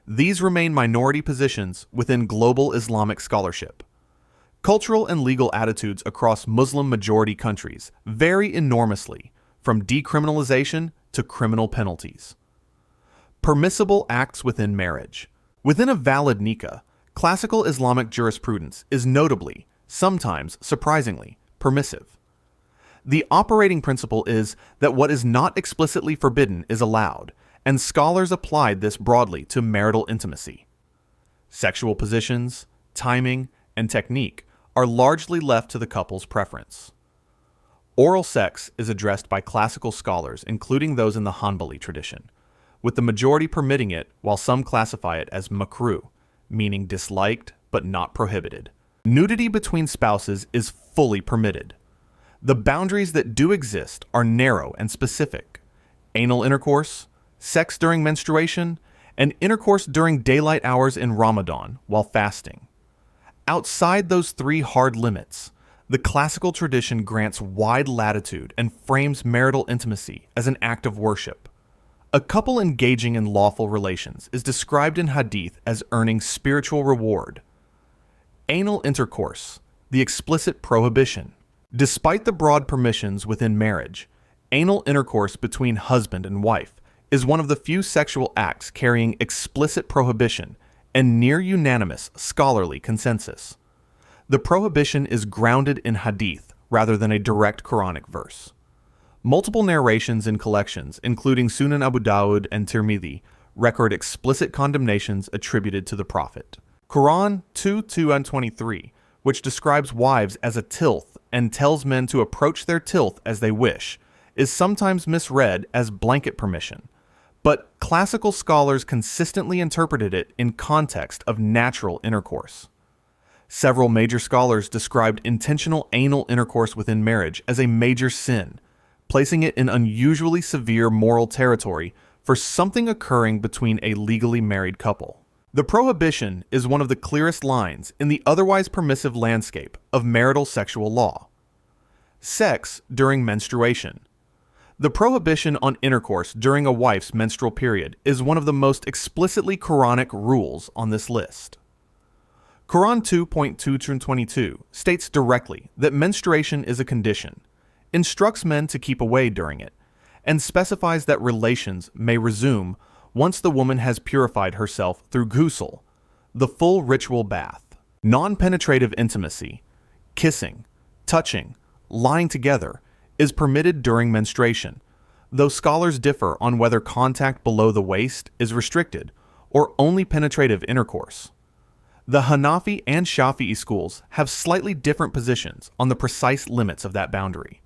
These remain minority positions within global Islamic scholarship. Cultural and legal attitudes across Muslim-majority countries vary enormously, from decriminalization to criminal penalties. Permissible acts within marriage. Within a valid nikah, classical Islamic jurisprudence is notably, sometimes surprisingly, permissive. The operating principle is that what is not explicitly forbidden is allowed, and scholars applied this broadly to marital intimacy. Sexual positions, timing, and technique are largely left to the couple's preference. Oral sex is addressed by classical scholars, including those in the Hanbali tradition, with the majority permitting it while some classify it as makruh, meaning disliked but not prohibited. Nudity between spouses is fully permitted. The boundaries that do exist are narrow and specific: anal intercourse, sex during menstruation, and intercourse during daylight hours in Ramadan while fasting. Outside those 3 hard limits, the classical tradition grants wide latitude and frames marital intimacy as an act of worship. A couple engaging in lawful relations is described in Hadith as earning spiritual reward. Anal intercourse, the explicit prohibition. Despite the broad permissions within marriage, anal intercourse between husband and wife is one of the few sexual acts carrying explicit prohibition and near unanimous scholarly consensus. The prohibition is grounded in hadith rather than a direct Quranic verse. Multiple narrations in collections, including Sunan Abu Dawud and Tirmidhi, record explicit condemnations attributed to the Prophet. Quran 2:2 and 23, which describes wives as a tilth and tells men to approach their tilth as they wish, is sometimes misread as blanket permission, but classical scholars consistently interpreted it in context of natural intercourse. Several major scholars described intentional anal intercourse within marriage as a major sin, placing it in unusually severe moral territory for something occurring between a legally married couple. The prohibition is one of the clearest lines in the otherwise permissive landscape of marital sexual law. Sex during menstruation. The prohibition on intercourse during a wife's menstrual period is one of the most explicitly Quranic rules on this list. Quran 2.2-22 states directly that menstruation is a condition, instructs men to keep away during it, and specifies that relations may resume once the woman has purified herself through ghusl, the full ritual bath. Non-penetrative intimacy, kissing, touching, lying together, is permitted during menstruation, though scholars differ on whether contact below the waist is restricted or only penetrative intercourse. The Hanafi and Shafi'i schools have slightly different positions on the precise limits of that boundary.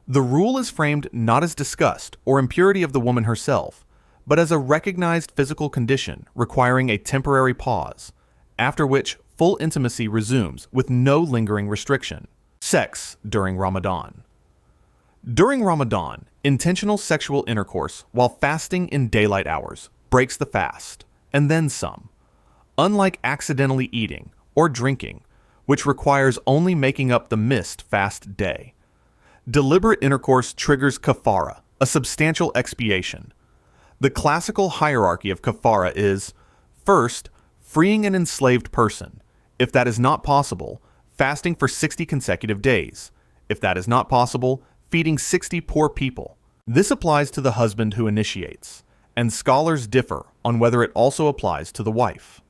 The rule is framed not as disgust or impurity of the woman herself, but as a recognized physical condition requiring a temporary pause, after which full intimacy resumes with no lingering restriction. Sex during Ramadan. During Ramadan, intentional sexual intercourse while fasting in daylight hours breaks the fast, and then some. Unlike accidentally eating or drinking, which requires only making up the missed fast day. Deliberate intercourse triggers kafara, a substantial expiation. The classical hierarchy of kafara is, first, freeing an enslaved person. If that is not possible, fasting for 60 consecutive days. If that is not possible, feeding 60 poor people. This applies to the husband who initiates, and scholars differ on whether it also applies to the wife.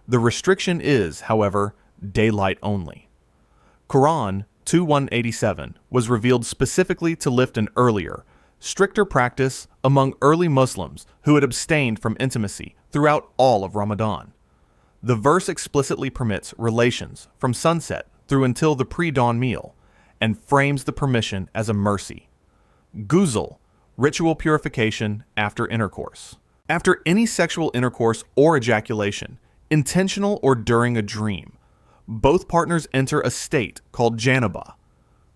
The restriction is, however, daylight only. Quran 2:187 was revealed specifically to lift an earlier, stricter practice among early Muslims who had abstained from intimacy throughout all of Ramadan. The verse explicitly permits relations from sunset through until the pre-dawn meal, and frames the permission as a mercy. Ghusl, ritual purification after intercourse. After any sexual intercourse or ejaculation, intentional or during a dream, both partners enter a state called janaba,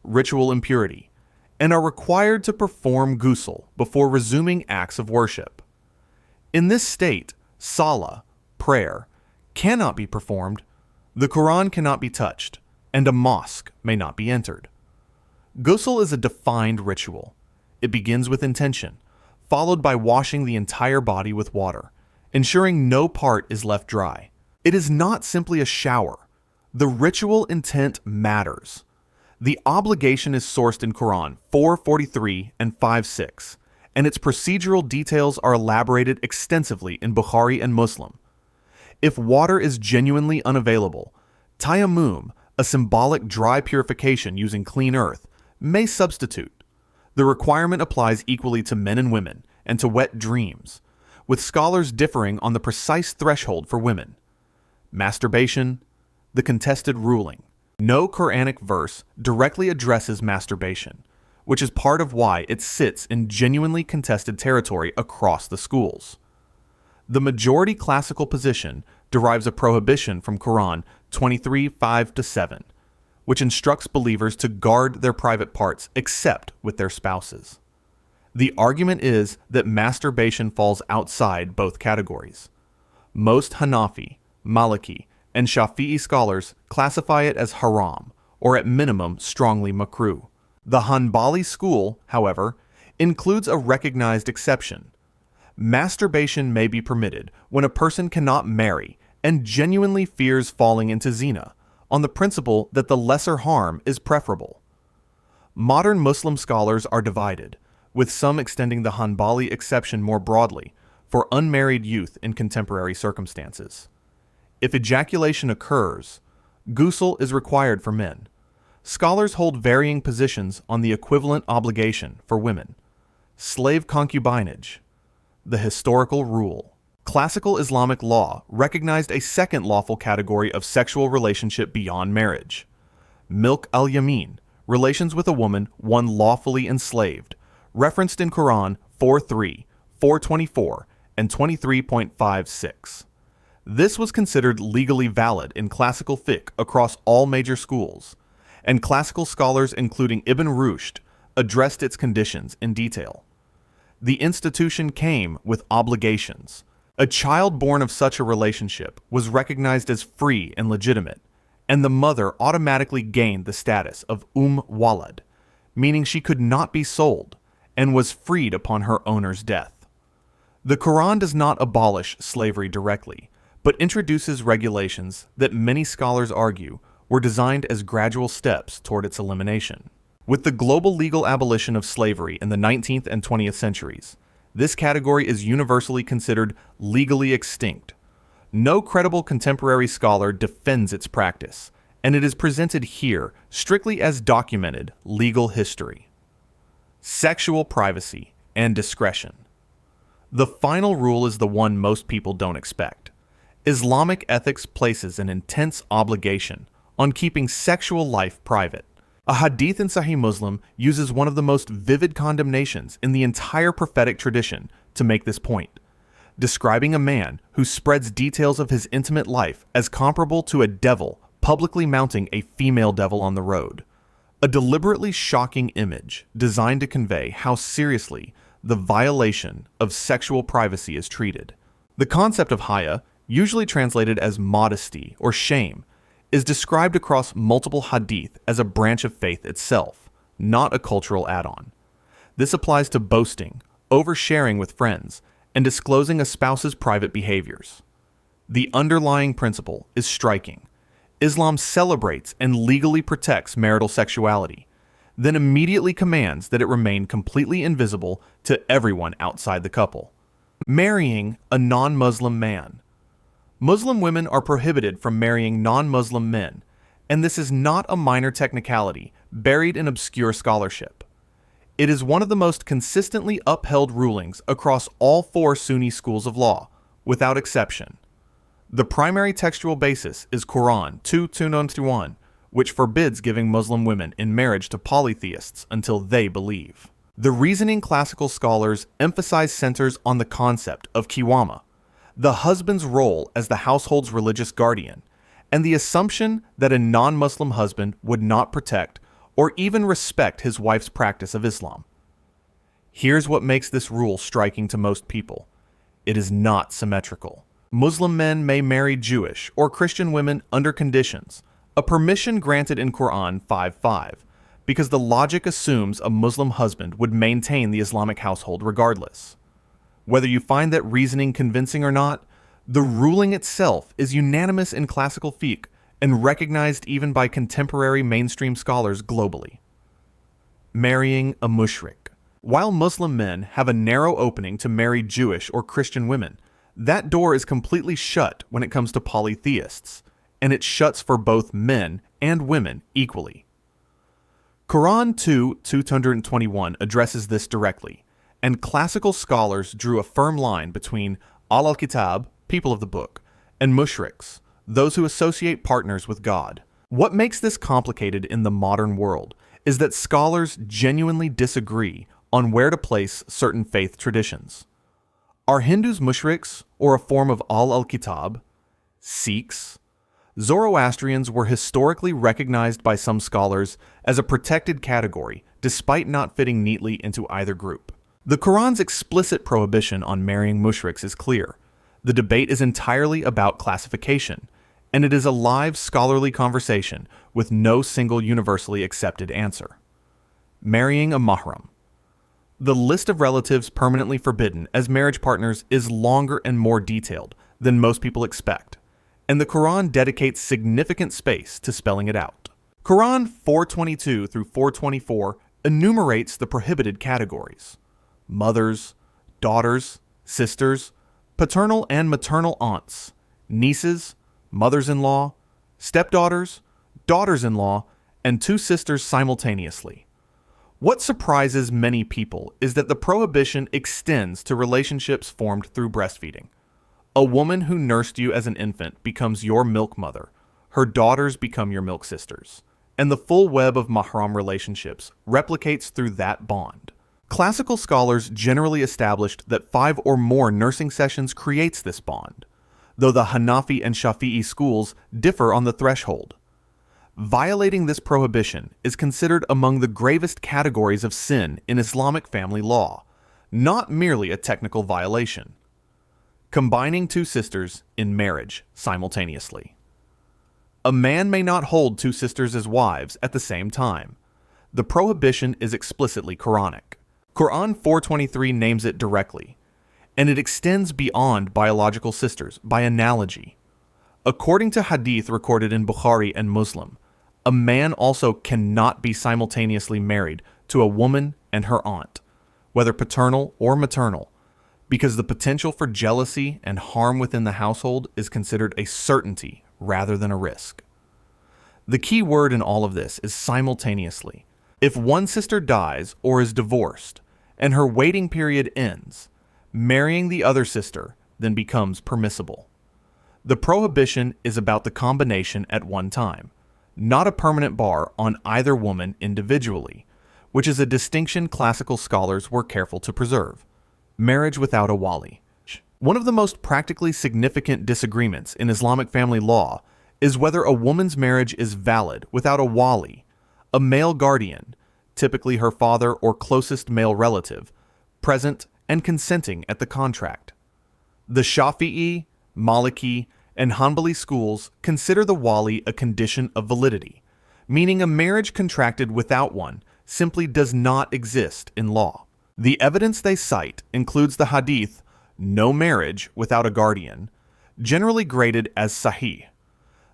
ritual impurity, and are required to perform ghusl before resuming acts of worship. In this state, salah, prayer, cannot be performed, the Quran cannot be touched, and a mosque may not be entered. Ghusl is a defined ritual. It begins with intention, followed by washing the entire body with water, ensuring no part is left dry. It is not simply a shower. The ritual intent matters. The obligation is sourced in Quran 4:43 and 5:6, and its procedural details are elaborated extensively in Bukhari and Muslim. If water is genuinely unavailable, tayammum, a symbolic dry purification using clean earth, may substitute. The requirement applies equally to men and women and to wet dreams, with scholars differing on the precise threshold for women. Masturbation, the contested ruling. No Quranic verse directly addresses masturbation, which is part of why it sits in genuinely contested territory across the schools. The majority classical position derives a prohibition from Quran 23:5-7, which instructs believers to guard their private parts except with their spouses. The argument is that masturbation falls outside both categories. Most Hanafi, Maliki, and Shafi'i scholars classify it as haram, or at minimum strongly makruh. The Hanbali school, however, includes a recognized exception. Masturbation may be permitted when a person cannot marry and genuinely fears falling into zina, on the principle that the lesser harm is preferable. Modern Muslim scholars are divided, with some extending the Hanbali exception more broadly for unmarried youth in contemporary circumstances. If ejaculation occurs, ghusl is required for men. Scholars hold varying positions on the equivalent obligation for women. Slave concubinage, the historical rule. Classical Islamic law recognized a second lawful category of sexual relationship beyond marriage. Milk al-yamin, relations with a woman one lawfully enslaved, referenced in Quran 4:3, 4:24, and 23.56. This was considered legally valid in classical fiqh across all major schools, and classical scholars including Ibn Rushd addressed its conditions in detail. The institution came with obligations. A child born of such a relationship was recognized as free and legitimate, and the mother automatically gained the status of walad, meaning she could not be sold, and was freed upon her owner's death. The Quran does not abolish slavery directly, but introduces regulations that many scholars argue were designed as gradual steps toward its elimination. With the global legal abolition of slavery in the 19th and 20th centuries, this category is universally considered legally extinct. No credible contemporary scholar defends its practice, and it is presented here strictly as documented legal history. Sexual privacy and discretion. The final rule is the one most people don't expect. Islamic ethics places an intense obligation on keeping sexual life private. A hadith in Sahih Muslim uses one of the most vivid condemnations in the entire prophetic tradition to make this point, describing a man who spreads details of his intimate life as comparable to a devil publicly mounting a female devil on the road. A deliberately shocking image designed to convey how seriously the violation of sexual privacy is treated. The concept of haya, usually translated as modesty or shame, is described across multiple hadith as a branch of faith itself, not a cultural add-on. This applies to boasting, oversharing with friends, and disclosing a spouse's private behaviors. The underlying principle is striking. Islam celebrates and legally protects marital sexuality, then immediately commands that it remain completely invisible to everyone outside the couple. Marrying a non-Muslim man. Muslim women are prohibited from marrying non-Muslim men, and this is not a minor technicality buried in obscure scholarship. It is one of the most consistently upheld rulings across all 4 Sunni schools of law, without exception. The primary textual basis is Quran 2:291, which forbids giving Muslim women in marriage to polytheists until they believe. The reasoning classical scholars emphasize centers on the concept of kiwama, the husband's role as the household's religious guardian, and the assumption that a non-Muslim husband would not protect or even respect his wife's practice of Islam. Here's what makes this rule striking to most people. It is not symmetrical. Muslim men may marry Jewish or Christian women under conditions, a permission granted in Quran 5:5, because the logic assumes a Muslim husband would maintain the Islamic household regardless. Whether you find that reasoning convincing or not, the ruling itself is unanimous in classical fiqh and recognized even by contemporary mainstream scholars globally. Marrying a mushrik. While Muslim men have a narrow opening to marry Jewish or Christian women, that door is completely shut when it comes to polytheists, and it shuts for both men and women equally. Quran 2:221 addresses this directly, and classical scholars drew a firm line between al-Kitab, people of the book, and mushriks, those who associate partners with God. What makes this complicated in the modern world is that scholars genuinely disagree on where to place certain faith traditions. Are Hindus mushriks or a form of al-Kitab? Sikhs? Zoroastrians were historically recognized by some scholars as a protected category, despite not fitting neatly into either group. The Quran's explicit prohibition on marrying mushriks is clear. The debate is entirely about classification, and it is a live scholarly conversation with no single universally accepted answer. Marrying a mahram. The list of relatives permanently forbidden as marriage partners is longer and more detailed than most people expect, and the Quran dedicates significant space to spelling it out. Quran 422 through 424 enumerates the prohibited categories: mothers, daughters, sisters, paternal and maternal aunts, nieces, mothers-in-law, stepdaughters, daughters-in-law, and 2 sisters simultaneously. What surprises many people is that the prohibition extends to relationships formed through breastfeeding. A woman who nursed you as an infant becomes your milk mother, her daughters become your milk sisters, and the full web of mahram relationships replicates through that bond. Classical scholars generally established that 5 or more nursing sessions creates this bond, though the Hanafi and Shafi'i schools differ on the threshold. Violating this prohibition is considered among the gravest categories of sin in Islamic family law, not merely a technical violation. Combining 2 sisters in marriage simultaneously. A man may not hold 2 sisters as wives at the same time. The prohibition is explicitly Quranic. Quran 423 names it directly, and it extends beyond biological sisters by analogy. According to hadith recorded in Bukhari and Muslim, a man also cannot be simultaneously married to a woman and her aunt, whether paternal or maternal, because the potential for jealousy and harm within the household is considered a certainty rather than a risk. The key word in all of this is simultaneously. If one sister dies or is divorced, and her waiting period ends, marrying the other sister then becomes permissible. The prohibition is about the combination at one time, not a permanent bar on either woman individually, which is a distinction classical scholars were careful to preserve. Marriage without a wali. One of the most practically significant disagreements in Islamic family law is whether a woman's marriage is valid without a wali, a male guardian, typically her father or closest male relative, present and consenting at the contract. The Shafi'i, Maliki, and Hanbali schools consider the wali a condition of validity, meaning a marriage contracted without one simply does not exist in law. The evidence they cite includes the hadith, "No marriage without a guardian," generally graded as sahih.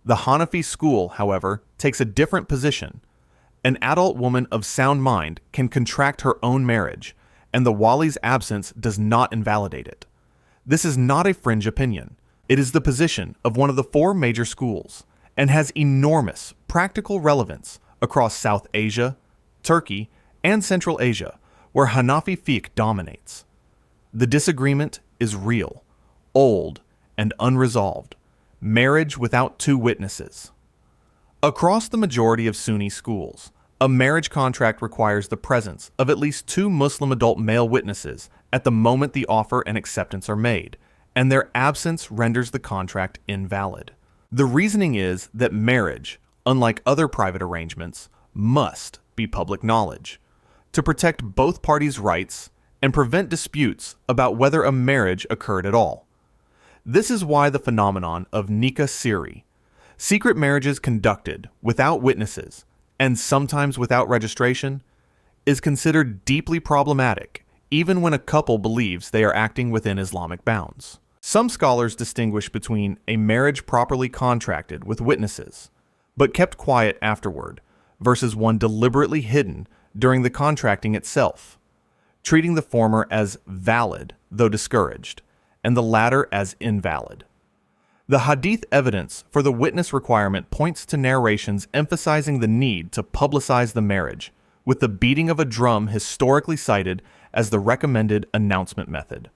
The Hanafi school, however, takes a different position. An adult woman of sound mind can contract her own marriage, and the wali's absence does not invalidate it. This is not a fringe opinion. It is the position of one of the four major schools, and has enormous practical relevance across South Asia, Turkey, and Central Asia, where Hanafi fiqh dominates. The disagreement is real, old, and unresolved. Marriage without two witnesses. Across the majority of Sunni schools, a marriage contract requires the presence of at least two Muslim adult male witnesses at the moment the offer and acceptance are made, and their absence renders the contract invalid. The reasoning is that marriage, unlike other private arrangements, must be public knowledge to protect both parties' rights and prevent disputes about whether a marriage occurred at all. This is why the phenomenon of nikah siri, secret marriages conducted without witnesses and sometimes without registration, is considered deeply problematic even when a couple believes they are acting within Islamic bounds. Some scholars distinguish between a marriage properly contracted with witnesses, but kept quiet afterward, versus one deliberately hidden during the contracting itself, treating the former as valid, though discouraged, and the latter as invalid. The hadith evidence for the witness requirement points to narrations emphasizing the need to publicize the marriage, with the beating of a drum historically cited as the recommended announcement method.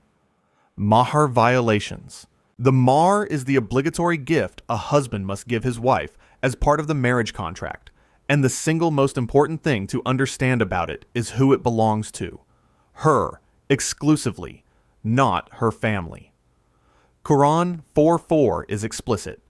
Mahar violations. The mahr is the obligatory gift a husband must give his wife as part of the marriage contract, and the single most important thing to understand about it is who it belongs to. Her, exclusively, not her family. Quran 4:4 is explicit.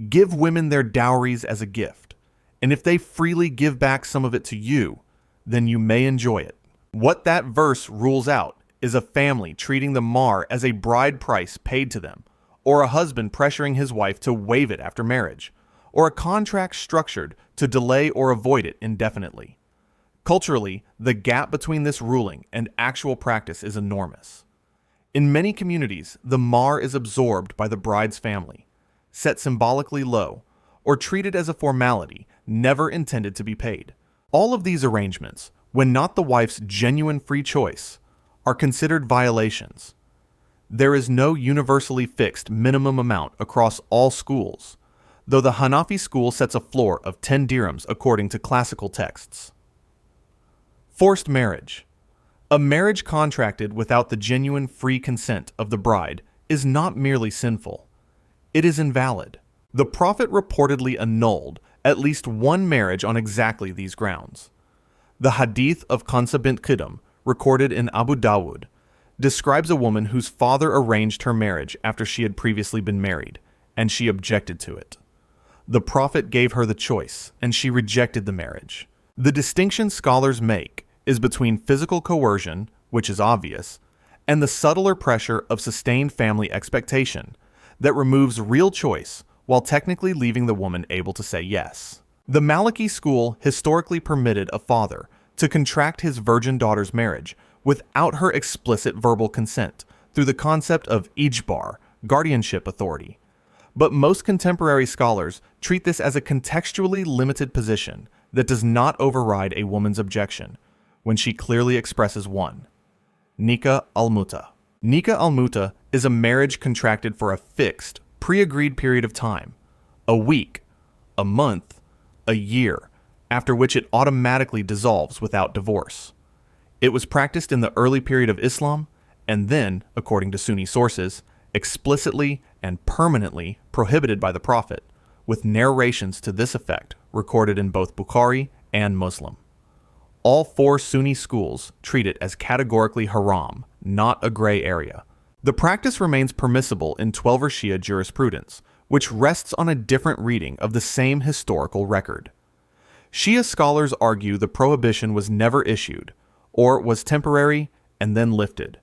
Give women their dowries as a gift, and if they freely give back some of it to you, then you may enjoy it. What that verse rules out is a family treating the mahr as a bride price paid to them, or a husband pressuring his wife to waive it after marriage, or a contract structured to delay or avoid it indefinitely. Culturally, the gap between this ruling and actual practice is enormous. In many communities, the mahr is absorbed by the bride's family, set symbolically low, or treated as a formality never intended to be paid. All of these arrangements, when not the wife's genuine free choice, are considered violations. There is no universally fixed minimum amount across all schools, though the Hanafi school sets a floor of 10 dirhams according to classical texts. Forced marriage. A marriage contracted without the genuine free consent of the bride is not merely sinful. It is invalid. The Prophet reportedly annulled at least one marriage on exactly these grounds. The hadith of Kansa bint Qidam, recorded in Abu Dawud, describes a woman whose father arranged her marriage after she had previously been married, and she objected to it. The Prophet gave her the choice, and she rejected the marriage. The distinction scholars make is between physical coercion, which is obvious, and the subtler pressure of sustained family expectation that removes real choice while technically leaving the woman able to say yes. The Maliki school historically permitted a father to contract his virgin daughter's marriage without her explicit verbal consent through the concept of ijbar, guardianship authority. But most contemporary scholars treat this as a contextually limited position that does not override a woman's objection when she clearly expresses one. Nikah al-Muta. Nikah al-Muta is a marriage contracted for a fixed, pre-agreed period of time, a week, a month, a year, after which it automatically dissolves without divorce. It was practiced in the early period of Islam, and then, according to Sunni sources, explicitly and permanently prohibited by the Prophet, with narrations to this effect recorded in both Bukhari and Muslim. All four Sunni schools treat it as categorically haram, not a gray area. The practice remains permissible in Twelver Shia jurisprudence, which rests on a different reading of the same historical record. Shia scholars argue the prohibition was never issued, or was temporary and then lifted.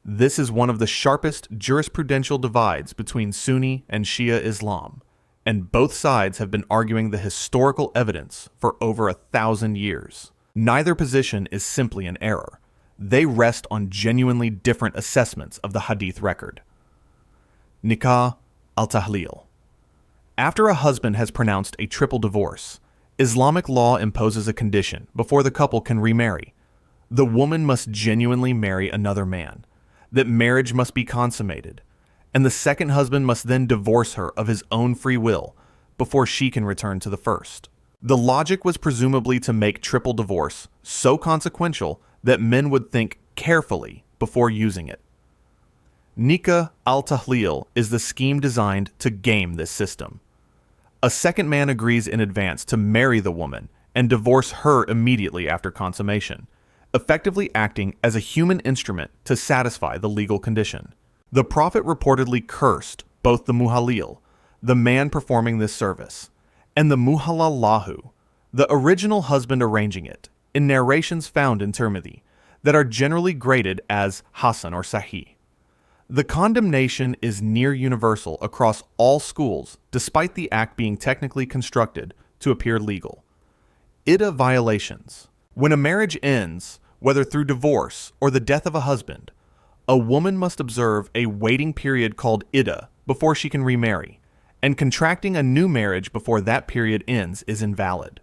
This is one of the sharpest jurisprudential divides between Sunni and Shia Islam, and both sides have been arguing the historical evidence for over 1,000 years. Neither position is simply an error. They rest on genuinely different assessments of the hadith record. Nikah al-Tahlil. After a husband has pronounced a triple divorce, Islamic law imposes a condition before the couple can remarry. The woman must genuinely marry another man, that marriage must be consummated, and the second husband must then divorce her of his own free will before she can return to the first. The logic was presumably to make triple divorce so consequential that men would think carefully before using it. Nikah al-Tahlil is the scheme designed to game this system. A second man agrees in advance to marry the woman and divorce her immediately after consummation, effectively acting as a human instrument to satisfy the legal condition. The Prophet reportedly cursed both the muhalil, the man performing this service, and the muhalallahu, the original husband arranging it, in narrations found in Tirmidhi that are generally graded as Hasan or Sahih. The condemnation is near universal across all schools, despite the act being technically constructed to appear legal. Iddah violations. When a marriage ends, whether through divorce or the death of a husband, a woman must observe a waiting period called iddah before she can remarry, and contracting a new marriage before that period ends is invalid.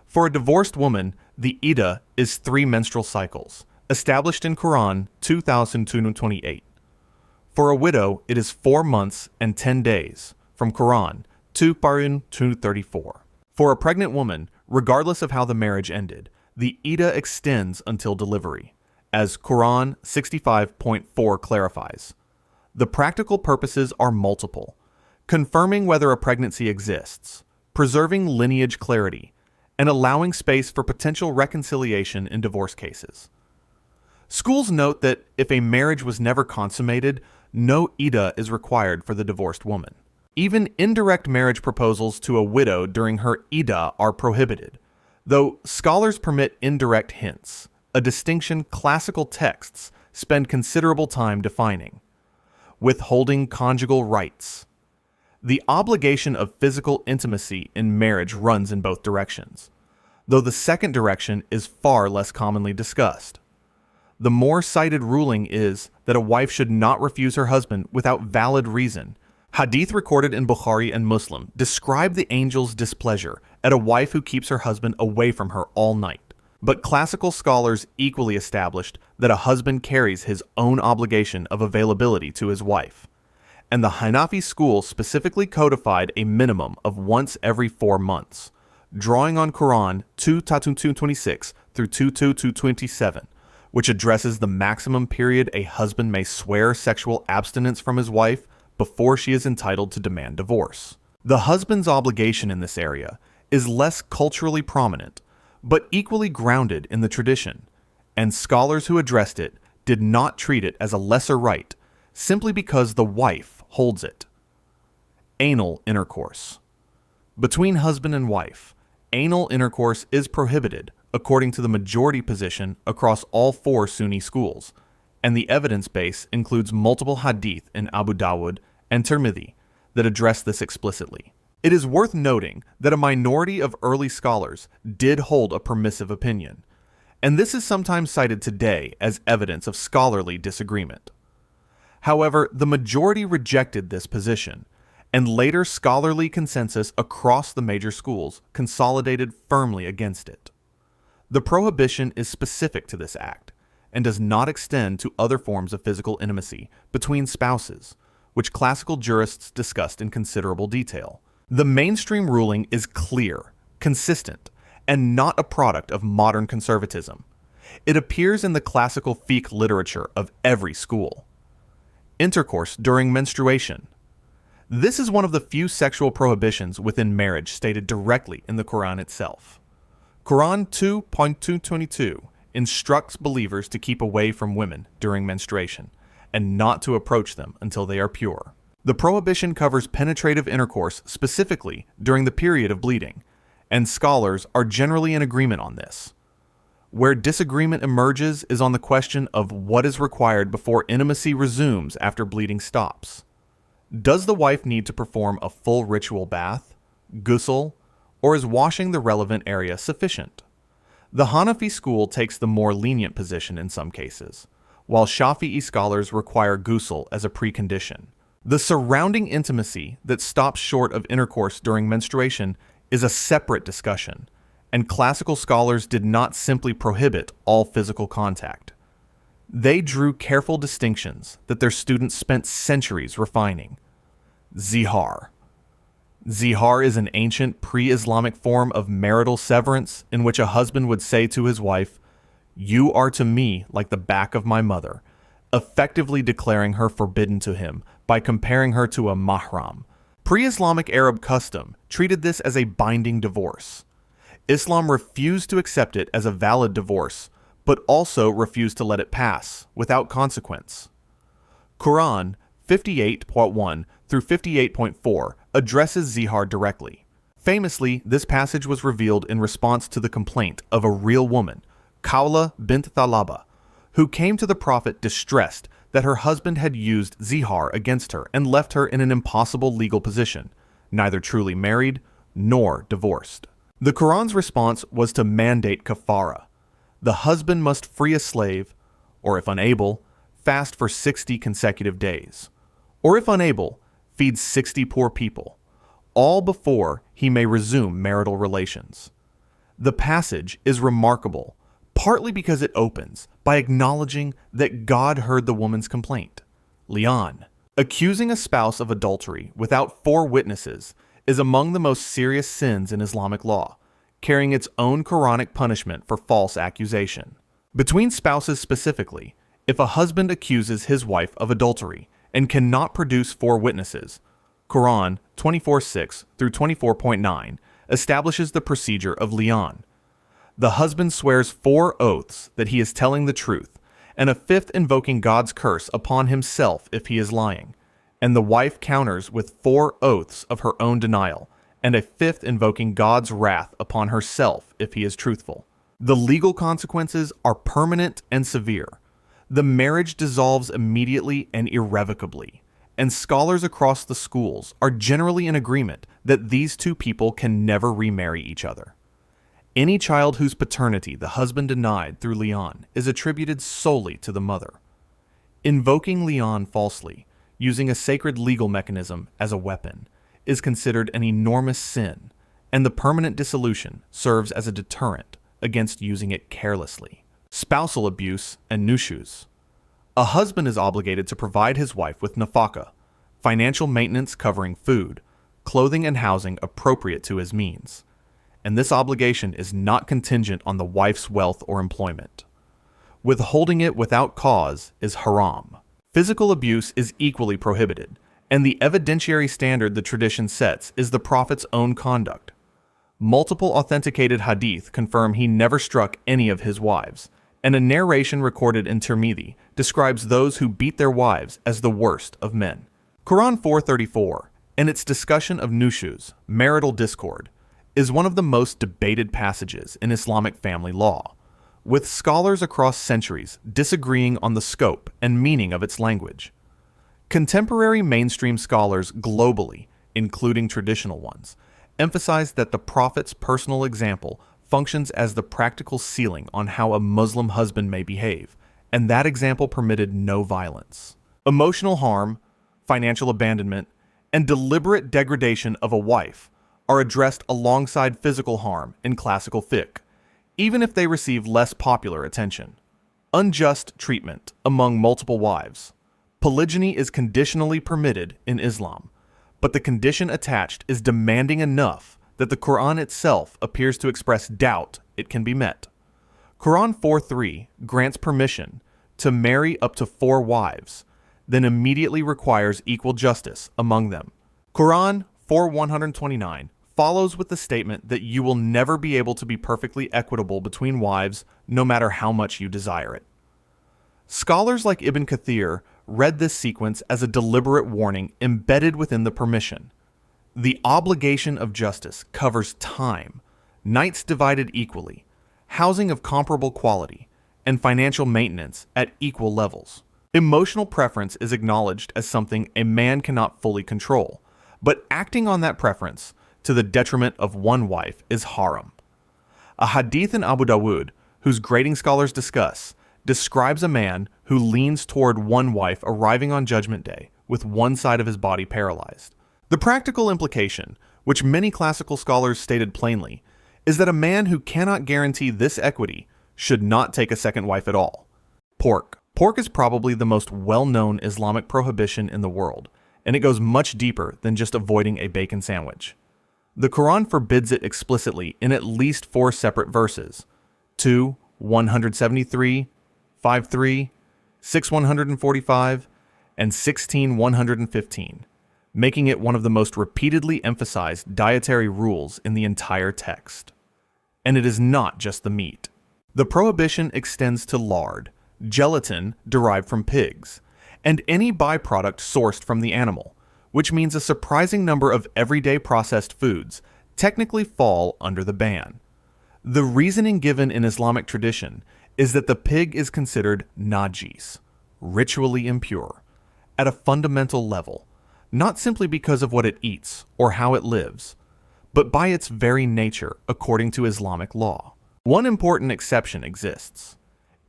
For a divorced woman, the iddah is 3 menstrual cycles, established in Quran 2228. For a widow, it is 4 months and 10 days, from Quran 2:234. For a pregnant woman, regardless of how the marriage ended, the iddah extends until delivery, as Quran 65.4 clarifies. The practical purposes are multiple: confirming whether a pregnancy exists, preserving lineage clarity, and allowing space for potential reconciliation in divorce cases. Schools note that if a marriage was never consummated, no iddah is required for the divorced woman. Even indirect marriage proposals to a widow during her iddah are prohibited, though scholars permit indirect hints, a distinction classical texts spend considerable time defining. Withholding conjugal rights. The obligation of physical intimacy in marriage runs in both directions, though the second direction is far less commonly discussed. The more cited ruling is that a wife should not refuse her husband without valid reason. Hadith recorded in Bukhari and Muslim describe the angel's displeasure at a wife who keeps her husband away from her all night. But classical scholars equally established that a husband carries his own obligation of availability to his wife. And the Hanafi school specifically codified a minimum of once every 4 months, drawing on Quran 2:226 through 2:227, which addresses the maximum period a husband may swear sexual abstinence from his wife before she is entitled to demand divorce. The husband's obligation in this area is less culturally prominent, but equally grounded in the tradition, and scholars who addressed it did not treat it as a lesser right simply because the wife holds it. Anal intercourse. Between husband and wife, anal intercourse is prohibited according to the majority position across all 4 Sunni schools, and the evidence base includes multiple hadith in Abu Dawud and Tirmidhi that address this explicitly. It is worth noting that a minority of early scholars did hold a permissive opinion, and this is sometimes cited today as evidence of scholarly disagreement. However, the majority rejected this position, and later scholarly consensus across the major schools consolidated firmly against it. The prohibition is specific to this act and does not extend to other forms of physical intimacy between spouses, which classical jurists discussed in considerable detail. The mainstream ruling is clear, consistent, and not a product of modern conservatism. It appears in the classical fiqh literature of every school. Intercourse during menstruation. This is one of the few sexual prohibitions within marriage stated directly in the Quran itself. Quran 2:222 instructs believers to keep away from women during menstruation and not to approach them until they are pure. The prohibition covers penetrative intercourse specifically during the period of bleeding, and scholars are generally in agreement on this. Where disagreement emerges is on the question of what is required before intimacy resumes after bleeding stops. Does the wife need to perform a full ritual bath, ghusl, or is washing the relevant area sufficient? The Hanafi school takes the more lenient position in some cases, while Shafi'i scholars require ghusl as a precondition. The surrounding intimacy that stops short of intercourse during menstruation is a separate discussion, and classical scholars did not simply prohibit all physical contact. They drew careful distinctions that their students spent centuries refining. Zihar. Zihar is an ancient pre-Islamic form of marital severance in which a husband would say to his wife, "You are to me like the back of my mother," effectively declaring her forbidden to him by comparing her to a mahram. Pre-Islamic Arab custom treated this as a binding divorce. Islam refused to accept it as a valid divorce, but also refused to let it pass without consequence. Quran 58.1 through 58.4 addresses zihar directly. Famously, this passage was revealed in response to the complaint of a real woman, Khawla bint Thalaba, who came to the Prophet distressed that her husband had used zihar against her and left her in an impossible legal position, neither truly married nor divorced. The Quran's response was to mandate kafara. The husband must free a slave, or if unable, fast for 60 consecutive days, or if unable, feed 60 poor people, all before he may resume marital relations. The passage is remarkable, partly because it opens by acknowledging that God heard the woman's complaint. Li'an, accusing a spouse of adultery without 4 witnesses, is among the most serious sins in Islamic law, carrying its own Quranic punishment for false accusation. Between spouses specifically, if a husband accuses his wife of adultery and cannot produce 4 witnesses, Quran 24:6 through 24.9 establishes the procedure of li'an. The husband swears 4 oaths that he is telling the truth, and a 5th invoking God's curse upon himself if he is lying, and the wife counters with 4 oaths of her own denial, and a 5th invoking God's wrath upon herself if he is truthful. The legal consequences are permanent and severe. The marriage dissolves immediately and irrevocably, and scholars across the schools are generally in agreement that these 2 people can never remarry each other. Any child whose paternity the husband denied through li'an is attributed solely to the mother. Invoking li'an falsely, using a sacred legal mechanism as a weapon, is considered an enormous sin, and the permanent dissolution serves as a deterrent against using it carelessly. Spousal abuse and nushuz. A husband is obligated to provide his wife with nafaka, financial maintenance covering food, clothing and housing appropriate to his means, and this obligation is not contingent on the wife's wealth or employment. Withholding it without cause is haram. Physical abuse is equally prohibited, and the evidentiary standard the tradition sets is the Prophet's own conduct. Multiple authenticated hadith confirm he never struck any of his wives, and a narration recorded in Tirmidhi describes those who beat their wives as the worst of men. Quran 4:34, and its discussion of nushuz, marital discord, is one of the most debated passages in Islamic family law, with scholars across centuries disagreeing on the scope and meaning of its language. Contemporary mainstream scholars globally, including traditional ones, emphasize that the Prophet's personal example functions as the practical ceiling on how a Muslim husband may behave, and that example permitted no violence. Emotional harm, financial abandonment, and deliberate degradation of a wife are addressed alongside physical harm in classical fiqh, even if they receive less popular attention. Unjust treatment among multiple wives. Polygyny is conditionally permitted in Islam, but the condition attached is demanding enough that the Quran itself appears to express doubt it can be met. Quran 4:3 grants permission to marry up to 4 wives, then immediately requires equal justice among them. Quran 4:129 follows with the statement that you will never be able to be perfectly equitable between wives, no matter how much you desire it. Scholars like Ibn Kathir read this sequence as a deliberate warning embedded within the permission. The obligation of justice covers time, nights divided equally, housing of comparable quality, and financial maintenance at equal levels. Emotional preference is acknowledged as something a man cannot fully control, but acting on that preference to the detriment of one wife is haram. A hadith in Abu Dawud, whose grading scholars discuss, describes a man who leans toward one wife arriving on Judgment Day with one side of his body paralyzed. The practical implication, which many classical scholars stated plainly, is that a man who cannot guarantee this equity should not take a second wife at all. Pork. Pork is probably the most well-known Islamic prohibition in the world, and it goes much deeper than just avoiding a bacon sandwich. The Quran forbids it explicitly in at least 4 separate verses: 2, 173, 5:3, 6:145, and 16:115, making it one of the most repeatedly emphasized dietary rules in the entire text. And it is not just the meat. The prohibition extends to lard, gelatin derived from pigs, and any byproduct sourced from the animal, which means a surprising number of everyday processed foods technically fall under the ban. The reasoning given in Islamic tradition is that the pig is considered najis, ritually impure, at a fundamental level, not simply because of what it eats or how it lives, but by its very nature according to Islamic law. One important exception exists.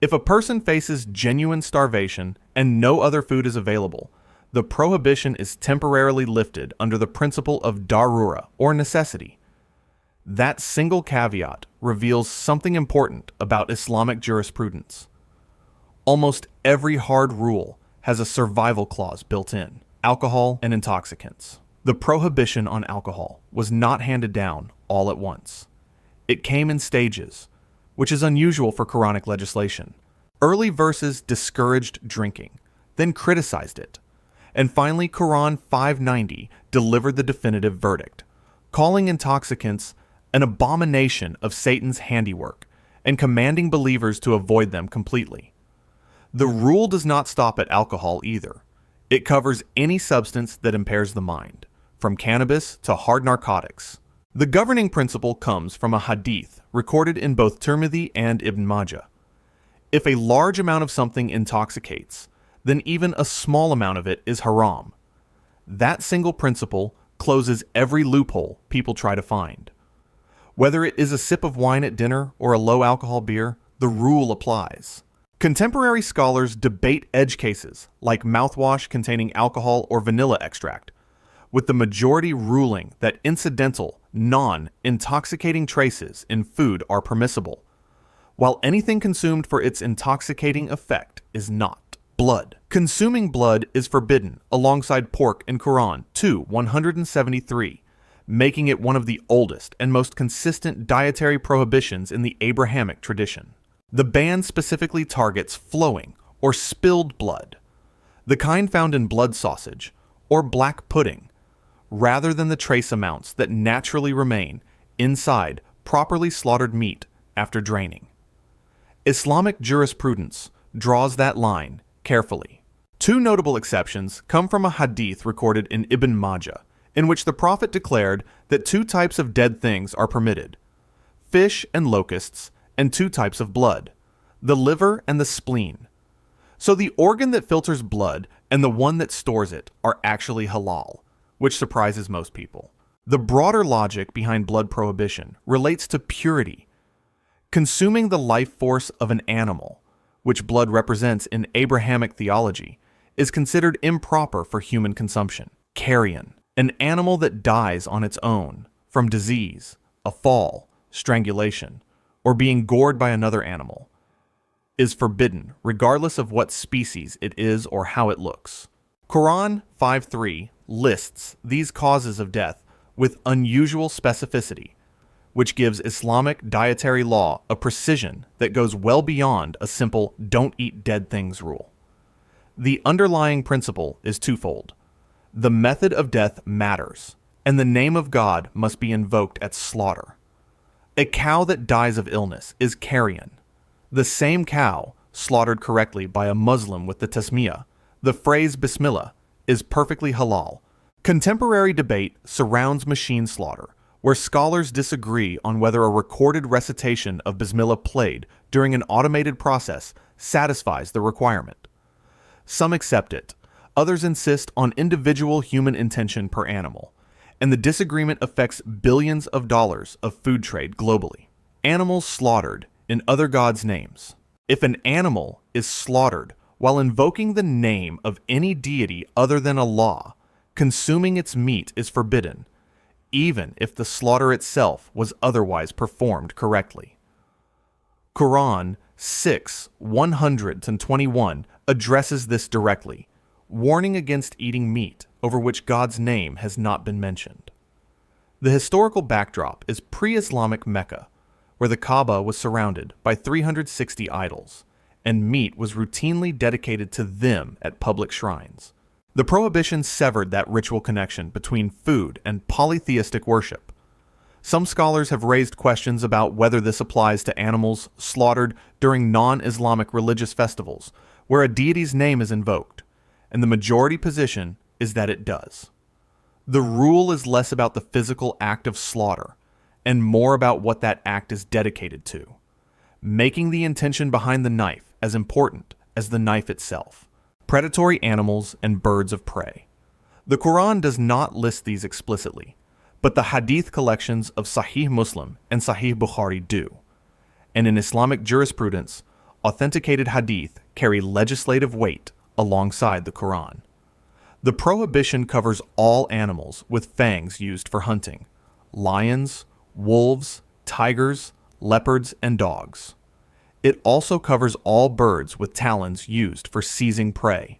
If a person faces genuine starvation and no other food is available, the prohibition is temporarily lifted under the principle of darura, or necessity. That single caveat reveals something important about Islamic jurisprudence. Almost every hard rule has a survival clause built in: alcohol and intoxicants. The prohibition on alcohol was not handed down all at once. It came in stages, which is unusual for Quranic legislation. Early verses discouraged drinking, then criticized it, and finally Quran 590 delivered the definitive verdict, calling intoxicants an abomination of Satan's handiwork and commanding believers to avoid them completely. The rule does not stop at alcohol either. It covers any substance that impairs the mind, from cannabis to hard narcotics. The governing principle comes from a hadith recorded in both Tirmidhi and Ibn Majah. If a large amount of something intoxicates, then even a small amount of it is haram. That single principle closes every loophole people try to find. Whether it is a sip of wine at dinner or a low-alcohol beer, the rule applies. Contemporary scholars debate edge cases like mouthwash containing alcohol or vanilla extract, with the majority ruling that incidental, non-intoxicating traces in food are permissible, while anything consumed for its intoxicating effect is not. Blood. Consuming blood is forbidden alongside pork in Quran 2:173, making it one of the oldest and most consistent dietary prohibitions in the Abrahamic tradition. The ban specifically targets flowing or spilled blood, the kind found in blood sausage or black pudding, rather than the trace amounts that naturally remain inside properly slaughtered meat after draining. Islamic jurisprudence draws that line carefully. 2 notable exceptions come from a hadith recorded in Ibn Majah, in which the Prophet declared that 2 types of dead things are permitted: fish and locusts, and 2 types of blood, the liver and the spleen. So the organ that filters blood and the one that stores it are actually halal, which surprises most people. The broader logic behind blood prohibition relates to purity. Consuming the life force of an animal, which blood represents in Abrahamic theology, is considered improper for human consumption. Carrion, an animal that dies on its own from disease, a fall, strangulation, or being gored by another animal, is forbidden regardless of what species it is or how it looks. Quran 5:3 lists these causes of death with unusual specificity, which gives Islamic dietary law a precision that goes well beyond a simple "don't eat dead things" rule. The underlying principle is twofold. The method of death matters, and the name of God must be invoked at slaughter. A cow that dies of illness is carrion. The same cow, slaughtered correctly by a Muslim with the tasmiyah, the phrase Bismillah, is perfectly halal. Contemporary debate surrounds machine slaughter, where scholars disagree on whether a recorded recitation of Bismillah played during an automated process satisfies the requirement. Some accept it, others insist on individual human intention per animal, and the disagreement affects billions of dollars of food trade globally. Animals slaughtered in other gods' names. If an animal is slaughtered while invoking the name of any deity other than Allah, consuming its meat is forbidden, even if the slaughter itself was otherwise performed correctly. Quran 6:121 addresses this directly, warning against eating meat over which God's name has not been mentioned. The historical backdrop is pre-Islamic Mecca, where the Kaaba was surrounded by 360 idols, and meat was routinely dedicated to them at public shrines. The prohibition severed that ritual connection between food and polytheistic worship. Some scholars have raised questions about whether this applies to animals slaughtered during non-Islamic religious festivals, where a deity's name is invoked, and the majority position is that it does. The rule is less about the physical act of slaughter, and more about what that act is dedicated to, making the intention behind the knife as important as the knife itself. Predatory animals and birds of prey. The Quran does not list these explicitly, but the hadith collections of Sahih Muslim and Sahih Bukhari do. And in Islamic jurisprudence, authenticated hadith carry legislative weight alongside the Quran. The prohibition covers all animals with fangs used for hunting: lions, wolves, tigers, leopards, and dogs. It also covers all birds with talons used for seizing prey: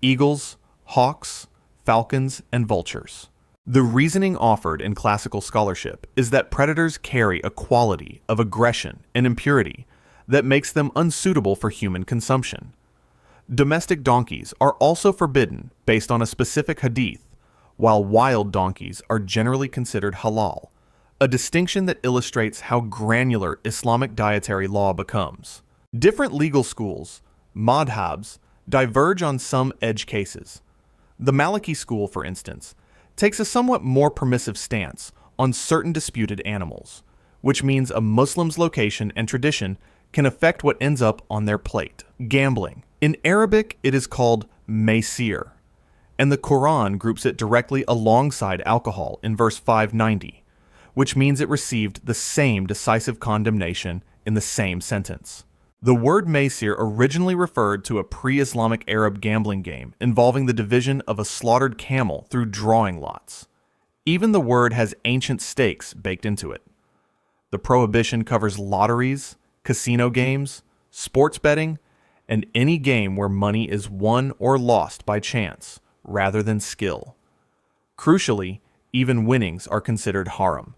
eagles, hawks, falcons, and vultures. The reasoning offered in classical scholarship is that predators carry a quality of aggression and impurity that makes them unsuitable for human consumption. Domestic donkeys are also forbidden based on a specific hadith, while wild donkeys are generally considered halal, a distinction that illustrates how granular Islamic dietary law becomes. Different legal schools, madhabs, diverge on some edge cases. The Maliki school, for instance, takes a somewhat more permissive stance on certain disputed animals, which means a Muslim's location and tradition can affect what ends up on their plate. Gambling. In Arabic, it is called maysir, and the Quran groups it directly alongside alcohol in verse 590, which means it received the same decisive condemnation in the same sentence. The word maysir originally referred to a pre-Islamic Arab gambling game involving the division of a slaughtered camel through drawing lots. Even the word has ancient stakes baked into it. The prohibition covers lotteries, casino games, sports betting, and any game where money is won or lost by chance rather than skill. Crucially, even winnings are considered haram.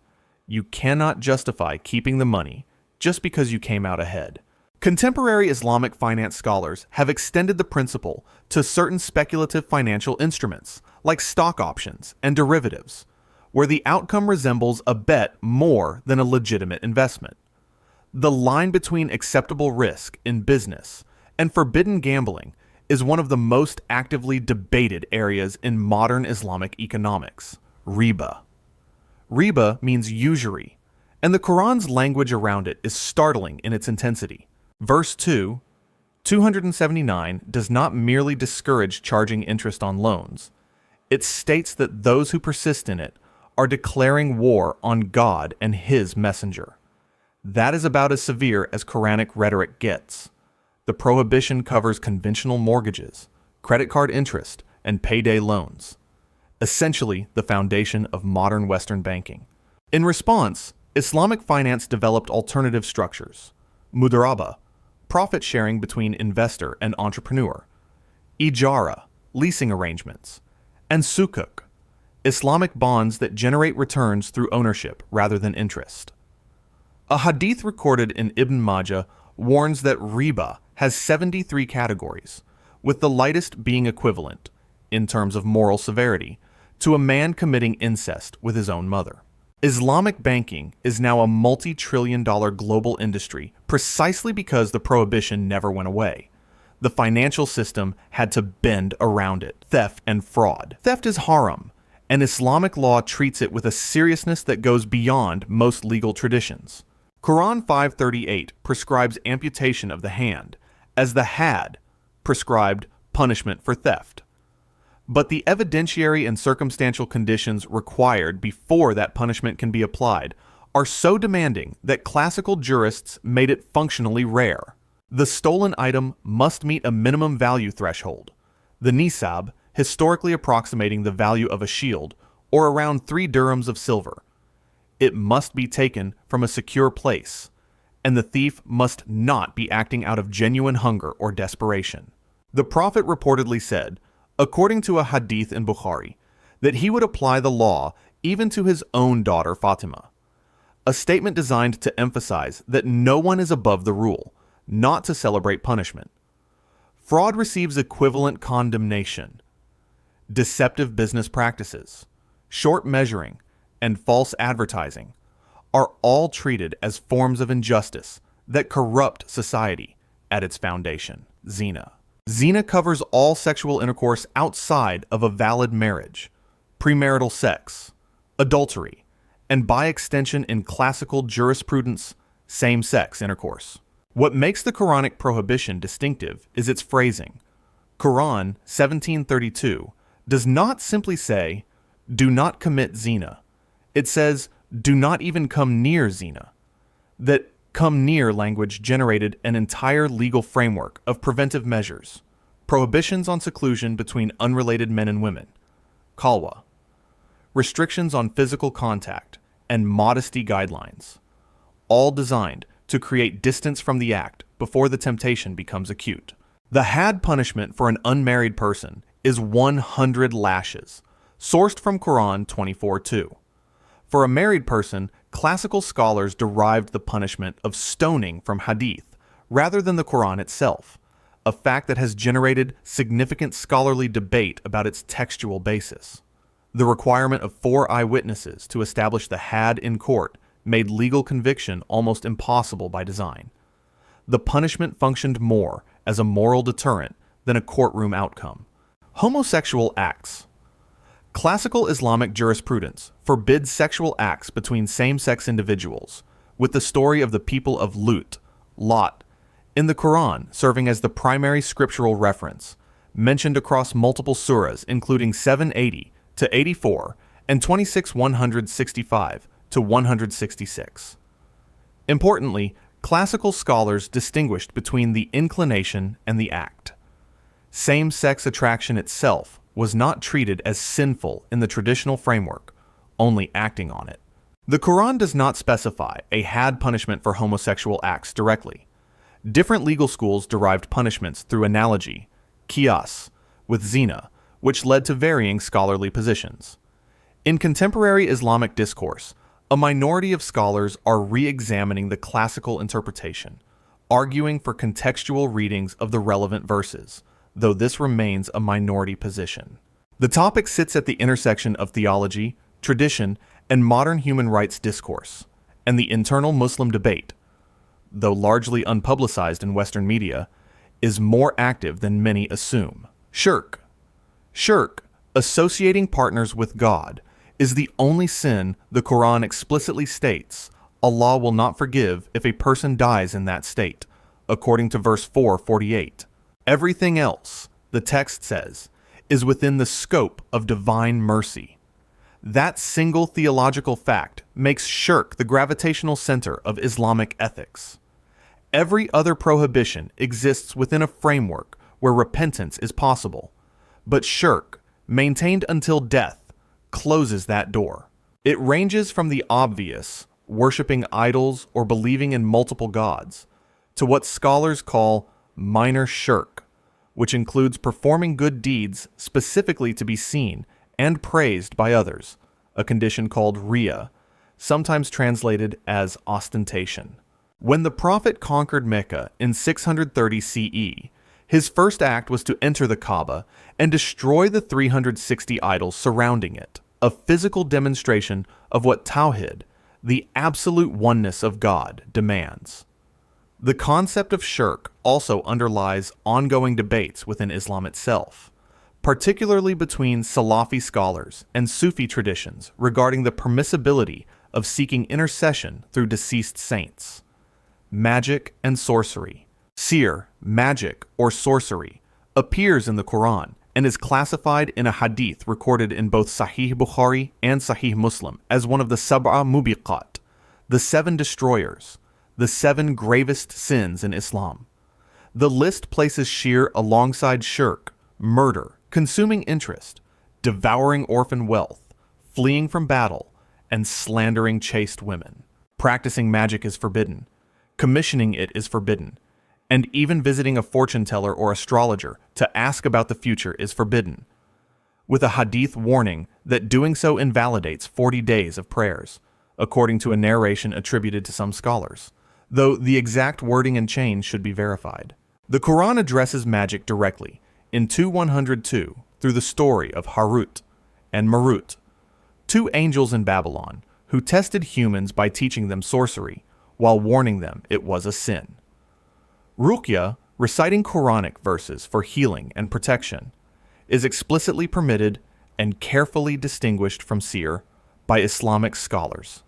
You cannot justify keeping the money just because you came out ahead. Contemporary Islamic finance scholars have extended the principle to certain speculative financial instruments, like stock options and derivatives, where the outcome resembles a bet more than a legitimate investment. The line between acceptable risk in business and forbidden gambling is one of the most actively debated areas in modern Islamic economics. Riba. Riba means usury, and the Quran's language around it is startling in its intensity. Verse 279 does not merely discourage charging interest on loans. It states that those who persist in it are declaring war on God and His messenger. That is about as severe as Quranic rhetoric gets. The prohibition covers conventional mortgages, credit card interest, and payday loans, essentially the foundation of modern Western banking. In response, Islamic finance developed alternative structures: mudaraba, profit sharing between investor and entrepreneur; ijara, leasing arrangements; and sukuk, Islamic bonds that generate returns through ownership rather than interest. A hadith recorded in Ibn Majah warns that riba has 73 categories, with the lightest being equivalent, in terms of moral severity, to a man committing incest with his own mother. Islamic banking is now a multi-trillion-dollar global industry precisely because the prohibition never went away. The financial system had to bend around it. Theft and fraud. Theft is haram, and Islamic law treats it with a seriousness that goes beyond most legal traditions. Quran 538 prescribes amputation of the hand, as the had prescribed punishment for theft. But the evidentiary and circumstantial conditions required before that punishment can be applied are so demanding that classical jurists made it functionally rare. The stolen item must meet a minimum value threshold, the nisab historically approximating the value of a shield, or around 3 dirhams of silver. It must be taken from a secure place, and the thief must not be acting out of genuine hunger or desperation. The Prophet reportedly said, according to a hadith in Bukhari, that he would apply the law even to his own daughter Fatima, a statement designed to emphasize that no one is above the rule, not to celebrate punishment. Fraud receives equivalent condemnation. Deceptive business practices, short measuring, and false advertising are all treated as forms of injustice that corrupt society at its foundation. Zina. Zina covers all sexual intercourse outside of a valid marriage, premarital sex, adultery, and by extension in classical jurisprudence, same-sex intercourse. What makes the Quranic prohibition distinctive is its phrasing. Quran 1732 does not simply say, do not commit zina. It says, do not even come near zina. That come near language generated an entire legal framework of preventive measures, prohibitions on seclusion between unrelated men and women, khalwa, restrictions on physical contact, and modesty guidelines, all designed to create distance from the act before the temptation becomes acute. The had punishment for an unmarried person is 100 lashes, sourced from Quran 24:2. For a married person, classical scholars derived the punishment of stoning from hadith rather than the Quran itself, a fact that has generated significant scholarly debate about its textual basis. The requirement of 4 eyewitnesses to establish the had in court made legal conviction almost impossible by design. The punishment functioned more as a moral deterrent than a courtroom outcome. Homosexual acts. Classical Islamic jurisprudence forbids sexual acts between same-sex individuals, with the story of the people of Lot, in the Quran serving as the primary scriptural reference, mentioned across multiple surahs including 780 to 84 and 26:165 to 166. Importantly, classical scholars distinguished between the inclination and the act. Same-sex attraction itself was not treated as sinful in the traditional framework, only acting on it. The Quran does not specify a had punishment for homosexual acts directly. Different legal schools derived punishments through analogy, qiyas, with zina, which led to varying scholarly positions. In contemporary Islamic discourse, a minority of scholars are re-examining the classical interpretation, arguing for contextual readings of the relevant verses, though this remains a minority position. The topic sits at the intersection of theology, tradition, and modern human rights discourse, and the internal Muslim debate, though largely unpublicized in Western media, is more active than many assume. Shirk. Shirk, associating partners with God, is the only sin the Quran explicitly states Allah will not forgive if a person dies in that state, according to verse 448. Everything else, the text says, is within the scope of divine mercy. That single theological fact makes shirk the gravitational center of Islamic ethics. Every other prohibition exists within a framework where repentance is possible, but shirk, maintained until death, closes that door. It ranges from the obvious, worshiping idols or believing in multiple gods, to what scholars call minor shirk, which includes performing good deeds specifically to be seen and praised by others, a condition called Riya, sometimes translated as ostentation. When the Prophet conquered Mecca in 630 CE, his first act was to enter the Kaaba and destroy the 360 idols surrounding it, a physical demonstration of what Tawhid, the absolute oneness of God, demands. The concept of shirk also underlies ongoing debates within Islam itself. particularly between Salafi scholars and Sufi traditions regarding the permissibility of seeking intercession through deceased saints. Magic and sorcery. Sihr, magic or sorcery, appears in the Quran and is classified in a hadith recorded in both Sahih Bukhari and Sahih Muslim as one of the Sab'a Mubiqat, the 7 destroyers, the 7 gravest sins in Islam. The list places sihr alongside shirk, murder, consuming interest, devouring orphan wealth, fleeing from battle, and slandering chaste women. Practicing magic is forbidden. Commissioning it is forbidden. And even visiting a fortune teller or astrologer to ask about the future is forbidden, with a hadith warning that doing so invalidates 40 days of prayers, according to a narration attributed to some scholars, though the exact wording and change should be verified. The Quran addresses magic directly in 2:102 through the story of Harut and Marut, 2 angels in Babylon who tested humans by teaching them sorcery while warning them it was a sin. Ruqya, reciting Quranic verses for healing and protection, is explicitly permitted and carefully distinguished from sihr by Islamic scholars,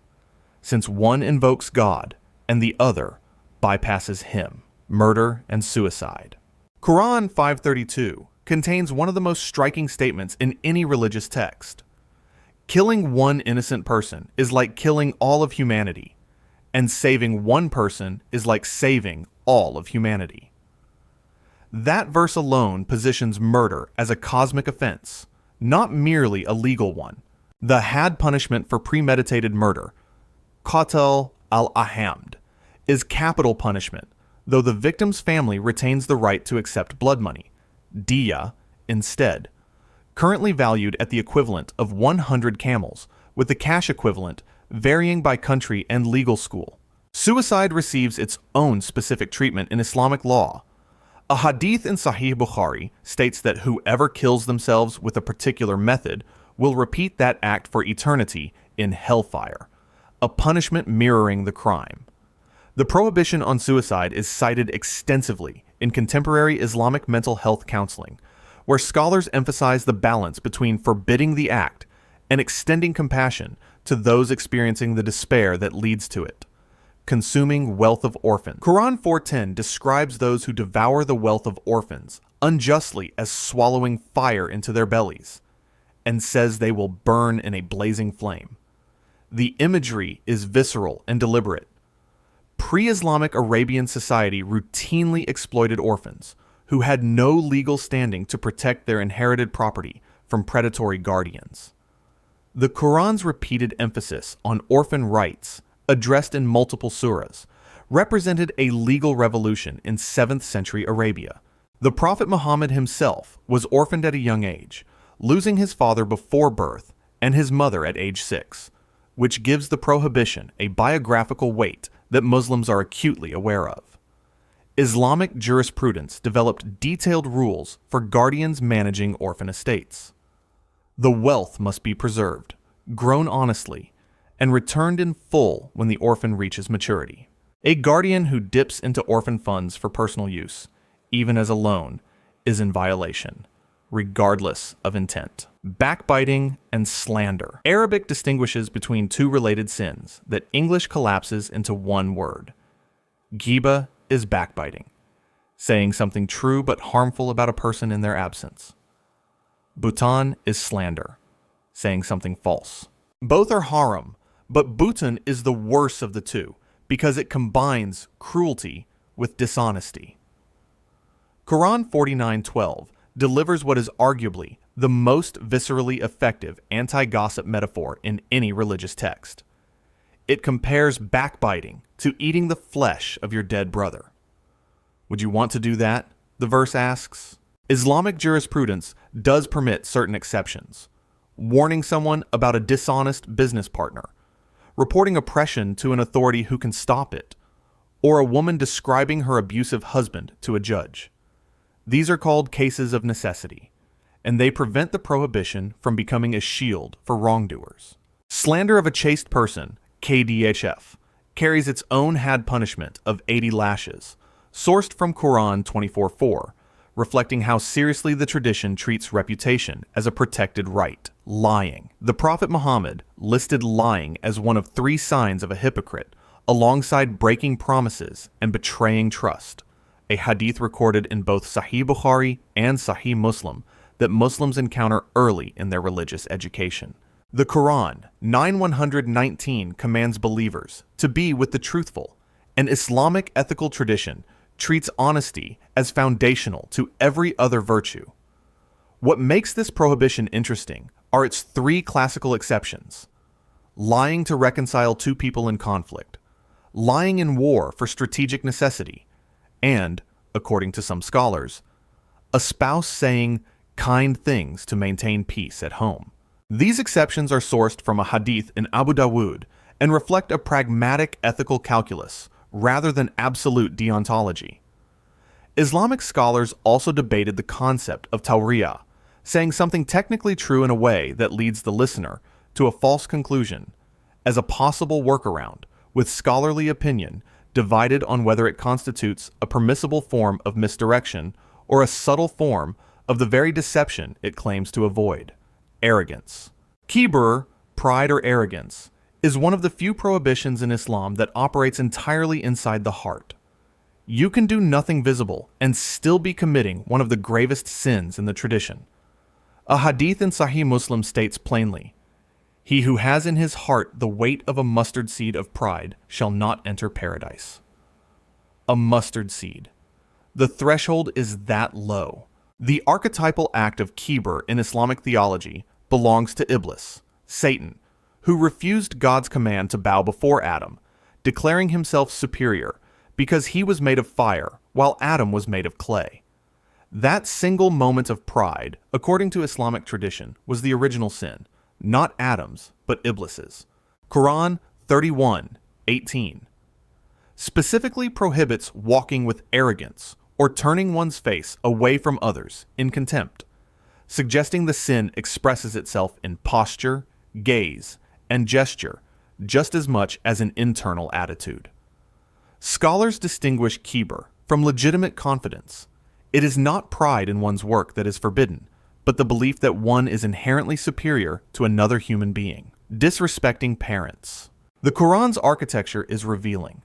since one invokes God and the other bypasses him, murder and suicide. Quran 532 contains one of the most striking statements in any religious text. Killing one innocent person is like killing all of humanity, and saving one person is like saving all of humanity. That verse alone positions murder as a cosmic offense, not merely a legal one. The had punishment for premeditated murder, qatal al-ahamd, is capital punishment, though the victim's family retains the right to accept blood money, diya, instead, currently valued at the equivalent of 100 camels, with the cash equivalent varying by country and legal school. Suicide receives its own specific treatment in Islamic law. A hadith in Sahih Bukhari states that whoever kills themselves with a particular method will repeat that act for eternity in hellfire, a punishment mirroring the crime. The prohibition on suicide is cited extensively in contemporary Islamic mental health counseling, where scholars emphasize the balance between forbidding the act and extending compassion to those experiencing the despair that leads to it. Consuming wealth of orphans. Quran 4:10 describes those who devour the wealth of orphans unjustly as swallowing fire into their bellies, and says they will burn in a blazing flame. The imagery is visceral and deliberate. Pre-Islamic Arabian society routinely exploited orphans, who had no legal standing to protect their inherited property from predatory guardians. The Quran's repeated emphasis on orphan rights, addressed in multiple surahs, represented a legal revolution in 7th century Arabia. The Prophet Muhammad himself was orphaned at a young age, losing his father before birth and his mother at age 6, which gives the prohibition a biographical weight that Muslims are acutely aware of. Islamic jurisprudence developed detailed rules for guardians managing orphan estates. The wealth must be preserved, grown honestly, and returned in full when the orphan reaches maturity. A guardian who dips into orphan funds for personal use, even as a loan, is in violation, regardless of intent. Backbiting and slander. Arabic distinguishes between 2 related sins that English collapses into one word. Ghiba is backbiting, saying something true but harmful about a person in their absence. Buhtan is slander, saying something false. Both are haram, but buhtan is the worst of the 2 because it combines cruelty with dishonesty. Quran 49:12 delivers what is arguably the most viscerally effective anti-gossip metaphor in any religious text. It compares backbiting to eating the flesh of your dead brother. Would you want to do that? The verse asks. Islamic jurisprudence does permit certain exceptions. Warning someone about a dishonest business partner, reporting oppression to an authority who can stop it, or a woman describing her abusive husband to a judge. These are called cases of necessity, and they prevent the prohibition from becoming a shield for wrongdoers. Slander of a chaste person, KDHF, carries its own had punishment of 80 lashes, sourced from Quran 24:4, reflecting how seriously the tradition treats reputation as a protected right. Lying. The Prophet Muhammad listed lying as one of 3 signs of a hypocrite, alongside breaking promises and betraying trust. A hadith recorded in both Sahih Bukhari and Sahih Muslim that Muslims encounter early in their religious education. The Quran 9:119 commands believers to be with the truthful. An Islamic ethical tradition treats honesty as foundational to every other virtue. What makes this prohibition interesting are its 3 classical exceptions: lying to reconcile 2 people in conflict, lying in war for strategic necessity, and, according to some scholars, a spouse saying kind things to maintain peace at home. These exceptions are sourced from a hadith in Abu Dawood and reflect a pragmatic ethical calculus rather than absolute deontology. Islamic scholars also debated the concept of tawriyah, saying something technically true in a way that leads the listener to a false conclusion, as a possible workaround, with scholarly opinion divided on whether it constitutes a permissible form of misdirection or a subtle form of the very deception it claims to avoid: arrogance. Kibr, pride or arrogance, is one of the few prohibitions in Islam that operates entirely inside the heart. You can do nothing visible and still be committing one of the gravest sins in the tradition. A hadith in Sahih Muslim states plainly, "He who has in his heart the weight of a mustard seed of pride shall not enter paradise." A mustard seed. The threshold is that low. The archetypal act of kibr in Islamic theology belongs to Iblis, Satan, who refused God's command to bow before Adam, declaring himself superior because he was made of fire while Adam was made of clay. That single moment of pride, according to Islamic tradition, was the original sin, not Adam's, but Iblis's. Quran 31:18 specifically prohibits walking with arrogance or turning one's face away from others in contempt, suggesting the sin expresses itself in posture, gaze, and gesture just as much as an internal attitude. Scholars distinguish kibr from legitimate confidence. It is not pride in one's work that is forbidden, but the belief that one is inherently superior to another human being. Disrespecting parents. The Quran's architecture is revealing.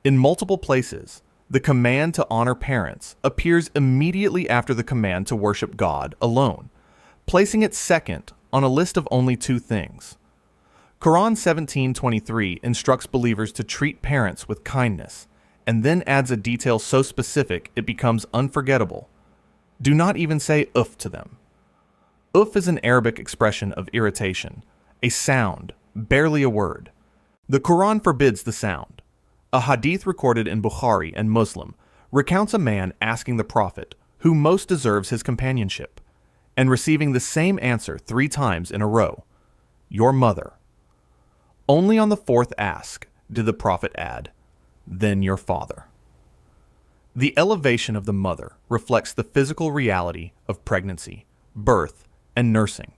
In multiple places, the command to honor parents appears immediately after the command to worship God alone, placing it second on a list of only 2 things. Quran 17:23 instructs believers to treat parents with kindness, and then adds a detail so specific it becomes unforgettable. Do not even say "uff" to them. Uff is an Arabic expression of irritation, a sound, barely a word. The Quran forbids the sound. A hadith recorded in Bukhari and Muslim recounts a man asking the Prophet who most deserves his companionship, and receiving the same answer 3 times in a row: "Your mother." Only on the 4th ask did the Prophet add, "Then your father." The elevation of the mother reflects the physical reality of pregnancy, birth, and nursing.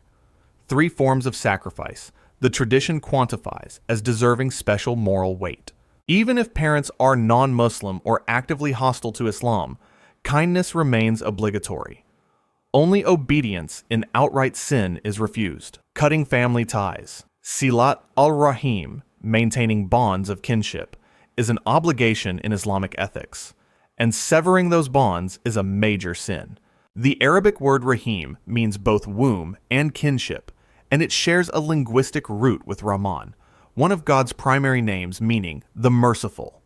3 forms of sacrifice the tradition quantifies as deserving special moral weight. Even if parents are non-Muslim or actively hostile to Islam, kindness remains obligatory. Only obedience in outright sin is refused. Cutting family ties. Silat al-Rahim, maintaining bonds of kinship, is an obligation in Islamic ethics, and severing those bonds is a major sin. The Arabic word rahim means both womb and kinship, and it shares a linguistic root with Rahman, one of God's primary names meaning the merciful.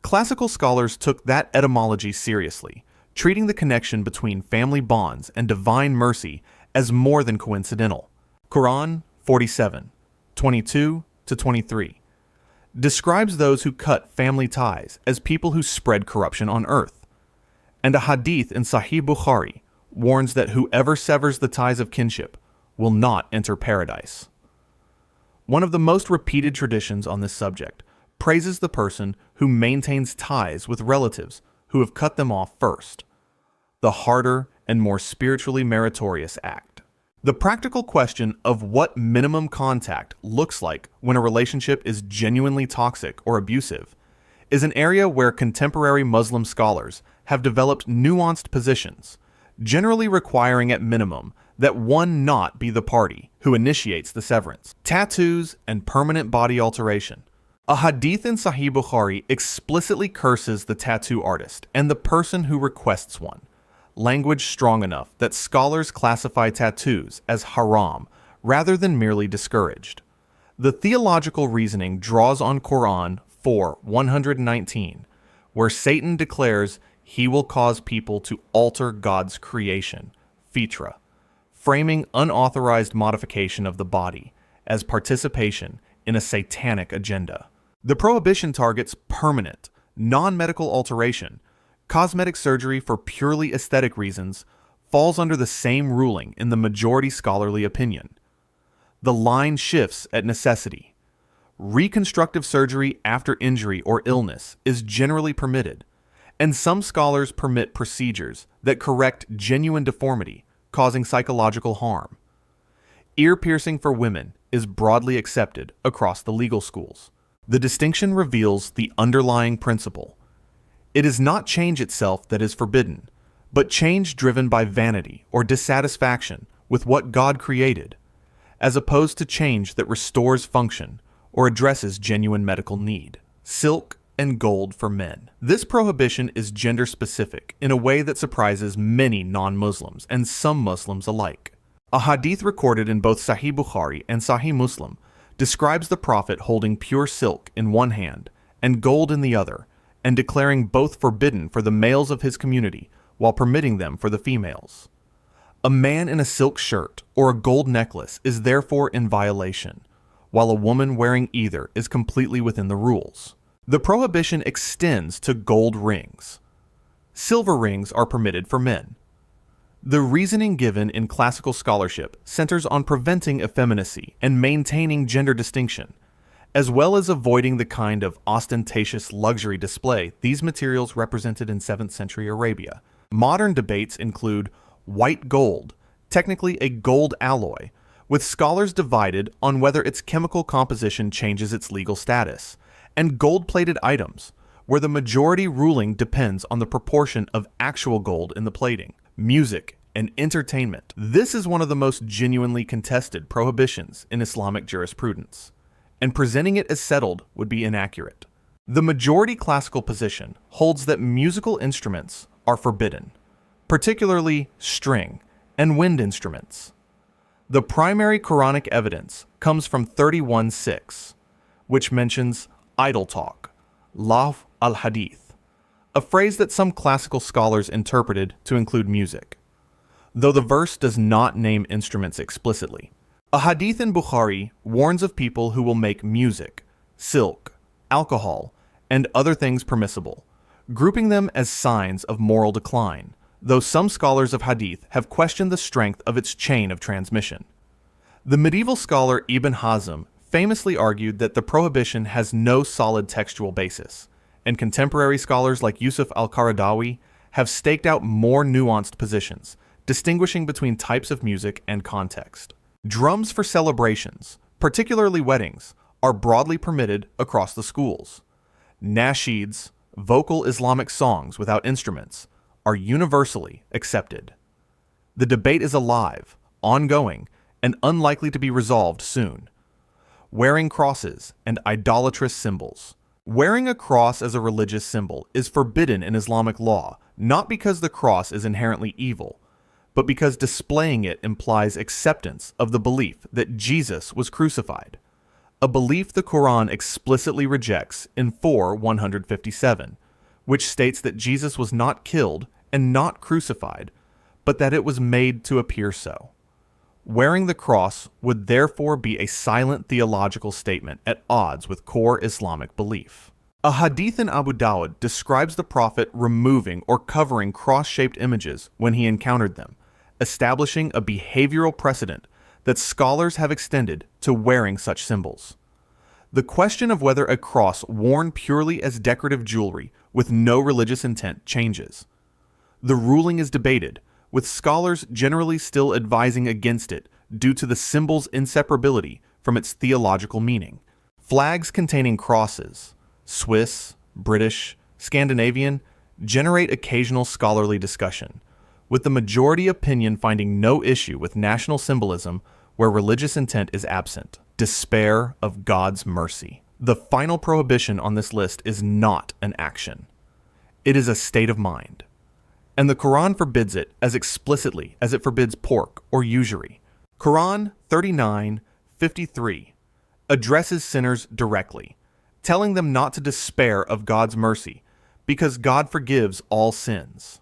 Classical scholars took that etymology seriously, treating the connection between family bonds and divine mercy as more than coincidental. Quran 47:22-23 describes those who cut family ties as people who spread corruption on earth. And a hadith in Sahih Bukhari warns that whoever severs the ties of kinship will not enter paradise. One of the most repeated traditions on this subject praises the person who maintains ties with relatives who have cut them off first, the harder and more spiritually meritorious act. The practical question of what minimum contact looks like when a relationship is genuinely toxic or abusive is an area where contemporary Muslim scholars have developed nuanced positions, generally requiring at minimum that one not be the party who initiates the severance. Tattoos and permanent body alteration. A hadith in Sahih Bukhari explicitly curses the tattoo artist and the person who requests one, language strong enough that scholars classify tattoos as haram rather than merely discouraged. The theological reasoning draws on Quran 4:119, where Satan declares he will cause people to alter God's creation, fitra, framing unauthorized modification of the body as participation in a satanic agenda. The prohibition targets permanent, non-medical alteration. Cosmetic surgery for purely aesthetic reasons falls under the same ruling in the majority scholarly opinion. The line shifts at necessity. Reconstructive surgery after injury or illness is generally permitted, and some scholars permit procedures that correct genuine deformity causing psychological harm. Ear piercing for women is broadly accepted across the legal schools. The distinction reveals the underlying principle. It is not change itself that is forbidden, but change driven by vanity or dissatisfaction with what God created, as opposed to change that restores function or addresses genuine medical need. Silk and gold for men. This prohibition is gender-specific in a way that surprises many non-Muslims and some Muslims alike. A hadith recorded in both Sahih Bukhari and Sahih Muslim describes the Prophet holding pure silk in one hand and gold in the other, and declaring both forbidden for the males of his community while permitting them for the females. A man in a silk shirt or a gold necklace is therefore in violation, while a woman wearing either is completely within the rules. The prohibition extends to gold rings. Silver rings are permitted for men. The reasoning given in classical scholarship centers on preventing effeminacy and maintaining gender distinction, as well as avoiding the kind of ostentatious luxury display these materials represented in 7th century Arabia. Modern debates include white gold, technically a gold alloy, with scholars divided on whether its chemical composition changes its legal status, and gold-plated items, where the majority ruling depends on the proportion of actual gold in the plating. Music and entertainment. This is one of the most genuinely contested prohibitions in Islamic jurisprudence, and presenting it as settled would be inaccurate. The majority classical position holds that musical instruments are forbidden, particularly string and wind instruments. The primary Quranic evidence comes from 31:6, which mentions idle talk, lahw al-hadith, a phrase that some classical scholars interpreted to include music, though the verse does not name instruments explicitly. A hadith in Bukhari warns of people who will make music, silk, alcohol, and other things permissible, grouping them as signs of moral decline, though some scholars of hadith have questioned the strength of its chain of transmission. The medieval scholar Ibn Hazm famously argued that the prohibition has no solid textual basis, and contemporary scholars like Yusuf al-Qaradawi have staked out more nuanced positions, distinguishing between types of music and context. Drums for celebrations, particularly weddings, are broadly permitted across the schools. Nasheeds, vocal Islamic songs without instruments, are universally accepted. The debate is alive, ongoing, and unlikely to be resolved soon. Wearing crosses and idolatrous symbols. Wearing a cross as a religious symbol is forbidden in Islamic law, not because the cross is inherently evil, but because displaying it implies acceptance of the belief that Jesus was crucified, a belief the Quran explicitly rejects in 4:157, which states that Jesus was not killed and not crucified, but that it was made to appear so. Wearing the cross would therefore be a silent theological statement at odds with core Islamic belief. A hadith in Abu Dawud describes the Prophet removing or covering cross-shaped images when he encountered them, establishing a behavioral precedent that scholars have extended to wearing such symbols. The question of whether a cross worn purely as decorative jewelry with no religious intent changes. The ruling is debated, with scholars generally still advising against it due to the symbol's inseparability from its theological meaning. Flags containing crosses, Swiss, British, Scandinavian, generate occasional scholarly discussion, with the majority opinion finding no issue with national symbolism where religious intent is absent. Despair of God's mercy. The final prohibition on this list is not an action. It is a state of mind. And the Quran forbids it as explicitly as it forbids pork or usury. Quran 39:53 addresses sinners directly, telling them not to despair of God's mercy because God forgives all sins.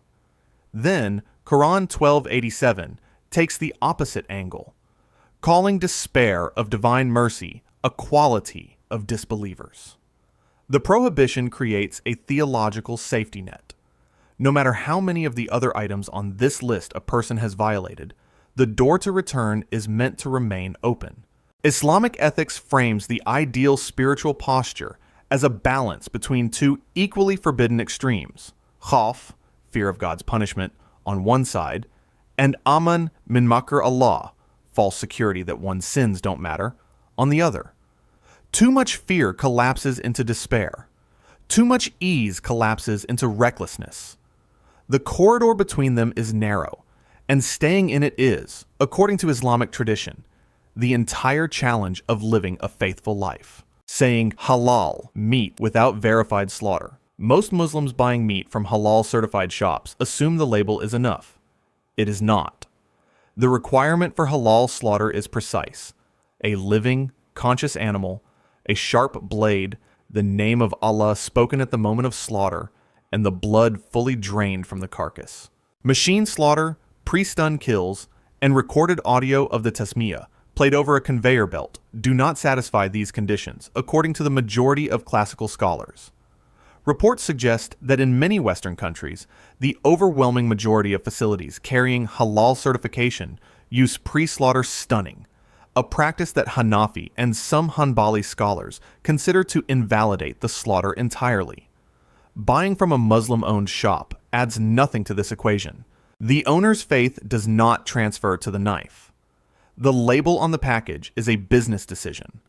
Then Quran 12:87 takes the opposite angle, calling despair of divine mercy a quality of disbelievers. The prohibition creates a theological safety net. No matter how many of the other items on this list a person has violated, the door to return is meant to remain open. Islamic ethics frames the ideal spiritual posture as a balance between two equally forbidden extremes: khawf, fear of God's punishment, on one side, and aman min makr Allah, false security that one's sins don't matter, on the other. Too much fear collapses into despair. Too much ease collapses into recklessness. The corridor between them is narrow, and staying in it is, according to Islamic tradition, the entire challenge of living a faithful life. Saying halal, meat without verified slaughter. Most Muslims buying meat from halal-certified shops assume the label is enough. It is not. The requirement for halal slaughter is precise: a living, conscious animal, a sharp blade, the name of Allah spoken at the moment of slaughter, and the blood fully drained from the carcass. Machine slaughter, pre-stun kills, and recorded audio of the tasmiyah, played over a conveyor belt, do not satisfy these conditions, according to the majority of classical scholars. Reports suggest that in many Western countries, the overwhelming majority of facilities carrying halal certification use pre-slaughter stunning, a practice that Hanafi and some Hanbali scholars consider to invalidate the slaughter entirely. Buying from a Muslim-owned shop adds nothing to this equation. The owner's faith does not transfer to the knife. The label on the package is a business decision.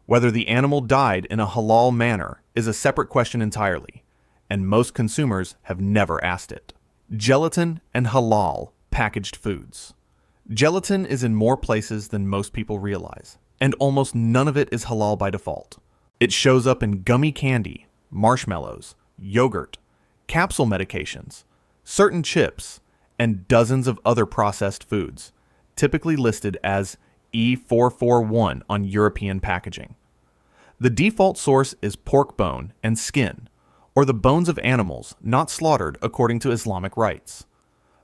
Whether the animal died in a halal manner is a separate question entirely, and most consumers have never asked it. Gelatin and halal packaged foods. Gelatin is in more places than most people realize, and almost none of it is halal by default. It shows up in gummy candy, marshmallows, yogurt, capsule medications, certain chips, and dozens of other processed foods, typically listed as E441 on European packaging. The default source is pork bone and skin, or the bones of animals not slaughtered according to Islamic rites.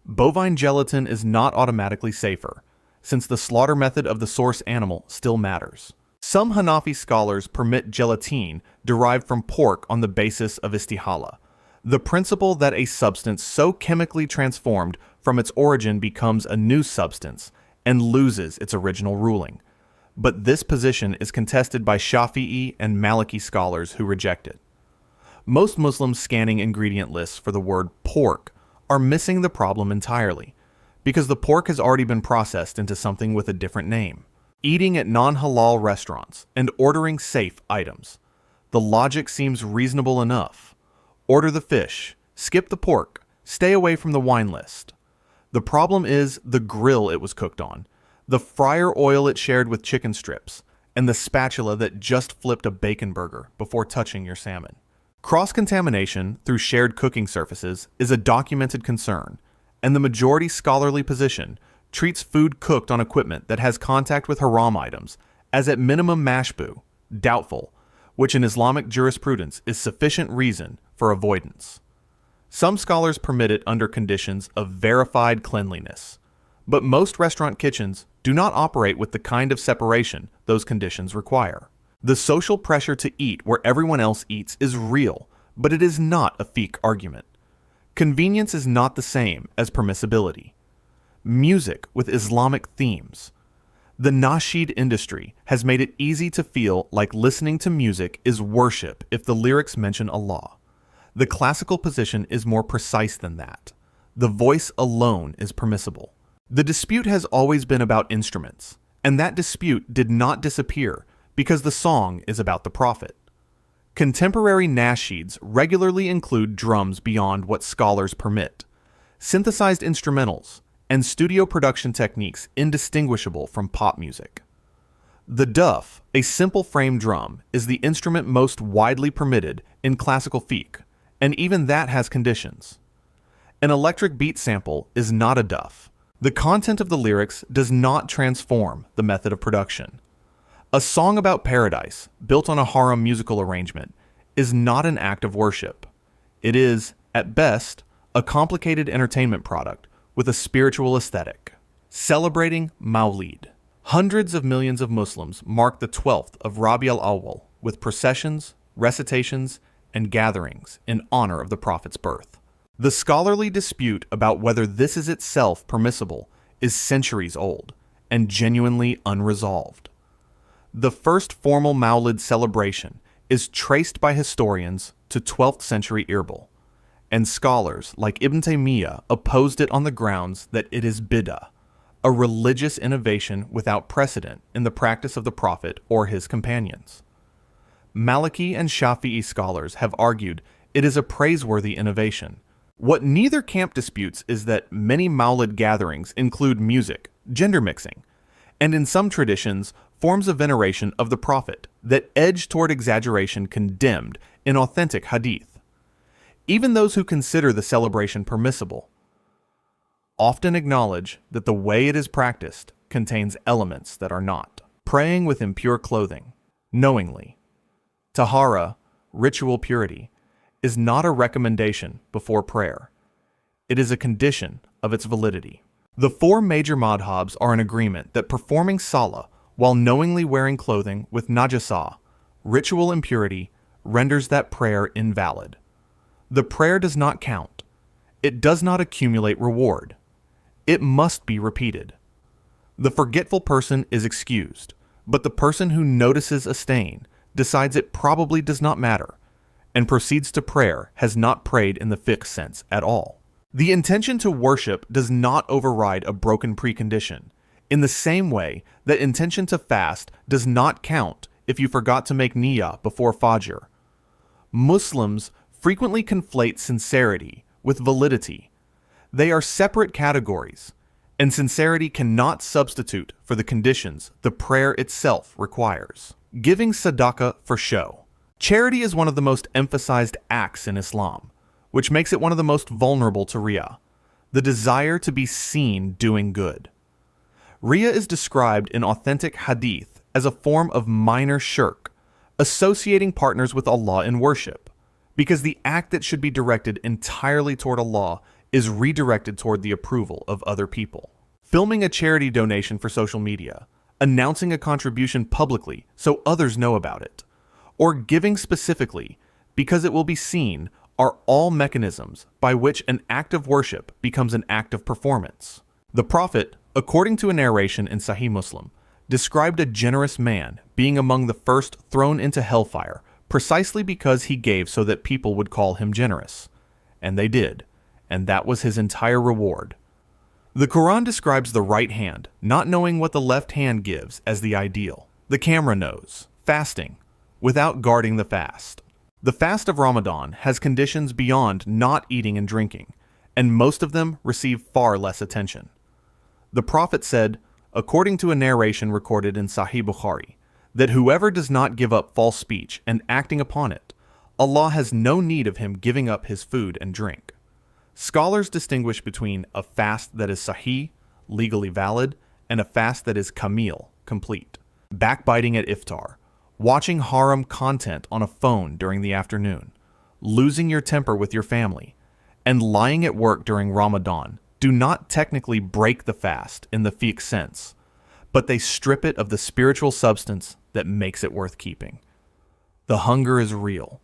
Bovine gelatin is not automatically safer, since the slaughter method of the source animal still matters. Some Hanafi scholars permit gelatine derived from pork on the basis of istihala, the principle that a substance so chemically transformed from its origin becomes a new substance and loses its original ruling. But this position is contested by Shafi'i and Maliki scholars who reject it. Most Muslims scanning ingredient lists for the word pork are missing the problem entirely, because the pork has already been processed into something with a different name. Eating at non-halal restaurants and ordering safe items. The logic seems reasonable enough. Order the fish, skip the pork, stay away from the wine list. The problem is the grill it was cooked on, the fryer oil it shared with chicken strips, and the spatula that just flipped a bacon burger before touching your salmon. Cross-contamination through shared cooking surfaces is a documented concern, and the majority scholarly position treats food cooked on equipment that has contact with haram items as at minimum mashbu, doubtful, which in Islamic jurisprudence is sufficient reason for avoidance. Some scholars permit it under conditions of verified cleanliness, but most restaurant kitchens do not operate with the kind of separation those conditions require. The social pressure to eat where everyone else eats is real, but it is not a fiqh argument. Convenience is not the same as permissibility. Music with Islamic themes. The nasheed industry has made it easy to feel like listening to music is worship if the lyrics mention Allah. The classical position is more precise than that. The voice alone is permissible. The dispute has always been about instruments, and that dispute did not disappear because the song is about the Prophet. Contemporary nasheeds regularly include drums beyond what scholars permit, synthesized instrumentals, and studio production techniques indistinguishable from pop music. The duff, a simple frame drum, is the instrument most widely permitted in classical fiqh, and even that has conditions. An electric beat sample is not a duff. The content of the lyrics does not transform the method of production. A song about paradise, built on a haram musical arrangement, is not an act of worship. It is, at best, a complicated entertainment product with a spiritual aesthetic. Celebrating Mawlid. Hundreds of millions of Muslims mark the 12th of Rabi al-Awwal with processions, recitations, and gatherings in honor of the Prophet's birth. The scholarly dispute about whether this is itself permissible is centuries old and genuinely unresolved. The first formal Mawlid celebration is traced by historians to 12th century Irbil, and scholars like Ibn Taymiyyah opposed it on the grounds that it is bid'ah, a religious innovation without precedent in the practice of the Prophet or his companions. Maliki and Shafi'i scholars have argued it is a praiseworthy innovation. What neither camp disputes is that many Mawlid gatherings include music, gender mixing, and in some traditions, forms of veneration of the Prophet that edge toward exaggeration condemned in authentic hadith. Even those who consider the celebration permissible often acknowledge that the way it is practiced contains elements that are not. Praying with impure clothing, knowingly. Tahara, ritual purity, is not a recommendation before prayer. It is a condition of its validity. The four major madhabs are in agreement that performing salah while knowingly wearing clothing with najasah, ritual impurity, renders that prayer invalid. The prayer does not count. It does not accumulate reward. It must be repeated. The forgetful person is excused, but the person who notices a stain, decides it probably does not matter, and proceeds to prayer has not prayed in the fiqh sense at all. The intention to worship does not override a broken precondition, in the same way that intention to fast does not count if you forgot to make niyyah before Fajr. Muslims frequently conflate sincerity with validity. They are separate categories, and sincerity cannot substitute for the conditions the prayer itself requires. Giving sadaqah for show. Charity is one of the most emphasized acts in Islam, which makes it one of the most vulnerable to Riya, the desire to be seen doing good. Riya is described in authentic hadith as a form of minor shirk, associating partners with Allah in worship, because the act that should be directed entirely toward Allah is redirected toward the approval of other people. Filming a charity donation for social media, announcing a contribution publicly so others know about it, or giving specifically because it will be seen are all mechanisms by which an act of worship becomes an act of performance. The Prophet, according to a narration in Sahih Muslim, described a generous man being among the first thrown into hellfire precisely because he gave so that people would call him generous. And they did, and that was his entire reward. The Quran describes the right hand not knowing what the left hand gives as the ideal. The camera knows, fasting, without guarding the fast. The fast of Ramadan has conditions beyond not eating and drinking, and most of them receive far less attention. The Prophet said, according to a narration recorded in Sahih Bukhari, that whoever does not give up false speech and acting upon it, Allah has no need of him giving up his food and drink. Scholars distinguish between a fast that is sahih, legally valid, and a fast that is kamil, complete. Backbiting at iftar, watching haram content on a phone during the afternoon, losing your temper with your family, and lying at work during Ramadan do not technically break the fast in the fiqh sense, but they strip it of the spiritual substance that makes it worth keeping. The hunger is real.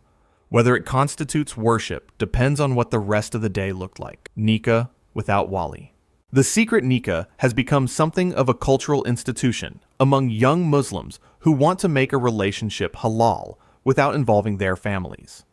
Whether it constitutes worship depends on what the rest of the day looked like. Nikah without wali. The secret nikah has become something of a cultural institution among young Muslims who want to make a relationship halal without involving their families.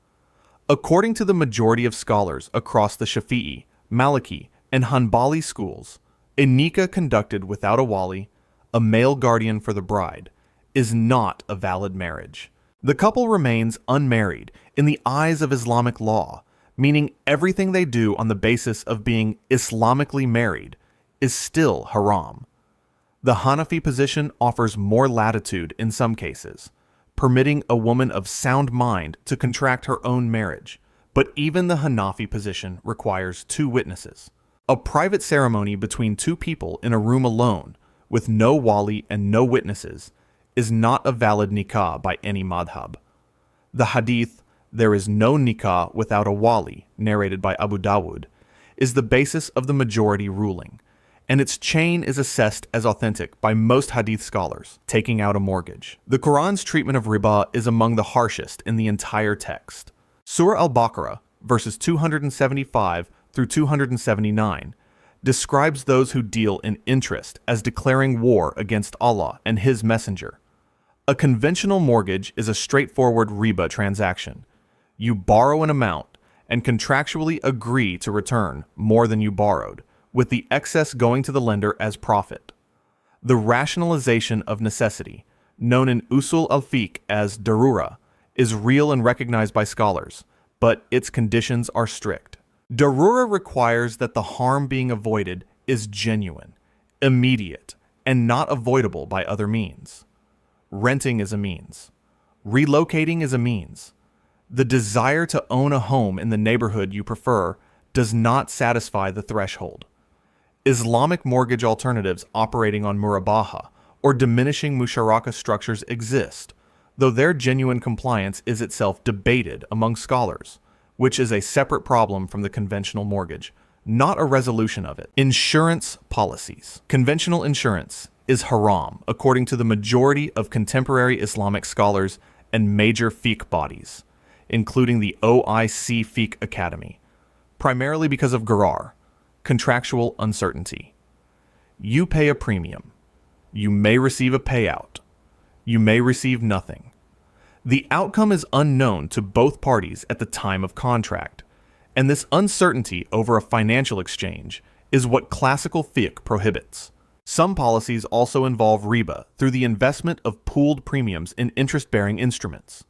According to the majority of scholars across the Shafi'i, Maliki, and Hanbali schools, a nikah conducted without a wali, a male guardian for the bride, is not a valid marriage. The couple remains unmarried in the eyes of Islamic law, meaning everything they do on the basis of being Islamically married is still haram. The Hanafi position offers more latitude in some cases, permitting a woman of sound mind to contract her own marriage, but even the Hanafi position requires 2 witnesses. A private ceremony between 2 people in a room alone, with no wali and no witnesses, is not a valid nikah by any madhab. The hadith, "There is no nikah without a wali," narrated by Abu Dawud, is the basis of the majority ruling, and its chain is assessed as authentic by most hadith scholars, taking out a mortgage. The Quran's treatment of riba is among the harshest in the entire text. Surah Al-Baqarah, verses 275 through 279, describes those who deal in interest as declaring war against Allah and His Messenger. A conventional mortgage is a straightforward riba transaction. You borrow an amount and contractually agree to return more than you borrowed, with the excess going to the lender as profit. The rationalization of necessity, known in Usul al-Fiqh as darura, is real and recognized by scholars, but its conditions are strict. Darura requires that the harm being avoided is genuine, immediate, and not avoidable by other means. Renting is a means. Relocating is a means. The desire to own a home in the neighborhood you prefer does not satisfy the threshold. Islamic mortgage alternatives operating on murabaha or diminishing musharaka structures exist, though their genuine compliance is itself debated among scholars, which is a separate problem from the conventional mortgage, not a resolution of it. Insurance policies. Conventional insurance is haram according to the majority of contemporary Islamic scholars and major fiqh bodies, including the OIC Fiqh Academy, primarily because of gharar, contractual uncertainty. You pay a premium. You may receive a payout. You may receive nothing. The outcome is unknown to both parties at the time of contract, and this uncertainty over a financial exchange is what classical fiqh prohibits. Some policies also involve riba through the investment of pooled premiums in interest-bearing instruments.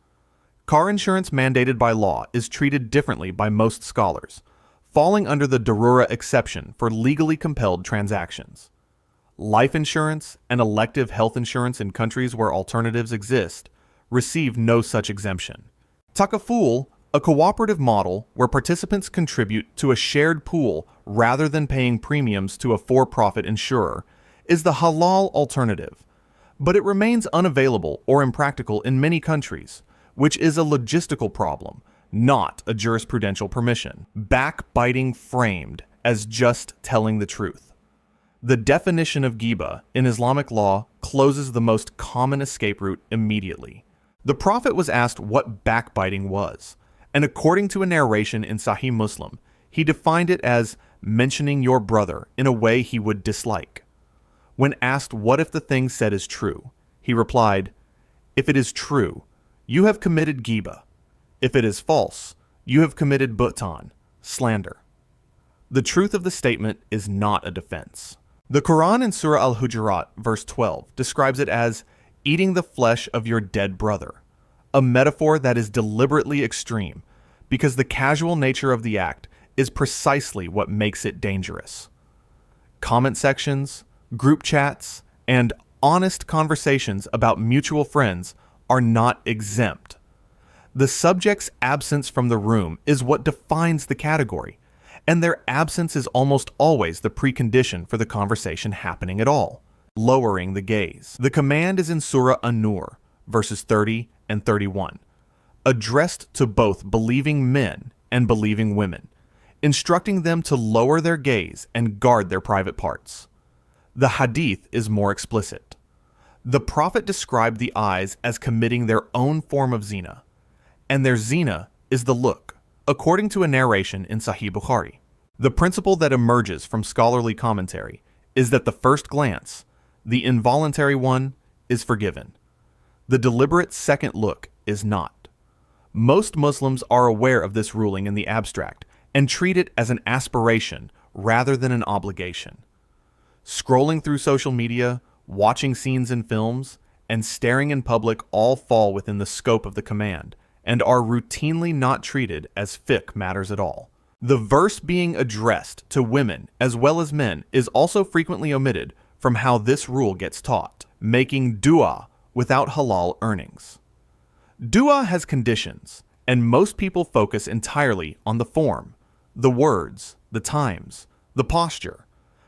Car insurance mandated by law is treated differently by most scholars, falling under the darura exception for legally compelled transactions. Life insurance and elective health insurance in countries where alternatives exist receive no such exemption. Takaful, a cooperative model where participants contribute to a shared pool rather than paying premiums to a for-profit insurer, is the halal alternative, but it remains unavailable or impractical in many countries, which is a logistical problem, not a jurisprudential permission. Backbiting framed as just telling the truth. The definition of ghiba in Islamic law closes the most common escape route immediately. The Prophet was asked what backbiting was, and according to a narration in Sahih Muslim, he defined it as mentioning your brother in a way he would dislike. When asked what if the thing said is true, he replied, "If it is true, you have committed ghiba. If it is false, you have committed buhtan, slander." The truth of the statement is not a defense. The Quran in Surah Al-Hujurat, verse 12, describes it as eating the flesh of your dead brother, a metaphor that is deliberately extreme because the casual nature of the act is precisely what makes it dangerous. Comment sections, group chats, and honest conversations about mutual friends are not exempt. The subject's absence from the room is what defines the category, and their absence is almost always the precondition for the conversation happening at all, lowering the gaze. The command is in Surah An-Nur, verses 30 and 31, addressed to both believing men and believing women, instructing them to lower their gaze and guard their private parts. The hadith is more explicit. The Prophet described the eyes as committing their own form of zina, and their zina is the look, according to a narration in Sahih Bukhari. The principle that emerges from scholarly commentary is that the first glance, the involuntary one, is forgiven. The deliberate second look is not. Most Muslims are aware of this ruling in the abstract and treat it as an aspiration rather than an obligation. Scrolling through social media, watching scenes in films, and staring in public all fall within the scope of the command and are routinely not treated as fiqh matters at all. The verse being addressed to women as well as men is also frequently omitted from how this rule gets taught, making dua without halal earnings. Dua has conditions, and most people focus entirely on the form, the words, the times, the posture,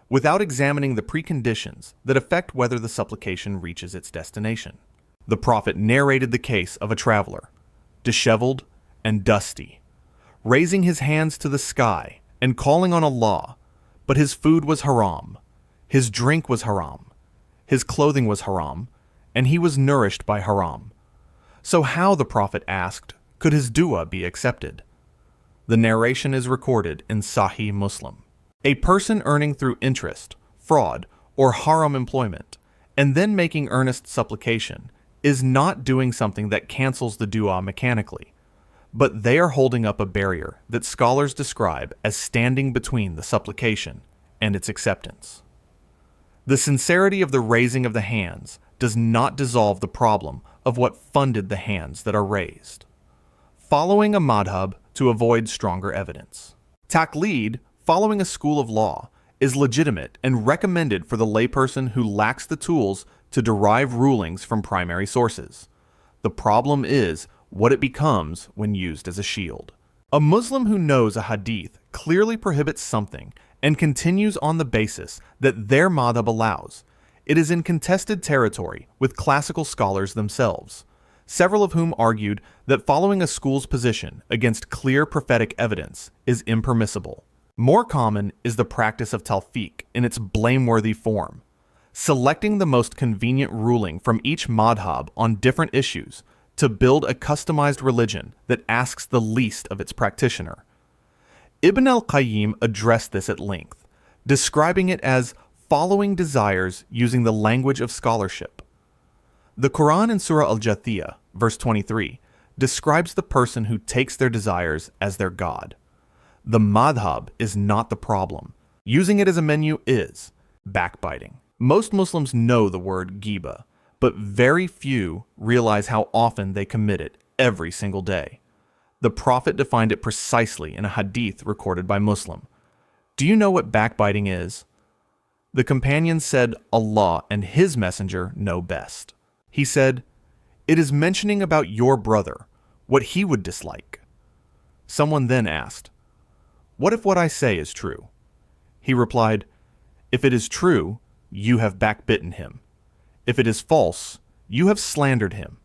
without examining the preconditions that affect whether the supplication reaches its destination. The Prophet narrated the case of a traveler, disheveled and dusty, raising his hands to the sky and calling on Allah, but his food was haram, his drink was haram, his clothing was haram, and he was nourished by haram. So how, the Prophet asked, could his dua be accepted? The narration is recorded in Sahih Muslim. A person earning through interest, fraud, or haram employment, and then making earnest supplication, is not doing something that cancels the dua mechanically, but they are holding up a barrier that scholars describe as standing between the supplication and its acceptance. The sincerity of the raising of the hands does not dissolve the problem of what funded the hands that are raised. Following a madhab to avoid stronger evidence. Taqlid, following a school of law, is legitimate and recommended for the layperson who lacks the tools to derive rulings from primary sources. The problem is what it becomes when used as a shield. A Muslim who knows a hadith clearly prohibits something and continues on the basis that their madhab allows. It is in contested territory with classical scholars themselves, several of whom argued that following a school's position against clear prophetic evidence is impermissible. More common is the practice of talfiq in its blameworthy form, selecting the most convenient ruling from each madhab on different issues to build a customized religion that asks the least of its practitioner. Ibn al-Qayyim addressed this at length, describing it as following desires using the language of scholarship. The Quran in Surah Al-Jathiyah, verse 23, describes the person who takes their desires as their God. The madhab is not the problem. Using it as a menu is backbiting. Most Muslims know the word ghiba, but very few realize how often they commit it every single day. The Prophet defined it precisely in a hadith recorded by Muslim. Do you know what backbiting is? The companion said Allah and His Messenger know best. He said, "It is mentioning about your brother, what he would dislike." Someone then asked, "What if what I say is true?" He replied, "If it is true, you have backbitten him. If it is false, you have slandered him."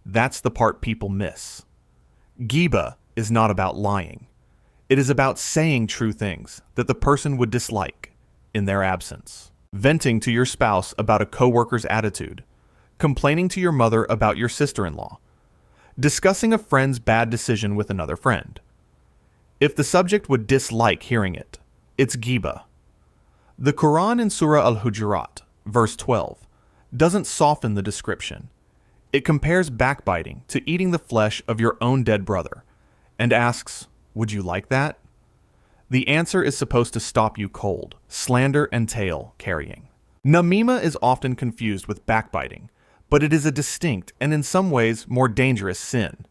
That's the part people miss. Ghiba is not about lying. It is about saying true things that the person would dislike in their absence. Venting to your spouse about a coworker's attitude. Complaining to your mother about your sister-in-law. Discussing a friend's bad decision with another friend. If the subject would dislike hearing it, it's ghiba. The Quran in Surah Al-Hujurat, verse 12, doesn't soften the description. It compares backbiting to eating the flesh of your own dead brother, and asks, would you like that? The answer is supposed to stop you cold, slander and tale carrying. Namima is often confused with backbiting, but it is a distinct and in some ways more dangerous sin.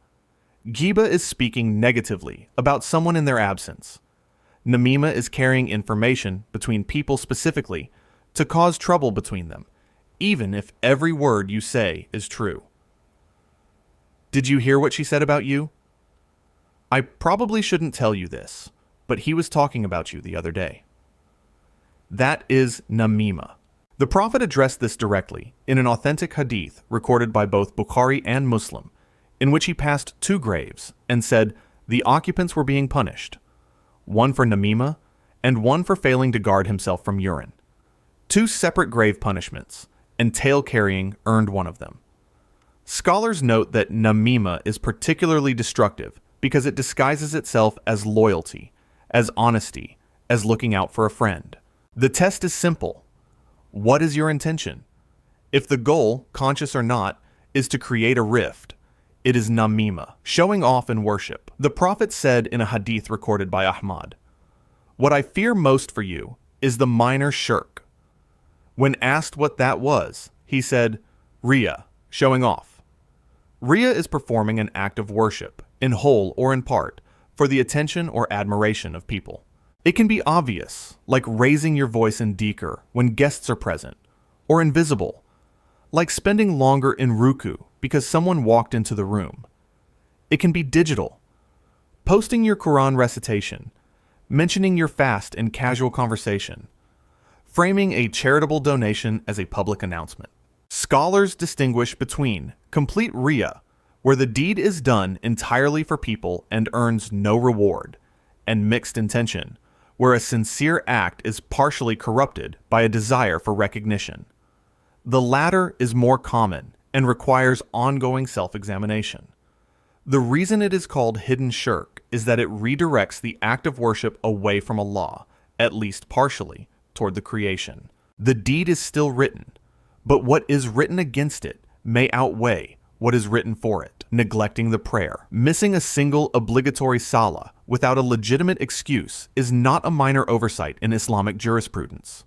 Ghiba is speaking negatively about someone in their absence. Namima is carrying information between people specifically to cause trouble between them, even if every word you say is true. Did you hear what she said about you? I probably shouldn't tell you this, but he was talking about you the other day. That is namima. The Prophet addressed this directly in an authentic hadith recorded by both Bukhari and Muslim, in which he passed two graves and said the occupants were being punished, one for namima and one for failing to guard himself from urine. Two separate grave punishments, and tale carrying earned one of them. Scholars note that namima is particularly destructive because it disguises itself as loyalty, as honesty, as looking out for a friend. The test is simple. What is your intention? If the goal, conscious or not, is to create a rift, it is namima, showing off in worship. The Prophet said in a hadith recorded by Ahmad, "What I fear most for you is the minor shirk." When asked what that was, he said, Riya, showing off. Riya is performing an act of worship, in whole or in part, for the attention or admiration of people. It can be obvious, like raising your voice in dhikr when guests are present, or invisible, like spending longer in ruku because someone walked into the room. It can be digital, posting your Quran recitation, mentioning your fast in casual conversation, framing a charitable donation as a public announcement. Scholars distinguish between complete riya, where the deed is done entirely for people and earns no reward, and mixed intention, where a sincere act is partially corrupted by a desire for recognition. The latter is more common and requires ongoing self-examination. The reason it is called hidden shirk is that it redirects the act of worship away from Allah, at least partially, toward the creation. The deed is still written, but what is written against it may outweigh what is written for it. Neglecting the prayer. Missing a single obligatory salah without a legitimate excuse is not a minor oversight in Islamic jurisprudence.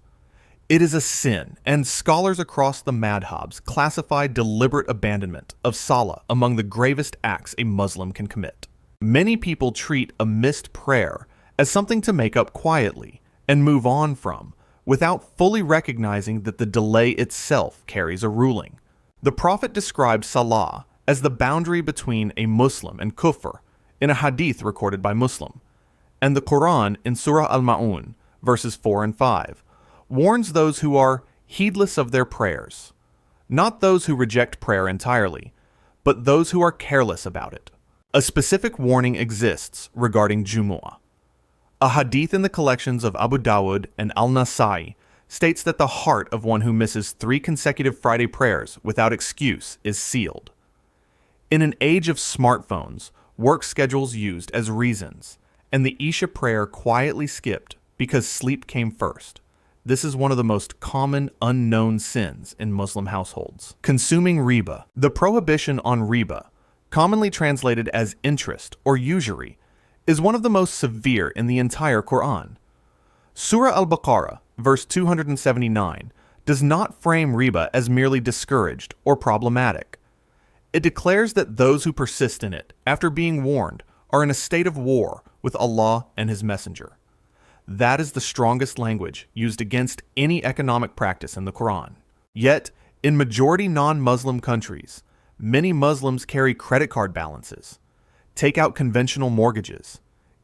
It is a sin, and scholars across the madhabs classify deliberate abandonment of salah among the gravest acts a Muslim can commit. Many people treat a missed prayer as something to make up quietly and move on from, without fully recognizing that the delay itself carries a ruling. The Prophet described salah as the boundary between a Muslim and kufr in a hadith recorded by Muslim, and the Quran in Surah Al-Ma'un, verses 4 and 5, warns those who are heedless of their prayers, not those who reject prayer entirely, but those who are careless about it. A specific warning exists regarding Jumu'ah. A hadith in the collections of Abu Dawud and Al-Nasai states that the heart of one who misses 3 consecutive Friday prayers without excuse is sealed. In an age of smartphones, work schedules used as reasons, and the Isha prayer quietly skipped because sleep came first. This is one of the most common unknown sins in Muslim households. Consuming riba. The prohibition on riba, commonly translated as interest or usury, is one of the most severe in the entire Quran. Surah Al-Baqarah, verse 279, does not frame riba as merely discouraged or problematic. It declares that those who persist in it, after being warned, are in a state of war with Allah and His Messenger. That is the strongest language used against any economic practice in the Quran. Yet, in majority non-Muslim countries, many Muslims carry credit card balances, take out conventional mortgages,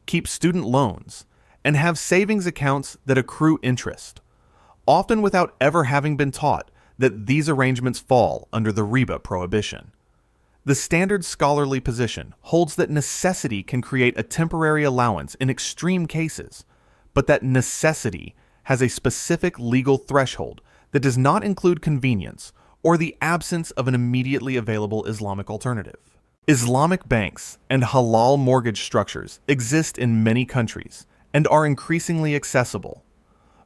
keep student loans, and have savings accounts that accrue interest, often without ever having been taught that these arrangements fall under the riba prohibition. The standard scholarly position holds that necessity can create a temporary allowance in extreme cases, but that necessity has a specific legal threshold that does not include convenience or the absence of an immediately available Islamic alternative. Islamic banks and halal mortgage structures exist in many countries and are increasingly accessible.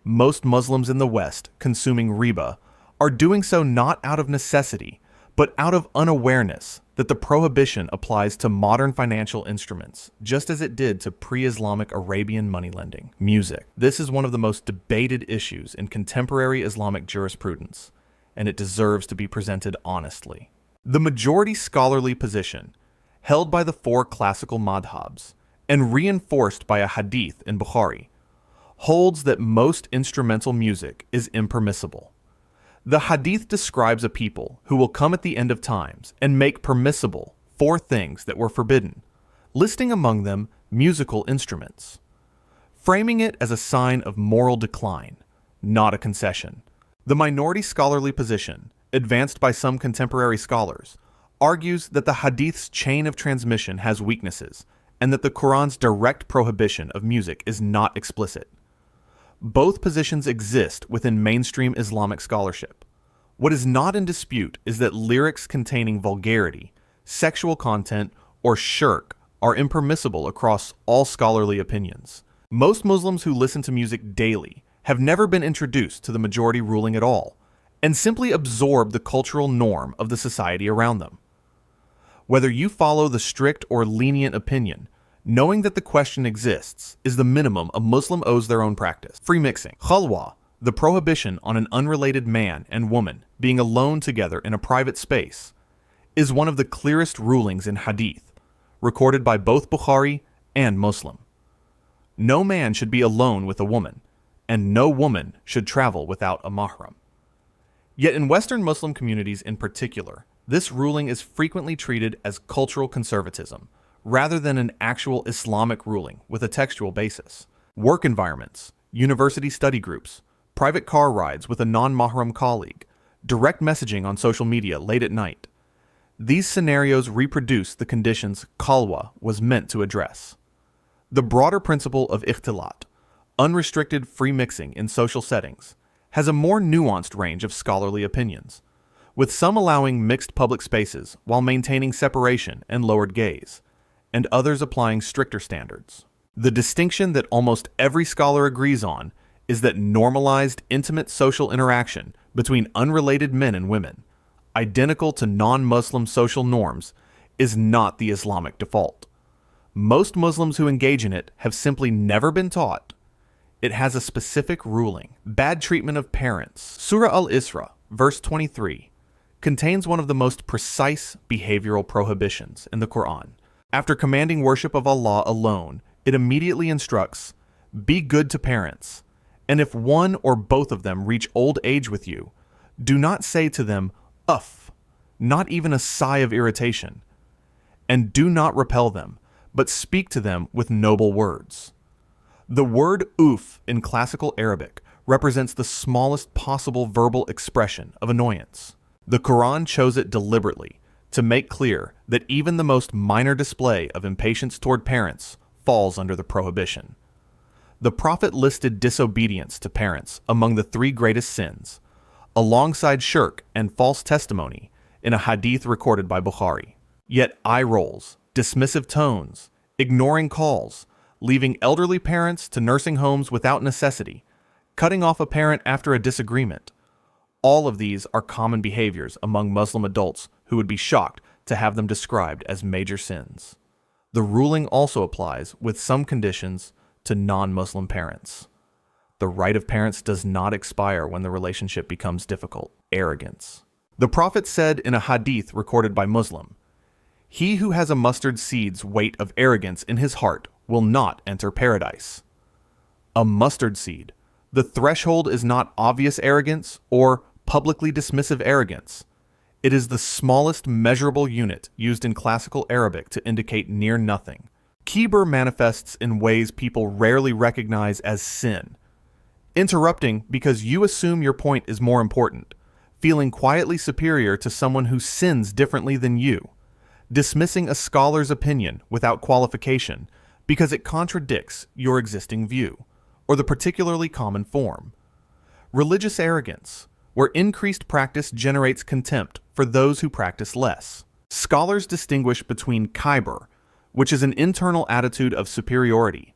Most Muslims in the West consuming riba are doing so not out of necessity, but out of unawareness that the prohibition applies to modern financial instruments, just as it did to pre-Islamic Arabian money lending. Music. This is one of the most debated issues in contemporary Islamic jurisprudence, and it deserves to be presented honestly. The majority scholarly position, held by the 4 classical madhabs, and reinforced by a hadith in Bukhari, holds that most instrumental music is impermissible. The hadith describes a people who will come at the end of times and make permissible 4 things that were forbidden, listing among them musical instruments, framing it as a sign of moral decline, not a concession. The minority scholarly position, advanced by some contemporary scholars, argues that the hadith's chain of transmission has weaknesses and that the Quran's direct prohibition of music is not explicit. Both positions exist within mainstream Islamic scholarship. What is not in dispute is that lyrics containing vulgarity, sexual content, or shirk are impermissible across all scholarly opinions. Most Muslims who listen to music daily have never been introduced to the majority ruling at all, and simply absorb the cultural norm of the society around them. Whether you follow the strict or lenient opinion, knowing that the question exists is the minimum a Muslim owes their own practice. Free mixing. Khalwa, The prohibition on an unrelated man and woman being alone together in a private space is one of the clearest rulings in Hadith, recorded by both Bukhari and Muslim. No man should be alone with a woman, and no woman should travel without a mahram. Yet in Western Muslim communities in particular, this ruling is frequently treated as cultural conservatism, rather than an actual Islamic ruling with a textual basis. Work environments, university study groups, private car rides with a non-mahram colleague, direct messaging on social media late at night. These scenarios reproduce the conditions Khalwa was meant to address. The broader principle of ikhtilat, unrestricted free mixing in social settings, has a more nuanced range of scholarly opinions, with some allowing mixed public spaces while maintaining separation and lowered gaze, and others applying stricter standards. The distinction that almost every scholar agrees on is that normalized, intimate social interaction between unrelated men and women, identical to non-Muslim social norms, is not the Islamic default. Most Muslims who engage in it have simply never been taught. It has a specific ruling. Bad treatment of parents. Surah Al-Isra, verse 23, contains one of the most precise behavioral prohibitions in the Quran. After commanding worship of Allah alone, it immediately instructs, "Be good to parents, and if one or both of them reach old age with you, do not say to them, 'Uff,' not even a sigh of irritation, and do not repel them, but speak to them with noble words." The word oof in classical Arabic represents the smallest possible verbal expression of annoyance. The Quran chose it deliberately to make clear that even the most minor display of impatience toward parents falls under the prohibition. The Prophet listed disobedience to parents among the three greatest sins, alongside shirk and false testimony, in a hadith recorded by Bukhari. Yet eye rolls, dismissive tones, ignoring calls, leaving elderly parents to nursing homes without necessity, cutting off a parent after a disagreement, all of these are common behaviors among Muslim adults who would be shocked to have them described as major sins. The ruling also applies, with some conditions, to non-Muslim parents. The right of parents does not expire when the relationship becomes difficult. Arrogance. The Prophet said in a hadith recorded by Muslim, "He who has a mustard seed's weight of arrogance in his heart will not enter paradise." A mustard seed. The threshold is not obvious arrogance or publicly dismissive arrogance. It is the smallest measurable unit used in classical Arabic to indicate near nothing. Kibr manifests in ways people rarely recognize as sin. Interrupting because you assume your point is more important, feeling quietly superior to someone who sins differently than you, dismissing a scholar's opinion without qualification because it contradicts your existing view, or the particularly common form. Religious arrogance, where increased practice generates contempt for those who practice less. Scholars distinguish between kibr, which is an internal attitude of superiority,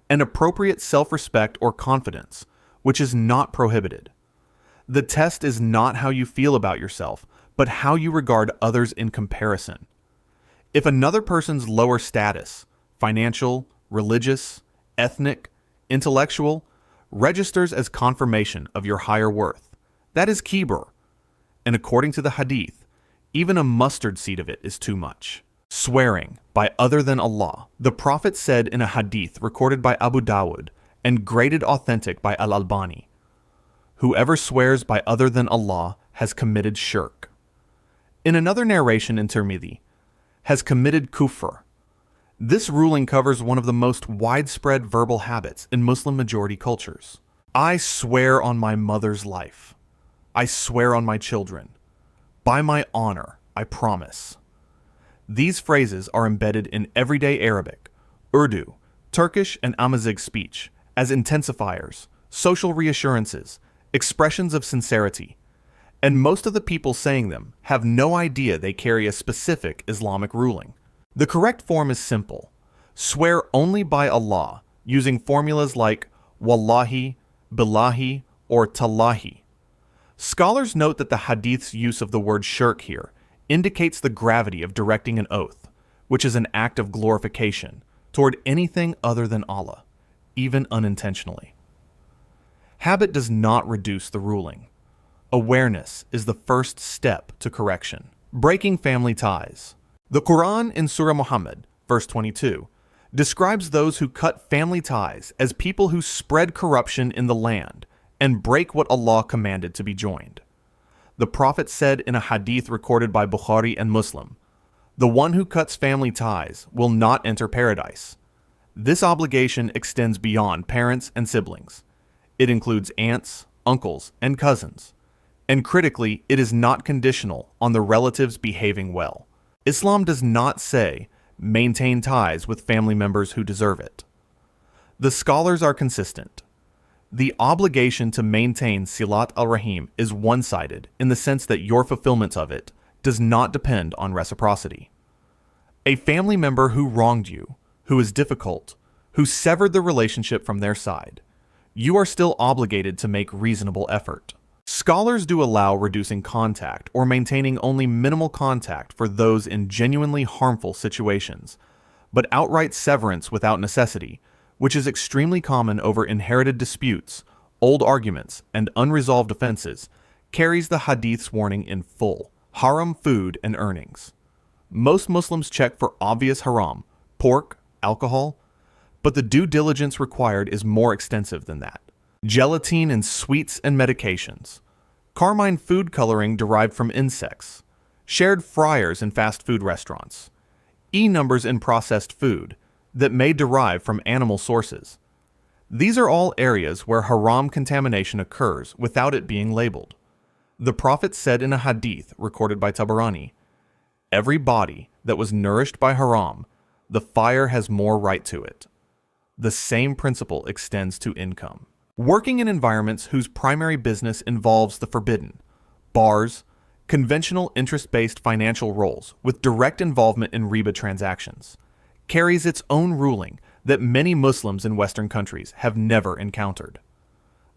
and appropriate self-respect or confidence, which is not prohibited. The test is not how you feel about yourself, but how you regard others in comparison. If another person's lower status, financial, religious, ethnic, intellectual, registers as confirmation of your higher worth, that is kibr. And according to the hadith, even a mustard seed of it is too much. Swearing by other than Allah. The Prophet said in a hadith recorded by Abu Dawud and graded authentic by Al-Albani, "Whoever swears by other than Allah has committed shirk." In another narration in Tirmidhi, has committed kufr. This ruling covers one of the most widespread verbal habits in Muslim-majority cultures. I swear on my mother's life. I swear on my children. By my honor, I promise. These phrases are embedded in everyday Arabic, Urdu, Turkish, and Amazigh speech as intensifiers, social reassurances, expressions of sincerity, and most of the people saying them have no idea they carry a specific Islamic ruling. The correct form is simple. Swear only by Allah, using formulas like Wallahi, Billahi, or Tallahi. Scholars note that the hadith's use of the word shirk here indicates the gravity of directing an oath, which is an act of glorification, toward anything other than Allah, even unintentionally. Habit does not reduce the ruling. Awareness is the first step to correction. Breaking family ties. The Quran in Surah Muhammad, verse 22, describes those who cut family ties as people who spread corruption in the land and break what Allah commanded to be joined. The Prophet said in a hadith recorded by Bukhari and Muslim, "The one who cuts family ties will not enter paradise." This obligation extends beyond parents and siblings. It includes aunts, uncles, and cousins. And critically, it is not conditional on the relatives behaving well. Islam does not say, maintain ties with family members who deserve it. The scholars are consistent. The obligation to maintain Silat al-Rahim is one-sided in the sense that your fulfillment of it does not depend on reciprocity. A family member who wronged you, who is difficult, who severed the relationship from their side, you are still obligated to make reasonable effort. Scholars do allow reducing contact or maintaining only minimal contact for those in genuinely harmful situations, but outright severance without necessity, which is extremely common over inherited disputes, old arguments, and unresolved offenses, carries the hadith's warning in full: haram food and earnings. Most Muslims check for obvious haram, pork, alcohol, but the due diligence required is more extensive than that. Gelatin in sweets and medications, carmine food coloring derived from insects, shared fryers in fast food restaurants, E-numbers in processed food that may derive from animal sources. These are all areas where haram contamination occurs without it being labeled. The Prophet said in a hadith recorded by Tabarani, "Every body that was nourished by haram, the fire has more right to it." The same principle extends to income. Working in environments whose primary business involves the forbidden, bars, conventional interest-based financial roles with direct involvement in Riba transactions, carries its own ruling that many Muslims in Western countries have never encountered.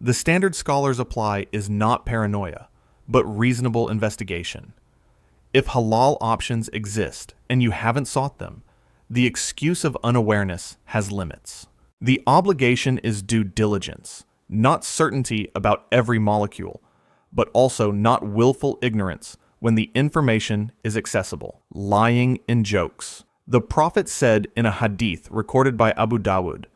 The standard scholars apply is not paranoia, but reasonable investigation. If halal options exist and you haven't sought them, the excuse of unawareness has limits. The obligation is due diligence, not certainty about every molecule, but also not willful ignorance when the information is accessible. Lying in jokes. The Prophet said in a hadith recorded by Abu Dawud,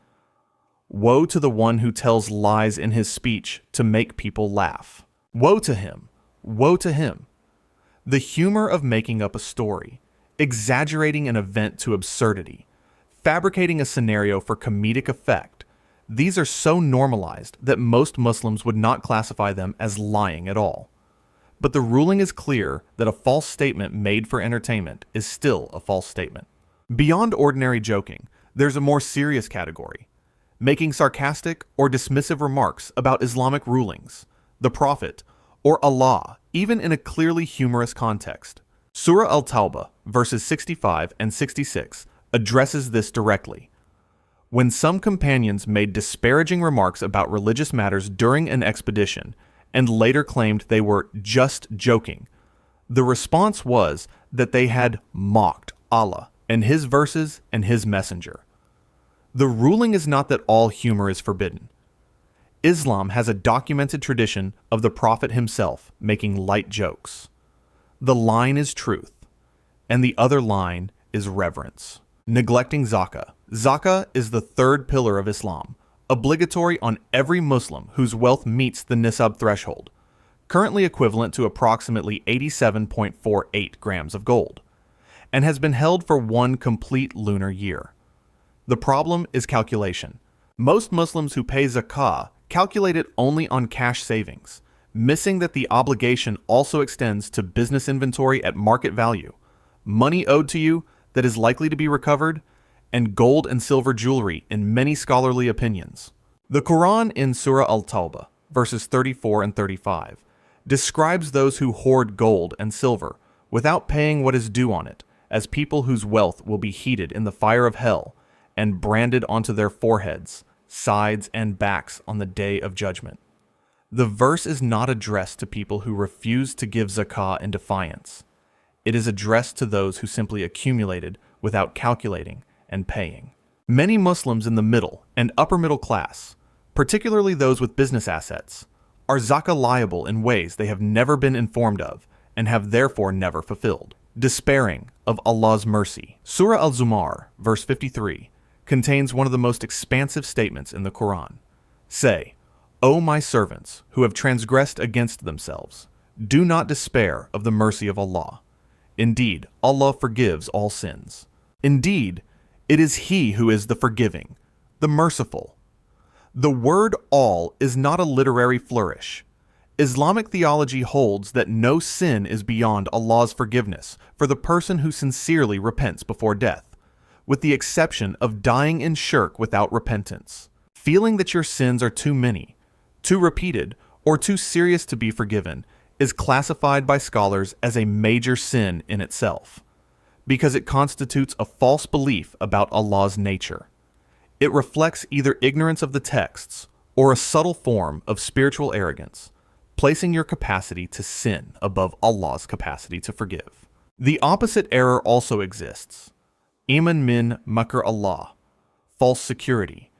"Woe to the one who tells lies in his speech to make people laugh. Woe to him! Woe to him!" The humor of making up a story, exaggerating an event to absurdity, fabricating a scenario for comedic effect, these are so normalized that most Muslims would not classify them as lying at all. But the ruling is clear that a false statement made for entertainment is still a false statement. Beyond ordinary joking, there's a more serious category: making sarcastic or dismissive remarks about Islamic rulings, the Prophet, or Allah, even in a clearly humorous context. Surah Al-Tawbah, verses 65 and 66, addresses this directly. When some companions made disparaging remarks about religious matters during an expedition and later claimed they were just joking, the response was that they had mocked Allah and His verses and His messenger. The ruling is not that all humor is forbidden. Islam has a documented tradition of the Prophet himself making light jokes. The line is truth, and the other line is reverence. Neglecting zakah. Zakah is the third pillar of Islam, obligatory on every Muslim whose wealth meets the nisab threshold, currently equivalent to approximately 87.48 grams of gold, and has been held for one complete lunar year. The problem is calculation. Most Muslims who pay zakah calculate it only on cash savings, missing that the obligation also extends to business inventory at market value, money owed to you that is likely to be recovered, and gold and silver jewelry in many scholarly opinions. The Quran in Surah Al-Tawbah, verses 34 and 35, describes those who hoard gold and silver without paying what is due on it as people whose wealth will be heated in the fire of hell and branded onto their foreheads, sides, and backs on the day of judgment. The verse is not addressed to people who refuse to give zakah in defiance. It is addressed to those who simply accumulated without calculating and paying. Many Muslims in the middle and upper middle class particularly those with business assets, are zakah liable in ways they have never been informed of and have therefore never fulfilled. Despairing of Allah's mercy. Surah Al-Zumar, verse 53, contains one of the most expansive statements in the Quran. Say, O my servants who have transgressed against themselves, do not despair of the mercy of Allah. Indeed, Allah forgives all sins. Indeed, it is He who is the forgiving, the merciful. The word all is not a literary flourish. Islamic theology holds that no sin is beyond Allah's forgiveness for the person who sincerely repents before death, with the exception of dying in shirk without repentance. Feeling that your sins are too many, too repeated, or too serious to be forgiven is classified by scholars as a major sin in itself, because it constitutes a false belief about Allah's nature. It reflects either ignorance of the texts or a subtle form of spiritual arrogance, placing your capacity to sin above Allah's capacity to forgive. The opposite error also exists. Iman min makr Allah, false security,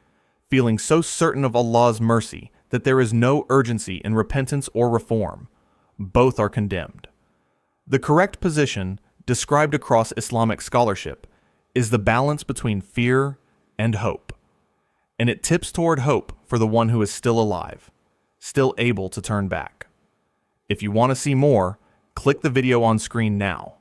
feeling so certain of Allah's mercy that there is no urgency in repentance or reform. Both are condemned. The correct position, described across Islamic scholarship, is the balance between fear and hope. And it tips toward hope for the one who is still alive, still able to turn back. If you want to see more, click the video on screen now.